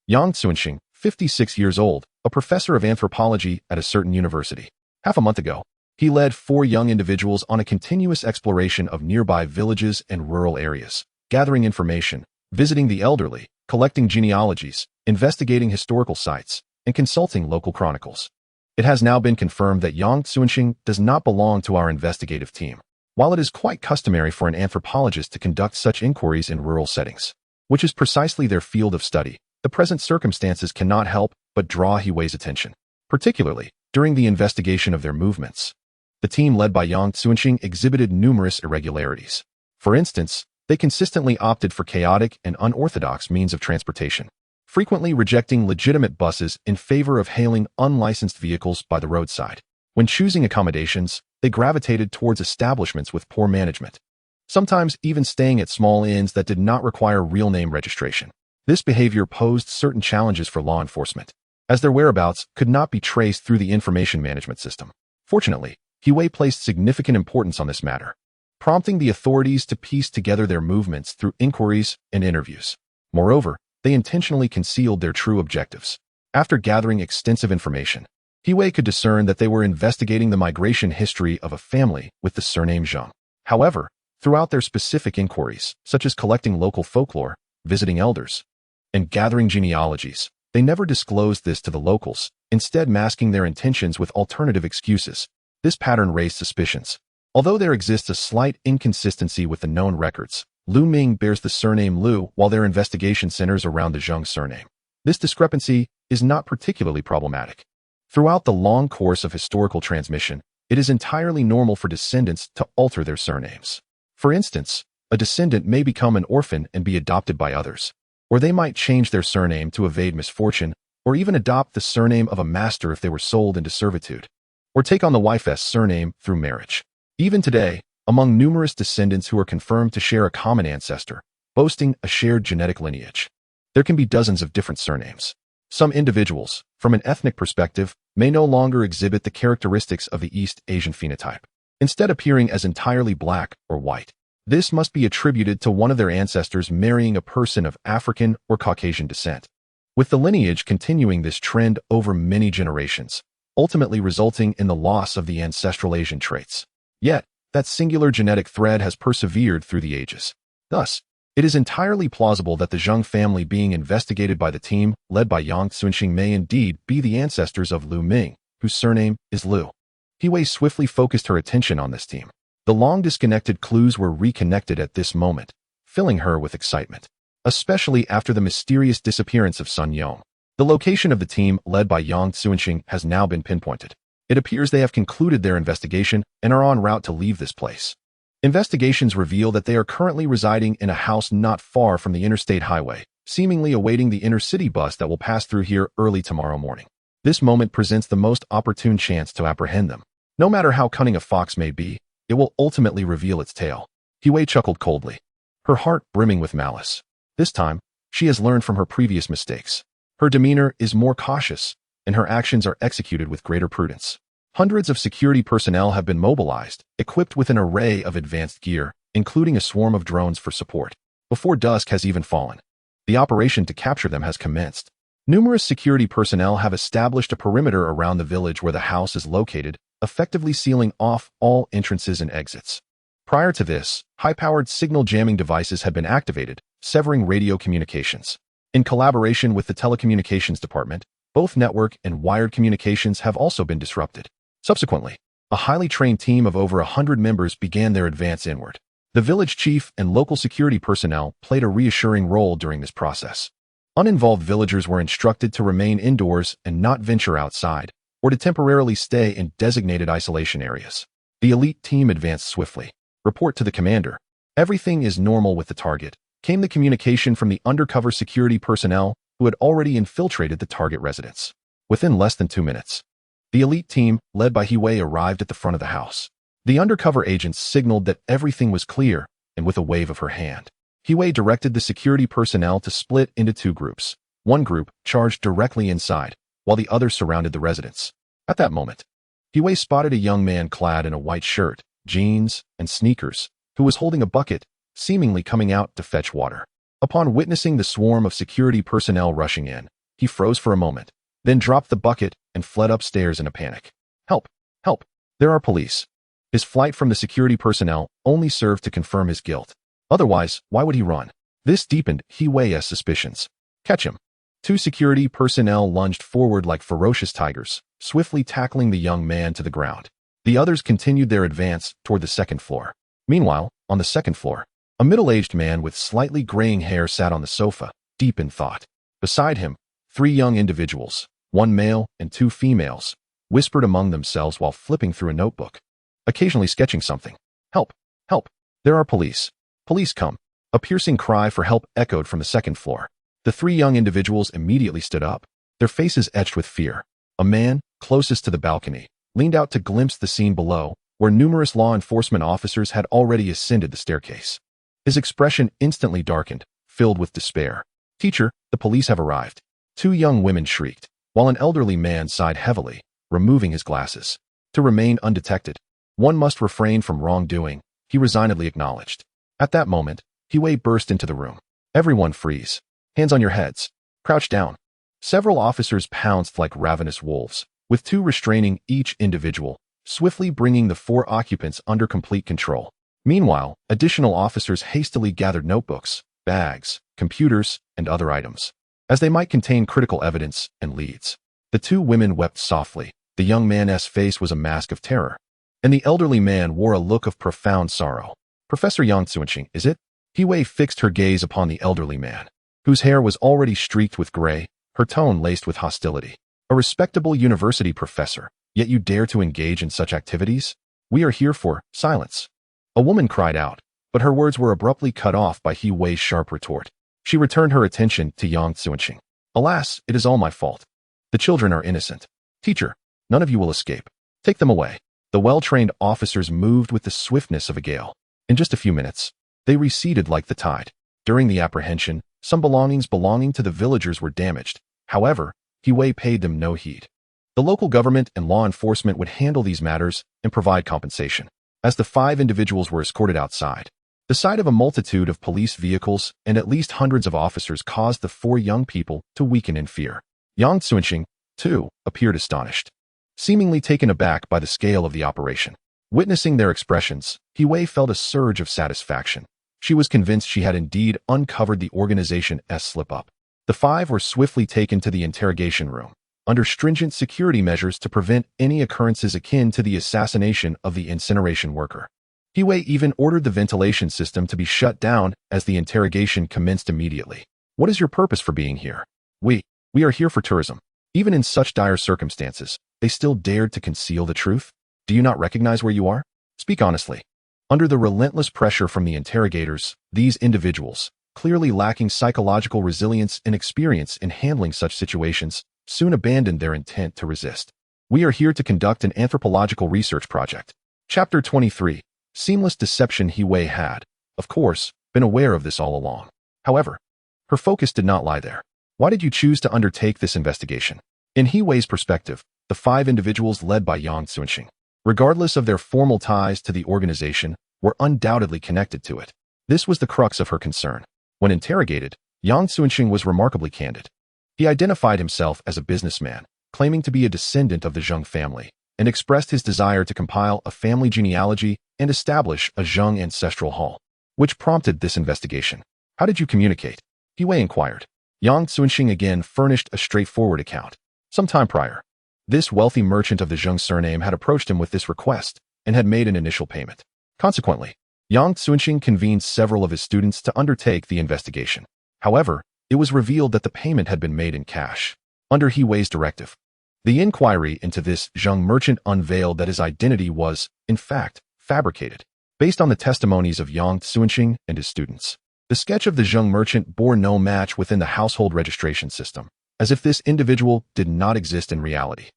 Yang Xuanxing, 56 years old, a professor of anthropology at a certain university. Half a month ago, he led 4 young individuals on a continuous exploration of nearby villages and rural areas, gathering information, visiting the elderly, collecting genealogies, investigating historical sites, and consulting local chronicles. It has now been confirmed that Yang Xuanxing does not belong to our investigative team. While it is quite customary for an anthropologist to conduct such inquiries in rural settings, which is precisely their field of study, the present circumstances cannot help but draw He Wei's attention, particularly during the investigation of their movements. The team led by Yang Xuanxing exhibited numerous irregularities. For instance, they consistently opted for chaotic and unorthodox means of transportation, frequently rejecting legitimate buses in favor of hailing unlicensed vehicles by the roadside. When choosing accommodations, they gravitated towards establishments with poor management, sometimes even staying at small inns that did not require real name registration. This behavior posed certain challenges for law enforcement, as their whereabouts could not be traced through the information management system. Fortunately, He Wei placed significant importance on this matter, prompting the authorities to piece together their movements through inquiries and interviews. Moreover, they intentionally concealed their true objectives. After gathering extensive information, He Wei could discern that they were investigating the migration history of a family with the surname Zhang. However, throughout their specific inquiries, such as collecting local folklore, visiting elders, and gathering genealogies, they never disclosed this to the locals, instead masking their intentions with alternative excuses. This pattern raised suspicions. Although there exists a slight inconsistency with the known records, Lu Ming bears the surname Lu while their investigation centers around the Zhang surname. This discrepancy is not particularly problematic. Throughout the long course of historical transmission, it is entirely normal for descendants to alter their surnames. For instance, a descendant may become an orphan and be adopted by others, or they might change their surname to evade misfortune, or even adopt the surname of a master if they were sold into servitude, or take on the wife's surname through marriage. Even today, among numerous descendants who are confirmed to share a common ancestor, boasting a shared genetic lineage, there can be dozens of different surnames. Some individuals, from an ethnic perspective, may no longer exhibit the characteristics of the East Asian phenotype, instead appearing as entirely black or white. This must be attributed to one of their ancestors marrying a person of African or Caucasian descent, with the lineage continuing this trend over many generations, ultimately resulting in the loss of the ancestral Asian traits. Yet, that singular genetic thread has persevered through the ages. Thus, it is entirely plausible that the Zhang family being investigated by the team led by Yang Xuanxing may indeed be the ancestors of Lu Ming, whose surname is Lu. He Wei swiftly focused her attention on this team. The long-disconnected clues were reconnected at this moment, filling her with excitement, especially after the mysterious disappearance of Sun Yong. The location of the team led by Yang Xuanxing has now been pinpointed. It appears they have concluded their investigation and are en route to leave this place. Investigations reveal that they are currently residing in a house not far from the interstate highway, seemingly awaiting the inner-city bus that will pass through here early tomorrow morning. This moment presents the most opportune chance to apprehend them. No matter how cunning a fox may be, it will ultimately reveal its tail. Hwei chuckled coldly, her heart brimming with malice. This time, she has learned from her previous mistakes. Her demeanor is more cautious, and her actions are executed with greater prudence. Hundreds of security personnel have been mobilized, equipped with an array of advanced gear, including a swarm of drones for support. Before dusk has even fallen, the operation to capture them has commenced. Numerous security personnel have established a perimeter around the village where the house is located, effectively sealing off all entrances and exits. Prior to this, high-powered signal jamming devices had been activated, severing radio communications. In collaboration with the telecommunications department, both network and wired communications have also been disrupted. Subsequently, a highly trained team of over 100 members began their advance inward. The village chief and local security personnel played a reassuring role during this process. Uninvolved villagers were instructed to remain indoors and not venture outside, or to temporarily stay in designated isolation areas. The elite team advanced swiftly. Report to the commander. Everything is normal with the target, came the communication from the undercover security personnel who had already infiltrated the target residence. Within less than 2 minutes, the elite team, led by Hwei, arrived at the front of the house. The undercover agents signaled that everything was clear, and with a wave of her hand, Hwei directed the security personnel to split into 2 groups. One group charged directly inside, while the others surrounded the residence. At that moment, Hwei spotted a young man clad in a white shirt, jeans, and sneakers, who was holding a bucket, seemingly coming out to fetch water. Upon witnessing the swarm of security personnel rushing in, he froze for a moment, then dropped the bucket and fled upstairs in a panic. Help! Help! There are police. His flight from the security personnel only served to confirm his guilt. Otherwise, why would he run? This deepened Hwei's suspicions. Catch him! 2 security personnel lunged forward like ferocious tigers, swiftly tackling the young man to the ground. The others continued their advance toward the 2nd floor. Meanwhile, on the 2nd floor, a middle-aged man with slightly graying hair sat on the sofa, deep in thought. Beside him, 3 young individuals, 1 male and 2 females, whispered among themselves while flipping through a notebook, occasionally sketching something. Help! Help! There are police! Police come! A piercing cry for help echoed from the 2nd floor. The 3 young individuals immediately stood up, their faces etched with fear. A man, closest to the balcony, leaned out to glimpse the scene below, where numerous law enforcement officers had already ascended the staircase. His expression instantly darkened, filled with despair. Teacher, the police have arrived. 2 young women shrieked, while an elderly man sighed heavily, removing his glasses. To remain undetected, one must refrain from wrongdoing, he resignedly acknowledged. At that moment, Hwei burst into the room. Everyone freeze. Hands on your heads. Crouch down. Several officers pounced like ravenous wolves, with 2 restraining each individual, swiftly bringing the 4 occupants under complete control. Meanwhile, additional officers hastily gathered notebooks, bags, computers, and other items, as they might contain critical evidence and leads. The 2 women wept softly. The young man's face was a mask of terror, and the elderly man wore a look of profound sorrow. Professor Yang Tsuanqing, is it? Hwei fixed her gaze upon the elderly man, whose hair was already streaked with gray, her tone laced with hostility. A respectable university professor, yet you dare to engage in such activities? We are here for silence. A woman cried out, but her words were abruptly cut off by Hwei's sharp retort. She returned her attention to Yang Tsuanqing. Alas, it is all my fault. The children are innocent. Teacher, none of you will escape. Take them away. The well-trained officers moved with the swiftness of a gale. In just a few minutes, they receded like the tide. During the apprehension, some belongings belonging to the villagers were damaged. However, Hwei paid them no heed. The local government and law enforcement would handle these matters and provide compensation. As the 5 individuals were escorted outside, the sight of a multitude of police vehicles and at least hundreds of officers caused the 4 young people to weaken in fear. Yang Tsuanqing, too, appeared astonished, seemingly taken aback by the scale of the operation. Witnessing their expressions, Hwei felt a surge of satisfaction. She was convinced she had indeed uncovered the organization's slip-up. The 5 were swiftly taken to the interrogation room, under stringent security measures to prevent any occurrences akin to the assassination of the incineration worker. Hwei even ordered the ventilation system to be shut down as the interrogation commenced immediately. What is your purpose for being here? We are here for tourism. Even in such dire circumstances, they still dared to conceal the truth? Do you not recognize where you are? Speak honestly. Under the relentless pressure from the interrogators, these individuals, clearly lacking psychological resilience and experience in handling such situations, soon abandoned their intent to resist. We are here to conduct an anthropological research project. Chapter 23. Seamless Deception. He Wei had, of course, been aware of this all along. However, her focus did not lie there. Why did you choose to undertake this investigation? In He Wei's perspective, the 5 individuals led by Yang Xuanxing, regardless of their formal ties to the organization, were undoubtedly connected to it. This was the crux of her concern. When interrogated, Yang Xuanxing was remarkably candid. He identified himself as a businessman, claiming to be a descendant of the Zheng family, and expressed his desire to compile a family genealogy and establish a Zheng ancestral hall, which prompted this investigation. How did you communicate? He Wei inquired. Yang Xuanxing again furnished a straightforward account. Some time prior, this wealthy merchant of the Zheng surname had approached him with this request and had made an initial payment. Consequently, Yang Xuanxing convened several of his students to undertake the investigation. However, it was revealed that the payment had been made in cash, under He Wei's directive. The inquiry into this Zheng merchant unveiled that his identity was, in fact, fabricated, based on the testimonies of Yang Xuanxing and his students. The sketch of the Zheng merchant bore no match within the household registration system, as if this individual did not exist in reality.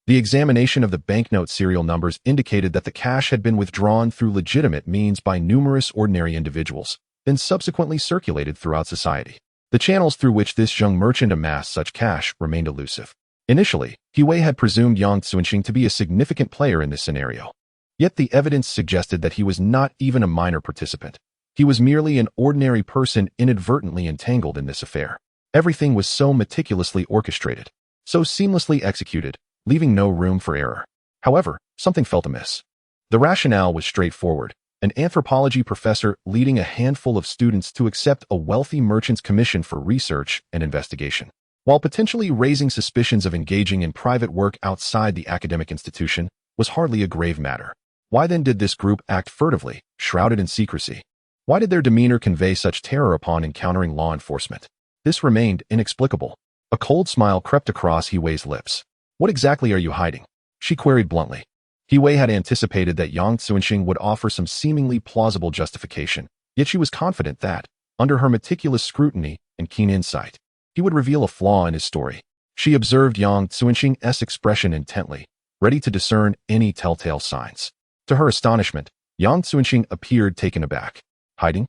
The examination of the banknote serial numbers indicated that the cash had been withdrawn through legitimate means by numerous ordinary individuals, then subsequently circulated throughout society. The channels through which this Zheng merchant amassed such cash remained elusive. Initially, He Wei had presumed Yang Xuanxing to be a significant player in this scenario. Yet the evidence suggested that he was not even a minor participant. He was merely an ordinary person inadvertently entangled in this affair. Everything was so meticulously orchestrated, so seamlessly executed, leaving no room for error. However, something felt amiss. The rationale was straightforward. An anthropology professor leading a handful of students to accept a wealthy merchant's commission for research and investigation, while potentially raising suspicions of engaging in private work outside the academic institution, was hardly a grave matter. Why then did this group act furtively, shrouded in secrecy? Why did their demeanor convey such terror upon encountering law enforcement? This remained inexplicable. A cold smile crept across He Wei's lips. What exactly are you hiding? She queried bluntly. He Wei had anticipated that Yang Xuanxing would offer some seemingly plausible justification, yet she was confident that, under her meticulous scrutiny and keen insight, he would reveal a flaw in his story. She observed Yang Xuanxing's expression intently, ready to discern any telltale signs. To her astonishment, Yang Xuanxing appeared taken aback. Hiding?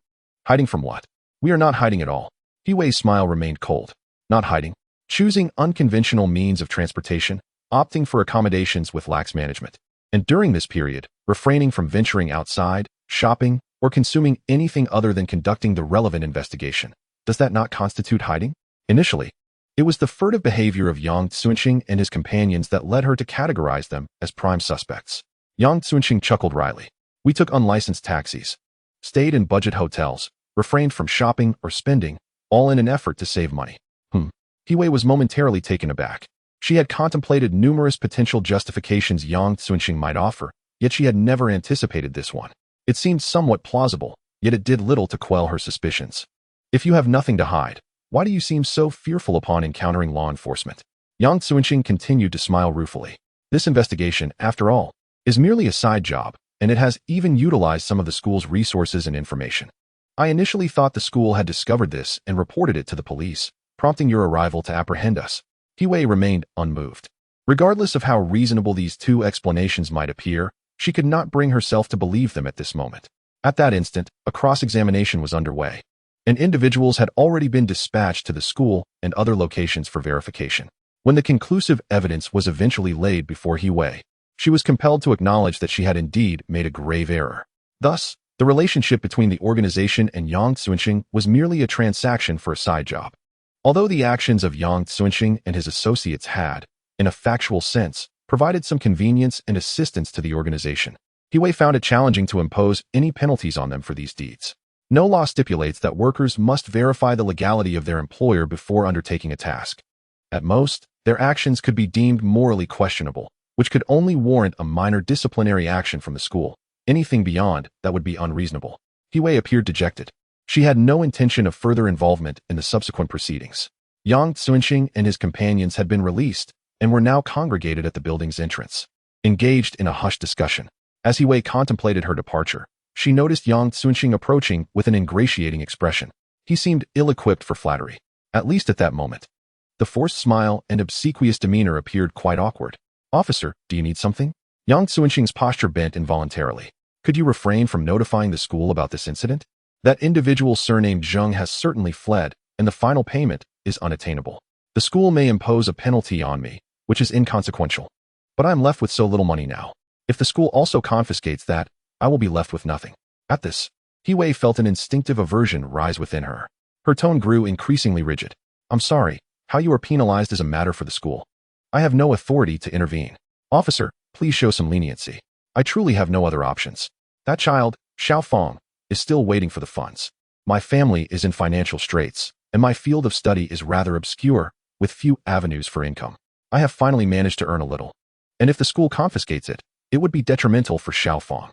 Hiding from what? We are not hiding at all. He Wei's smile remained cold. Not hiding. Choosing unconventional means of transportation, opting for accommodations with lax management. And during this period, refraining from venturing outside, shopping, or consuming anything other than conducting the relevant investigation. Does that not constitute hiding? Initially, it was the furtive behavior of Yang Xuanxing and his companions that led her to categorize them as prime suspects. Yang Xuanxing chuckled wryly. We took unlicensed taxis, stayed in budget hotels, refrained from shopping or spending, all in an effort to save money. He Wei was momentarily taken aback. She had contemplated numerous potential justifications Yang Xuanxing might offer, yet she had never anticipated this one. It seemed somewhat plausible, yet it did little to quell her suspicions. If you have nothing to hide, why do you seem so fearful upon encountering law enforcement? Yang Xuanxing continued to smile ruefully. This investigation, after all, is merely a side job, and it has even utilized some of the school's resources and information. I initially thought the school had discovered this and reported it to the police, prompting your arrival to apprehend us. He Wei remained unmoved. Regardless of how reasonable these two explanations might appear, she could not bring herself to believe them at this moment. At that instant, a cross-examination was underway, and individuals had already been dispatched to the school and other locations for verification. When the conclusive evidence was eventually laid before He Wei, she was compelled to acknowledge that she had indeed made a grave error. Thus, the relationship between the organization and Yang Xuanxing was merely a transaction for a side job. Although the actions of Yang Xuanxing and his associates had, in a factual sense, provided some convenience and assistance to the organization, He Wei found it challenging to impose any penalties on them for these deeds. No law stipulates that workers must verify the legality of their employer before undertaking a task. At most, their actions could be deemed morally questionable, which could only warrant a minor disciplinary action from the school. Anything beyond that would be unreasonable. He Wei appeared dejected. She had no intention of further involvement in the subsequent proceedings. Yang Xuanxing and his companions had been released and were now congregated at the building's entrance, engaged in a hushed discussion. As He Wei contemplated her departure, she noticed Yang Xuanxing approaching with an ingratiating expression. He seemed ill-equipped for flattery, at least at that moment. The forced smile and obsequious demeanor appeared quite awkward. Officer, do you need something? Yang Xuanxing's posture bent involuntarily. Could you refrain from notifying the school about this incident? That individual surnamed Zheng has certainly fled, and the final payment is unattainable. The school may impose a penalty on me, which is inconsequential. But I am left with so little money now. If the school also confiscates that, I will be left with nothing. At this, He Wei felt an instinctive aversion rise within her. Her tone grew increasingly rigid. I'm sorry, how you are penalized is a matter for the school. I have no authority to intervene. Officer, please show some leniency. I truly have no other options. That child, Xiao Fong, is still waiting for the funds. My family is in financial straits, and my field of study is rather obscure, with few avenues for income. I have finally managed to earn a little. And if the school confiscates it, it would be detrimental for Xiao Fong.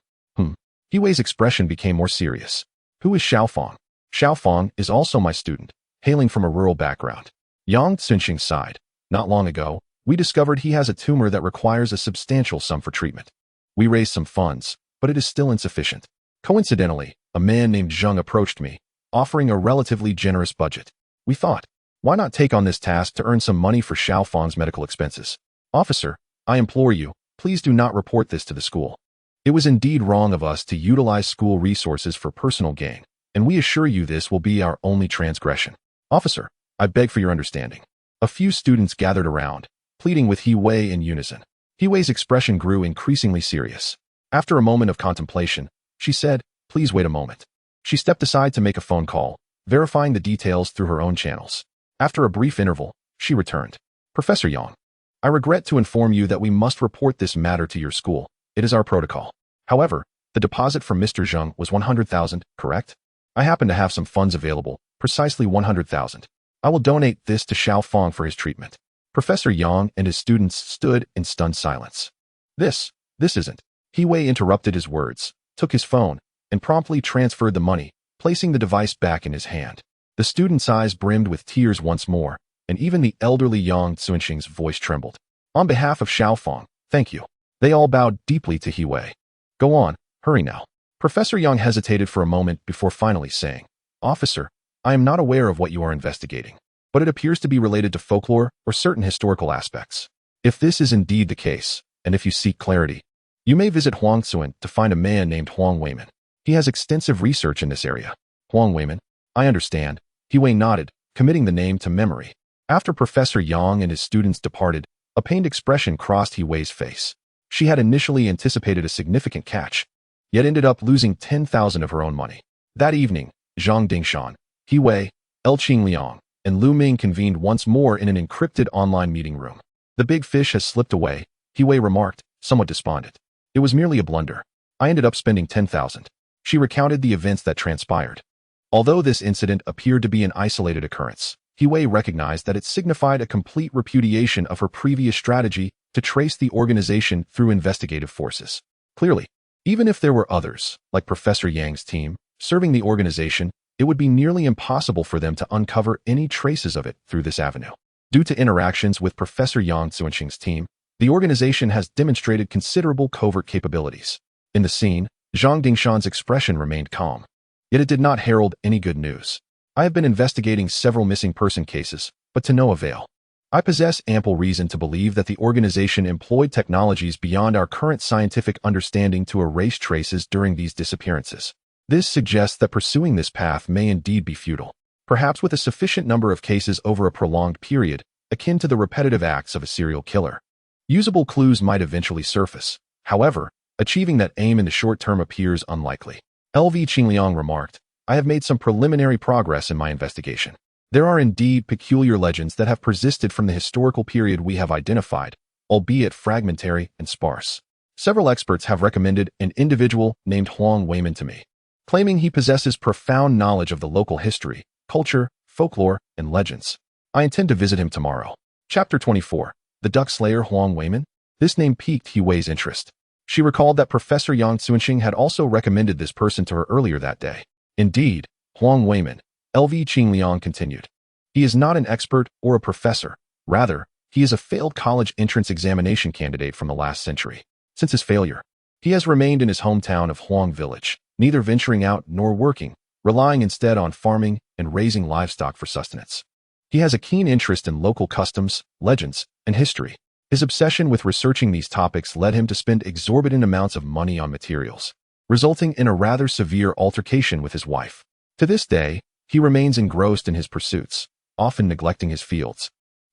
He Wei's expression became more serious. Who is Xiao Fong? Xiao Fong is also my student, hailing from a rural background. Yang Xuanxing sighed. Not long ago, we discovered he has a tumor that requires a substantial sum for treatment. We raised some funds, but it is still insufficient. Coincidentally, a man named Zheng approached me, offering a relatively generous budget. We thought, why not take on this task to earn some money for Xiao Fong's medical expenses? Officer, I implore you, please do not report this to the school. It was indeed wrong of us to utilize school resources for personal gain, and we assure you this will be our only transgression. Officer, I beg for your understanding. A few students gathered around, pleading with He Wei in unison. He Wei's expression grew increasingly serious. After a moment of contemplation, she said, please wait a moment. She stepped aside to make a phone call, verifying the details through her own channels. After a brief interval, she returned. Professor Yang, I regret to inform you that we must report this matter to your school. It is our protocol. However, the deposit from Mr. Zheng was 100,000, correct? I happen to have some funds available, precisely 100,000. I will donate this to Xiao Fong for his treatment. Professor Yang and his students stood in stunned silence. This isn't. He Wei interrupted his words, took his phone, and promptly transferred the money, placing the device back in his hand. The student's eyes brimmed with tears once more, and even the elderly Yang Xuanxing's voice trembled. On behalf of Xiao Fong, thank you. They all bowed deeply to He Wei. Go on, hurry now. Professor Yang hesitated for a moment before finally saying, Officer, I am not aware of what you are investigating, but it appears to be related to folklore or certain historical aspects. If this is indeed the case, and if you seek clarity, you may visit Huangsuan to find a man named Huang Weiman. He has extensive research in this area. Huang Weiman, I understand. He Wei nodded, committing the name to memory. After Professor Yang and his students departed, a pained expression crossed He Wei's face. She had initially anticipated a significant catch, yet ended up losing 10,000 of her own money. That evening, Zhang Dingshan, He Wei, El Qingliang, and Lu Ming convened once more in an encrypted online meeting room. The big fish has slipped away, He Wei remarked, somewhat despondent. It was merely a blunder. I ended up spending 10,000. She recounted the events that transpired. Although this incident appeared to be an isolated occurrence, He Wei recognized that it signified a complete repudiation of her previous strategy to trace the organization through investigative forces. Clearly, even if there were others, like Professor Yang's team, serving the organization, it would be nearly impossible for them to uncover any traces of it through this avenue. Due to interactions with Professor Yang Xuanxing's team, the organization has demonstrated considerable covert capabilities. In the scene, Zhang Dingshan's expression remained calm. Yet it did not herald any good news. I have been investigating several missing person cases, but to no avail. I possess ample reason to believe that the organization employed technologies beyond our current scientific understanding to erase traces during these disappearances. This suggests that pursuing this path may indeed be futile, perhaps with a sufficient number of cases over a prolonged period, akin to the repetitive acts of a serial killer. Usable clues might eventually surface. However, achieving that aim in the short term appears unlikely. LV Qingliang remarked, I have made some preliminary progress in my investigation. There are indeed peculiar legends that have persisted from the historical period we have identified, albeit fragmentary and sparse. Several experts have recommended an individual named Huang Weiman to me, claiming he possesses profound knowledge of the local history, culture, folklore, and legends. I intend to visit him tomorrow. Chapter 24. The Duck Slayer Huang Weiman? This name piqued He Wei's interest. She recalled that Professor Yang Xuanxing had also recommended this person to her earlier that day. Indeed, Huang Weiman, LV Qingliang continued. He is not an expert or a professor. Rather, he is a failed college entrance examination candidate from the last century. Since his failure, he has remained in his hometown of Huang Village, neither venturing out nor working, relying instead on farming and raising livestock for sustenance. He has a keen interest in local customs, legends, and history. His obsession with researching these topics led him to spend exorbitant amounts of money on materials, resulting in a rather severe altercation with his wife. To this day, he remains engrossed in his pursuits, often neglecting his fields,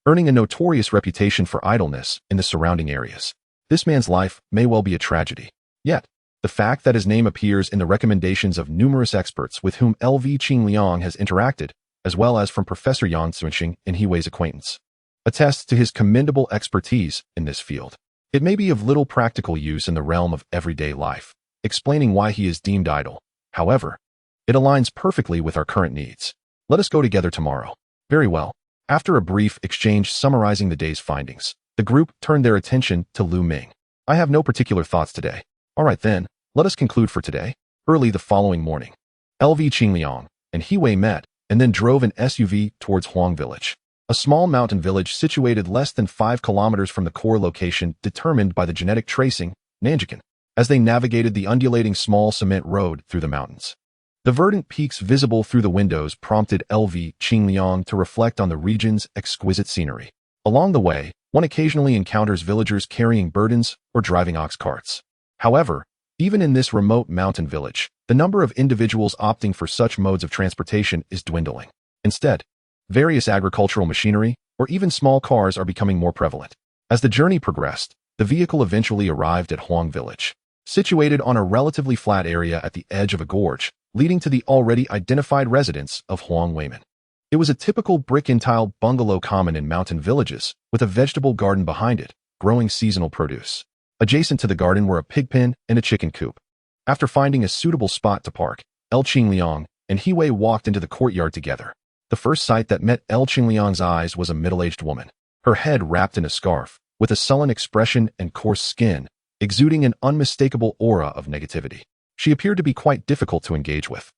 earning a notorious reputation for idleness in the surrounding areas. This man's life may well be a tragedy. Yet, the fact that his name appears in the recommendations of numerous experts with whom L.V. Qingliang has interacted, as well as from Professor Yang Xuanxing in He Wei's acquaintance, attests to his commendable expertise in this field. It may be of little practical use in the realm of everyday life, explaining why he is deemed idle. However, it aligns perfectly with our current needs. Let us go together tomorrow. Very well. After a brief exchange summarizing the day's findings, the group turned their attention to Lu Ming. I have no particular thoughts today. All right then, let us conclude for today. Early the following morning, L.V. Qingliang and He Wei met and then drove an SUV towards Huang Village, a small mountain village situated less than 5 kilometers from the core location determined by the genetic tracing, Nanjikan, as they navigated the undulating small cement road through the mountains. The verdant peaks visible through the windows prompted L.V. Qingliang to reflect on the region's exquisite scenery. Along the way, one occasionally encounters villagers carrying burdens or driving ox carts. However, even in this remote mountain village, the number of individuals opting for such modes of transportation is dwindling. Instead, various agricultural machinery or even small cars are becoming more prevalent. As the journey progressed, the vehicle eventually arrived at Huang Village, situated on a relatively flat area at the edge of a gorge, leading to the already identified residence of Huang Weiman. It was a typical brick-and-tile bungalow common in mountain villages, with a vegetable garden behind it, growing seasonal produce. Adjacent to the garden were a pig pen and a chicken coop. After finding a suitable spot to park, L. Qingliang and He Wei walked into the courtyard together. The first sight that met L. Qingliang's eyes was a middle-aged woman, her head wrapped in a scarf, with a sullen expression and coarse skin, exuding an unmistakable aura of negativity. She appeared to be quite difficult to engage with.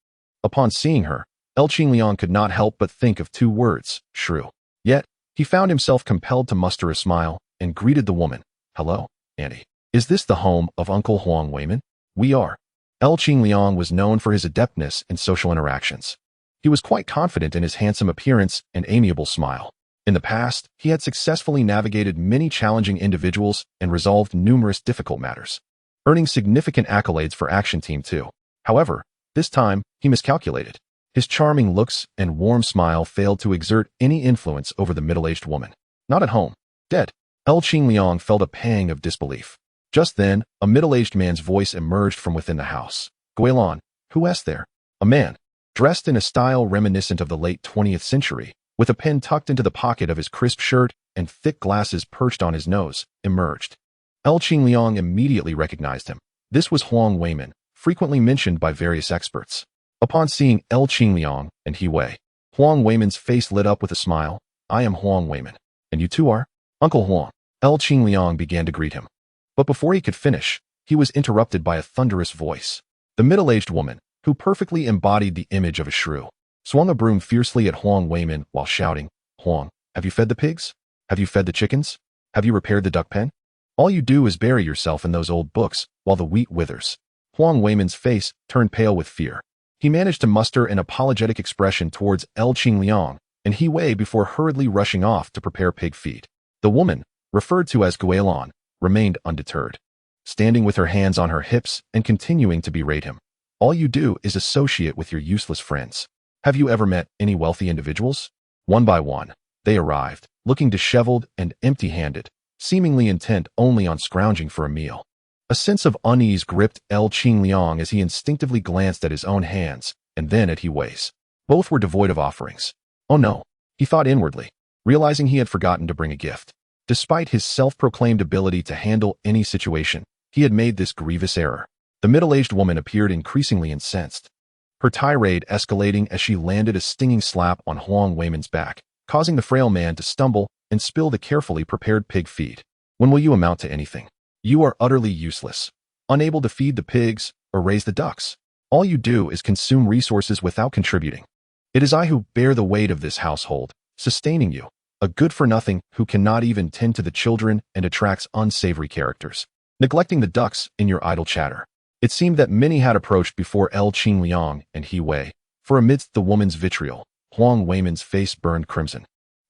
Upon seeing her, L. Qingliang could not help but think of 2 words, shrew. Yet, he found himself compelled to muster a smile and greeted the woman. Hello, Auntie. Is this the home of Uncle Huang Weiman? We are. L. Qingliang was known for his adeptness in social interactions. He was quite confident in his handsome appearance and amiable smile. In the past, he had successfully navigated many challenging individuals and resolved numerous difficult matters, earning significant accolades for Action Team 2. However, this time, he miscalculated. His charming looks and warm smile failed to exert any influence over the middle-aged woman. Not at home. Dead. L. Qingliang felt a pang of disbelief. Just then, a middle-aged man's voice emerged from within the house. Guilan, who is there? A man, dressed in a style reminiscent of the late 20th century, with a pen tucked into the pocket of his crisp shirt and thick glasses perched on his nose, emerged. L. Qingliang immediately recognized him. This was Huang Weiman, frequently mentioned by various experts. Upon seeing L. Qingliang and He Wei, Huang Weiman's face lit up with a smile. I am Huang Weiman. And you too are? Uncle Huang. L. Qingliang began to greet him. But before he could finish, he was interrupted by a thunderous voice. The middle-aged woman, who perfectly embodied the image of a shrew, swung a broom fiercely at Huang Weiman while shouting, Huang, have you fed the pigs? Have you fed the chickens? Have you repaired the duck pen? All you do is bury yourself in those old books while the wheat withers. Huang Weiman's face turned pale with fear. He managed to muster an apologetic expression towards L. Qingliang and He Wei before hurriedly rushing off to prepare pig feed. The woman, referred to as Guilan, remained undeterred, standing with her hands on her hips and continuing to berate him. All you do is associate with your useless friends. Have you ever met any wealthy individuals? One by one, they arrived, looking disheveled and empty-handed, seemingly intent only on scrounging for a meal. A sense of unease gripped L. Qingliang as he instinctively glanced at his own hands and then at He Wei's. Both were devoid of offerings. Oh no, he thought inwardly, realizing he had forgotten to bring a gift. Despite his self-proclaimed ability to handle any situation, he had made this grievous error. The middle-aged woman appeared increasingly incensed, her tirade escalating as she landed a stinging slap on Huang Weiman's back, causing the frail man to stumble and spill the carefully prepared pig feed. When will you amount to anything? You are utterly useless, unable to feed the pigs or raise the ducks. All you do is consume resources without contributing. It is I who bear the weight of this household, sustaining you, a good-for-nothing who cannot even tend to the children and attracts unsavory characters, neglecting the ducks in your idle chatter. It seemed that many had approached before L. Qingliang and He Wei, for amidst the woman's vitriol, Huang Weiman's face burned crimson.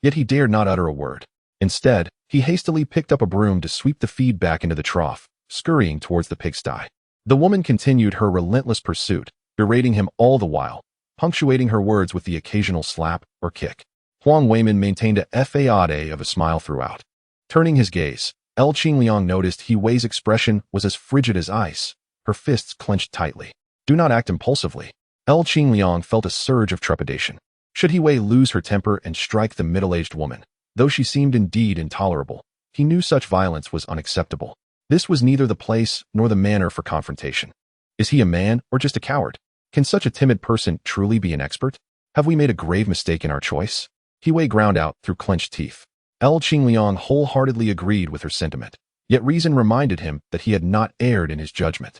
yet he dared not utter a word. Instead, he hastily picked up a broom to sweep the feed back into the trough, scurrying towards the pigsty. The woman continued her relentless pursuit, berating him all the while, punctuating her words with the occasional slap or kick. Huang Weimin maintained a facade of a smile throughout. Turning his gaze, El Qingliang noticed He Wei's expression was as frigid as ice, her fists clenched tightly. Do not act impulsively. El Qingliang felt a surge of trepidation. Should He Wei lose her temper and strike the middle-aged woman? Though she seemed indeed intolerable, he knew such violence was unacceptable. This was neither the place nor the manner for confrontation. Is he a man or just a coward? Can such a timid person truly be an expert? Have we made a grave mistake in our choice? He Wei ground out through clenched teeth. El Qingliang wholeheartedly agreed with her sentiment, yet reason reminded him that he had not erred in his judgment.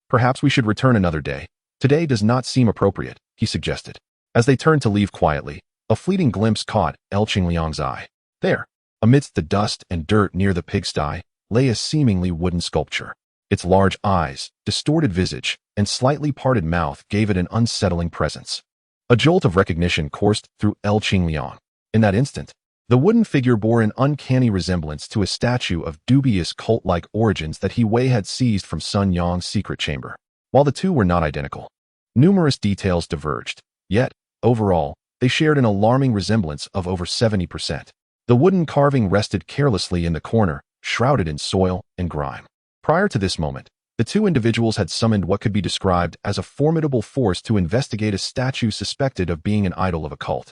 Perhaps we should return another day. Today does not seem appropriate, he suggested. As they turned to leave quietly, a fleeting glimpse caught El Qingliang's eye. There, amidst the dust and dirt near the pigsty, lay a seemingly wooden sculpture. Its large eyes, distorted visage, and slightly parted mouth gave it an unsettling presence. A jolt of recognition coursed through El Qingliang. In that instant, the wooden figure bore an uncanny resemblance to a statue of dubious cult-like origins that He Wei had seized from Sun Yang's secret chamber. While the two were not identical, numerous details diverged, yet, overall, they shared an alarming resemblance of over 70%. The wooden carving rested carelessly in the corner, shrouded in soil and grime. Prior to this moment, the two individuals had summoned what could be described as a formidable force to investigate a statue suspected of being an idol of a cult,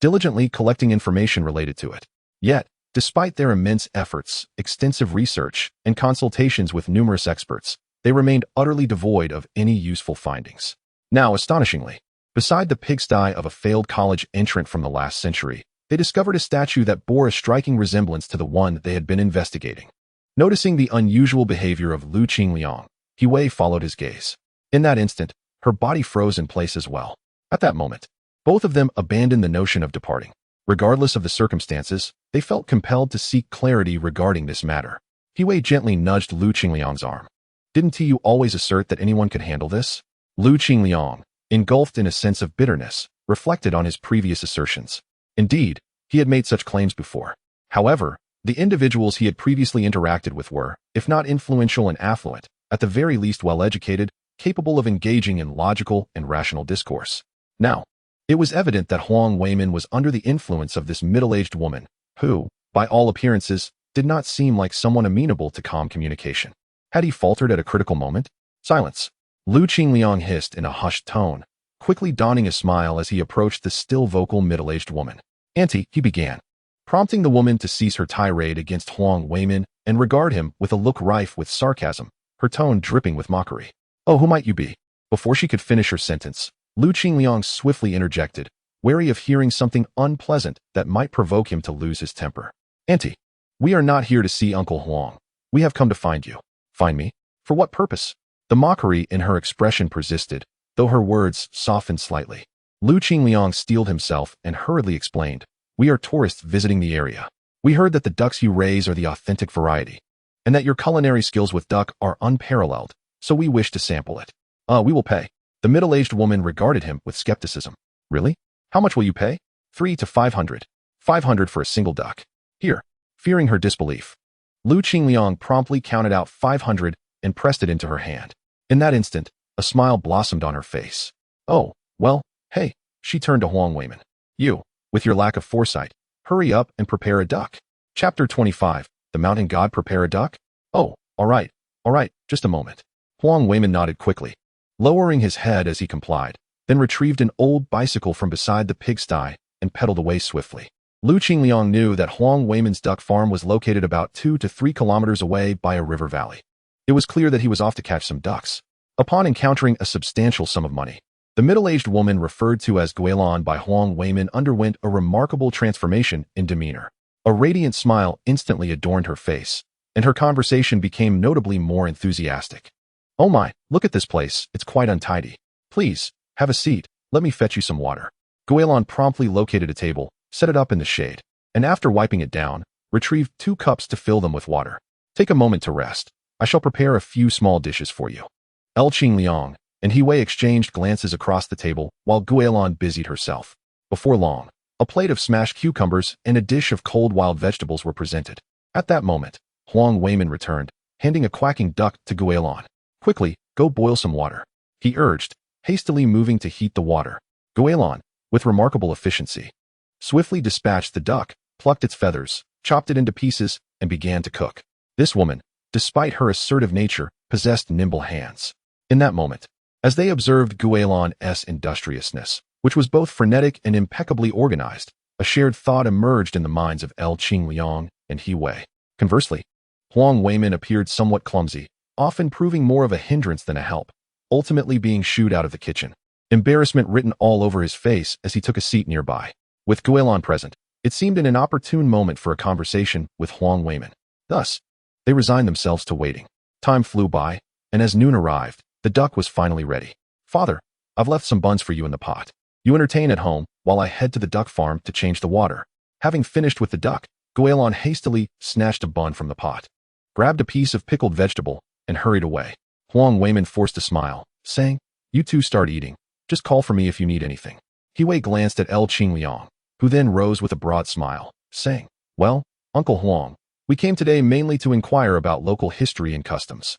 diligently collecting information related to it. Yet, despite their immense efforts, extensive research, and consultations with numerous experts, they remained utterly devoid of any useful findings. Now, astonishingly, beside the pigsty of a failed college entrant from the last century, they discovered a statue that bore a striking resemblance to the one they had been investigating. Noticing the unusual behavior of Lu Qingliang, He Wei followed his gaze. In that instant, her body froze in place as well. At that moment, both of them abandoned the notion of departing. Regardless of the circumstances, they felt compelled to seek clarity regarding this matter. He Wei gently nudged Lu Qingliang's arm. Didn't you always assert that anyone could handle this? Lu Qingliang, engulfed in a sense of bitterness, reflected on his previous assertions. Indeed, he had made such claims before. However, the individuals he had previously interacted with were, if not influential and affluent, at the very least well-educated, capable of engaging in logical and rational discourse. Now, it was evident that Huang Weimin was under the influence of this middle-aged woman, who, by all appearances, did not seem like someone amenable to calm communication. Had he faltered at a critical moment? Silence. Lu Qingliang hissed in a hushed tone, quickly donning a smile as he approached the still vocal middle-aged woman. Auntie, he began, prompting the woman to cease her tirade against Huang Weimin and regard him with a look rife with sarcasm, her tone dripping with mockery. Oh, who might you be? Before she could finish her sentence, Lu Qingliang swiftly interjected, wary of hearing something unpleasant that might provoke him to lose his temper. Auntie, we are not here to see Uncle Huang. We have come to find you. Find me? For what purpose? The mockery in her expression persisted, though her words softened slightly. Lu Qingliang steeled himself and hurriedly explained, we are tourists visiting the area. We heard that the ducks you raise are the authentic variety, and that your culinary skills with duck are unparalleled, so we wish to sample it. We will pay. The middle-aged woman regarded him with skepticism. Really? How much will you pay? 3 to 500. 500 for a single duck. Here. Fearing her disbelief, Lu Qingliang promptly counted out 500 and pressed it into her hand. In that instant, a smile blossomed on her face. Oh, well, hey, she turned to Huang Weimin. You, with your lack of foresight, hurry up and prepare a duck. Chapter 25, The Mountain God Prepare a Duck? Oh, all right, just a moment. Huang Weimin nodded quickly, lowering his head as he complied, then retrieved an old bicycle from beside the pigsty and pedaled away swiftly. Lu Qingliang knew that Huang Weimin's duck farm was located about 2 to 3 kilometers away by a river valley. It was clear that he was off to catch some ducks. Upon encountering a substantial sum of money, the middle-aged woman referred to as Guilan by Huang Weimin underwent a remarkable transformation in demeanor. A radiant smile instantly adorned her face, and her conversation became notably more enthusiastic. Oh my, look at this place, it's quite untidy. Please, have a seat, let me fetch you some water. Guilan promptly located a table, set it up in the shade, and after wiping it down, retrieved 2 cups to fill them with water. Take a moment to rest. I shall prepare a few small dishes for you. El Qingliang and He Wei exchanged glances across the table while Guilan busied herself. Before long, A plate of smashed cucumbers and a dish of cold wild vegetables were presented. At that moment, Huang Weimin returned, handing a quacking duck to Guilin. Quickly, go boil some water, he urged, hastily moving to heat the water. Guilin, with remarkable efficiency, swiftly dispatched the duck, plucked its feathers, chopped it into pieces, and began to cook. This woman, despite her assertive nature, possessed nimble hands. In that moment, as they observed Guilin's industriousness, which was both frenetic and impeccably organized, a shared thought emerged in the minds of Qingliang and He Wei. Conversely, Huang Weimin appeared somewhat clumsy, often proving more of a hindrance than a help, ultimately being shooed out of the kitchen. Embarrassment written all over his face as he took a seat nearby. With Guilin present, it seemed an inopportune moment for a conversation with Huang Weimin. Thus, they resigned themselves to waiting. Time flew by, and as noon arrived, the duck was finally ready. Father, I've left some buns for you in the pot. You entertain at home while I head to the duck farm to change the water. Having finished with the duck, Guilin hastily snatched a bun from the pot, grabbed a piece of pickled vegetable, and hurried away. Huang Weimin forced a smile, saying, "You two start eating. Just call for me if you need anything." He Wei glanced at Qingliang, who then rose with a broad smile, saying, "Well, Uncle Huang, we came today mainly to inquire about local history and customs.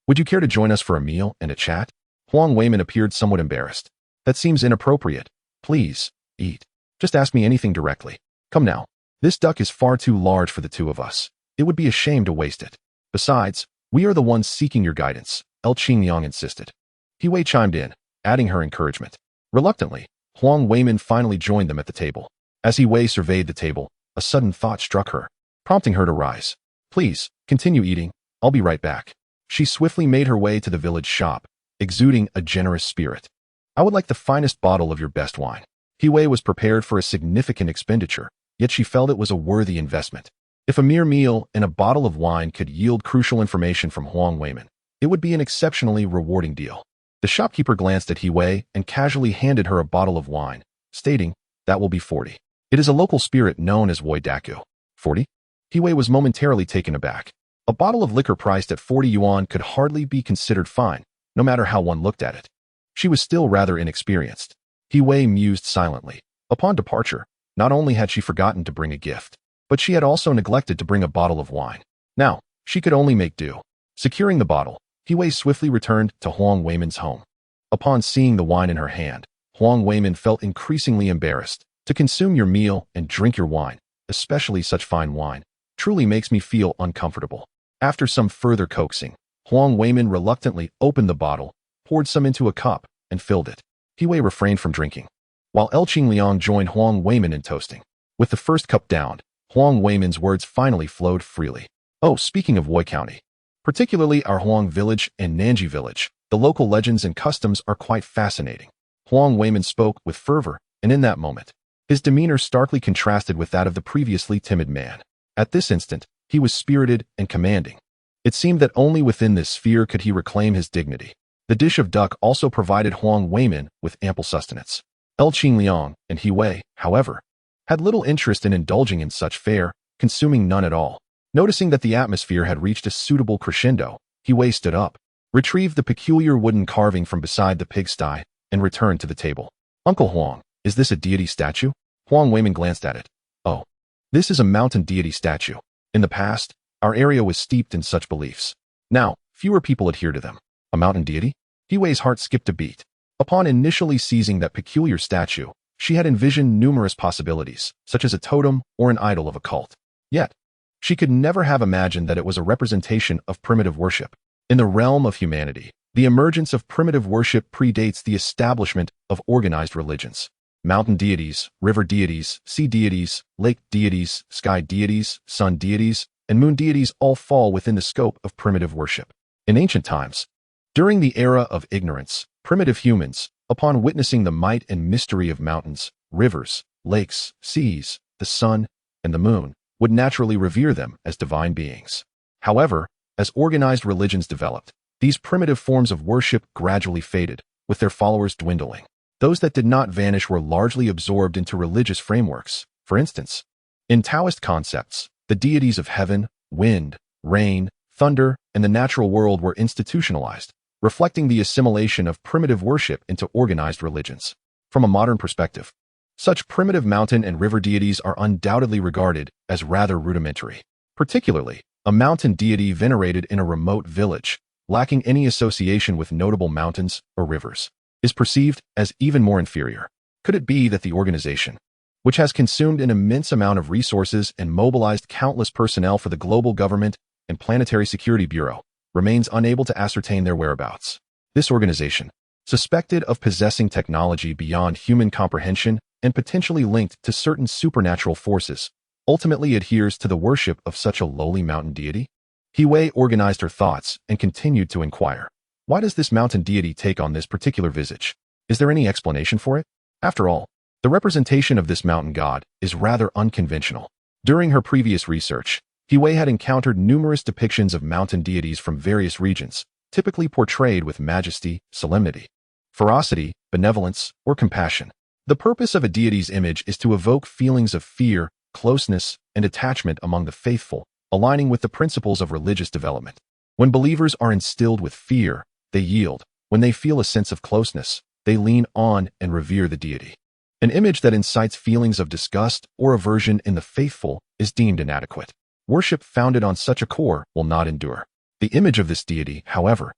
Would you care to join us for a meal and a chat?" Huang Weimin appeared somewhat embarrassed. "That seems inappropriate. Please, eat. Just ask me anything directly. Come now. This duck is far too large for the two of us. It would be a shame to waste it. Besides, we are the ones seeking your guidance," Qingliang insisted. He Wei chimed in, adding her encouragement. Reluctantly, Huang Weimin finally joined them at the table. As He Wei surveyed the table, a sudden thought struck her, prompting her to rise. "Please, continue eating. I'll be right back." She swiftly made her way to the village shop, exuding a generous spirit. "I would like the finest bottle of your best wine." He Wei was prepared for a significant expenditure, yet she felt it was a worthy investment. If a mere meal and a bottle of wine could yield crucial information from Huang Weimin, it would be an exceptionally rewarding deal. The shopkeeper glanced at He Wei and casually handed her a bottle of wine, stating, "That will be 40. It is a local spirit known as Woi Daku." 40? He Wei was momentarily taken aback. A bottle of liquor priced at 40 yuan could hardly be considered fine, no matter how one looked at it. She was still rather inexperienced. He Wei mused silently. Upon departure, not only had she forgotten to bring a gift, but she had also neglected to bring a bottle of wine. Now, she could only make do. Securing the bottle, He Wei swiftly returned to Huang Weimin's home. Upon seeing the wine in her hand, Huang Weimin felt increasingly embarrassed. "To consume your meal and drink your wine, especially such fine wine, truly makes me feel uncomfortable." After some further coaxing, Huang Weimin reluctantly opened the bottle, poured some into a cup, and filled it. He Wei refrained from drinking, while Qingliang joined Huang Weimin in toasting. With the first cup downed, Huang Weimin's words finally flowed freely. "Oh, speaking of Woi County, particularly our Huang village and Nanji village, the local legends and customs are quite fascinating." Huang Weimin spoke with fervor, and in that moment, his demeanor starkly contrasted with that of the previously timid man. At this instant, he was spirited and commanding. It seemed that only within this sphere could he reclaim his dignity. The dish of duck also provided Huang Weimin with ample sustenance. Qingliang and He Wei, however, had little interest in indulging in such fare, consuming none at all. Noticing that the atmosphere had reached a suitable crescendo, He Wei stood up, retrieved the peculiar wooden carving from beside the pigsty, and returned to the table. "Uncle Huang, is this a deity statue?" Huang Weimin glanced at it. "Oh, this is a mountain deity statue. In the past, our area was steeped in such beliefs. Now, fewer people adhere to them. A mountain deity?" He Wei's heart skipped a beat. Upon initially seizing that peculiar statue, she had envisioned numerous possibilities, such as a totem or an idol of a cult. Yet, she could never have imagined that it was a representation of primitive worship. In the realm of humanity, the emergence of primitive worship predates the establishment of organized religions. Mountain deities, river deities, sea deities, lake deities, sky deities, sun deities, and moon deities all fall within the scope of primitive worship. In ancient times, during the era of ignorance, primitive humans, upon witnessing the might and mystery of mountains, rivers, lakes, seas, the sun, and the moon, would naturally revere them as divine beings. However, as organized religions developed, these primitive forms of worship gradually faded, with their followers dwindling. Those that did not vanish were largely absorbed into religious frameworks. For instance, in Taoist concepts, the deities of heaven, wind, rain, thunder, and the natural world were institutionalized, reflecting the assimilation of primitive worship into organized religions. From a modern perspective, Such primitive mountain and river deities are undoubtedly regarded as rather rudimentary. Particularly, a mountain deity venerated in a remote village, lacking any association with notable mountains or rivers, is perceived as even more inferior. Could it be that the organization, which has consumed an immense amount of resources and mobilized countless personnel for the global government and Planetary Security Bureau, remains unable to ascertain their whereabouts? This organization, suspected of possessing technology beyond human comprehension and potentially linked to certain supernatural forces, ultimately adheres to the worship of such a lowly mountain deity? Wei organized her thoughts and continued to inquire. Why does this mountain deity take on this particular visage? Is there any explanation for it? After all, the representation of this mountain god is rather unconventional. During her previous research, Wei had encountered numerous depictions of mountain deities from various regions, typically portrayed with majesty, solemnity, ferocity, benevolence, or compassion. The purpose of a deity's image is to evoke feelings of fear, closeness, and attachment among the faithful, aligning with the principles of religious development. When believers are instilled with fear, they yield. When they feel a sense of closeness, they lean on and revere the deity. An image that incites feelings of disgust or aversion in the faithful is deemed inadequate. Worship founded on such a core will not endure. The image of this deity, however,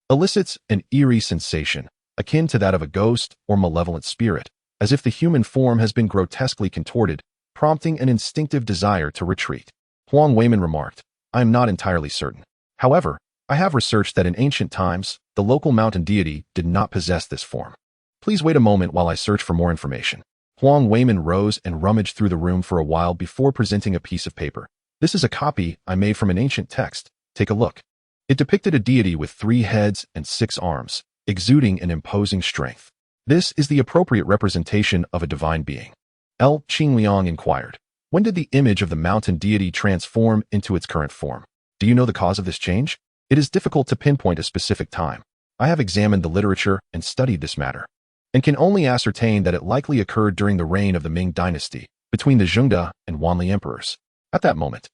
elicits an eerie sensation, akin to that of a ghost or malevolent spirit, as if the human form has been grotesquely contorted, prompting an instinctive desire to retreat. Huang Weimin remarked, "I am not entirely certain. However, I have researched that in ancient times, the local mountain deity did not possess this form. Please wait a moment while I search for more information." Huang Weimin rose and rummaged through the room for a while before presenting a piece of paper. "This is a copy I made from an ancient text. Take a look." It depicted a deity with 3 heads and 6 arms, exuding an imposing strength. "This is the appropriate representation of a divine being?" Qingliang inquired. "When did the image of the mountain deity transform into its current form? Do you know the cause of this change?" "It is difficult to pinpoint a specific time. I have examined the literature and studied this matter, and can only ascertain that it likely occurred during the reign of the Ming dynasty, between the Zhengde and Wanli emperors." At that moment,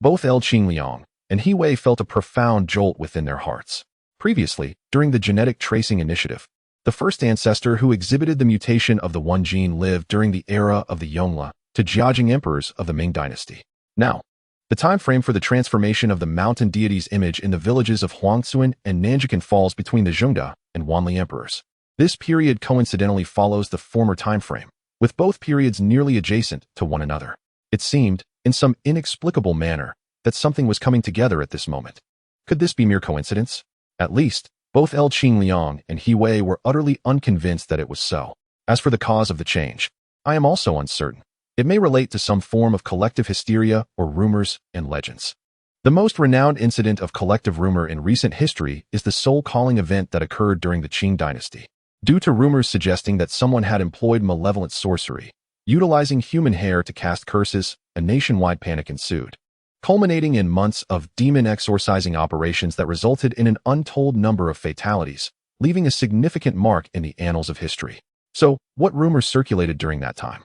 both Qingliang and Wei felt a profound jolt within their hearts. Previously, during the genetic tracing initiative, the first ancestor who exhibited the mutation of the one gene lived during the era of the Yongle to Jiajing emperors of the Ming dynasty. Now, the time frame for the transformation of the mountain deity's image in the villages of Huangcuan and Nanjikan falls between the Zhengde and Wanli emperors. This period coincidentally follows the former time frame, with both periods nearly adjacent to one another. It seemed, in some inexplicable manner, that something was coming together at this moment. Could this be mere coincidence? At least, both Qingliang and Wei were utterly unconvinced that it was so. As for the cause of the change, I am also uncertain. It may relate to some form of collective hysteria or rumors and legends. The most renowned incident of collective rumor in recent history is the soul-calling event that occurred during the Qing dynasty. Due to rumors suggesting that someone had employed malevolent sorcery, utilizing human hair to cast curses, a nationwide panic ensued, culminating in months of demon exorcising operations that resulted in an untold number of fatalities, leaving a significant mark in the annals of history. So, what rumors circulated during that time?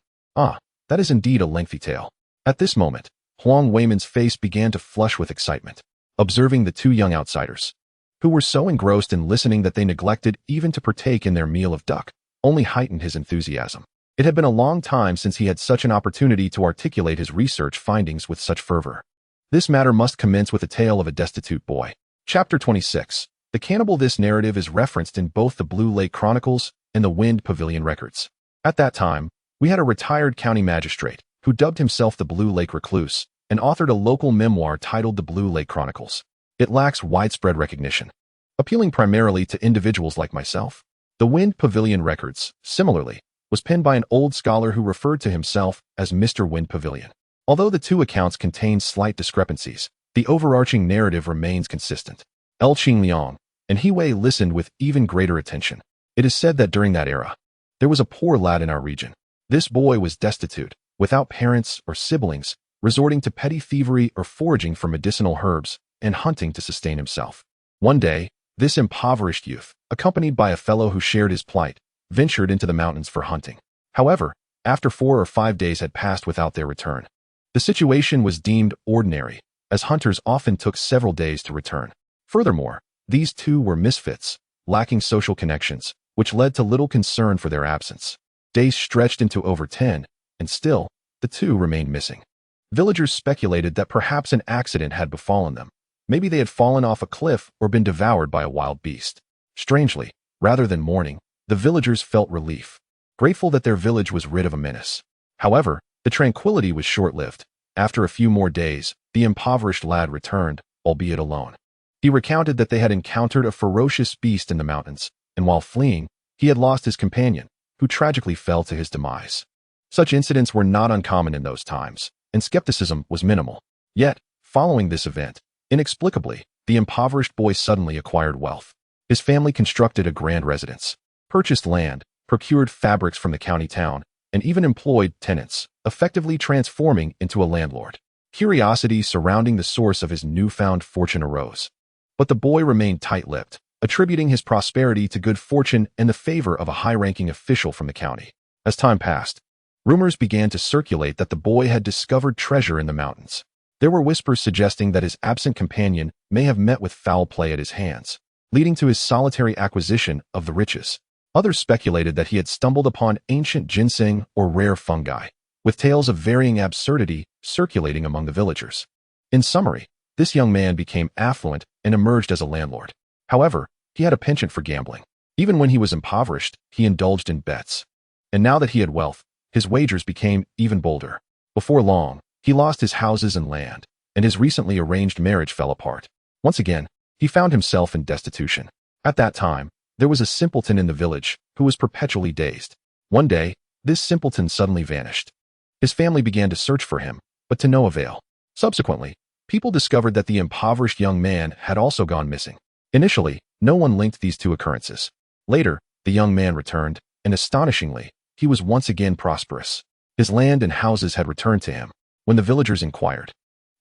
That is indeed a lengthy tale. At this moment, Huang Weimin's face began to flush with excitement, observing the 2 young outsiders, who were so engrossed in listening that they neglected even to partake in their meal of duck, only heightened his enthusiasm. It had been a long time since he had such an opportunity to articulate his research findings with such fervor. This matter must commence with a tale of a destitute boy. Chapter 26. The cannibal. This narrative is referenced in both the Blue Lake Chronicles and the Wind Pavilion records. At that time, we had a retired county magistrate who dubbed himself the Blue Lake Recluse and authored a local memoir titled the Blue Lake Chronicles. It lacks widespread recognition, appealing primarily to individuals like myself. The Wind Pavilion records, similarly, was penned by an old scholar who referred to himself as Mr. Wind Pavilion. Although the 2 accounts contain slight discrepancies, the overarching narrative remains consistent. Qingliang and Wei listened with even greater attention. It is said that during that era, there was a poor lad in our region. This boy was destitute, without parents or siblings, resorting to petty thievery or foraging for medicinal herbs and hunting to sustain himself. One day, this impoverished youth, accompanied by a fellow who shared his plight, ventured into the mountains for hunting. However, after 4 or 5 days had passed without their return, the situation was deemed ordinary, as hunters often took several days to return. Furthermore, these 2 were misfits, lacking social connections, which led to little concern for their absence. Days stretched into over 10, and still, the two remained missing. Villagers speculated that perhaps an accident had befallen them. Maybe they had fallen off a cliff or been devoured by a wild beast. Strangely, rather than mourning, the villagers felt relief, grateful that their village was rid of a menace. However, the tranquility was short-lived. After a few more days, the impoverished lad returned, albeit alone. He recounted that they had encountered a ferocious beast in the mountains, and while fleeing, he had lost his companion, who tragically fell to his demise. Such incidents were not uncommon in those times, and skepticism was minimal. Yet, following this event, inexplicably, the impoverished boy suddenly acquired wealth. His family constructed a grand residence, purchased land, procured fabrics from the county town, and even employed tenants, effectively transforming into a landlord. Curiosity surrounding the source of his newfound fortune arose. But the boy remained tight-lipped, attributing his prosperity to good fortune and the favor of a high-ranking official from the county. As time passed, rumors began to circulate that the boy had discovered treasure in the mountains. There were whispers suggesting that his absent companion may have met with foul play at his hands, leading to his solitary acquisition of the riches. Others speculated that he had stumbled upon ancient ginseng or rare fungi, with tales of varying absurdity circulating among the villagers. In summary, this young man became affluent and emerged as a landlord. However, he had a penchant for gambling. Even when he was impoverished, he indulged in bets. And now that he had wealth, his wagers became even bolder. Before long, he lost his houses and land, and his recently arranged marriage fell apart. Once again, he found himself in destitution. At that time, there was a simpleton in the village who was perpetually dazed. One day, this simpleton suddenly vanished. His family began to search for him, but to no avail. Subsequently, people discovered that the impoverished young man had also gone missing. Initially, no one linked these two occurrences. Later, the young man returned, and astonishingly, he was once again prosperous. His land and houses had returned to him. When the villagers inquired,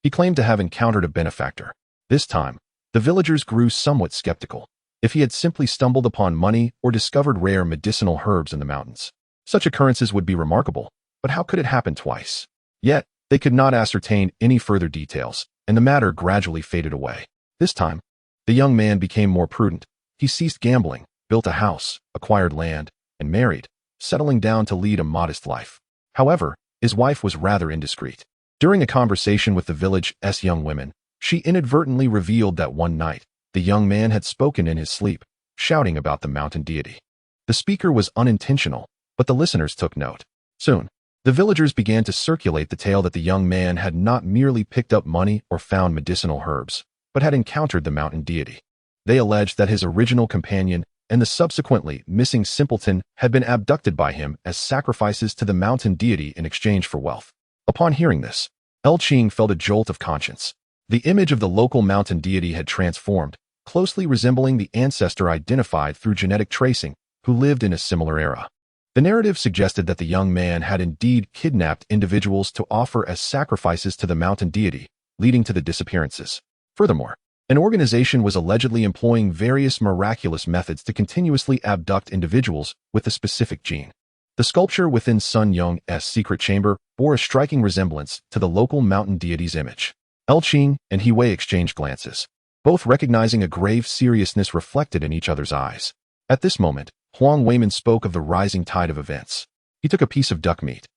he claimed to have encountered a benefactor. This time, the villagers grew somewhat skeptical. If he had simply stumbled upon money or discovered rare medicinal herbs in the mountains, such occurrences would be remarkable, but how could it happen twice? Yet, they could not ascertain any further details, and the matter gradually faded away. This time, the young man became more prudent. He ceased gambling, built a house, acquired land, and married, settling down to lead a modest life. However, his wife was rather indiscreet. During a conversation with the village's young women, she inadvertently revealed that one night, the young man had spoken in his sleep, shouting about the mountain deity. The speaker was unintentional, but the listeners took note. Soon, the villagers began to circulate the tale that the young man had not merely picked up money or found medicinal herbs, but had encountered the mountain deity. They alleged that his original companion and the subsequently missing simpleton had been abducted by him as sacrifices to the mountain deity in exchange for wealth. Upon hearing this, Ching felt a jolt of conscience. The image of the local mountain deity had transformed, closely resembling the ancestor identified through genetic tracing, who lived in a similar era. The narrative suggested that the young man had indeed kidnapped individuals to offer as sacrifices to the mountain deity, leading to the disappearances. Furthermore, an organization was allegedly employing various miraculous methods to continuously abduct individuals with a specific gene. The sculpture within Sun Yong's secret chamber bore a striking resemblance to the local mountain deity's image. Ching and Wei exchanged glances, both recognizing a grave seriousness reflected in each other's eyes. At this moment, Huang Weiman spoke of the rising tide of events. He took a piece of duck meat,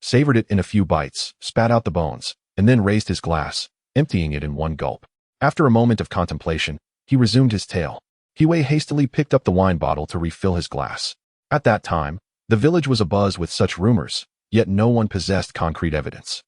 savored it in a few bites, spat out the bones, and then raised his glass, emptying it in one gulp. After a moment of contemplation, he resumed his tale. Wei hastily picked up the wine bottle to refill his glass. At that time, the village was abuzz with such rumors, yet no one possessed concrete evidence.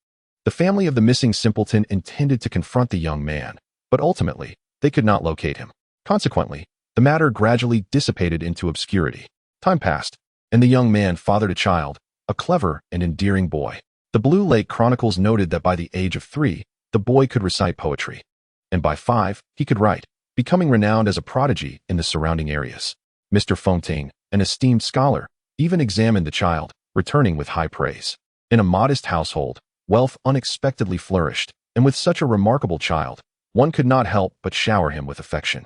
The family of the missing simpleton intended to confront the young man, but ultimately, they could not locate him. Consequently, the matter gradually dissipated into obscurity. Time passed, and the young man fathered a child, a clever and endearing boy. The Blue Lake Chronicles noted that by the age of 3, the boy could recite poetry, and by 5, he could write, becoming renowned as a prodigy in the surrounding areas. Mr. Fengting, an esteemed scholar, even examined the child, returning with high praise. In a modest household, wealth unexpectedly flourished, and with such a remarkable child, one could not help but shower him with affection.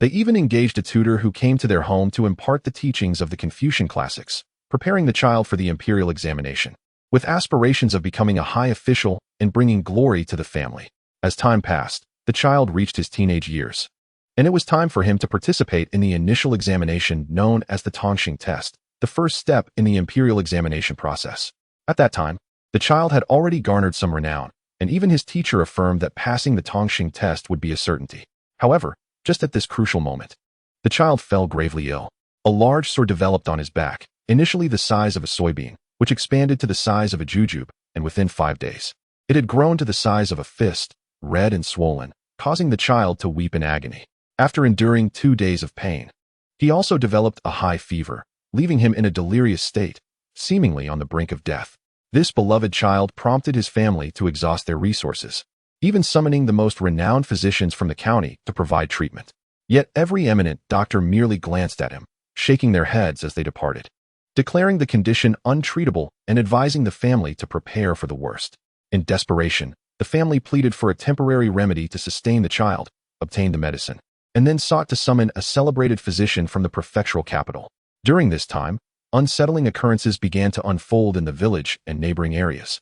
They even engaged a tutor who came to their home to impart the teachings of the Confucian classics, preparing the child for the imperial examination, with aspirations of becoming a high official and bringing glory to the family. As time passed, the child reached his teenage years, and it was time for him to participate in the initial examination known as the Tongxing test, the first step in the imperial examination process. At that time, the child had already garnered some renown, and even his teacher affirmed that passing the Tongxing test would be a certainty. However, just at this crucial moment, the child fell gravely ill. A large sore developed on his back, initially the size of a soybean, which expanded to the size of a jujube, and within 5 days, it had grown to the size of a fist, red and swollen, causing the child to weep in agony. After enduring 2 days of pain, he also developed a high fever, leaving him in a delirious state, seemingly on the brink of death. This beloved child prompted his family to exhaust their resources, even summoning the most renowned physicians from the county to provide treatment. Yet every eminent doctor merely glanced at him, shaking their heads as they departed, declaring the condition untreatable and advising the family to prepare for the worst. In desperation, the family pleaded for a temporary remedy to sustain the child, obtained the medicine, and then sought to summon a celebrated physician from the prefectural capital. During this time, unsettling occurrences began to unfold in the village and neighboring areas.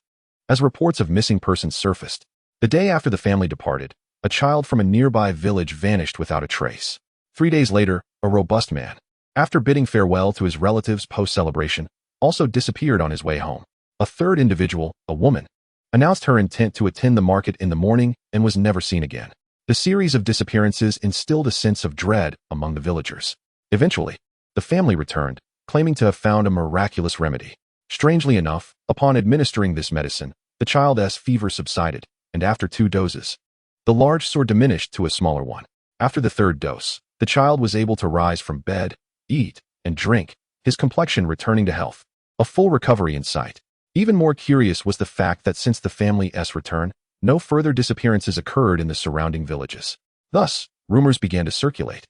As reports of missing persons surfaced, the day after the family departed, a child from a nearby village vanished without a trace. 3 days later, a robust man, after bidding farewell to his relatives post-celebration, also disappeared on his way home. A third individual, a woman, announced her intent to attend the market in the morning and was never seen again. The series of disappearances instilled a sense of dread among the villagers. Eventually, the family returned, claiming to have found a miraculous remedy. Strangely enough, upon administering this medicine, the child's fever subsided, and after 2 doses, the large sore diminished to a smaller one. After the 3rd dose, the child was able to rise from bed, eat, and drink, his complexion returning to health. A full recovery in sight. Even more curious was the fact that since the family's return, no further disappearances occurred in the surrounding villages. Thus, rumors began to circulate,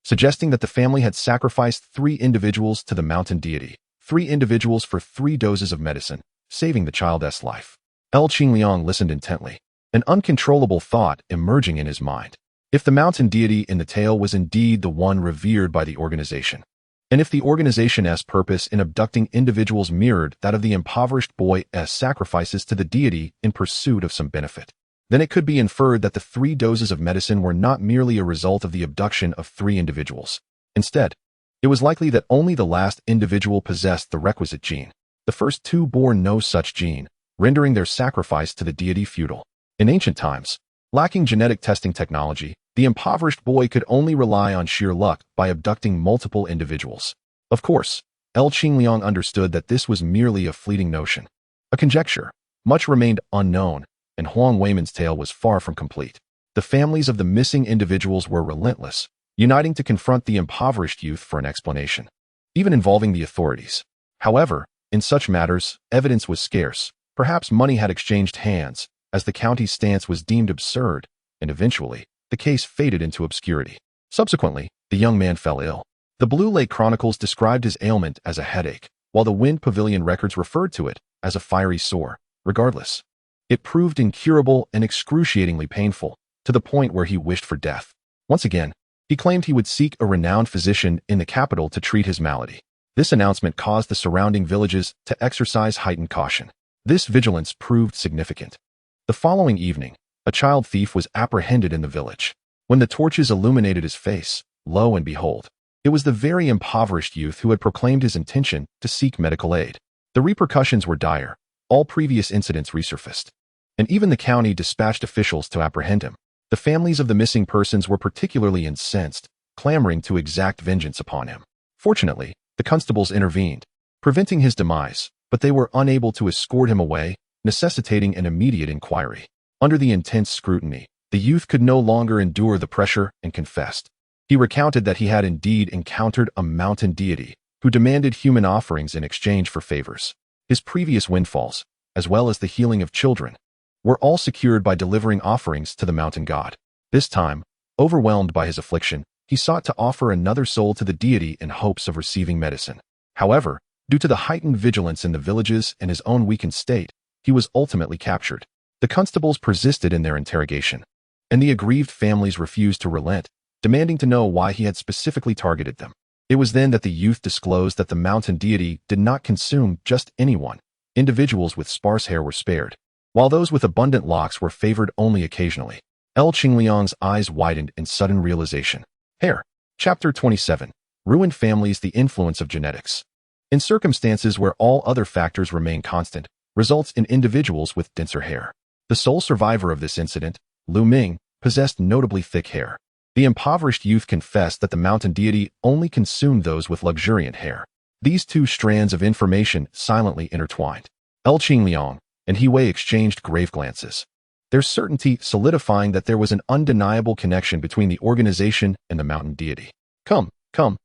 suggesting that the family had sacrificed 3 individuals to the mountain deity, 3 individuals for 3 doses of medicine, saving the child's life. Qingliang listened intently, an uncontrollable thought emerging in his mind. If the mountain deity in the tale was indeed the one revered by the organization, and if the organization's purpose in abducting individuals mirrored that of the impoverished boy's sacrifices to the deity in pursuit of some benefit, then it could be inferred that the 3 doses of medicine were not merely a result of the abduction of 3 individuals. Instead, it was likely that only the last individual possessed the requisite gene. The first 2 bore no such gene, rendering their sacrifice to the deity futile. In ancient times, lacking genetic testing technology, the impoverished boy could only rely on sheer luck by abducting multiple individuals. Of course, Qingliang understood that this was merely a fleeting notion, a conjecture. Much remained unknown, and Huang Weiman's tale was far from complete. The families of the missing individuals were relentless, uniting to confront the impoverished youth for an explanation, even involving the authorities. However, in such matters, evidence was scarce. Perhaps money had exchanged hands, as the county's stance was deemed absurd, and eventually, the case faded into obscurity. Subsequently, the young man fell ill. The Blue Lake Chronicles described his ailment as a headache, while the Wind Pavilion records referred to it as a fiery sore. Regardless, it proved incurable and excruciatingly painful, to the point where he wished for death. Once again, he claimed he would seek a renowned physician in the capital to treat his malady. This announcement caused the surrounding villages to exercise heightened caution. This vigilance proved significant. The following evening, a child thief was apprehended in the village. When the torches illuminated his face, lo and behold, it was the very impoverished youth who had proclaimed his intention to seek medical aid. The repercussions were dire. All previous incidents resurfaced, and even the county dispatched officials to apprehend him. The families of the missing persons were particularly incensed, clamoring to exact vengeance upon him. Fortunately, the constables intervened, preventing his demise, but they were unable to escort him away, necessitating an immediate inquiry. Under the intense scrutiny, the youth could no longer endure the pressure and confessed. He recounted that he had indeed encountered a mountain deity who demanded human offerings in exchange for favors. His previous windfalls, as well as the healing of children, were all secured by delivering offerings to the mountain god. This time, overwhelmed by his affliction, he sought to offer another soul to the deity in hopes of receiving medicine. However, due to the heightened vigilance in the villages and his own weakened state, he was ultimately captured. The constables persisted in their interrogation, and the aggrieved families refused to relent, demanding to know why he had specifically targeted them. It was then that the youth disclosed that the mountain deity did not consume just anyone. Individuals with sparse hair were spared, while those with abundant locks were favored only occasionally. Qingliang's eyes widened in sudden realization. Hair. Chapter 27. Ruined Families: The Influence of Genetics. in circumstances where all other factors remain constant, results in individuals with denser hair. The sole survivor of this incident, Lu Ming, possessed notably thick hair. The impoverished youth confessed that the mountain deity only consumed those with luxuriant hair. These two strands of information silently intertwined. Qingliang and He Wei exchanged grave glances, their certainty solidifying that there was an undeniable connection between the organization and the mountain deity. Come,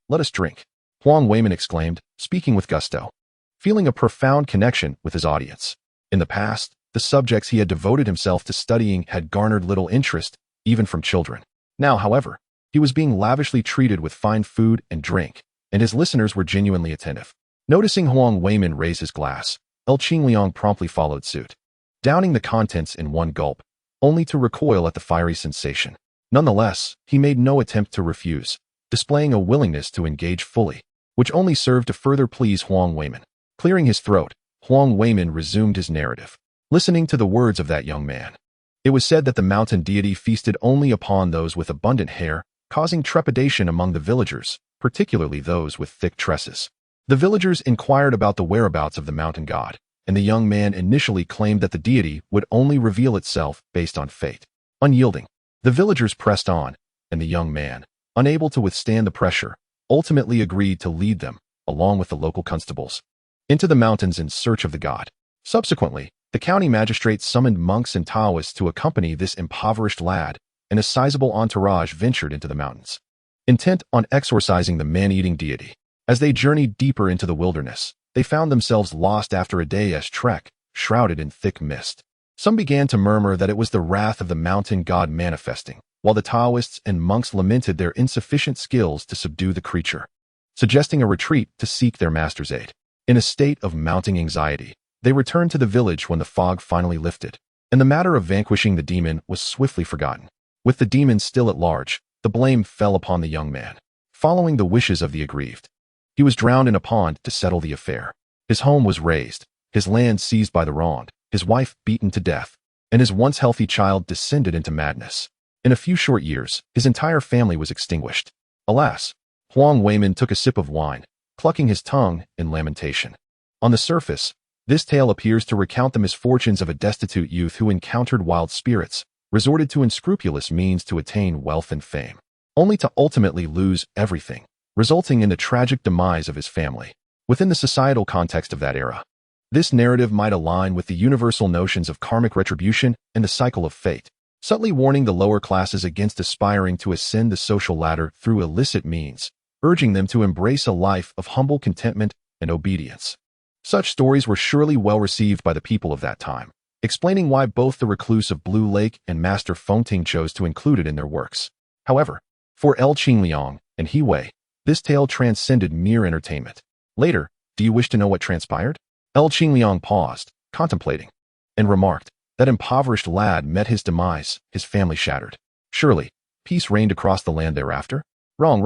let us drink, Huang Weimin exclaimed, speaking with gusto, feeling a profound connection with his audience. In the past, the subjects he had devoted himself to studying had garnered little interest, even from children. Now, however, he was being lavishly treated with fine food and drink, and his listeners were genuinely attentive. Noticing Huang Weimin raise his glass, Qingliang promptly followed suit, downing the contents in one gulp, only to recoil at the fiery sensation. Nonetheless, he made no attempt to refuse, displaying a willingness to engage fully, which only served to further please Huang Weimin. Clearing his throat, Huang Weimin resumed his narrative, listening to the words of that young man. It was said that the mountain deity feasted only upon those with abundant hair, causing trepidation among the villagers, particularly those with thick tresses. The villagers inquired about the whereabouts of the mountain god, and the young man initially claimed that the deity would only reveal itself based on fate. Unyielding, the villagers pressed on, and the young man, unable to withstand the pressure, ultimately agreed to lead them, along with the local constables, into the mountains in search of the god. Subsequently, the county magistrate summoned monks and Taoists to accompany this impoverished lad, and a sizable entourage ventured into the mountains, intent on exorcising the man-eating deity. As they journeyed deeper into the wilderness, they found themselves lost after a day's trek, shrouded in thick mist. Some began to murmur that it was the wrath of the mountain god manifesting, while the Taoists and monks lamented their insufficient skills to subdue the creature, suggesting a retreat to seek their master's aid. In a state of mounting anxiety, they returned to the village when the fog finally lifted, and the matter of vanquishing the demon was swiftly forgotten. With the demon still at large, the blame fell upon the young man, following the wishes of the aggrieved. He was drowned in a pond to settle the affair. His home was razed, his land seized by the wronged, his wife beaten to death, and his once healthy child descended into madness. In a few short years, his entire family was extinguished. Alas, Huang Weimin took a sip of wine, clucking his tongue in lamentation. On the surface, this tale appears to recount the misfortunes of a destitute youth who encountered wild spirits, resorted to unscrupulous means to attain wealth and fame, only to ultimately lose everything, resulting in the tragic demise of his family. Within the societal context of that era, this narrative might align with the universal notions of karmic retribution and the cycle of fate, subtly warning the lower classes against aspiring to ascend the social ladder through illicit means, urging them to embrace a life of humble contentment and obedience. Such stories were surely well received by the people of that time, explaining why both the recluse of Blue Lake and Master Fengting chose to include it in their works. However, for Qingliang and He Wei, this tale transcended mere entertainment. Later, do you wish to know what transpired? Qingliang paused, contemplating, and remarked, that impoverished lad met his demise, his family shattered. Surely, peace reigned across the land thereafter? Wrong.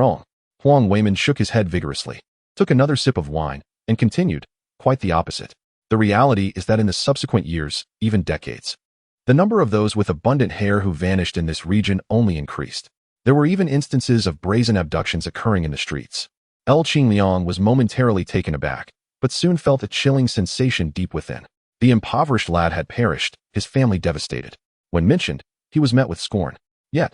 Huang Weimin shook his head vigorously, took another sip of wine, and continued, quite the opposite. The reality is that in the subsequent years, even decades, the number of those with abundant hair who vanished in this region only increased. There were even instances of brazen abductions occurring in the streets. Qingliang was momentarily taken aback, but soon felt a chilling sensation deep within. The impoverished lad had perished, his family devastated. When mentioned, he was met with scorn. Yet,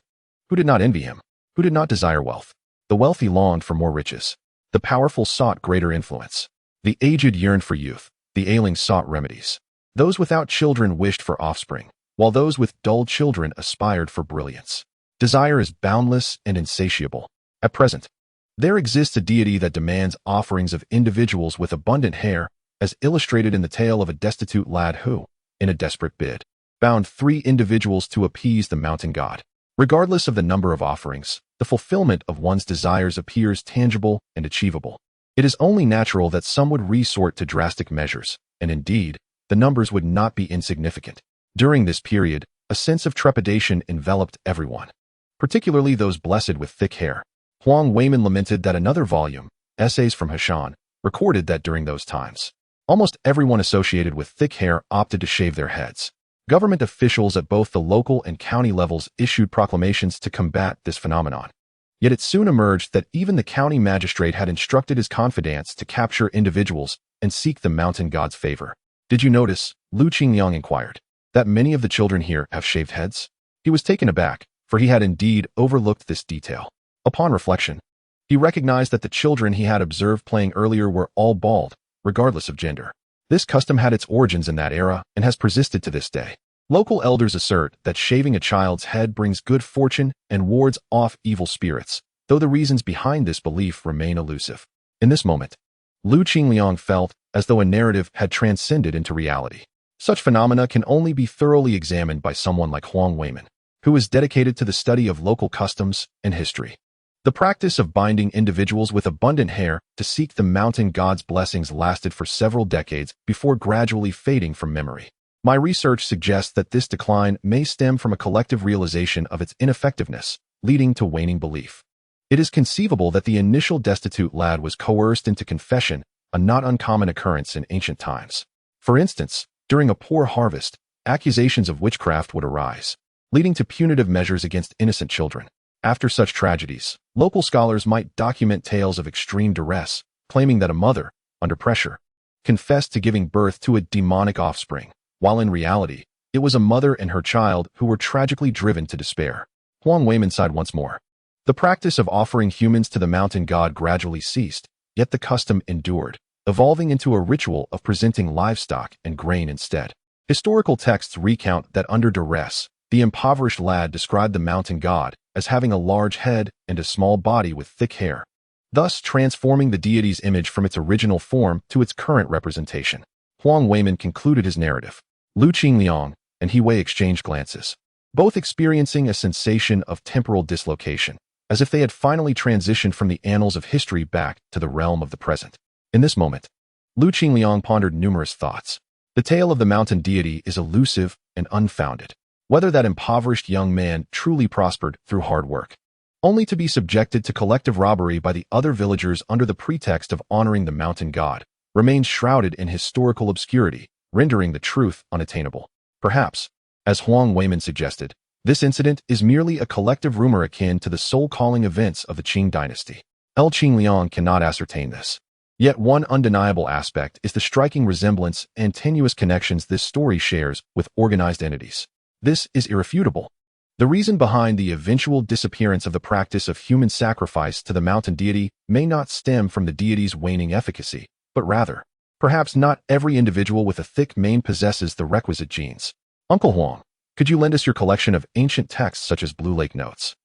who did not envy him? Who did not desire wealth? The wealthy longed for more riches. The powerful sought greater influence. The aged yearned for youth. The ailing sought remedies. Those without children wished for offspring, while those with dull children aspired for brilliance. Desire is boundless and insatiable. At present, there exists a deity that demands offerings of individuals with abundant hair, as illustrated in the tale of a destitute lad who, in a desperate bid, bound 3 individuals to appease the mountain god. Regardless of the number of offerings, the fulfillment of one's desires appears tangible and achievable. It is only natural that some would resort to drastic measures, and indeed, the numbers would not be insignificant. During this period, a sense of trepidation enveloped everyone, particularly those blessed with thick hair. Huang Weimin lamented that another volume, Essays from Hashan, recorded that during those times, almost everyone associated with thick hair opted to shave their heads. Government officials at both the local and county levels issued proclamations to combat this phenomenon. Yet it soon emerged that even the county magistrate had instructed his confidants to capture individuals and seek the mountain god's favor. "Did you notice," Lu Qingliang inquired, "that many of the children here have shaved heads?" He was taken aback, for he had indeed overlooked this detail. Upon reflection, he recognized that the children he had observed playing earlier were all bald, regardless of gender. This custom had its origins in that era and has persisted to this day. Local elders assert that shaving a child's head brings good fortune and wards off evil spirits, though the reasons behind this belief remain elusive. In this moment, Lu Qingliang felt as though a narrative had transcended into reality. Such phenomena can only be thoroughly examined by someone like Huang Weimin, who is dedicated to the study of local customs and history. The practice of binding individuals with abundant hair to seek the mountain god's blessings lasted for several decades before gradually fading from memory. My research suggests that this decline may stem from a collective realization of its ineffectiveness, leading to waning belief. It is conceivable that the initial destitute lad was coerced into confession, a not uncommon occurrence in ancient times. For instance, during a poor harvest, accusations of witchcraft would arise, leading to punitive measures against innocent children. After such tragedies, local scholars might document tales of extreme duress, claiming that a mother, under pressure, confessed to giving birth to a demonic offspring, while in reality, it was a mother and her child who were tragically driven to despair. Huang Weimin sighed once more. The practice of offering humans to the mountain god gradually ceased, yet the custom endured, evolving into a ritual of presenting livestock and grain instead. Historical texts recount that under duress, the impoverished lad described the mountain god as having a large head and a small body with thick hair, thus transforming the deity's image from its original form to its current representation. Huang Weimin concluded his narrative. Lu Qingliang and He Wei exchanged glances, both experiencing a sensation of temporal dislocation, as if they had finally transitioned from the annals of history back to the realm of the present. In this moment, Lu Qingliang pondered numerous thoughts. The tale of the mountain deity is elusive and unfounded. Whether that impoverished young man truly prospered through hard work, only to be subjected to collective robbery by the other villagers under the pretext of honoring the mountain god, remains shrouded in historical obscurity, rendering the truth unattainable. Perhaps, as Huang Weimin suggested, this incident is merely a collective rumor akin to the soul-calling events of the Qing dynasty. Qingliang cannot ascertain this. Yet one undeniable aspect is the striking resemblance and tenuous connections this story shares with organized entities. This is irrefutable. The reason behind the eventual disappearance of the practice of human sacrifice to the mountain deity may not stem from the deity's waning efficacy, but rather, perhaps not every individual with a thick mane possesses the requisite genes. Uncle Huang, could you lend us your collection of ancient texts such as Blue Lake Notes,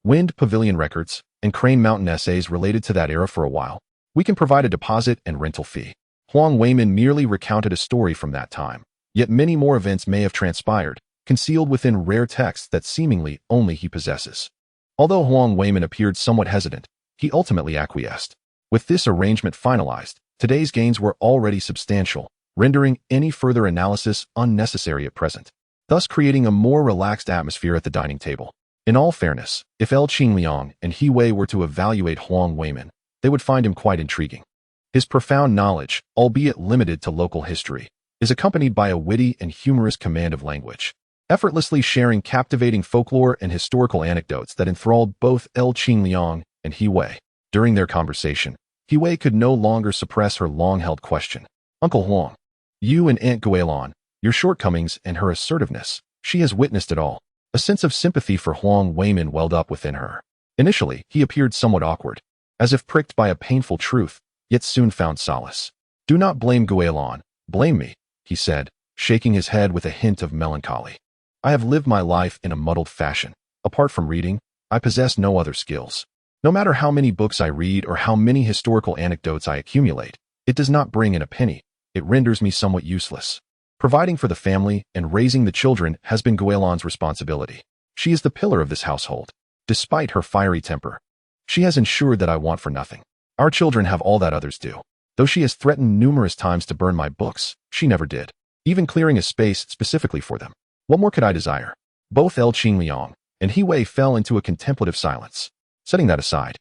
Wind Pavilion records, and Crane Mountain essays related to that era for a while? We can provide a deposit and rental fee. Huang Weimin merely recounted a story from that time, yet many more events may have transpired, concealed within rare texts that seemingly only he possesses. Although Huang Weimin appeared somewhat hesitant, he ultimately acquiesced. With this arrangement finalized, today's gains were already substantial, rendering any further analysis unnecessary at present, thus creating a more relaxed atmosphere at the dining table. In all fairness, if Qingliang and He Wei were to evaluate Huang Weimin, they would find him quite intriguing. His profound knowledge, albeit limited to local history, is accompanied by a witty and humorous command of language, effortlessly sharing captivating folklore and historical anecdotes that enthralled both Qingliang and He Wei. During their conversation, He Wei could no longer suppress her long-held question. Uncle Huang, you and Aunt Guilin, your shortcomings and her assertiveness, she has witnessed it all. A sense of sympathy for Huang Weimin welled up within her. Initially, he appeared somewhat awkward, as if pricked by a painful truth, yet soon found solace. Do not blame Guilin, blame me, he said, shaking his head with a hint of melancholy. I have lived my life in a muddled fashion. Apart from reading, I possess no other skills. No matter how many books I read or how many historical anecdotes I accumulate, it does not bring in a penny. It renders me somewhat useless. Providing for the family and raising the children has been Guilin's responsibility. She is the pillar of this household. Despite her fiery temper, she has ensured that I want for nothing. Our children have all that others do. Though she has threatened numerous times to burn my books, she never did, even clearing a space specifically for them. What more could I desire? Both Qingliang and He Wei fell into a contemplative silence. Setting that aside,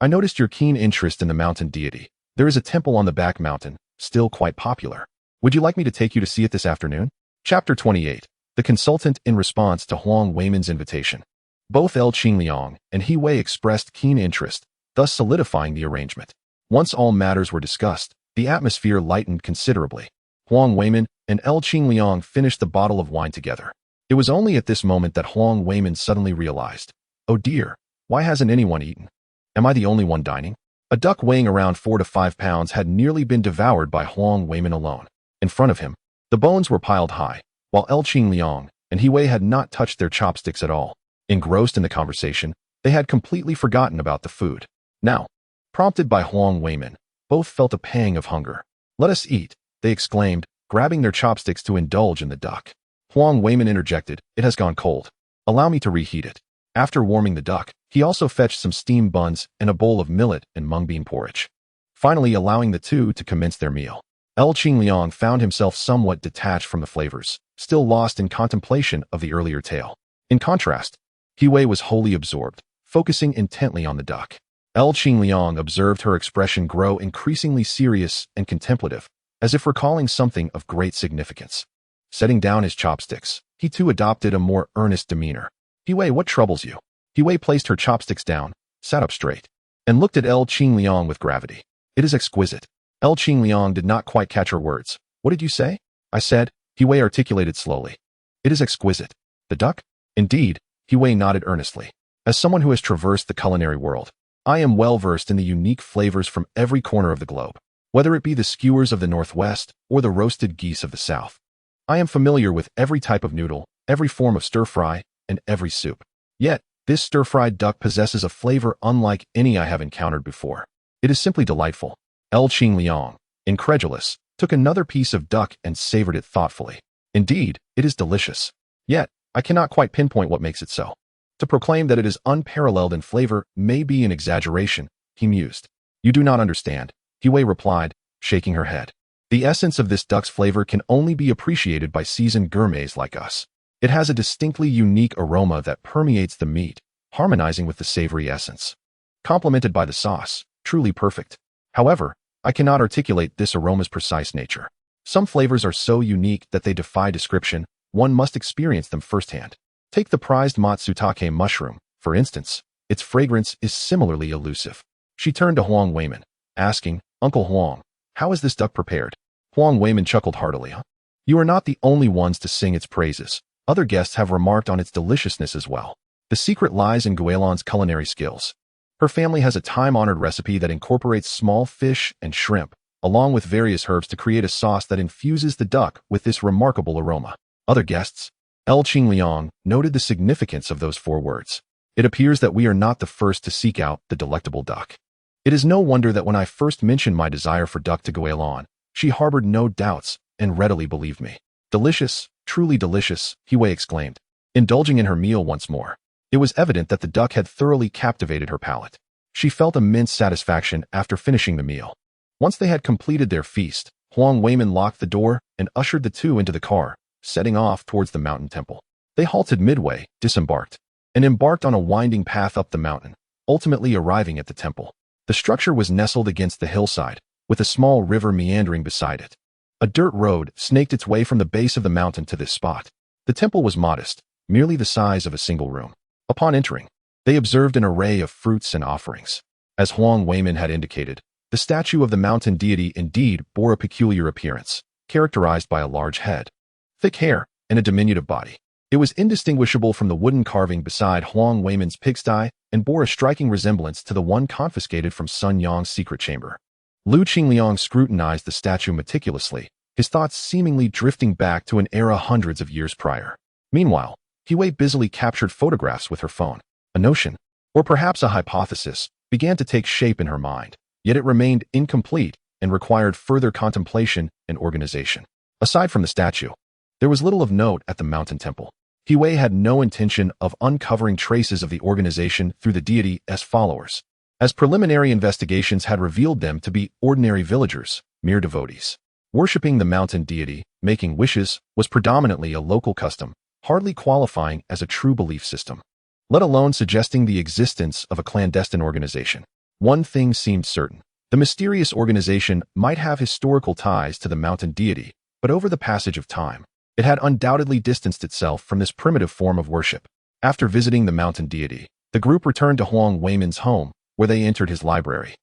I noticed your keen interest in the mountain deity. There is a temple on the back mountain, still quite popular. Would you like me to take you to see it this afternoon? Chapter 28. The consultant in response to Huang Weimin's invitation. Both El Qingliang and He Wei expressed keen interest, thus solidifying the arrangement. Once all matters were discussed, the atmosphere lightened considerably. Huang Weimin and El Qingliang finished the bottle of wine together. It was only at this moment that Huang Weimin suddenly realized, "Oh dear, why hasn't anyone eaten? Am I the only one dining?" A duck weighing around 4 to 5 pounds had nearly been devoured by Huang Weimin alone. In front of him, the bones were piled high, while El Qingliang and He Wei had not touched their chopsticks at all. Engrossed in the conversation, they had completely forgotten about the food. Now, prompted by Huang Weimin, both felt a pang of hunger. "Let us eat," they exclaimed, grabbing their chopsticks to indulge in the duck. Huang Weimin interjected, "It has gone cold. Allow me to reheat it." After warming the duck, he also fetched some steamed buns and a bowl of millet and mung bean porridge. Finally allowing the two to commence their meal, El Qingliang found himself somewhat detached from the flavors, still lost in contemplation of the earlier tale. In contrast, He Wei was wholly absorbed, focusing intently on the duck. El Qingliang observed her expression grow increasingly serious and contemplative, as if recalling something of great significance. Setting down his chopsticks, he too adopted a more earnest demeanor. "He Wei, what troubles you?" He Wei placed her chopsticks down, sat up straight, and looked at El Qingliang with gravity. "It is exquisite." El Qingliang did not quite catch her words. "What did you say?" "I said," He Wei articulated slowly. "It is exquisite." "The duck?" "Indeed," He Wei nodded earnestly. "As someone who has traversed the culinary world, I am well versed in the unique flavors from every corner of the globe, whether it be the skewers of the Northwest or the roasted geese of the South. I am familiar with every type of noodle, every form of stir-fry, and every soup. Yet, this stir-fried duck possesses a flavor unlike any I have encountered before. It is simply delightful." El Qingliang, incredulous, took another piece of duck and savored it thoughtfully. "Indeed, it is delicious. Yet, I cannot quite pinpoint what makes it so. To proclaim that it is unparalleled in flavor may be an exaggeration," he mused. "You do not understand," He Wei replied, shaking her head. "The essence of this duck's flavor can only be appreciated by seasoned gourmets like us. It has a distinctly unique aroma that permeates the meat, harmonizing with the savory essence. Complemented by the sauce, truly perfect. However, I cannot articulate this aroma's precise nature. Some flavors are so unique that they defy description, one must experience them firsthand. Take the prized matsutake mushroom, for instance. Its fragrance is similarly elusive." She turned to Huang Weimin, asking, "Uncle Huang, how is this duck prepared?" Huang Weimin chuckled heartily. "You are not the only ones to sing its praises. Other guests have remarked on its deliciousness as well. The secret lies in Guilan's culinary skills. Her family has a time-honored recipe that incorporates small fish and shrimp, along with various herbs to create a sauce that infuses the duck with this remarkable aroma." Other guests? El Qingliang noted the significance of those 4 words. "It appears that we are not the first to seek out the delectable duck. It is no wonder that when I first mentioned my desire for duck to Guilan, she harbored no doubts and readily believed me." "Delicious, truly delicious," He Wei exclaimed, indulging in her meal once more. It was evident that the duck had thoroughly captivated her palate. She felt immense satisfaction after finishing the meal. Once they had completed their feast, Huang Weimin locked the door and ushered the two into the car, setting off towards the mountain temple. They halted midway, disembarked, and embarked on a winding path up the mountain, ultimately arriving at the temple. The structure was nestled against the hillside, with a small river meandering beside it. A dirt road snaked its way from the base of the mountain to this spot. The temple was modest, merely the size of a single room. Upon entering, they observed an array of fruits and offerings. As Huang Weimin had indicated, the statue of the mountain deity indeed bore a peculiar appearance, characterized by a large head, thick hair, and a diminutive body. It was indistinguishable from the wooden carving beside Huang Weimin's pigsty and bore a striking resemblance to the one confiscated from Sun Yang's secret chamber. Lu Qingliang scrutinized the statue meticulously, his thoughts seemingly drifting back to an era hundreds of years prior. Meanwhile, He Wei busily captured photographs with her phone. A notion, or perhaps a hypothesis, began to take shape in her mind, yet it remained incomplete and required further contemplation and organization. Aside from the statue, there was little of note at the mountain temple. He Wei had no intention of uncovering traces of the organization through the deity's followers, as preliminary investigations had revealed them to be ordinary villagers, mere devotees. Worshipping the mountain deity, making wishes, was predominantly a local custom, hardly qualifying as a true belief system, let alone suggesting the existence of a clandestine organization. One thing seemed certain. The mysterious organization might have historical ties to the mountain deity, but over the passage of time, it had undoubtedly distanced itself from this primitive form of worship. After visiting the mountain deity, the group returned to Huang Weimin's home, where they entered his library.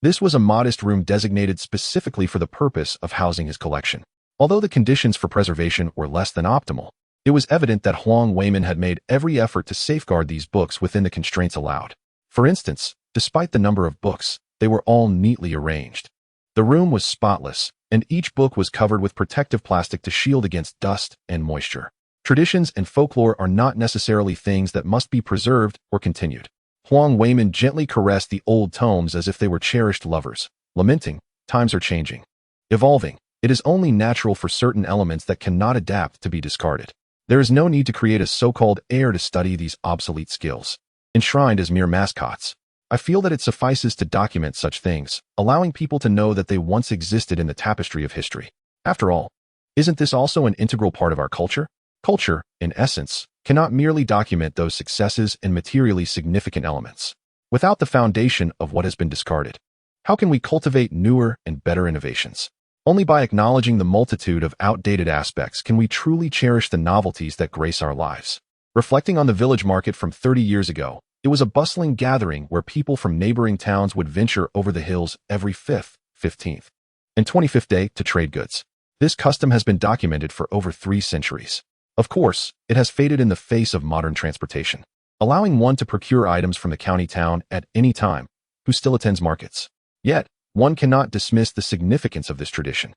This was a modest room designated specifically for the purpose of housing his collection. Although the conditions for preservation were less than optimal, it was evident that Huang Weimin had made every effort to safeguard these books within the constraints allowed. For instance, despite the number of books, they were all neatly arranged. The room was spotless, and each book was covered with protective plastic to shield against dust and moisture. Traditions and folklore are not necessarily things that must be preserved or continued. Huang Weimin gently caressed the old tomes as if they were cherished lovers, lamenting, "Times are changing, evolving. It is only natural for certain elements that cannot adapt to be discarded. There is no need to create a so-called heir to study these obsolete skills, enshrined as mere mascots. I feel that it suffices to document such things, allowing people to know that they once existed in the tapestry of history. After all, isn't this also an integral part of our culture? Culture, in essence, cannot merely document those successes and materially significant elements without the foundation of what has been discarded. How can we cultivate newer and better innovations? Only by acknowledging the multitude of outdated aspects can we truly cherish the novelties that grace our lives." Reflecting on the village market from 30 years ago, it was a bustling gathering where people from neighboring towns would venture over the hills every 5th, 15th, and 25th day to trade goods. This custom has been documented for over 3 centuries. Of course, it has faded in the face of modern transportation, allowing one to procure items from the county town at any time, who still attends markets. Yet, one cannot dismiss the significance of this tradition.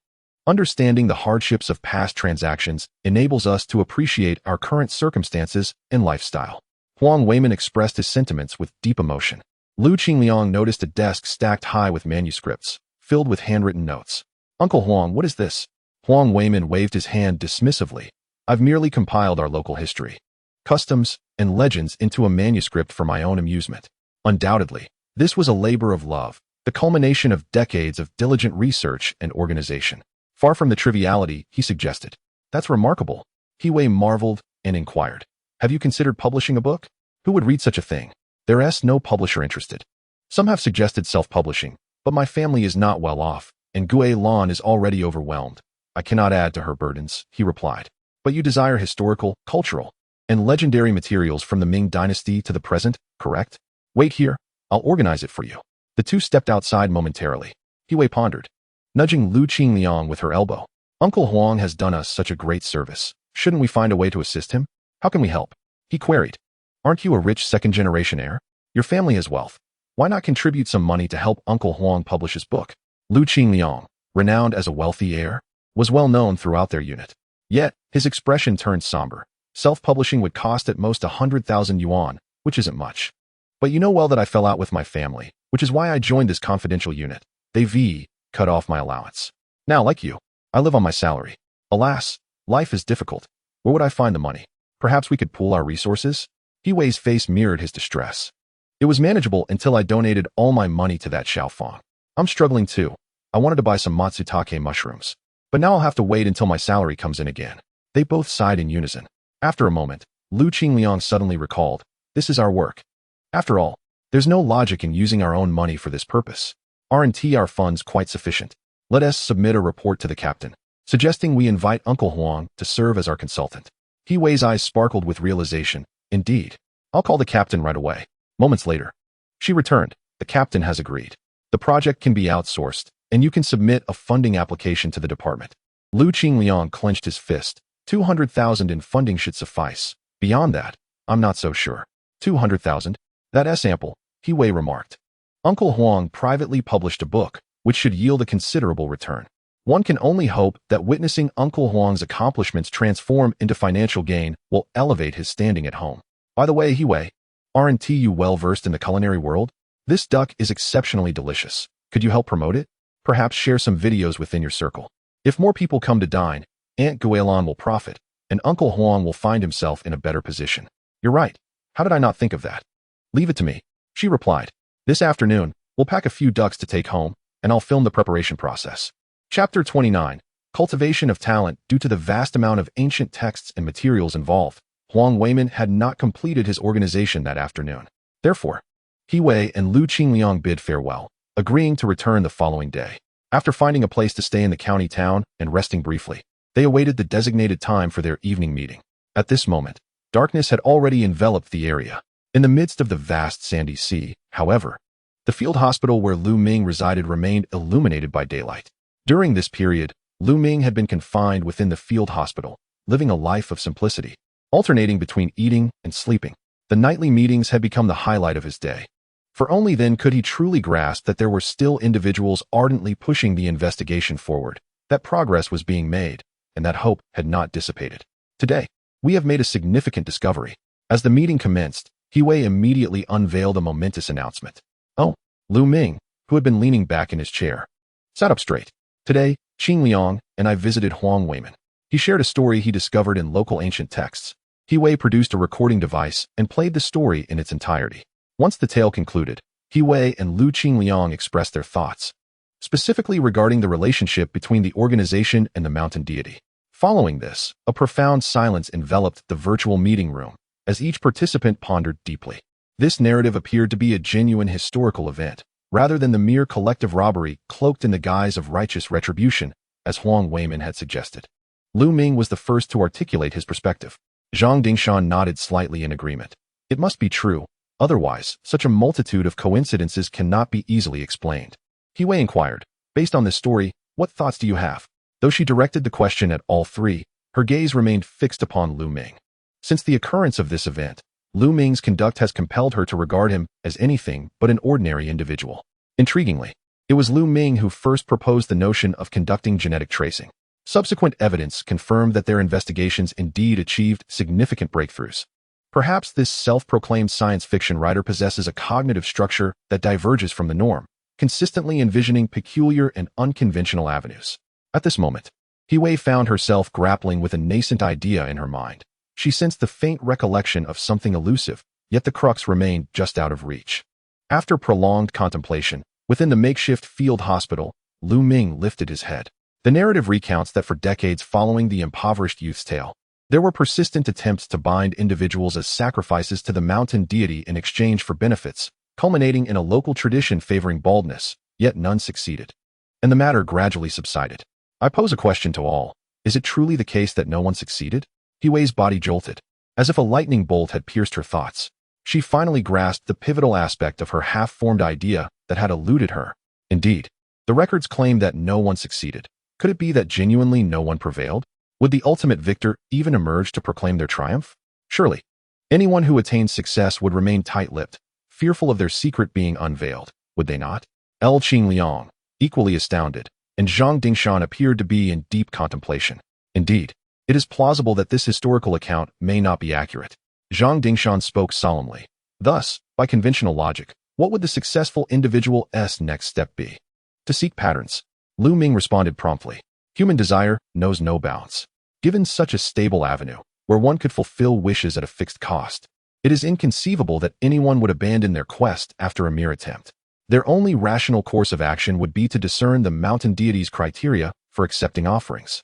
Understanding the hardships of past transactions enables us to appreciate our current circumstances and lifestyle. Huang Weimin expressed his sentiments with deep emotion. Lu Qingliang noticed a desk stacked high with manuscripts, filled with handwritten notes. "Uncle Huang, what is this?" Huang Weimin waved his hand dismissively. "I've merely compiled our local history, customs, and legends into a manuscript for my own amusement." Undoubtedly, this was a labor of love, the culmination of decades of diligent research and organization. Far from the triviality, he suggested. "That's remarkable." He marveled and inquired, "Have you considered publishing a book? Who would read such a thing?" "There's no publisher interested. Some have suggested self-publishing, but my family is not well off, and Gue Lan is already overwhelmed. I cannot add to her burdens," he replied. "But you desire historical, cultural, and legendary materials from the Ming dynasty to the present, correct? Wait here, I'll organize it for you." The two stepped outside momentarily. He pondered, nudging Lu Qingliang with her elbow. "Uncle Huang has done us such a great service. Shouldn't we find a way to assist him? How can we help?" he queried. "Aren't you a rich second-generation heir? Your family has wealth. Why not contribute some money to help Uncle Huang publish his book?" Lu Qingliang, renowned as a wealthy heir, was well known throughout their unit. Yet, his expression turned somber. "Self-publishing would cost at most 100,000 yuan, which isn't much. But you know well that I fell out with my family, which is why I joined this confidential unit. They've cut off my allowance. Now, like you, I live on my salary. Alas, life is difficult. Where would I find the money? Perhaps we could pool our resources?" Wei's face mirrored his distress. "It was manageable until I donated all my money to that Xiaofang. I'm struggling too. I wanted to buy some matsutake mushrooms, but now I'll have to wait until my salary comes in again." They both sighed in unison. After a moment, Lu Qingliang suddenly recalled, "This is our work. After all, there's no logic in using our own money for this purpose. Aren't our funds quite sufficient? Let us submit a report to the captain, suggesting we invite Uncle Huang to serve as our consultant." Wei's eyes sparkled with realization. "Indeed. I'll call the captain right away." Moments later, she returned. "The captain has agreed. The project can be outsourced, and you can submit a funding application to the department." Lu Qingliang clenched his fist. 200,000 in funding should suffice. Beyond that, I'm not so sure. 200,000? That's ample, Wei remarked. Uncle Huang privately published a book, which should yield a considerable return. One can only hope that witnessing Uncle Huang's accomplishments transform into financial gain will elevate his standing at home. By the way, Wei, aren't you well versed in the culinary world? This duck is exceptionally delicious. Could you help promote it? Perhaps share some videos within your circle. If more people come to dine, Aunt Guilan will profit, and Uncle Huang will find himself in a better position. You're right. How did I not think of that? Leave it to me, she replied. This afternoon, we'll pack a few ducks to take home, and I'll film the preparation process. Chapter 29. Cultivation of talent. Due to the vast amount of ancient texts and materials involved, Huang Weimin had not completed his organization that afternoon. Therefore, Wei and Lu Qingliang bid farewell, agreeing to return the following day. After finding a place to stay in the county town and resting briefly, they awaited the designated time for their evening meeting. At this moment, Darkness had already enveloped the area. In the midst of the vast sandy sea, however, the field hospital where Lu Ming resided remained illuminated by daylight. During this period, Lu Ming had been confined within the field hospital, living a life of simplicity, alternating between eating and sleeping. The nightly meetings had become the highlight of his day. For only then could he truly grasp that there were still individuals ardently pushing the investigation forward, that progress was being made, and that hope had not dissipated. Today, we have made a significant discovery. As the meeting commenced, Wei immediately unveiled a momentous announcement. Oh, Lu Ming, who had been leaning back in his chair, sat up straight. Today, Qing Liang and I visited Huang Weiman. He shared a story he discovered in local ancient texts. Wei produced a recording device and played the story in its entirety. Once the tale concluded, Wei and Lu Qingliang expressed their thoughts, specifically regarding the relationship between the organization and the mountain deity. Following this, a profound silence enveloped the virtual meeting room, as each participant pondered deeply. This narrative appeared to be a genuine historical event, rather than the mere collective robbery cloaked in the guise of righteous retribution, as Huang Weiman had suggested. Lu Ming was the first to articulate his perspective. Zhang Dingshan nodded slightly in agreement. It must be true. Otherwise, such a multitude of coincidences cannot be easily explained. Wei inquired, based on this story, what thoughts do you have? Though she directed the question at all three, her gaze remained fixed upon Lu Ming. Since the occurrence of this event, Lu Ming's conduct has compelled her to regard him as anything but an ordinary individual. Intriguingly, it was Lu Ming who first proposed the notion of conducting genetic tracing. Subsequent evidence confirmed that their investigations indeed achieved significant breakthroughs. Perhaps this self-proclaimed science fiction writer possesses a cognitive structure that diverges from the norm, consistently envisioning peculiar and unconventional avenues. At this moment, Wei found herself grappling with a nascent idea in her mind. She sensed the faint recollection of something elusive, yet the crux remained just out of reach. After prolonged contemplation, within the makeshift field hospital, Lu Ming lifted his head. The narrative recounts that for decades following the impoverished youth's tale, there were persistent attempts to bind individuals as sacrifices to the mountain deity in exchange for benefits, culminating in a local tradition favoring baldness, yet none succeeded. And the matter gradually subsided. I pose a question to all. Is it truly the case that no one succeeded? Wei's body jolted, as if a lightning bolt had pierced her thoughts. She finally grasped the pivotal aspect of her half-formed idea that had eluded her. Indeed, the records claim that no one succeeded. Could it be that genuinely no one prevailed? Would the ultimate victor even emerge to proclaim their triumph? Surely, anyone who attained success would remain tight-lipped, fearful of their secret being unveiled, would they not? Qingliang, equally astounded, and Zhang Dingshan appeared to be in deep contemplation. Indeed, it is plausible that this historical account may not be accurate. Zhang Dingshan spoke solemnly. Thus, by conventional logic, what would the successful individual's next step be? To seek patterns. Lu Ming responded promptly. Human desire knows no bounds. Given such a stable avenue, where one could fulfill wishes at a fixed cost, it is inconceivable that anyone would abandon their quest after a mere attempt. Their only rational course of action would be to discern the mountain deity's criteria for accepting offerings,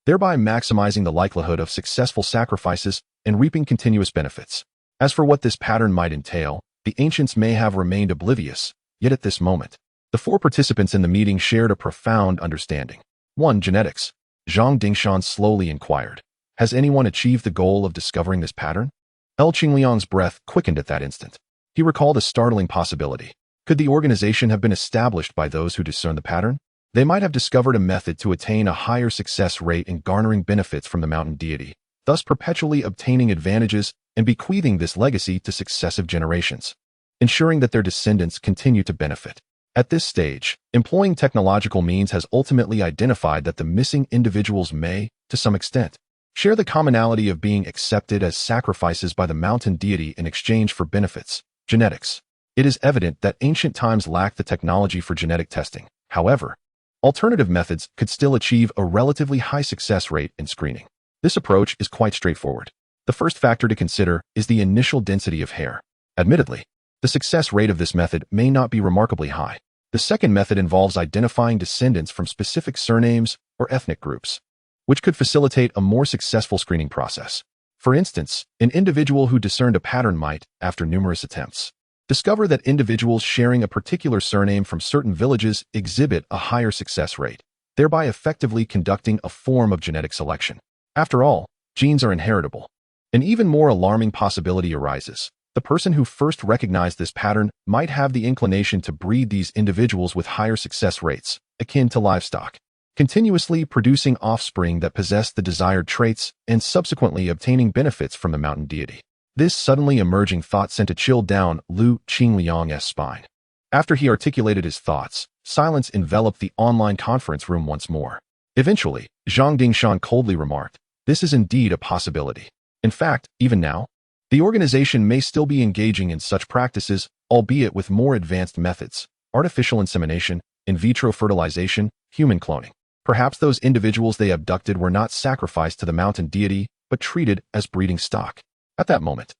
thereby maximizing the likelihood of successful sacrifices and reaping continuous benefits. As for what this pattern might entail, the ancients may have remained oblivious, yet at this moment, the four participants in the meeting shared a profound understanding. 1. Genetics. Zhang Dingshan slowly inquired. Has anyone achieved the goal of discovering this pattern? Qingliang's breath quickened at that instant. He recalled a startling possibility. Could the organization have been established by those who discern the pattern? They might have discovered a method to attain a higher success rate in garnering benefits from the mountain deity, thus perpetually obtaining advantages and bequeathing this legacy to successive generations, ensuring that their descendants continue to benefit. At this stage, employing technological means has ultimately identified that the missing individuals may, to some extent, share the commonality of being accepted as sacrifices by the mountain deity in exchange for benefits. Genetics. It is evident that ancient times lacked the technology for genetic testing. However, alternative methods could still achieve a relatively high success rate in screening. This approach is quite straightforward. The first factor to consider is the initial density of hair. Admittedly, the success rate of this method may not be remarkably high. The second method involves identifying descendants from specific surnames or ethnic groups, which could facilitate a more successful screening process. For instance, an individual who discerned a pattern might, after numerous attempts, discover that individuals sharing a particular surname from certain villages exhibit a higher success rate, thereby effectively conducting a form of genetic selection. After all, genes are inheritable. An even more alarming possibility arises. The person who first recognized this pattern might have the inclination to breed these individuals with higher success rates, akin to livestock, continuously producing offspring that possess the desired traits and subsequently obtaining benefits from the mountain deity. This suddenly emerging thought sent a chill down Lu Qingliang's spine. After he articulated his thoughts, silence enveloped the online conference room once more. Eventually, Zhang Dingshan coldly remarked, "This is indeed a possibility. In fact, even now, the organization may still be engaging in such practices, albeit with more advanced methods: artificial insemination, in vitro fertilization, human cloning. Perhaps those individuals they abducted were not sacrificed to the mountain deity, but treated as breeding stock." At that moment,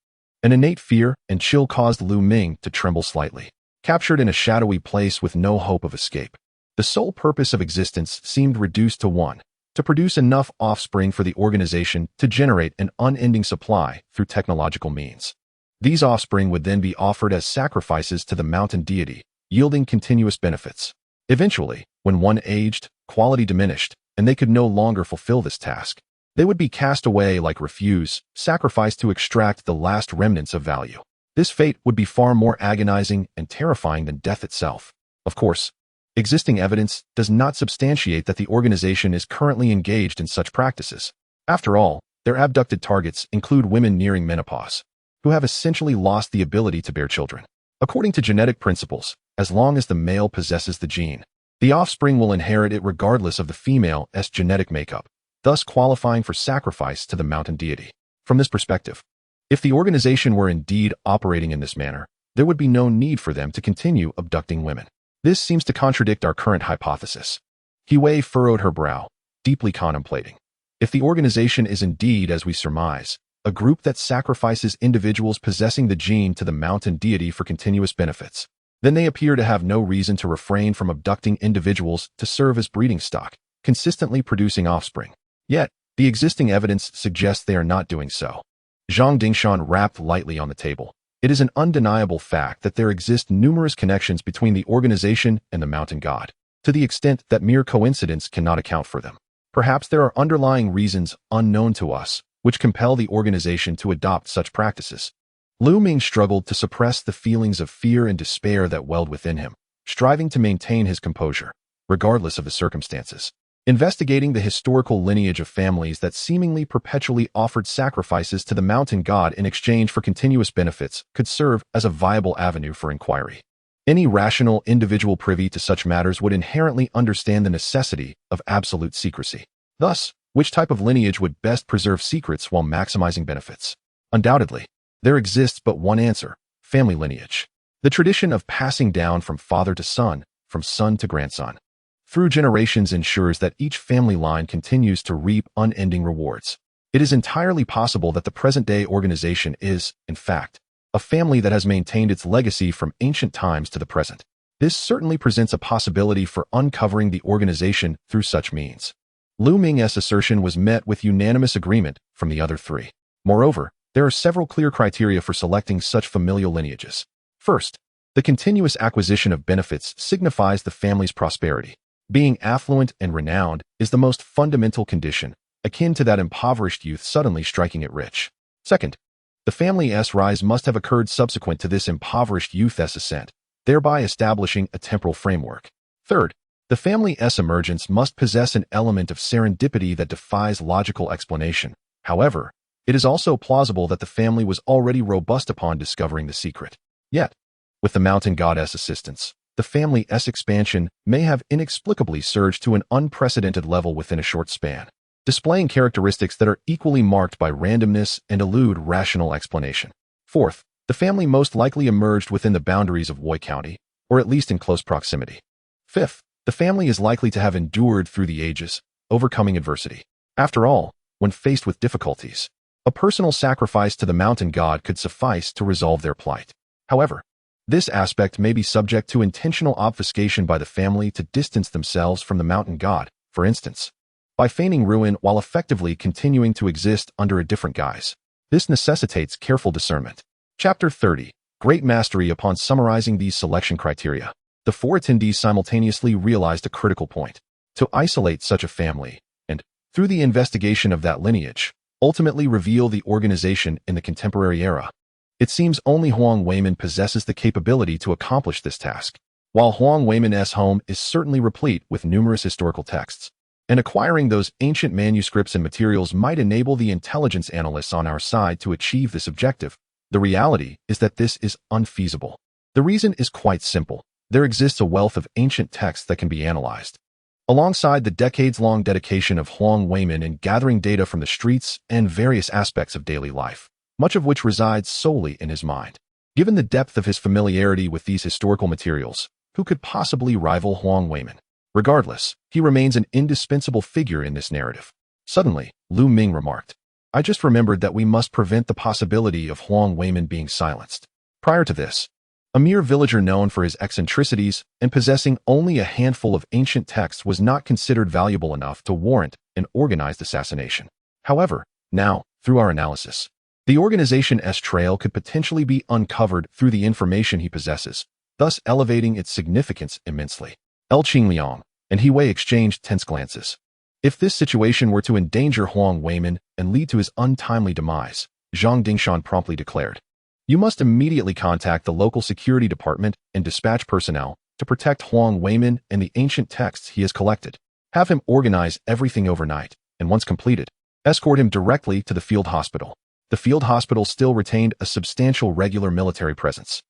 an innate fear and chill caused Lu Ming to tremble slightly. Captured in a shadowy place with no hope of escape, the sole purpose of existence seemed reduced to one: to produce enough offspring for the organization to generate an unending supply through technological means. These offspring would then be offered as sacrifices to the mountain deity, yielding continuous benefits. Eventually, when one aged, quality diminished, and they could no longer fulfill this task, they would be cast away like refuse, sacrificed to extract the last remnants of value. This fate would be far more agonizing and terrifying than death itself. Of course, existing evidence does not substantiate that the organization is currently engaged in such practices. After all, their abducted targets include women nearing menopause, who have essentially lost the ability to bear children. According to genetic principles, as long as the male possesses the gene, the offspring will inherit it regardless of the female's genetic makeup, thus qualifying for sacrifice to the mountain deity. From this perspective, if the organization were indeed operating in this manner, there would be no need for them to continue abducting women. This seems to contradict our current hypothesis. He Wei furrowed her brow, deeply contemplating. If the organization is indeed, as we surmise, a group that sacrifices individuals possessing the gene to the mountain deity for continuous benefits, then they appear to have no reason to refrain from abducting individuals to serve as breeding stock, consistently producing offspring. Yet, the existing evidence suggests they are not doing so. Zhang Dingshan rapped lightly on the table. It is an undeniable fact that there exist numerous connections between the organization and the mountain god, to the extent that mere coincidence cannot account for them. Perhaps there are underlying reasons unknown to us, which compel the organization to adopt such practices. Lu Ming struggled to suppress the feelings of fear and despair that welled within him, striving to maintain his composure, regardless of the circumstances. Investigating the historical lineage of families that seemingly perpetually offered sacrifices to the mountain god in exchange for continuous benefits could serve as a viable avenue for inquiry. Any rational individual privy to such matters would inherently understand the necessity of absolute secrecy. Thus, which type of lineage would best preserve secrets while maximizing benefits? Undoubtedly, there exists but one answer: family lineage. The tradition of passing down from father to son, from son to grandson, through generations ensures that each family line continues to reap unending rewards. It is entirely possible that the present-day organization is, in fact, a family that has maintained its legacy from ancient times to the present. This certainly presents a possibility for uncovering the organization through such means. Lu Ming's assertion was met with unanimous agreement from the other three. Moreover, there are several clear criteria for selecting such familial lineages. First, the continuous acquisition of benefits signifies the family's prosperity. Being affluent and renowned is the most fundamental condition, akin to that impoverished youth suddenly striking it rich. Second, the family's rise must have occurred subsequent to this impoverished youth's ascent, thereby establishing a temporal framework. Third, the family's emergence must possess an element of serendipity that defies logical explanation. However, it is also plausible that the family was already robust upon discovering the secret. Yet, with the mountain goddess' assistance, the family's expansion may have inexplicably surged to an unprecedented level within a short span, displaying characteristics that are equally marked by randomness and elude rational explanation. Fourth, the family most likely emerged within the boundaries of Wei County, or at least in close proximity. Fifth, the family is likely to have endured through the ages, overcoming adversity. After all, when faced with difficulties, a personal sacrifice to the mountain god could suffice to resolve their plight. However, this aspect may be subject to intentional obfuscation by the family to distance themselves from the mountain god, for instance, by feigning ruin while effectively continuing to exist under a different guise. This necessitates careful discernment. Chapter 30. Great Mastery. Upon summarizing these selection criteria, the four attendees simultaneously realized a critical point. To isolate such a family, and, through the investigation of that lineage, ultimately reveal the organization in the contemporary era. It seems only Huang Weimin possesses the capability to accomplish this task. While Huang Weimin's home is certainly replete with numerous historical texts, and acquiring those ancient manuscripts and materials might enable the intelligence analysts on our side to achieve this objective, the reality is that this is unfeasible. The reason is quite simple. There exists a wealth of ancient texts that can be analyzed. Alongside the decades-long dedication of Huang Weimin in gathering data from the streets and various aspects of daily life, much of which resides solely in his mind. Given the depth of his familiarity with these historical materials, who could possibly rival Huang Weimin? Regardless, he remains an indispensable figure in this narrative. Suddenly, Lu Ming remarked, "I just remembered that we must prevent the possibility of Huang Weimin being silenced." Prior to this, a mere villager known for his eccentricities and possessing only a handful of ancient texts was not considered valuable enough to warrant an organized assassination. However, now, through our analysis, the organization's trail could potentially be uncovered through the information he possesses, thus elevating its significance immensely. Qingliang and He Wei exchanged tense glances. If this situation were to endanger Huang Weimin and lead to his untimely demise, Zhang Dingshan promptly declared, "You must immediately contact the local security department and dispatch personnel to protect Huang Weimin and the ancient texts he has collected. Have him organize everything overnight, and once completed, escort him directly to the field hospital." The field hospital still retained a substantial regular military presence.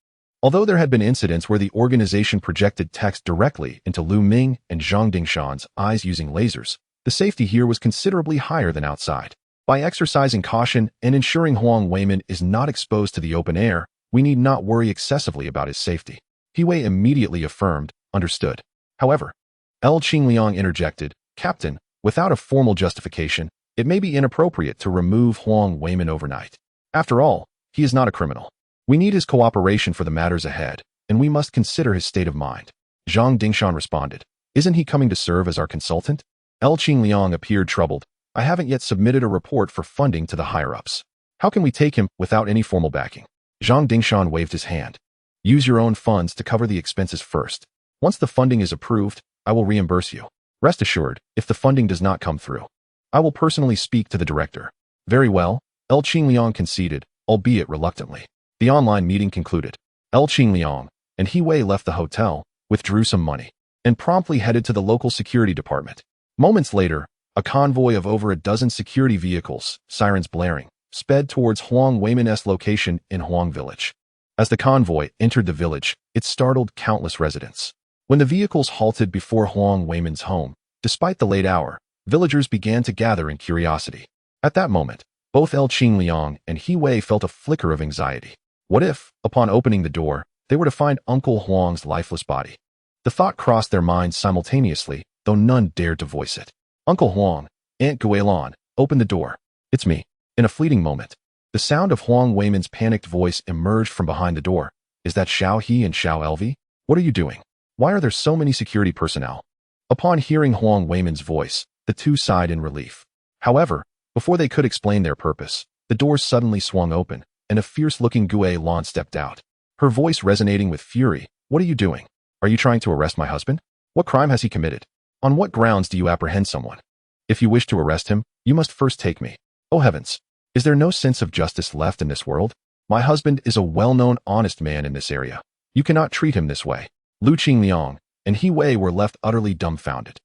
Although there had been incidents where the organization projected text directly into Lu Ming and Zhang Dingshan's eyes using lasers, the safety here was considerably higher than outside. By exercising caution and ensuring Huang Weimin is not exposed to the open air, we need not worry excessively about his safety. He Wei immediately affirmed, "Understood." However, Qingliang interjected, "Captain, without a formal justification, it may be inappropriate to remove Huang Weimin overnight. After all, he is not a criminal. We need his cooperation for the matters ahead, and we must consider his state of mind." Zhang Dingshan responded, "Isn't he coming to serve as our consultant?" Qingliang appeared troubled. "I haven't yet submitted a report for funding to the higher-ups. How can we take him without any formal backing?" Zhang Dingshan waved his hand. "Use your own funds to cover the expenses first. Once the funding is approved, I will reimburse you. Rest assured, if the funding does not come through, I will personally speak to the director." "Very well," Qingliang conceded, albeit reluctantly. The online meeting concluded. Qingliang and He Wei left the hotel, withdrew some money, and promptly headed to the local security department. Moments later, a convoy of over a dozen security vehicles, sirens blaring, sped towards Huang Weimin's location in Huang Village. As the convoy entered the village, it startled countless residents. When the vehicles halted before Huang Weimin's home, despite the late hour, villagers began to gather in curiosity. At that moment, both Qingliang and He Wei felt a flicker of anxiety. What if, upon opening the door, they were to find Uncle Huang's lifeless body? The thought crossed their minds simultaneously, though none dared to voice it. "Uncle Huang, Aunt Guilan, open the door. It's me." In a fleeting moment, the sound of Huang Weimin's panicked voice emerged from behind the door. "Is that Xiao He and Xiao Elvi? What are you doing? Why are there so many security personnel?" Upon hearing Huang Weimin's voice, the two sighed in relief. However, before they could explain their purpose, the doors suddenly swung open, and a fierce-looking Guilan stepped out. Her voice resonating with fury. "What are you doing? Are you trying to arrest my husband? What crime has he committed? On what grounds do you apprehend someone? If you wish to arrest him, you must first take me. Oh heavens! Is there no sense of justice left in this world? My husband is a well-known honest man in this area. You cannot treat him this way." Qingliang and He Wei were left utterly dumbfounded.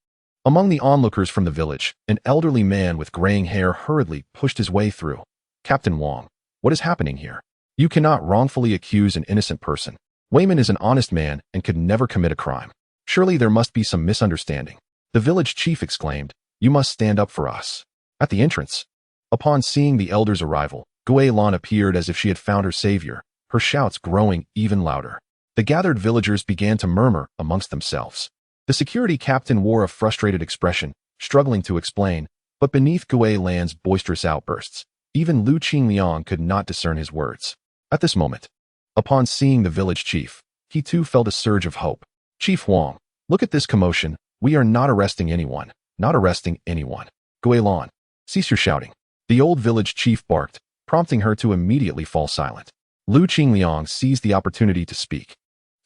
Among the onlookers from the village, an elderly man with graying hair hurriedly pushed his way through. "Captain Wang, what is happening here? You cannot wrongfully accuse an innocent person. Weimin is an honest man and could never commit a crime. Surely there must be some misunderstanding." The village chief exclaimed, "You must stand up for us." At the entrance, upon seeing the elder's arrival, Guilan appeared as if she had found her savior, her shouts growing even louder. The gathered villagers began to murmur amongst themselves. The security captain wore a frustrated expression, struggling to explain, but beneath Guilan's boisterous outbursts, even Qingliang could not discern his words. At this moment, upon seeing the village chief, he too felt a surge of hope. "Chief Huang, look at this commotion. We are not arresting anyone. Not arresting anyone. Guilan, cease your shouting." The old village chief barked, prompting her to immediately fall silent. Qingliang seized the opportunity to speak,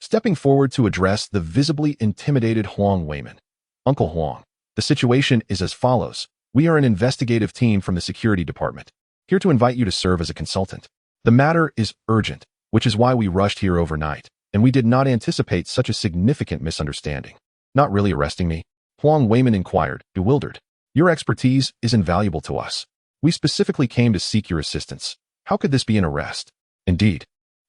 stepping forward to address the visibly intimidated Huang Weimin. "Uncle Huang, the situation is as follows. We are an investigative team from the security department, here to invite you to serve as a consultant. The matter is urgent, which is why we rushed here overnight, and we did not anticipate such a significant misunderstanding. Not really arresting me? Huang Weimin inquired, bewildered. Your expertise is invaluable to us. We specifically came to seek your assistance. How could this be an arrest? Indeed.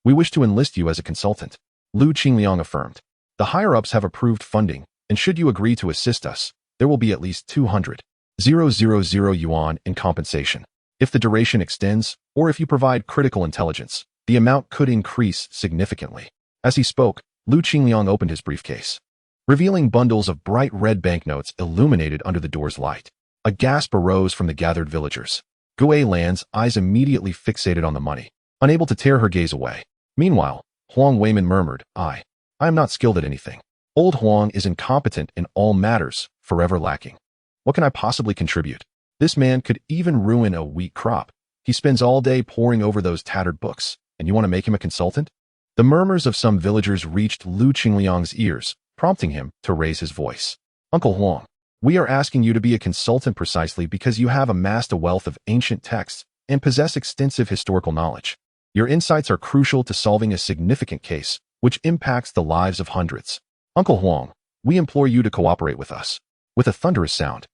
We wish to enlist you as a consultant, Lu Qingliang affirmed. The higher-ups have approved funding, and should you agree to assist us, there will be at least 200,000 yuan in compensation. If the duration extends, or if you provide critical intelligence, the amount could increase significantly. As he spoke, Lu Qingliang opened his briefcase, revealing bundles of bright red banknotes illuminated under the door's light. A gasp arose from the gathered villagers. Gue Lan's eyes immediately fixated on the money, unable to tear her gaze away. Meanwhile, Huang Weimin murmured, I am not skilled at anything. Old Huang is incompetent in all matters, forever lacking. What can I possibly contribute? This man could even ruin a wheat crop. He spends all day poring over those tattered books, and you want to make him a consultant? The murmurs of some villagers reached Lu Qingliang's ears, prompting him to raise his voice. Uncle Huang, we are asking you to be a consultant precisely because you have amassed a wealth of ancient texts and possess extensive historical knowledge. Your insights are crucial to solving a significant case, which impacts the lives of hundreds. Uncle Huang, we implore you to cooperate with us. With a thunderous sound,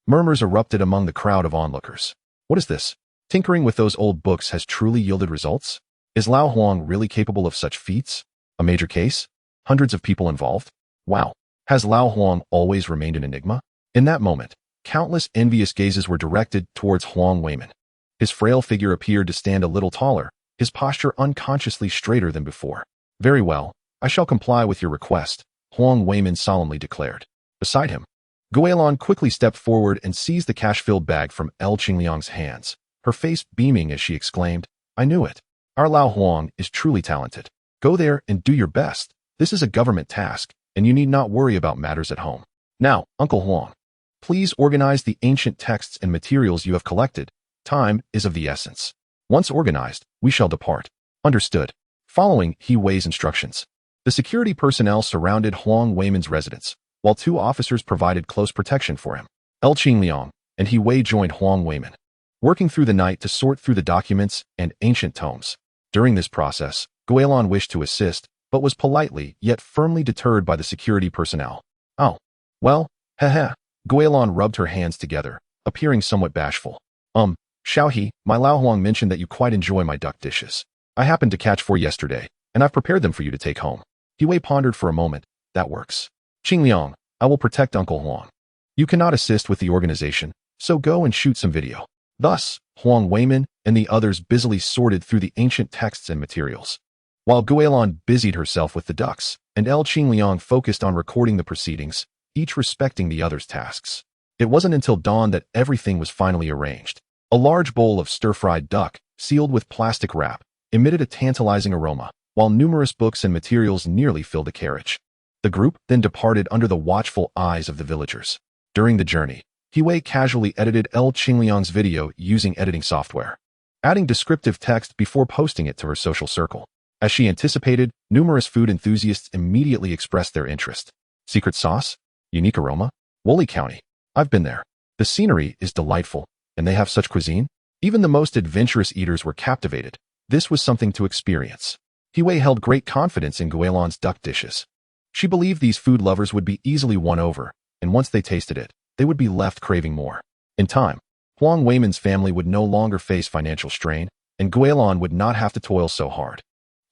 murmurs erupted among the crowd of onlookers. What is this? Tinkering with those old books has truly yielded results? Is Lao Huang really capable of such feats? A major case? Hundreds of people involved? Wow. Has Lao Huang always remained an enigma? In that moment, countless envious gazes were directed towards Huang Weimin. His frail figure appeared to stand a little taller, his posture unconsciously straighter than before. Very well, I shall comply with your request, Huang Weimin solemnly declared. Beside him, Guilin quickly stepped forward and seized the cash-filled bag from L. Qingliang's hands, her face beaming as she exclaimed, I knew it. Our Lao Huang is truly talented. Go there and do your best. This is a government task, and you need not worry about matters at home. Now, Uncle Huang, please organize the ancient texts and materials you have collected. Time is of the essence. Once organized, we shall depart. Understood. Following He Wei's instructions, the security personnel surrounded Huang Weimin's residence, while two officers provided close protection for him. L. Qingliang and He Wei joined Huang Weimin, working through the night to sort through the documents and ancient tomes. During this process, Guilin wished to assist, but was politely yet firmly deterred by the security personnel. Oh, well, heh. Guilin rubbed her hands together, appearing somewhat bashful. Xiaohe, my Lao Huang mentioned that you quite enjoy my duck dishes. I happened to catch 4 yesterday, and I've prepared them for you to take home. He Wei pondered for a moment. That works. Qingliang, I will protect Uncle Huang. You cannot assist with the organization, so go and shoot some video. Thus, Huang Weimin and the others busily sorted through the ancient texts and materials, while Guilin busied herself with the ducks, and L. Qingliang focused on recording the proceedings, each respecting the other's tasks. It wasn't until dawn that everything was finally arranged. A large bowl of stir-fried duck, sealed with plastic wrap, emitted a tantalizing aroma, while numerous books and materials nearly filled the carriage. The group then departed under the watchful eyes of the villagers. During the journey, He Wei casually edited L. Qingliang's video using editing software, adding descriptive text before posting it to her social circle. As she anticipated, numerous food enthusiasts immediately expressed their interest. Secret sauce? Unique aroma? Woolly County. I've been there. The scenery is delightful, and they have such cuisine? Even the most adventurous eaters were captivated. This was something to experience. He Wei held great confidence in Guilin's duck dishes. She believed these food lovers would be easily won over, and once they tasted it, they would be left craving more. In time, Huang Weimin's family would no longer face financial strain, and Guilin would not have to toil so hard.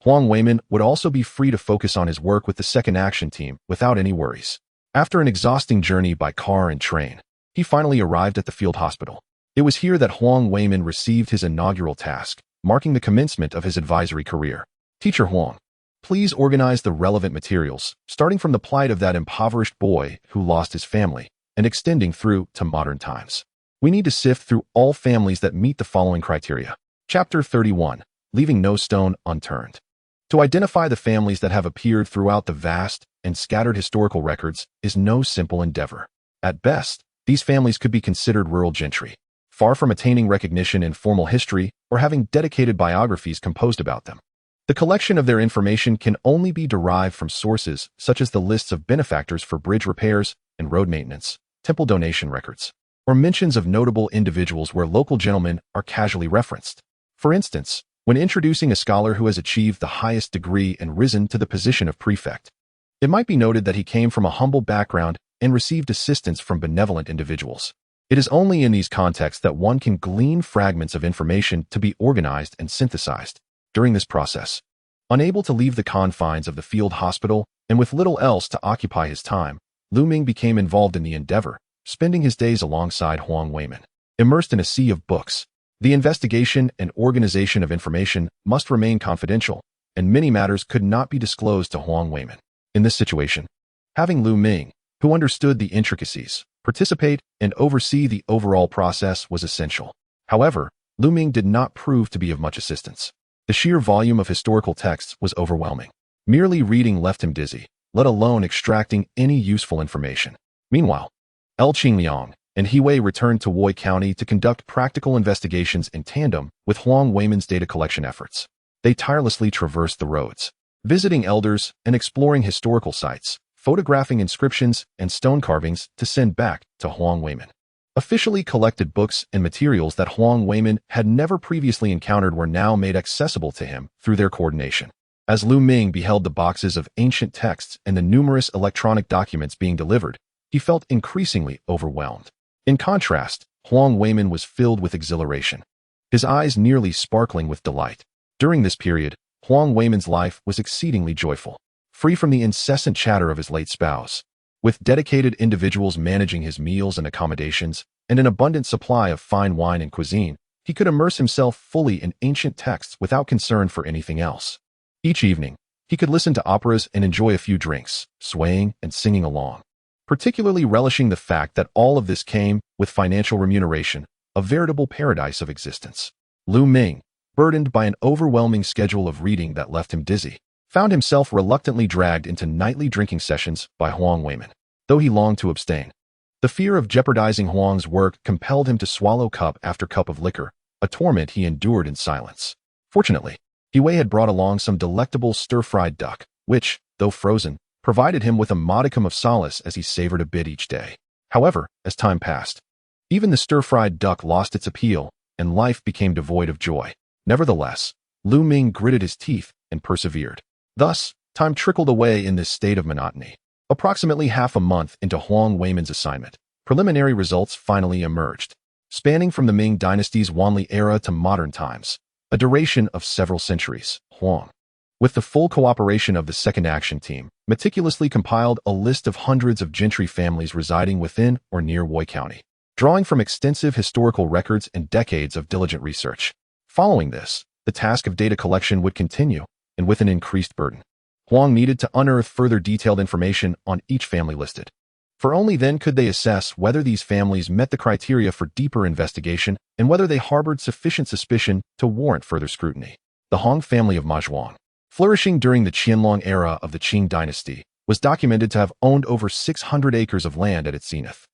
Huang Weimin would also be free to focus on his work with the second action team without any worries. After an exhausting journey by car and train, he finally arrived at the field hospital. It was here that Huang Weimin received his inaugural task, marking the commencement of his advisory career. Teacher Huang, please organize the relevant materials, starting from the plight of that impoverished boy who lost his family, and extending through to modern times. We need to sift through all families that meet the following criteria. Chapter 31, Leaving No Stone Unturned. To identify the families that have appeared throughout the vast and scattered historical records is no simple endeavor. At best, these families could be considered rural gentry, far from attaining recognition in formal history or having dedicated biographies composed about them. The collection of their information can only be derived from sources such as the lists of benefactors for bridge repairs and road maintenance, temple donation records, or mentions of notable individuals where local gentlemen are casually referenced. For instance, when introducing a scholar who has achieved the highest degree and risen to the position of prefect, it might be noted that he came from a humble background and received assistance from benevolent individuals. It is only in these contexts that one can glean fragments of information to be organized and synthesized. During this process, unable to leave the confines of the field hospital and with little else to occupy his time, Lu Ming became involved in the endeavor, spending his days alongside Huang Weimin. Immersed in a sea of books, the investigation and organization of information must remain confidential, and many matters could not be disclosed to Huang Weimin. In this situation, having Lu Ming, who understood the intricacies, participate and oversee the overall process was essential. However, Lu Ming did not prove to be of much assistance. The sheer volume of historical texts was overwhelming. Merely reading left him dizzy, let alone extracting any useful information. Meanwhile, Qingliang and Hiwei returned to Wei County to conduct practical investigations in tandem with Huang Weimin's data collection efforts. They tirelessly traversed the roads, visiting elders and exploring historical sites, photographing inscriptions and stone carvings to send back to Huang Weimin. Officially collected books and materials that Huang Weimin had never previously encountered were now made accessible to him through their coordination. As Lu Ming beheld the boxes of ancient texts and the numerous electronic documents being delivered, he felt increasingly overwhelmed. In contrast, Huang Weimin was filled with exhilaration, his eyes nearly sparkling with delight. During this period, Huang Weimin's life was exceedingly joyful, free from the incessant chatter of his late spouse. With dedicated individuals managing his meals and accommodations, and an abundant supply of fine wine and cuisine, he could immerse himself fully in ancient texts without concern for anything else. Each evening, he could listen to operas and enjoy a few drinks, swaying and singing along, particularly relishing the fact that all of this came with financial remuneration, a veritable paradise of existence. Lu Ming, burdened by an overwhelming schedule of reading that left him dizzy, found himself reluctantly dragged into nightly drinking sessions by Huang Weimin, though he longed to abstain. The fear of jeopardizing Huang's work compelled him to swallow cup after cup of liquor, a torment he endured in silence. Fortunately, Hiwei had brought along some delectable stir-fried duck, which, though frozen, provided him with a modicum of solace as he savored a bit each day. However, as time passed, even the stir-fried duck lost its appeal, and life became devoid of joy. Nevertheless, Lu Ming gritted his teeth and persevered. Thus, time trickled away in this state of monotony. Approximately half a month into Huang Weimin's assignment, preliminary results finally emerged. Spanning from the Ming dynasty's Wanli era to modern times, a duration of several centuries, Huang, with the full cooperation of the Second Action Team, meticulously compiled a list of hundreds of gentry families residing within or near Wei County, drawing from extensive historical records and decades of diligent research. Following this, the task of data collection would continue, and with an increased burden. Huang needed to unearth further detailed information on each family listed, for only then could they assess whether these families met the criteria for deeper investigation and whether they harbored sufficient suspicion to warrant further scrutiny. The Hong family of Mazhuang, flourishing during the Qianlong era of the Qing dynasty, was documented to have owned over 600 acres of land at its zenith.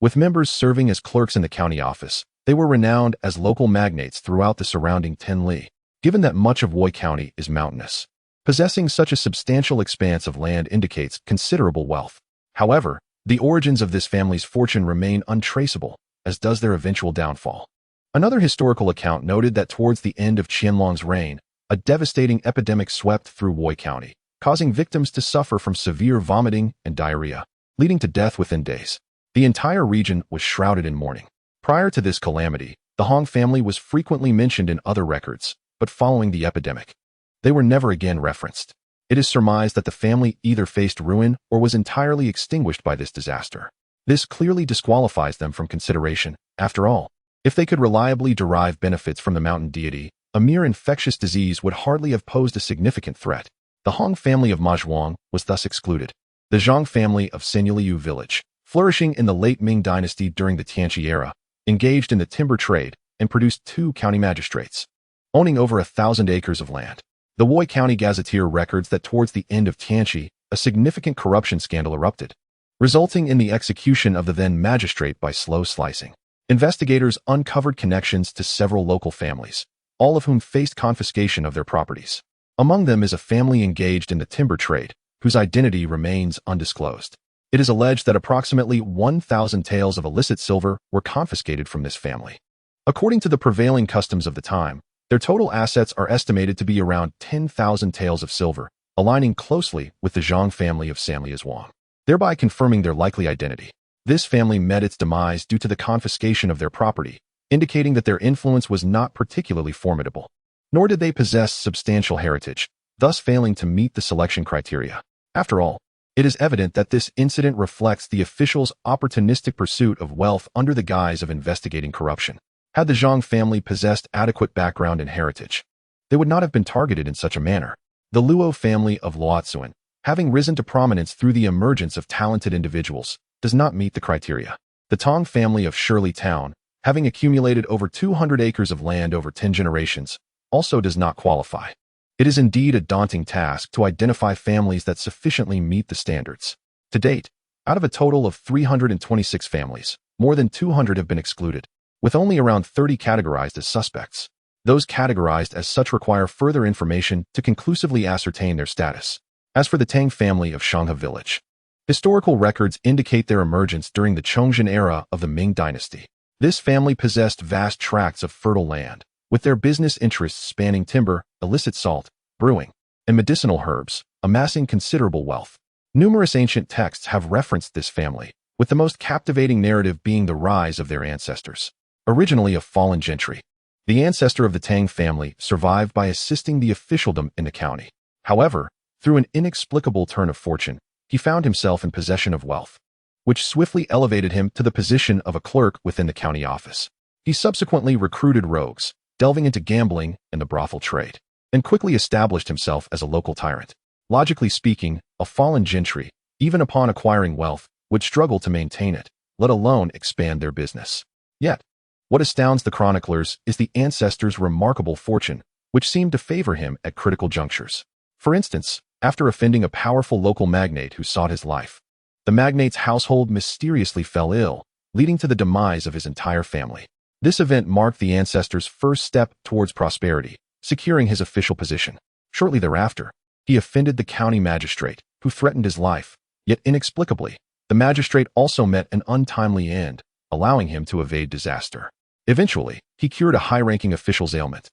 With members serving as clerks in the county office, they were renowned as local magnates throughout the surrounding 10 li. Given that much of Wei County is mountainous, possessing such a substantial expanse of land indicates considerable wealth. However, the origins of this family's fortune remain untraceable, as does their eventual downfall. Another historical account noted that towards the end of Qianlong's reign, a devastating epidemic swept through Wei County, causing victims to suffer from severe vomiting and diarrhea, leading to death within days. The entire region was shrouded in mourning. Prior to this calamity, the Hong family was frequently mentioned in other records, but following the epidemic, they were never again referenced. It is surmised that the family either faced ruin or was entirely extinguished by this disaster. This clearly disqualifies them from consideration. After all, if they could reliably derive benefits from the mountain deity, a mere infectious disease would hardly have posed a significant threat. The Hong family of Mazhuang was thus excluded. The Zhang family of Senyuliu village, flourishing in the late Ming dynasty during the Tianqi era, engaged in the timber trade and produced 2 county magistrates, owning over 1,000 acres of land. The Wei County Gazetteer records that towards the end of Tianqi, a significant corruption scandal erupted, resulting in the execution of the then magistrate by slow slicing. Investigators uncovered connections to several local families, all of whom faced confiscation of their properties. Among them is a family engaged in the timber trade, whose identity remains undisclosed. It is alleged that approximately 1,000 taels of illicit silver were confiscated from this family. According to the prevailing customs of the time, their total assets are estimated to be around 10,000 taels of silver, aligning closely with the Zhang family of Samliazhuang, thereby confirming their likely identity. This family met its demise due to the confiscation of their property, indicating that their influence was not particularly formidable. Nor did they possess substantial heritage, thus failing to meet the selection criteria. After all, it is evident that this incident reflects the officials' opportunistic pursuit of wealth under the guise of investigating corruption. Had the Zhang family possessed adequate background and heritage, they would not have been targeted in such a manner. The Luo family of Luozuan, having risen to prominence through the emergence of talented individuals, does not meet the criteria. The Tong family of Shirley Town, having accumulated over 200 acres of land over 10 generations, also does not qualify. It is indeed a daunting task to identify families that sufficiently meet the standards. To date, out of a total of 326 families, more than 200 have been excluded, with only around 30 categorized as suspects. Those categorized as such require further information to conclusively ascertain their status. As for the Tang family of Shanghe village, historical records indicate their emergence during the Chongzhen era of the Ming dynasty. This family possessed vast tracts of fertile land, with their business interests spanning timber, illicit salt, brewing, and medicinal herbs, amassing considerable wealth. Numerous ancient texts have referenced this family, with the most captivating narrative being the rise of their ancestors. Originally a fallen gentry, the ancestor of the Tang family survived by assisting the officialdom in the county. However, through an inexplicable turn of fortune, he found himself in possession of wealth, which swiftly elevated him to the position of a clerk within the county office. He subsequently recruited rogues, delving into gambling and the brothel trade, and quickly established himself as a local tyrant. Logically speaking, a fallen gentry, even upon acquiring wealth, would struggle to maintain it, let alone expand their business. Yet, what astounds the chroniclers is the ancestor's remarkable fortune, which seemed to favor him at critical junctures. For instance, after offending a powerful local magnate who sought his life, the magnate's household mysteriously fell ill, leading to the demise of his entire family. This event marked the ancestor's first step towards prosperity, securing his official position. Shortly thereafter, he offended the county magistrate, who threatened his life, yet inexplicably, the magistrate also met an untimely end, allowing him to evade disaster. Eventually, he cured a high-ranking official's ailment,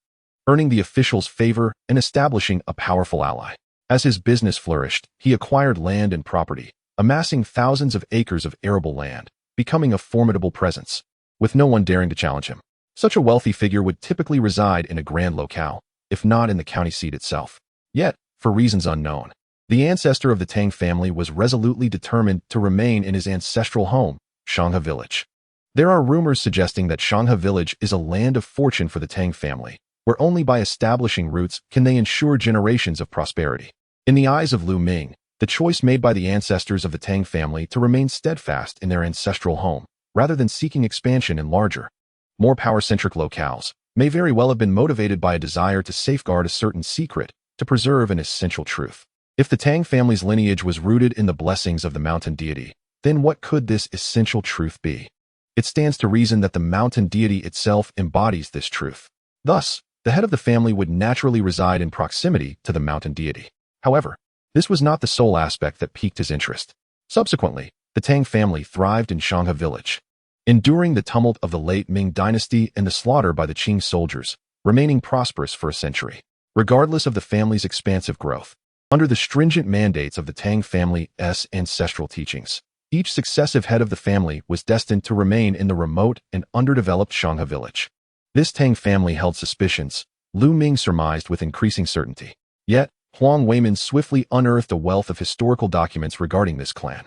earning the official's favor and establishing a powerful ally. As his business flourished, he acquired land and property, amassing thousands of acres of arable land, becoming a formidable presence, with no one daring to challenge him. Such a wealthy figure would typically reside in a grand locale, if not in the county seat itself. Yet, for reasons unknown, the ancestor of the Tang family was resolutely determined to remain in his ancestral home, Shanghe village. There are rumors suggesting that Shanghe village is a land of fortune for the Tang family, where only by establishing roots can they ensure generations of prosperity. In the eyes of Lu Ming, the choice made by the ancestors of the Tang family to remain steadfast in their ancestral home, rather than seeking expansion in larger, more power-centric locales, may very well have been motivated by a desire to safeguard a certain secret, to preserve an essential truth. If the Tang family's lineage was rooted in the blessings of the mountain deity, then what could this essential truth be? It stands to reason that the mountain deity itself embodies this truth. Thus, the head of the family would naturally reside in proximity to the mountain deity. However, this was not the sole aspect that piqued his interest. Subsequently, the Tang family thrived in Shanghe village, enduring the tumult of the late Ming dynasty and the slaughter by the Qing soldiers, remaining prosperous for a century. Regardless of the family's expansive growth, under the stringent mandates of the Tang family's ancestral teachings, each successive head of the family was destined to remain in the remote and underdeveloped Shanghe village. This Tang family held suspicions, Lu Ming surmised with increasing certainty. Yet, Huang Weimin swiftly unearthed a wealth of historical documents regarding this clan.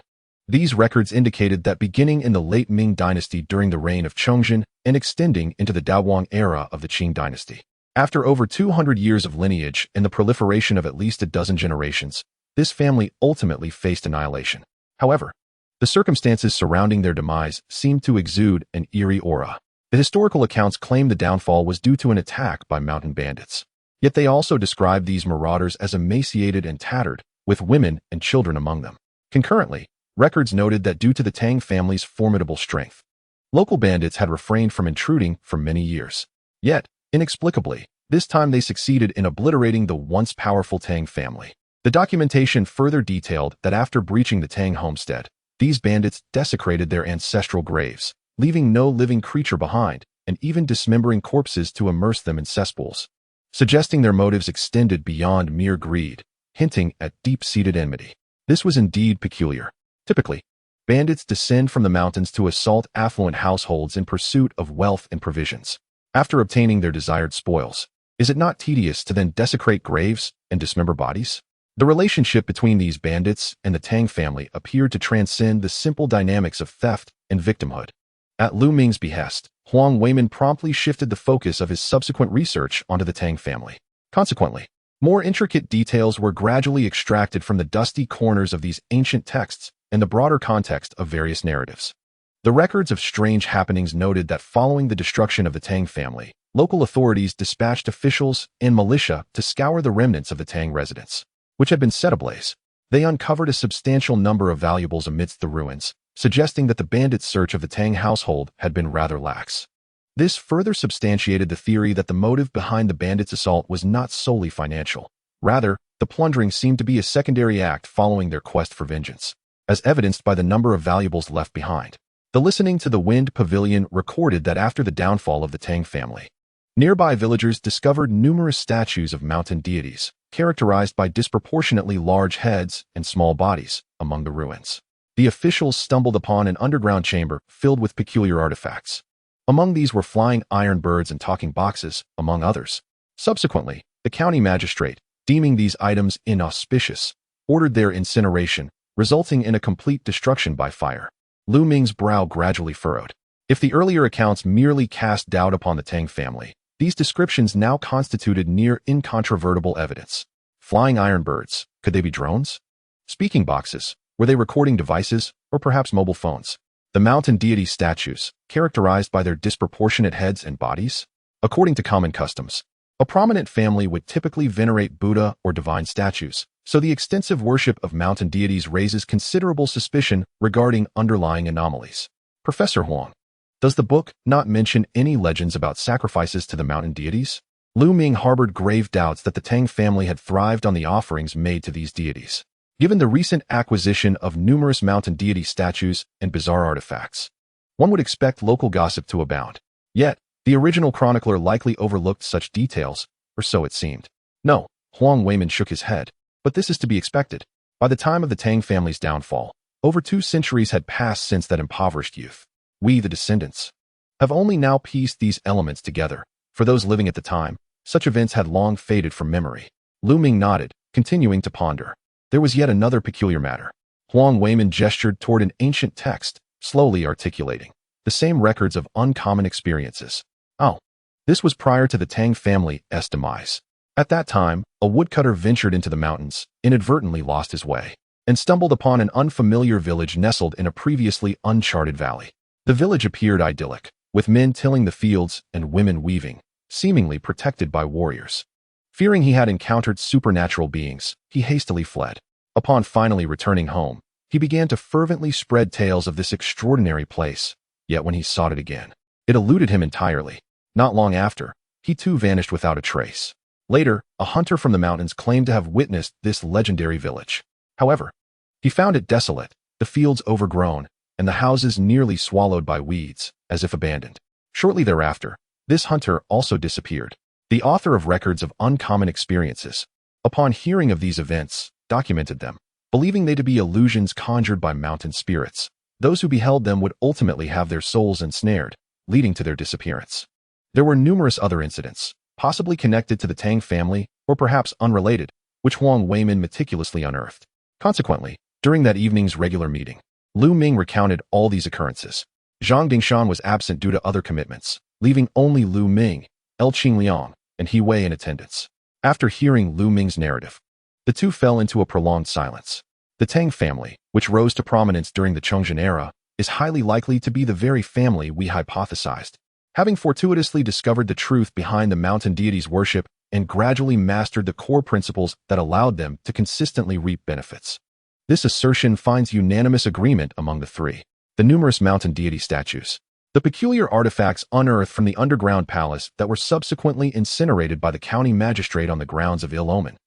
These records indicated that beginning in the late Ming dynasty during the reign of Chongzhen and extending into the Daoguang era of the Qing dynasty, after over 200 years of lineage and the proliferation of at least a dozen generations, this family ultimately faced annihilation. However, the circumstances surrounding their demise seemed to exude an eerie aura. The historical accounts claim the downfall was due to an attack by mountain bandits. Yet they also describe these marauders as emaciated and tattered, with women and children among them. Concurrently, records noted that due to the Tang family's formidable strength, local bandits had refrained from intruding for many years. Yet, inexplicably, this time they succeeded in obliterating the once powerful Tang family. The documentation further detailed that after breaching the Tang homestead, These bandits desecrated their ancestral graves, leaving no living creature behind, and even dismembering corpses to immerse them in cesspools, suggesting their motives extended beyond mere greed, hinting at deep-seated enmity. This was indeed peculiar. Typically, bandits descend from the mountains to assault affluent households in pursuit of wealth and provisions. After obtaining their desired spoils, is it not tedious to then desecrate graves and dismember bodies? The relationship between these bandits and the Tang family appeared to transcend the simple dynamics of theft and victimhood. At Lu Ming's behest, Huang Weimin promptly shifted the focus of his subsequent research onto the Tang family. Consequently, more intricate details were gradually extracted from the dusty corners of these ancient texts and the broader context of various narratives. The records of strange happenings noted that following the destruction of the Tang family, local authorities dispatched officials and militia to scour the remnants of the Tang residence, which had been set ablaze. They uncovered a substantial number of valuables amidst the ruins, suggesting that the bandits' search of the Tang household had been rather lax. This further substantiated the theory that the motive behind the bandits' assault was not solely financial. Rather, the plundering seemed to be a secondary act following their quest for vengeance, as evidenced by the number of valuables left behind. The Listening to the Wind Pavilion recorded that after the downfall of the Tang family, nearby villagers discovered numerous statues of mountain deities, characterized by disproportionately large heads and small bodies, among the ruins. The officials stumbled upon an underground chamber filled with peculiar artifacts. Among these were flying iron birds and talking boxes, among others. Subsequently, the county magistrate, deeming these items inauspicious, ordered their incineration, resulting in a complete destruction by fire. Lu Ming's brow gradually furrowed. If the earlier accounts merely cast doubt upon the Tang family, these descriptions now constituted near incontrovertible evidence. Flying iron birds, could they be drones? Speaking boxes, were they recording devices, or perhaps mobile phones? The mountain deity statues, characterized by their disproportionate heads and bodies? According to common customs, a prominent family would typically venerate Buddha or divine statues, so the extensive worship of mountain deities raises considerable suspicion regarding underlying anomalies. Professor Huang, does the book not mention any legends about sacrifices to the mountain deities? Lu Ming harbored grave doubts that the Tang family had thrived on the offerings made to these deities. Given the recent acquisition of numerous mountain deity statues and bizarre artifacts, one would expect local gossip to abound. Yet, the original chronicler likely overlooked such details, or so it seemed. No, Huang Weimin shook his head, but this is to be expected. By the time of the Tang family's downfall, over 2 centuries had passed since that impoverished youth. We, the descendants, have only now pieced these elements together. For those living at the time, such events had long faded from memory. Lu Ming nodded, continuing to ponder. There was yet another peculiar matter. Huang Weimin gestured toward an ancient text, slowly articulating the same records of uncommon experiences. Oh, this was prior to the Tang family's demise. At that time, a woodcutter ventured into the mountains, inadvertently lost his way, and stumbled upon an unfamiliar village nestled in a previously uncharted valley. The village appeared idyllic, with men tilling the fields and women weaving, seemingly protected by warriors. Fearing he had encountered supernatural beings, he hastily fled. Upon finally returning home, he began to fervently spread tales of this extraordinary place, yet when he sought it again, it eluded him entirely. Not long after, he too vanished without a trace. Later, a hunter from the mountains claimed to have witnessed this legendary village. However, he found it desolate, the fields overgrown, and the houses nearly swallowed by weeds, as if abandoned. Shortly thereafter, this hunter also disappeared. The author of records of uncommon experiences, upon hearing of these events, documented them, believing they to be illusions conjured by mountain spirits. Those who beheld them would ultimately have their souls ensnared, leading to their disappearance. There were numerous other incidents, possibly connected to the Tang family, or perhaps unrelated, which Huang Weimin meticulously unearthed. Consequently, during that evening's regular meeting, Lu Ming recounted all these occurrences. Zhang Dingshan was absent due to other commitments, leaving only Lu Ming, El Qingliang, and He Wei in attendance. After hearing Lu Ming's narrative, the two fell into a prolonged silence. The Tang family, which rose to prominence during the Chongzhen era, is highly likely to be the very family we hypothesized, having fortuitously discovered the truth behind the mountain deities' worship and gradually mastered the core principles that allowed them to consistently reap benefits. This assertion finds unanimous agreement among the three. The numerous mountain deity statues, the peculiar artifacts unearthed from the underground palace that were subsequently incinerated by the county magistrate on the grounds of ill omen,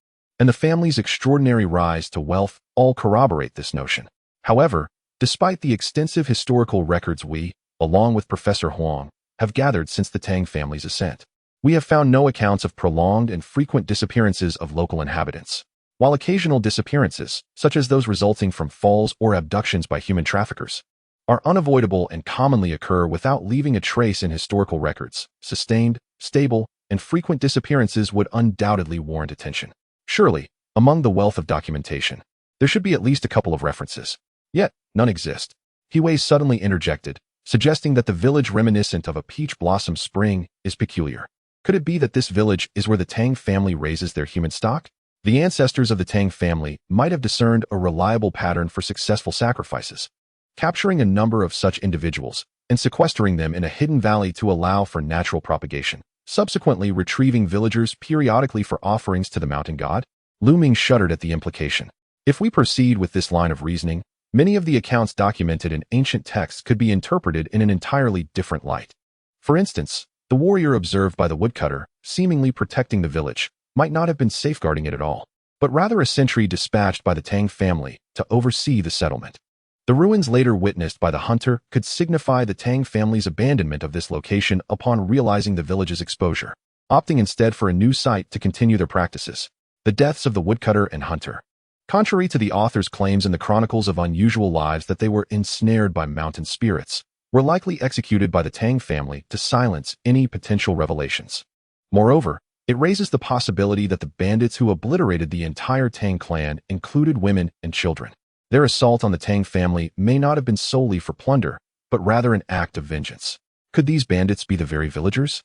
and the family's extraordinary rise to wealth all corroborate this notion. However, Despite the extensive historical records we, along with Professor Huang, have gathered since the Tang family's ascent, we have found no accounts of prolonged and frequent disappearances of local inhabitants. While occasional disappearances, such as those resulting from falls or abductions by human traffickers, are unavoidable and commonly occur without leaving a trace in historical records, sustained, stable, and frequent disappearances would undoubtedly warrant attention. Surely, among the wealth of documentation, there should be at least a couple of references. Yet, none exist. Wei suddenly interjected, suggesting that the village reminiscent of a peach blossom spring is peculiar. Could it be that this village is where the Tang family raises their human stock? The ancestors of the Tang family might have discerned a reliable pattern for successful sacrifices, capturing a number of such individuals and sequestering them in a hidden valley to allow for natural propagation, subsequently retrieving villagers periodically for offerings to the mountain god. Lu Ming shuddered at the implication. If we proceed with this line of reasoning, many of the accounts documented in ancient texts could be interpreted in an entirely different light. For instance, the warrior observed by the woodcutter, seemingly protecting the village, might not have been safeguarding it at all, but rather a sentry dispatched by the Tang family to oversee the settlement. The ruins later witnessed by the hunter could signify the Tang family's abandonment of this location upon realizing the village's exposure, opting instead for a new site to continue their practices. The deaths of the woodcutter and hunter, contrary to the author's claims in the Chronicles of Unusual Lives that they were ensnared by mountain spirits, were likely executed by the Tang family to silence any potential revelations. Moreover, it raises the possibility that the bandits who obliterated the entire Tang clan included women and children. Their assault on the Tang family may not have been solely for plunder, but rather an act of vengeance. Could these bandits be the very villagers?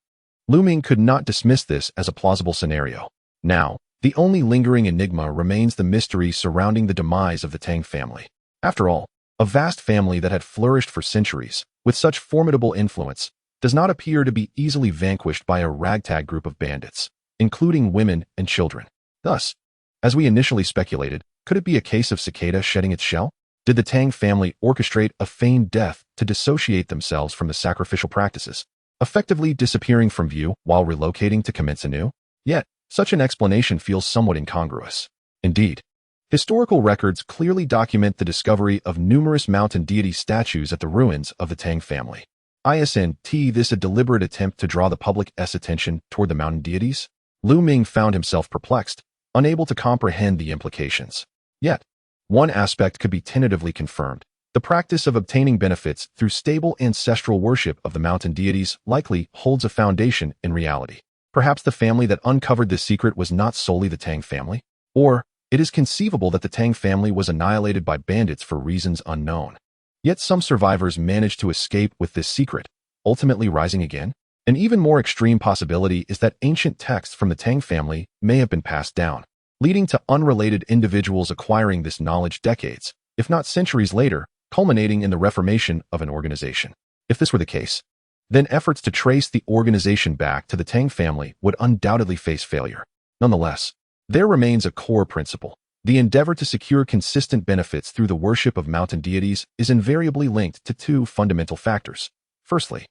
Lu Ming could not dismiss this as a plausible scenario. Now, the only lingering enigma remains the mystery surrounding the demise of the Tang family. After all, a vast family that had flourished for centuries, with such formidable influence, does not appear to be easily vanquished by a ragtag group of bandits, including women and children. Thus, as we initially speculated, could it be a case of cicada shedding its shell? Did the Tang family orchestrate a feigned death to dissociate themselves from the sacrificial practices, effectively disappearing from view while relocating to commence anew? Yet, such an explanation feels somewhat incongruous. Indeed, historical records clearly document the discovery of numerous mountain deity statues at the ruins of the Tang family. Isn't this a deliberate attempt to draw the public's attention toward the mountain deities? Lu Ming found himself perplexed, unable to comprehend the implications. Yet, one aspect could be tentatively confirmed. The practice of obtaining benefits through stable ancestral worship of the mountain deities likely holds a foundation in reality. Perhaps the family that uncovered this secret was not solely the Tang family, or it is conceivable that the Tang family was annihilated by bandits for reasons unknown. Yet some survivors managed to escape with this secret, ultimately rising again. An even more extreme possibility is that ancient texts from the Tang family may have been passed down, leading to unrelated individuals acquiring this knowledge decades, if not centuries later, culminating in the reformation of an organization. If this were the case, then efforts to trace the organization back to the Tang family would undoubtedly face failure. Nonetheless, there remains a core principle. The endeavor to secure consistent benefits through the worship of mountain deities is invariably linked to two fundamental factors. Firstly,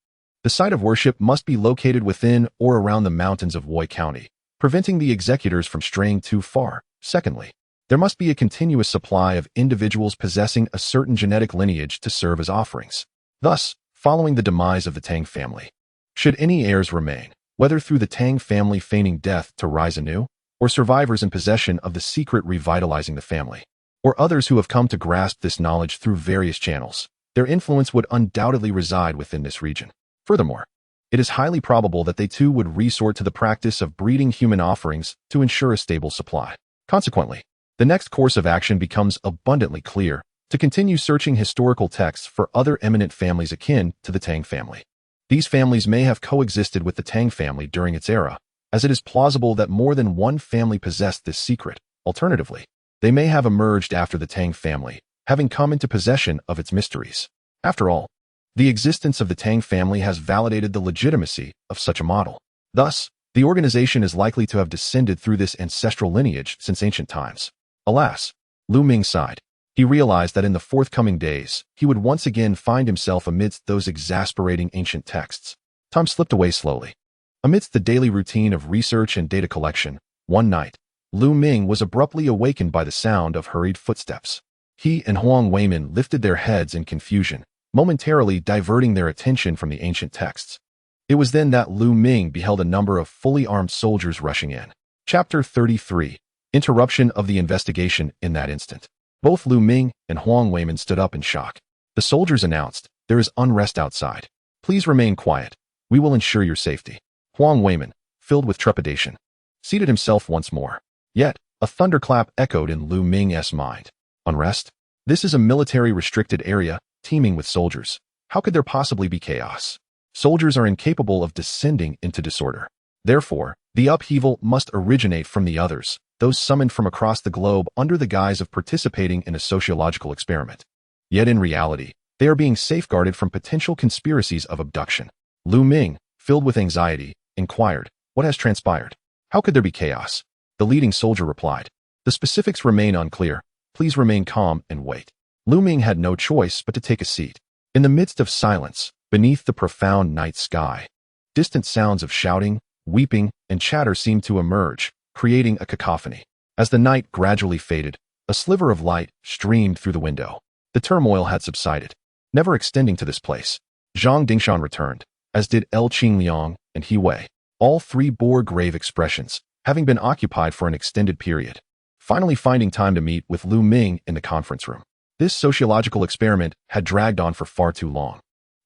the site of worship must be located within or around the mountains of Wei County, preventing the executors from straying too far. Secondly, there must be a continuous supply of individuals possessing a certain genetic lineage to serve as offerings. Thus, following the demise of the Tang family, should any heirs remain, whether through the Tang family feigning death to rise anew, or survivors in possession of the secret revitalizing the family, or others who have come to grasp this knowledge through various channels, their influence would undoubtedly reside within this region. Furthermore, it is highly probable that they too would resort to the practice of breeding human offerings to ensure a stable supply. Consequently, the next course of action becomes abundantly clear: to continue searching historical texts for other eminent families akin to the Tang family. These families may have coexisted with the Tang family during its era, as it is plausible that more than one family possessed this secret. Alternatively, they may have emerged after the Tang family, having come into possession of its mysteries. After all, the existence of the Tang family has validated the legitimacy of such a model. Thus, the organization is likely to have descended through this ancestral lineage since ancient times. Alas, Lu Ming sighed. He realized that in the forthcoming days, he would once again find himself amidst those exasperating ancient texts. Time slipped away slowly. Amidst the daily routine of research and data collection, one night, Lu Ming was abruptly awakened by the sound of hurried footsteps. He and Huang Weimin lifted their heads in confusion, momentarily diverting their attention from the ancient texts. It was then that Lu Ming beheld a number of fully armed soldiers rushing in. Chapter 33. Interruption of the investigation in that instant. Both Lu Ming and Huang Weimin stood up in shock. The soldiers announced, "There is unrest outside. Please remain quiet. We will ensure your safety." Huang Weimin, filled with trepidation, seated himself once more. Yet, a thunderclap echoed in Lu Ming's mind. Unrest? This is a military-restricted area, teeming with soldiers. How could there possibly be chaos? Soldiers are incapable of descending into disorder. Therefore, the upheaval must originate from the others, those summoned from across the globe under the guise of participating in a sociological experiment. Yet in reality, they are being safeguarded from potential conspiracies of abduction. Lu Ming, filled with anxiety, inquired, "What has transpired? How could there be chaos?" The leading soldier replied, "The specifics remain unclear. Please remain calm and wait." Lu Ming had no choice but to take a seat. In the midst of silence, beneath the profound night sky, distant sounds of shouting, weeping, and chatter seemed to emerge, creating a cacophony. As the night gradually faded, a sliver of light streamed through the window. The turmoil had subsided, never extending to this place. Zhang Dingshan returned, as did Qingliang and He Wei. All three bore grave expressions, having been occupied for an extended period, finally finding time to meet with Lu Ming in the conference room. This sociological experiment had dragged on for far too long.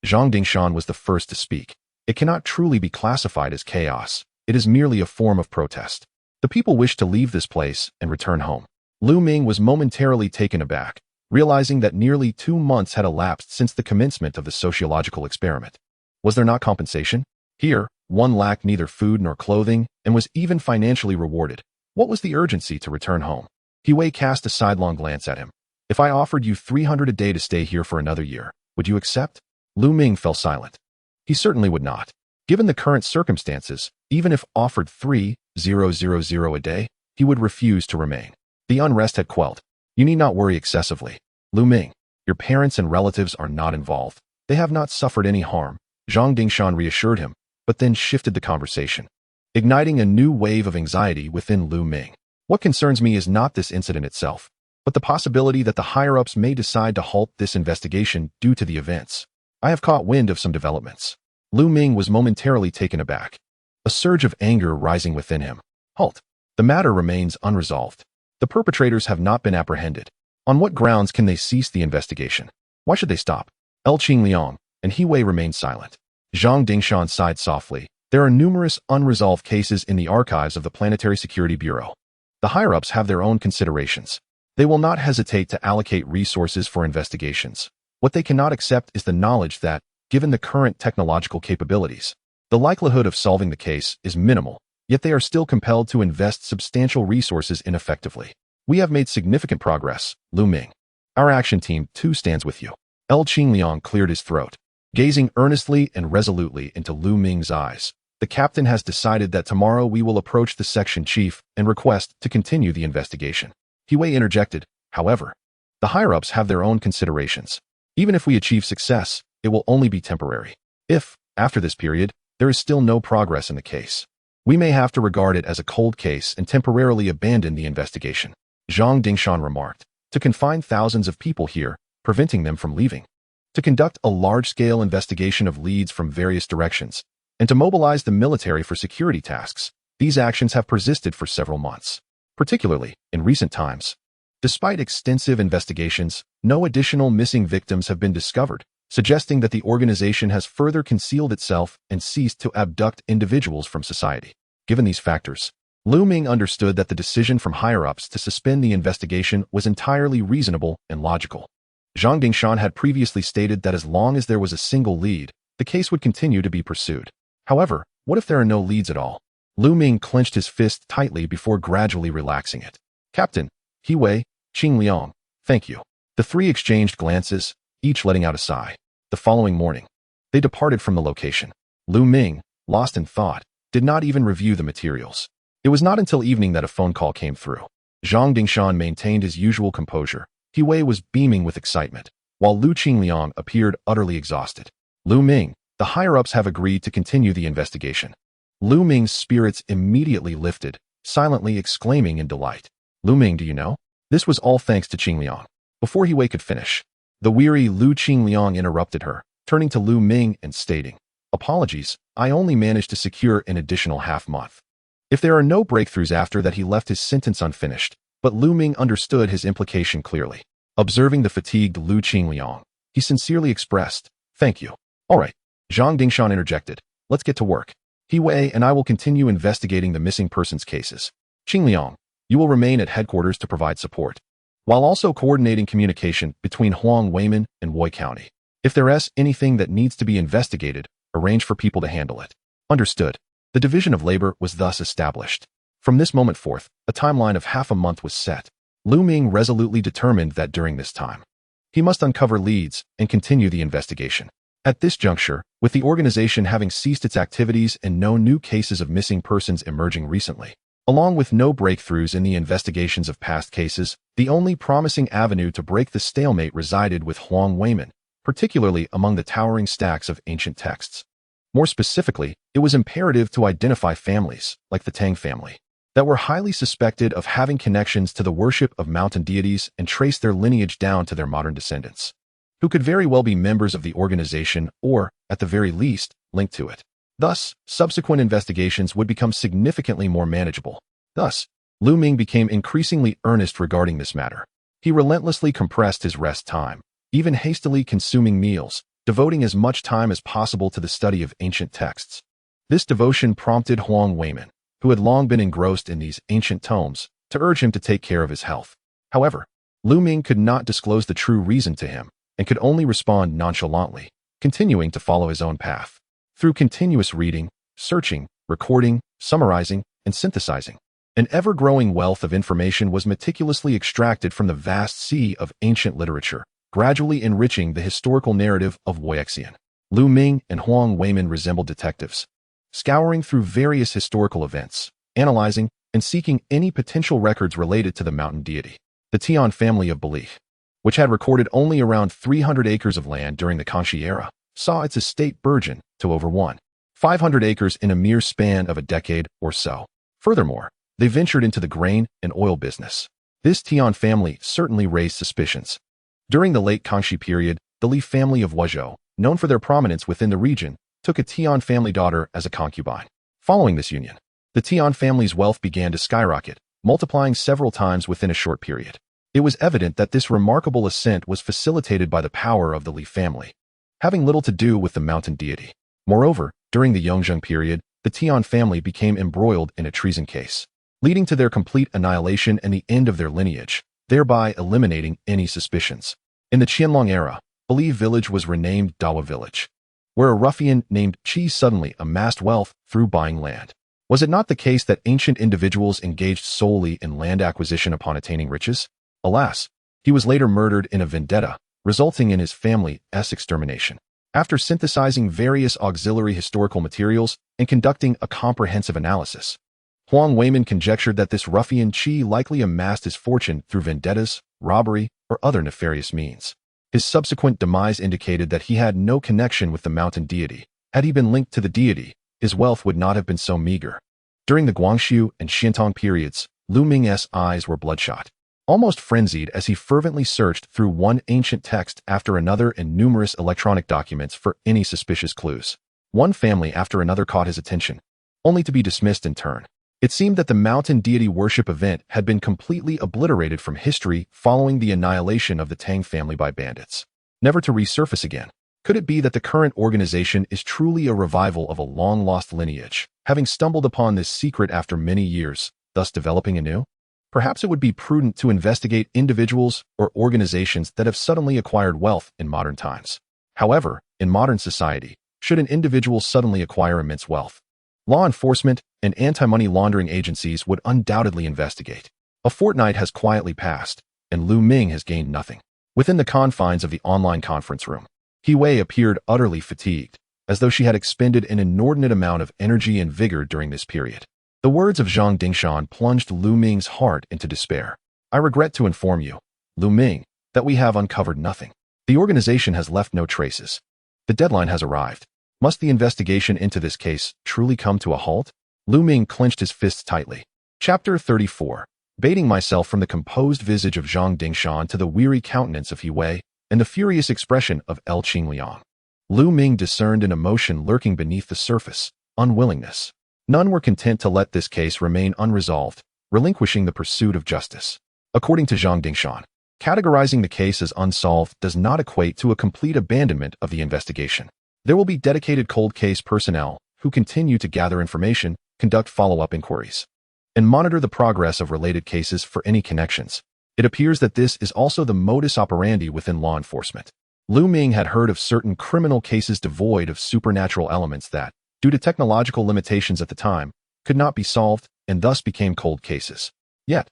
Zhang Dingshan was the first to speak. It cannot truly be classified as chaos. It is merely a form of protest. The people wish to leave this place and return home. Lu Ming was momentarily taken aback, realizing that nearly 2 months had elapsed since the commencement of the sociological experiment. Was there not compensation? Here, one lacked neither food nor clothing and was even financially rewarded. What was the urgency to return home? He Wei cast a sidelong glance at him. "If I offered you 300 a day to stay here for another year, would you accept?" Lu Ming fell silent. He certainly would not. Given the current circumstances, even if offered 3,000 a day, he would refuse to remain. The unrest had quelled. "You need not worry excessively. Lu Ming, your parents and relatives are not involved. They have not suffered any harm," Zhang Dingshan reassured him, but then shifted the conversation, igniting a new wave of anxiety within Lu Ming. "What concerns me is not this incident itself, but the possibility that the higher-ups may decide to halt this investigation due to the events. I have caught wind of some developments." Lu Ming was momentarily taken aback, a surge of anger rising within him. "Halt. The matter remains unresolved. The perpetrators have not been apprehended. On what grounds can they cease the investigation? Why should they stop?" Qingliang and He Wei remained silent. Zhang Dingshan sighed softly. "There are numerous unresolved cases in the archives of the Planetary Security Bureau. The higher-ups have their own considerations. They will not hesitate to allocate resources for investigations. What they cannot accept is the knowledge that, given the current technological capabilities, the likelihood of solving the case is minimal, yet they are still compelled to invest substantial resources ineffectively. We have made significant progress, Lu Ming. Our action team, too, stands with you." Qingliang cleared his throat. Gazing earnestly and resolutely into Lu Ming's eyes, "The captain has decided that tomorrow we will approach the section chief and request to continue the investigation." He Wei interjected, "However, the higher-ups have their own considerations. Even if we achieve success, it will only be temporary. If, after this period, there is still no progress in the case, we may have to regard it as a cold case and temporarily abandon the investigation." Zhang Dingshan remarked, "To confine thousands of people here, preventing them from leaving. To conduct a large-scale investigation of leads from various directions, and to mobilize the military for security tasks, these actions have persisted for several months, particularly in recent times. Despite extensive investigations, no additional missing victims have been discovered, suggesting that the organization has further concealed itself and ceased to abduct individuals from society." Given these factors, Lu Ming understood that the decision from higher-ups to suspend the investigation was entirely reasonable and logical. Zhang Dingshan had previously stated that as long as there was a single lead, the case would continue to be pursued. However, what if there are no leads at all? Lu Ming clenched his fist tightly before gradually relaxing it. "Captain, He Wei, Qingliang, thank you." The three exchanged glances, each letting out a sigh. The following morning, they departed from the location. Lu Ming, lost in thought, did not even review the materials. It was not until evening that a phone call came through. Zhang Dingshan maintained his usual composure. He Wei was beaming with excitement, while Qingliang appeared utterly exhausted. "Lu Ming, the higher-ups have agreed to continue the investigation." Lu Ming's spirits immediately lifted, silently exclaiming in delight. "Lu Ming, do you know? This was all thanks to Qingliang. Before He Wei could finish, the weary Lu Qingliang interrupted her, turning to Lu Ming and stating, "Apologies, I only managed to secure an additional half-month." If there are no breakthroughs after that, he left his sentence unfinished, but Lu Ming understood his implication clearly. Observing the fatigued Lu Qingliang, he sincerely expressed, "Thank you." "All right," Zhang Dingshan interjected. "Let's get to work. He Wei and I will continue investigating the missing persons cases. Qingliang, you will remain at headquarters to provide support, while also coordinating communication between Huang Weimin and Wei County. If there is anything that needs to be investigated, arrange for people to handle it." Understood. The division of labor was thus established. From this moment forth, a timeline of half a month was set. Lu Ming resolutely determined that during this time, he must uncover leads and continue the investigation. At this juncture, with the organization having ceased its activities and no new cases of missing persons emerging recently, along with no breakthroughs in the investigations of past cases, the only promising avenue to break the stalemate resided with Huang Weimin, particularly among the towering stacks of ancient texts. More specifically, it was imperative to identify families, like the Tang family, that were highly suspected of having connections to the worship of mountain deities and trace their lineage down to their modern descendants, who could very well be members of the organization or, at the very least, linked to it. Thus, subsequent investigations would become significantly more manageable. Thus, Lu Ming became increasingly earnest regarding this matter. He relentlessly compressed his rest time, even hastily consuming meals, devoting as much time as possible to the study of ancient texts. This devotion prompted Huang Weimin, who had long been engrossed in these ancient tomes, to urge him to take care of his health. However, Lu Ming could not disclose the true reason to him and could only respond nonchalantly, continuing to follow his own path. Through continuous reading, searching, recording, summarizing, and synthesizing, an ever-growing wealth of information was meticulously extracted from the vast sea of ancient literature, gradually enriching the historical narrative of Weixian. Lu Ming and Huang Weimin resembled detectives, scouring through various historical events, analyzing and seeking any potential records related to the mountain deity. The Tian family of belief, which had recorded only around 300 acres of land during the Kangxi era, saw its estate burgeon to over 1,500 acres in a mere span of a decade or so. Furthermore, they ventured into the grain and oil business. This Tian family certainly raised suspicions. During the late Kangxi period, the Li family of Wuzhou, known for their prominence within the region, took a Tian family daughter as a concubine. Following this union, the Tian family's wealth began to skyrocket, multiplying several times within a short period. It was evident that this remarkable ascent was facilitated by the power of the Li family, having little to do with the mountain deity. Moreover, during the Yongzheng period, the Tian family became embroiled in a treason case, leading to their complete annihilation and the end of their lineage, thereby eliminating any suspicions. In the Qianlong era, Beli village was renamed Dawa village, where a ruffian named Qi suddenly amassed wealth through buying land. Was it not the case that ancient individuals engaged solely in land acquisition upon attaining riches? Alas, he was later murdered in a vendetta, resulting in his family's extermination. After synthesizing various auxiliary historical materials and conducting a comprehensive analysis, Huang Weimin conjectured that this ruffian Qi likely amassed his fortune through vendettas, robbery, or other nefarious means. His subsequent demise indicated that he had no connection with the mountain deity. Had he been linked to the deity, his wealth would not have been so meager. During the Guangxu and Xiantong periods, Lu Ming's eyes were bloodshot, almost frenzied as he fervently searched through one ancient text after another and numerous electronic documents for any suspicious clues. One family after another caught his attention, only to be dismissed in turn. It seemed that the mountain deity worship event had been completely obliterated from history following the annihilation of the Tang family by bandits, never to resurface again. Could it be that the current organization is truly a revival of a long-lost lineage, having stumbled upon this secret after many years, thus developing anew? Perhaps it would be prudent to investigate individuals or organizations that have suddenly acquired wealth in modern times. However, in modern society, should an individual suddenly acquire immense wealth, law enforcement and anti-money laundering agencies would undoubtedly investigate. A fortnight has quietly passed, and Lu Ming has gained nothing. Within the confines of the online conference room, He Wei appeared utterly fatigued, as though she had expended an inordinate amount of energy and vigor during this period. The words of Zhang Dingshan plunged Lu Ming's heart into despair. "I regret to inform you, Lu Ming, that we have uncovered nothing. The organization has left no traces. The deadline has arrived. Must the investigation into this case truly come to a halt?" Lu Ming clenched his fists tightly. Chapter 34. baiting myself from the composed visage of Zhang Dingshan to the weary countenance of He Wei and the furious expression of El Qingliang. Lu Ming discerned an emotion lurking beneath the surface, unwillingness. None were content to let this case remain unresolved, relinquishing the pursuit of justice. According to Zhang Dingshan, categorizing the case as unsolved does not equate to a complete abandonment of the investigation. There will be dedicated cold case personnel who continue to gather information, conduct follow-up inquiries, and monitor the progress of related cases for any connections. It appears that this is also the modus operandi within law enforcement. Lu Ming had heard of certain criminal cases devoid of supernatural elements that, due to technological limitations at the time, could not be solved and thus became cold cases. Yet,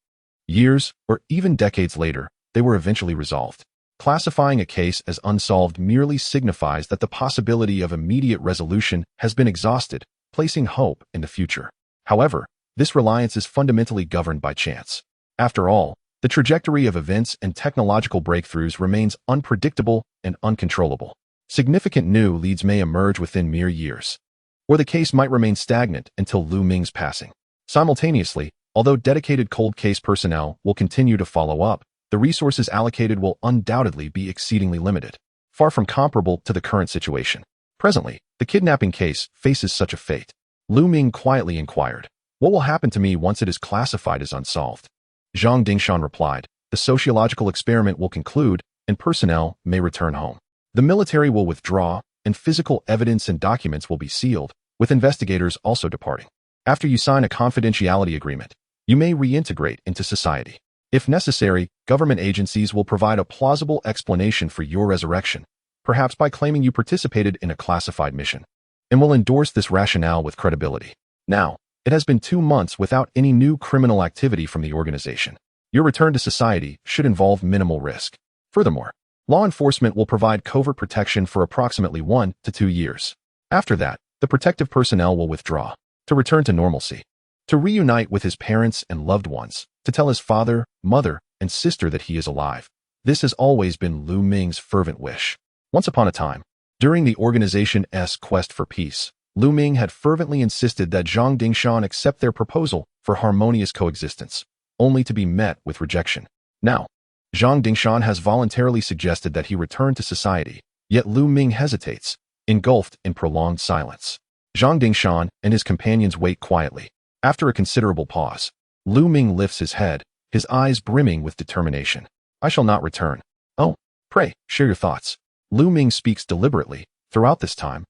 years or even decades later, they were eventually resolved. Classifying a case as unsolved merely signifies that the possibility of immediate resolution has been exhausted, placing hope in the future. However, this reliance is fundamentally governed by chance. After all, the trajectory of events and technological breakthroughs remains unpredictable and uncontrollable. Significant new leads may emerge within mere years, or the case might remain stagnant until Lu Ming's passing. Simultaneously, although dedicated cold case personnel will continue to follow up, the resources allocated will undoubtedly be exceedingly limited, far from comparable to the current situation. Presently, the kidnapping case faces such a fate. Lu Ming quietly inquired, "What will happen to me once it is classified as unsolved?" Zhang Dingshan replied, "The sociological experiment will conclude, and personnel may return home. The military will withdraw, and physical evidence and documents will be sealed, with investigators also departing. After you sign a confidentiality agreement, you may reintegrate into society. If necessary, government agencies will provide a plausible explanation for your resurrection, perhaps by claiming you participated in a classified mission, and will endorse this rationale with credibility. Now, it has been 2 months without any new criminal activity from the organization. Your return to society should involve minimal risk. Furthermore, law enforcement will provide covert protection for approximately 1 to 2 years. After that, the protective personnel will withdraw, to return to normalcy, to reunite with his parents and loved ones, to tell his father, mother, and sister that he is alive. This has always been Lu Ming's fervent wish. Once upon a time, during the organization's quest for peace, Lu Ming had fervently insisted that Zhang Dingshan accept their proposal for harmonious coexistence, only to be met with rejection. Now, Zhang Dingshan has voluntarily suggested that he return to society, yet Lu Ming hesitates, engulfed in prolonged silence. Zhang Dingshan and his companions wait quietly. After a considerable pause, Lu Ming lifts his head, his eyes brimming with determination. "I shall not return." "Oh, pray, share your thoughts." Lu Ming speaks deliberately. "Throughout this time,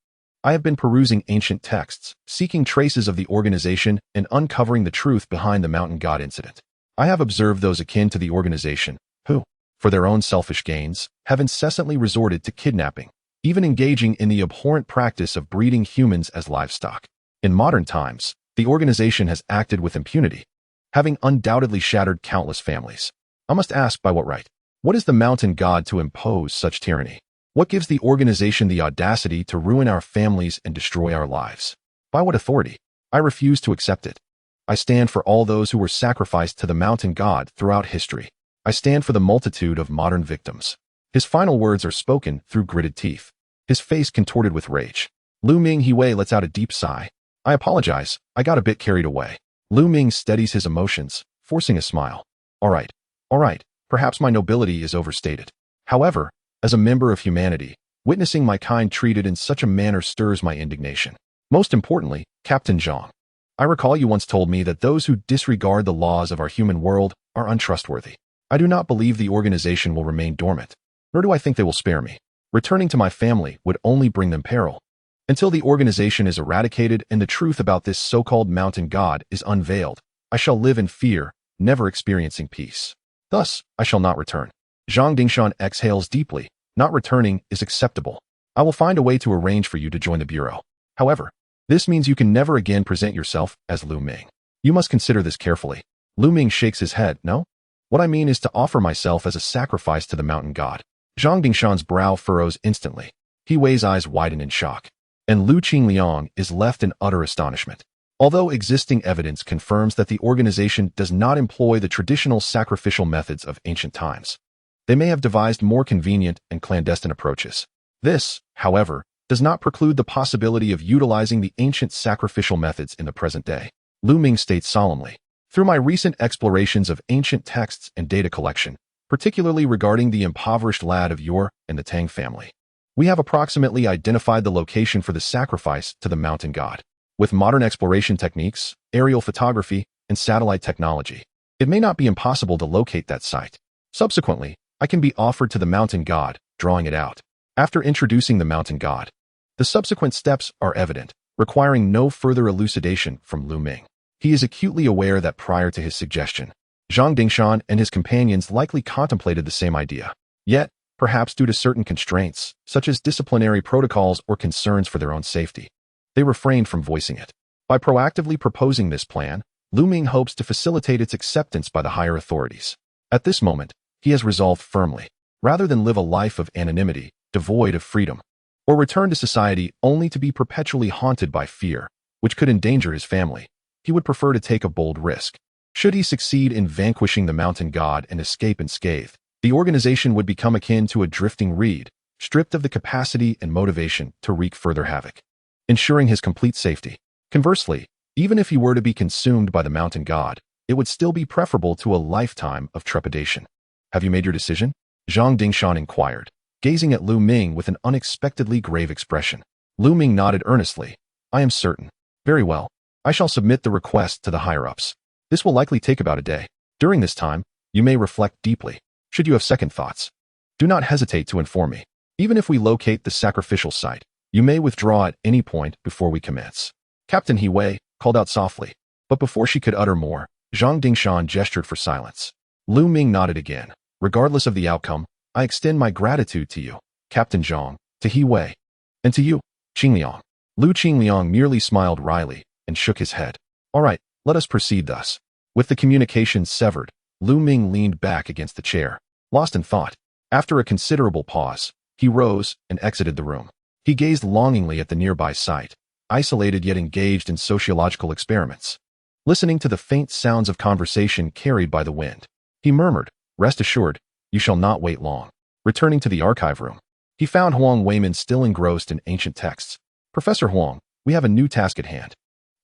I have been perusing ancient texts, seeking traces of the organization and uncovering the truth behind the mountain god incident. I have observed those akin to the organization, who, for their own selfish gains, have incessantly resorted to kidnapping, even engaging in the abhorrent practice of breeding humans as livestock. In modern times, the organization has acted with impunity, having undoubtedly shattered countless families. I must ask, by what right? What is the mountain god to impose such tyranny? What gives the organization the audacity to ruin our families and destroy our lives? By what authority? I refuse to accept it. I stand for all those who were sacrificed to the mountain god throughout history. I stand for the multitude of modern victims." His final words are spoken through gritted teeth, his face contorted with rage. Lu Ming He Wei lets out a deep sigh. "I apologize, I got a bit carried away." Lu Ming steadies his emotions, forcing a smile. All right, perhaps my nobility is overstated. However, as a member of humanity, witnessing my kind treated in such a manner stirs my indignation. Most importantly, Captain Zhang, I recall you once told me that those who disregard the laws of our human world are untrustworthy. I do not believe the organization will remain dormant, nor do I think they will spare me. Returning to my family would only bring them peril. Until the organization is eradicated and the truth about this so-called mountain god is unveiled, I shall live in fear, never experiencing peace. Thus, I shall not return. Zhang Dingshan exhales deeply. Not returning is acceptable. I will find a way to arrange for you to join the Bureau. However, this means you can never again present yourself as Lu Ming. You must consider this carefully. Lu Ming shakes his head. No? What I mean is to offer myself as a sacrifice to the mountain god. Zhang Dingshan's brow furrows instantly. He Wei's eyes widen in shock, and Lu Qingliang is left in utter astonishment. Although existing evidence confirms that the organization does not employ the traditional sacrificial methods of ancient times, they may have devised more convenient and clandestine approaches. This, however, does not preclude the possibility of utilizing the ancient sacrificial methods in the present day. Lu Ming states solemnly, Through my recent explorations of ancient texts and data collection, particularly regarding the impoverished lad of Yor and the Tang family, we have approximately identified the location for the sacrifice to the mountain god. With modern exploration techniques, aerial photography, and satellite technology, it may not be impossible to locate that site. Subsequently, I can be offered to the mountain god, drawing it out. After introducing the mountain god, the subsequent steps are evident, requiring no further elucidation from Lu Ming. He is acutely aware that prior to his suggestion, Zhang Dingshan and his companions likely contemplated the same idea. Yet, perhaps due to certain constraints, such as disciplinary protocols or concerns for their own safety, they refrained from voicing it. By proactively proposing this plan, Lu Ming hopes to facilitate its acceptance by the higher authorities. At this moment, he has resolved firmly, rather than live a life of anonymity, devoid of freedom, or return to society only to be perpetually haunted by fear, which could endanger his family, he would prefer to take a bold risk. Should he succeed in vanquishing the mountain god and escape unscathed, the organization would become akin to a drifting reed, stripped of the capacity and motivation to wreak further havoc, ensuring his complete safety. Conversely, even if he were to be consumed by the mountain god, it would still be preferable to a lifetime of trepidation. Have you made your decision? Zhang Dingshan inquired, gazing at Lu Ming with an unexpectedly grave expression. Lu Ming nodded earnestly. I am certain. Very well. I shall submit the request to the higher-ups. This will likely take about a day. During this time, you may reflect deeply. Should you have second thoughts, do not hesitate to inform me. Even if we locate the sacrificial site, you may withdraw at any point before we commence. Captain He Wei called out softly, but before she could utter more, Zhang Dingshan gestured for silence. Lu Ming nodded again. Regardless of the outcome, I extend my gratitude to you, Captain Zhang, to He Wei, and to you, Qingliang. Lu Qingliang merely smiled wryly and shook his head. All right, let us proceed thus. With the communication severed, Lu Ming leaned back against the chair, lost in thought. After a considerable pause, he rose and exited the room. He gazed longingly at the nearby site, isolated yet engaged in sociological experiments. Listening to the faint sounds of conversation carried by the wind, he murmured, Rest assured, you shall not wait long. Returning to the archive room, he found Huang Weimin still engrossed in ancient texts. Professor Huang, we have a new task at hand.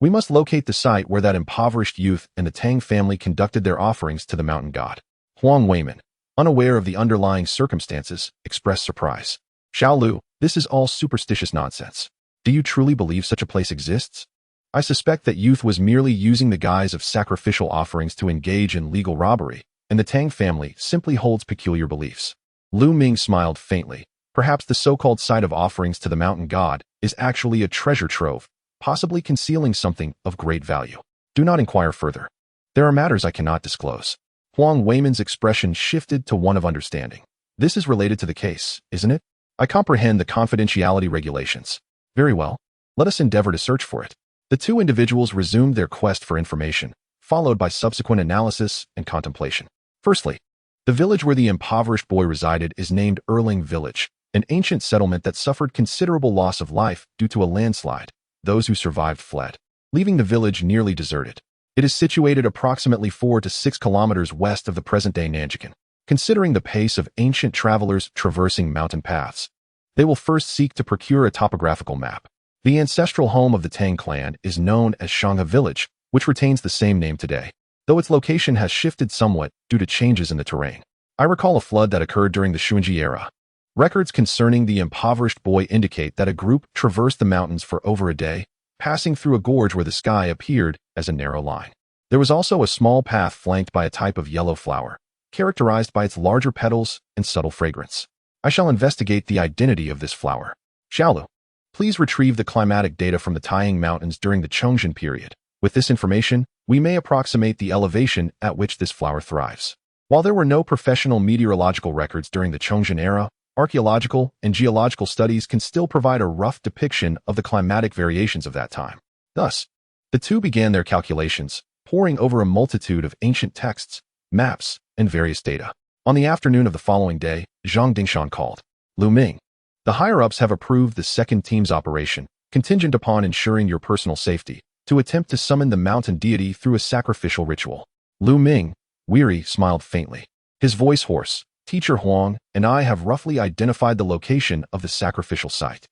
We must locate the site where that impoverished youth and the Tang family conducted their offerings to the mountain god. Huang Weimin, unaware of the underlying circumstances, expressed surprise. Xiao Lu, this is all superstitious nonsense. Do you truly believe such a place exists? I suspect that youth was merely using the guise of sacrificial offerings to engage in legal robbery, and the Tang family simply holds peculiar beliefs. Lu Ming smiled faintly. Perhaps the so-called site of offerings to the mountain god is actually a treasure trove, possibly concealing something of great value. Do not inquire further. There are matters I cannot disclose. Huang Weimin's expression shifted to one of understanding. This is related to the case, isn't it? I comprehend the confidentiality regulations. Very well. Let us endeavor to search for it. The two individuals resumed their quest for information, followed by subsequent analysis and contemplation. Firstly, the village where the impoverished boy resided is named Erling Village, an ancient settlement that suffered considerable loss of life due to a landslide. Those who survived fled, leaving the village nearly deserted. It is situated approximately 4 to 6 kilometers west of the present-day Nanjikan. Considering the pace of ancient travelers traversing mountain paths, they will first seek to procure a topographical map. The ancestral home of the Tang clan is known as Shangha Village, which retains the same name today, though its location has shifted somewhat due to changes in the terrain. I recall a flood that occurred during the Xuanji era. Records concerning the impoverished boy indicate that a group traversed the mountains for over a day, passing through a gorge where the sky appeared as a narrow line. There was also a small path flanked by a type of yellow flower, characterized by its larger petals and subtle fragrance. I shall investigate the identity of this flower. Xiaolu, please retrieve the climatic data from the Taiyang Mountains during the Chongzhen period. With this information, we may approximate the elevation at which this flower thrives. While there were no professional meteorological records during the Chongzhen era, archaeological and geological studies can still provide a rough depiction of the climatic variations of that time. Thus, the two began their calculations, poring over a multitude of ancient texts, maps, and various data. On the afternoon of the following day, Zhang Dingshan called. Lu Ming, the higher-ups have approved the second team's operation, contingent upon ensuring your personal safety, to attempt to summon the mountain deity through a sacrificial ritual. Lu Ming, weary, smiled faintly. His voice hoarse. Teacher Huang and I have roughly identified the location of the sacrificial site.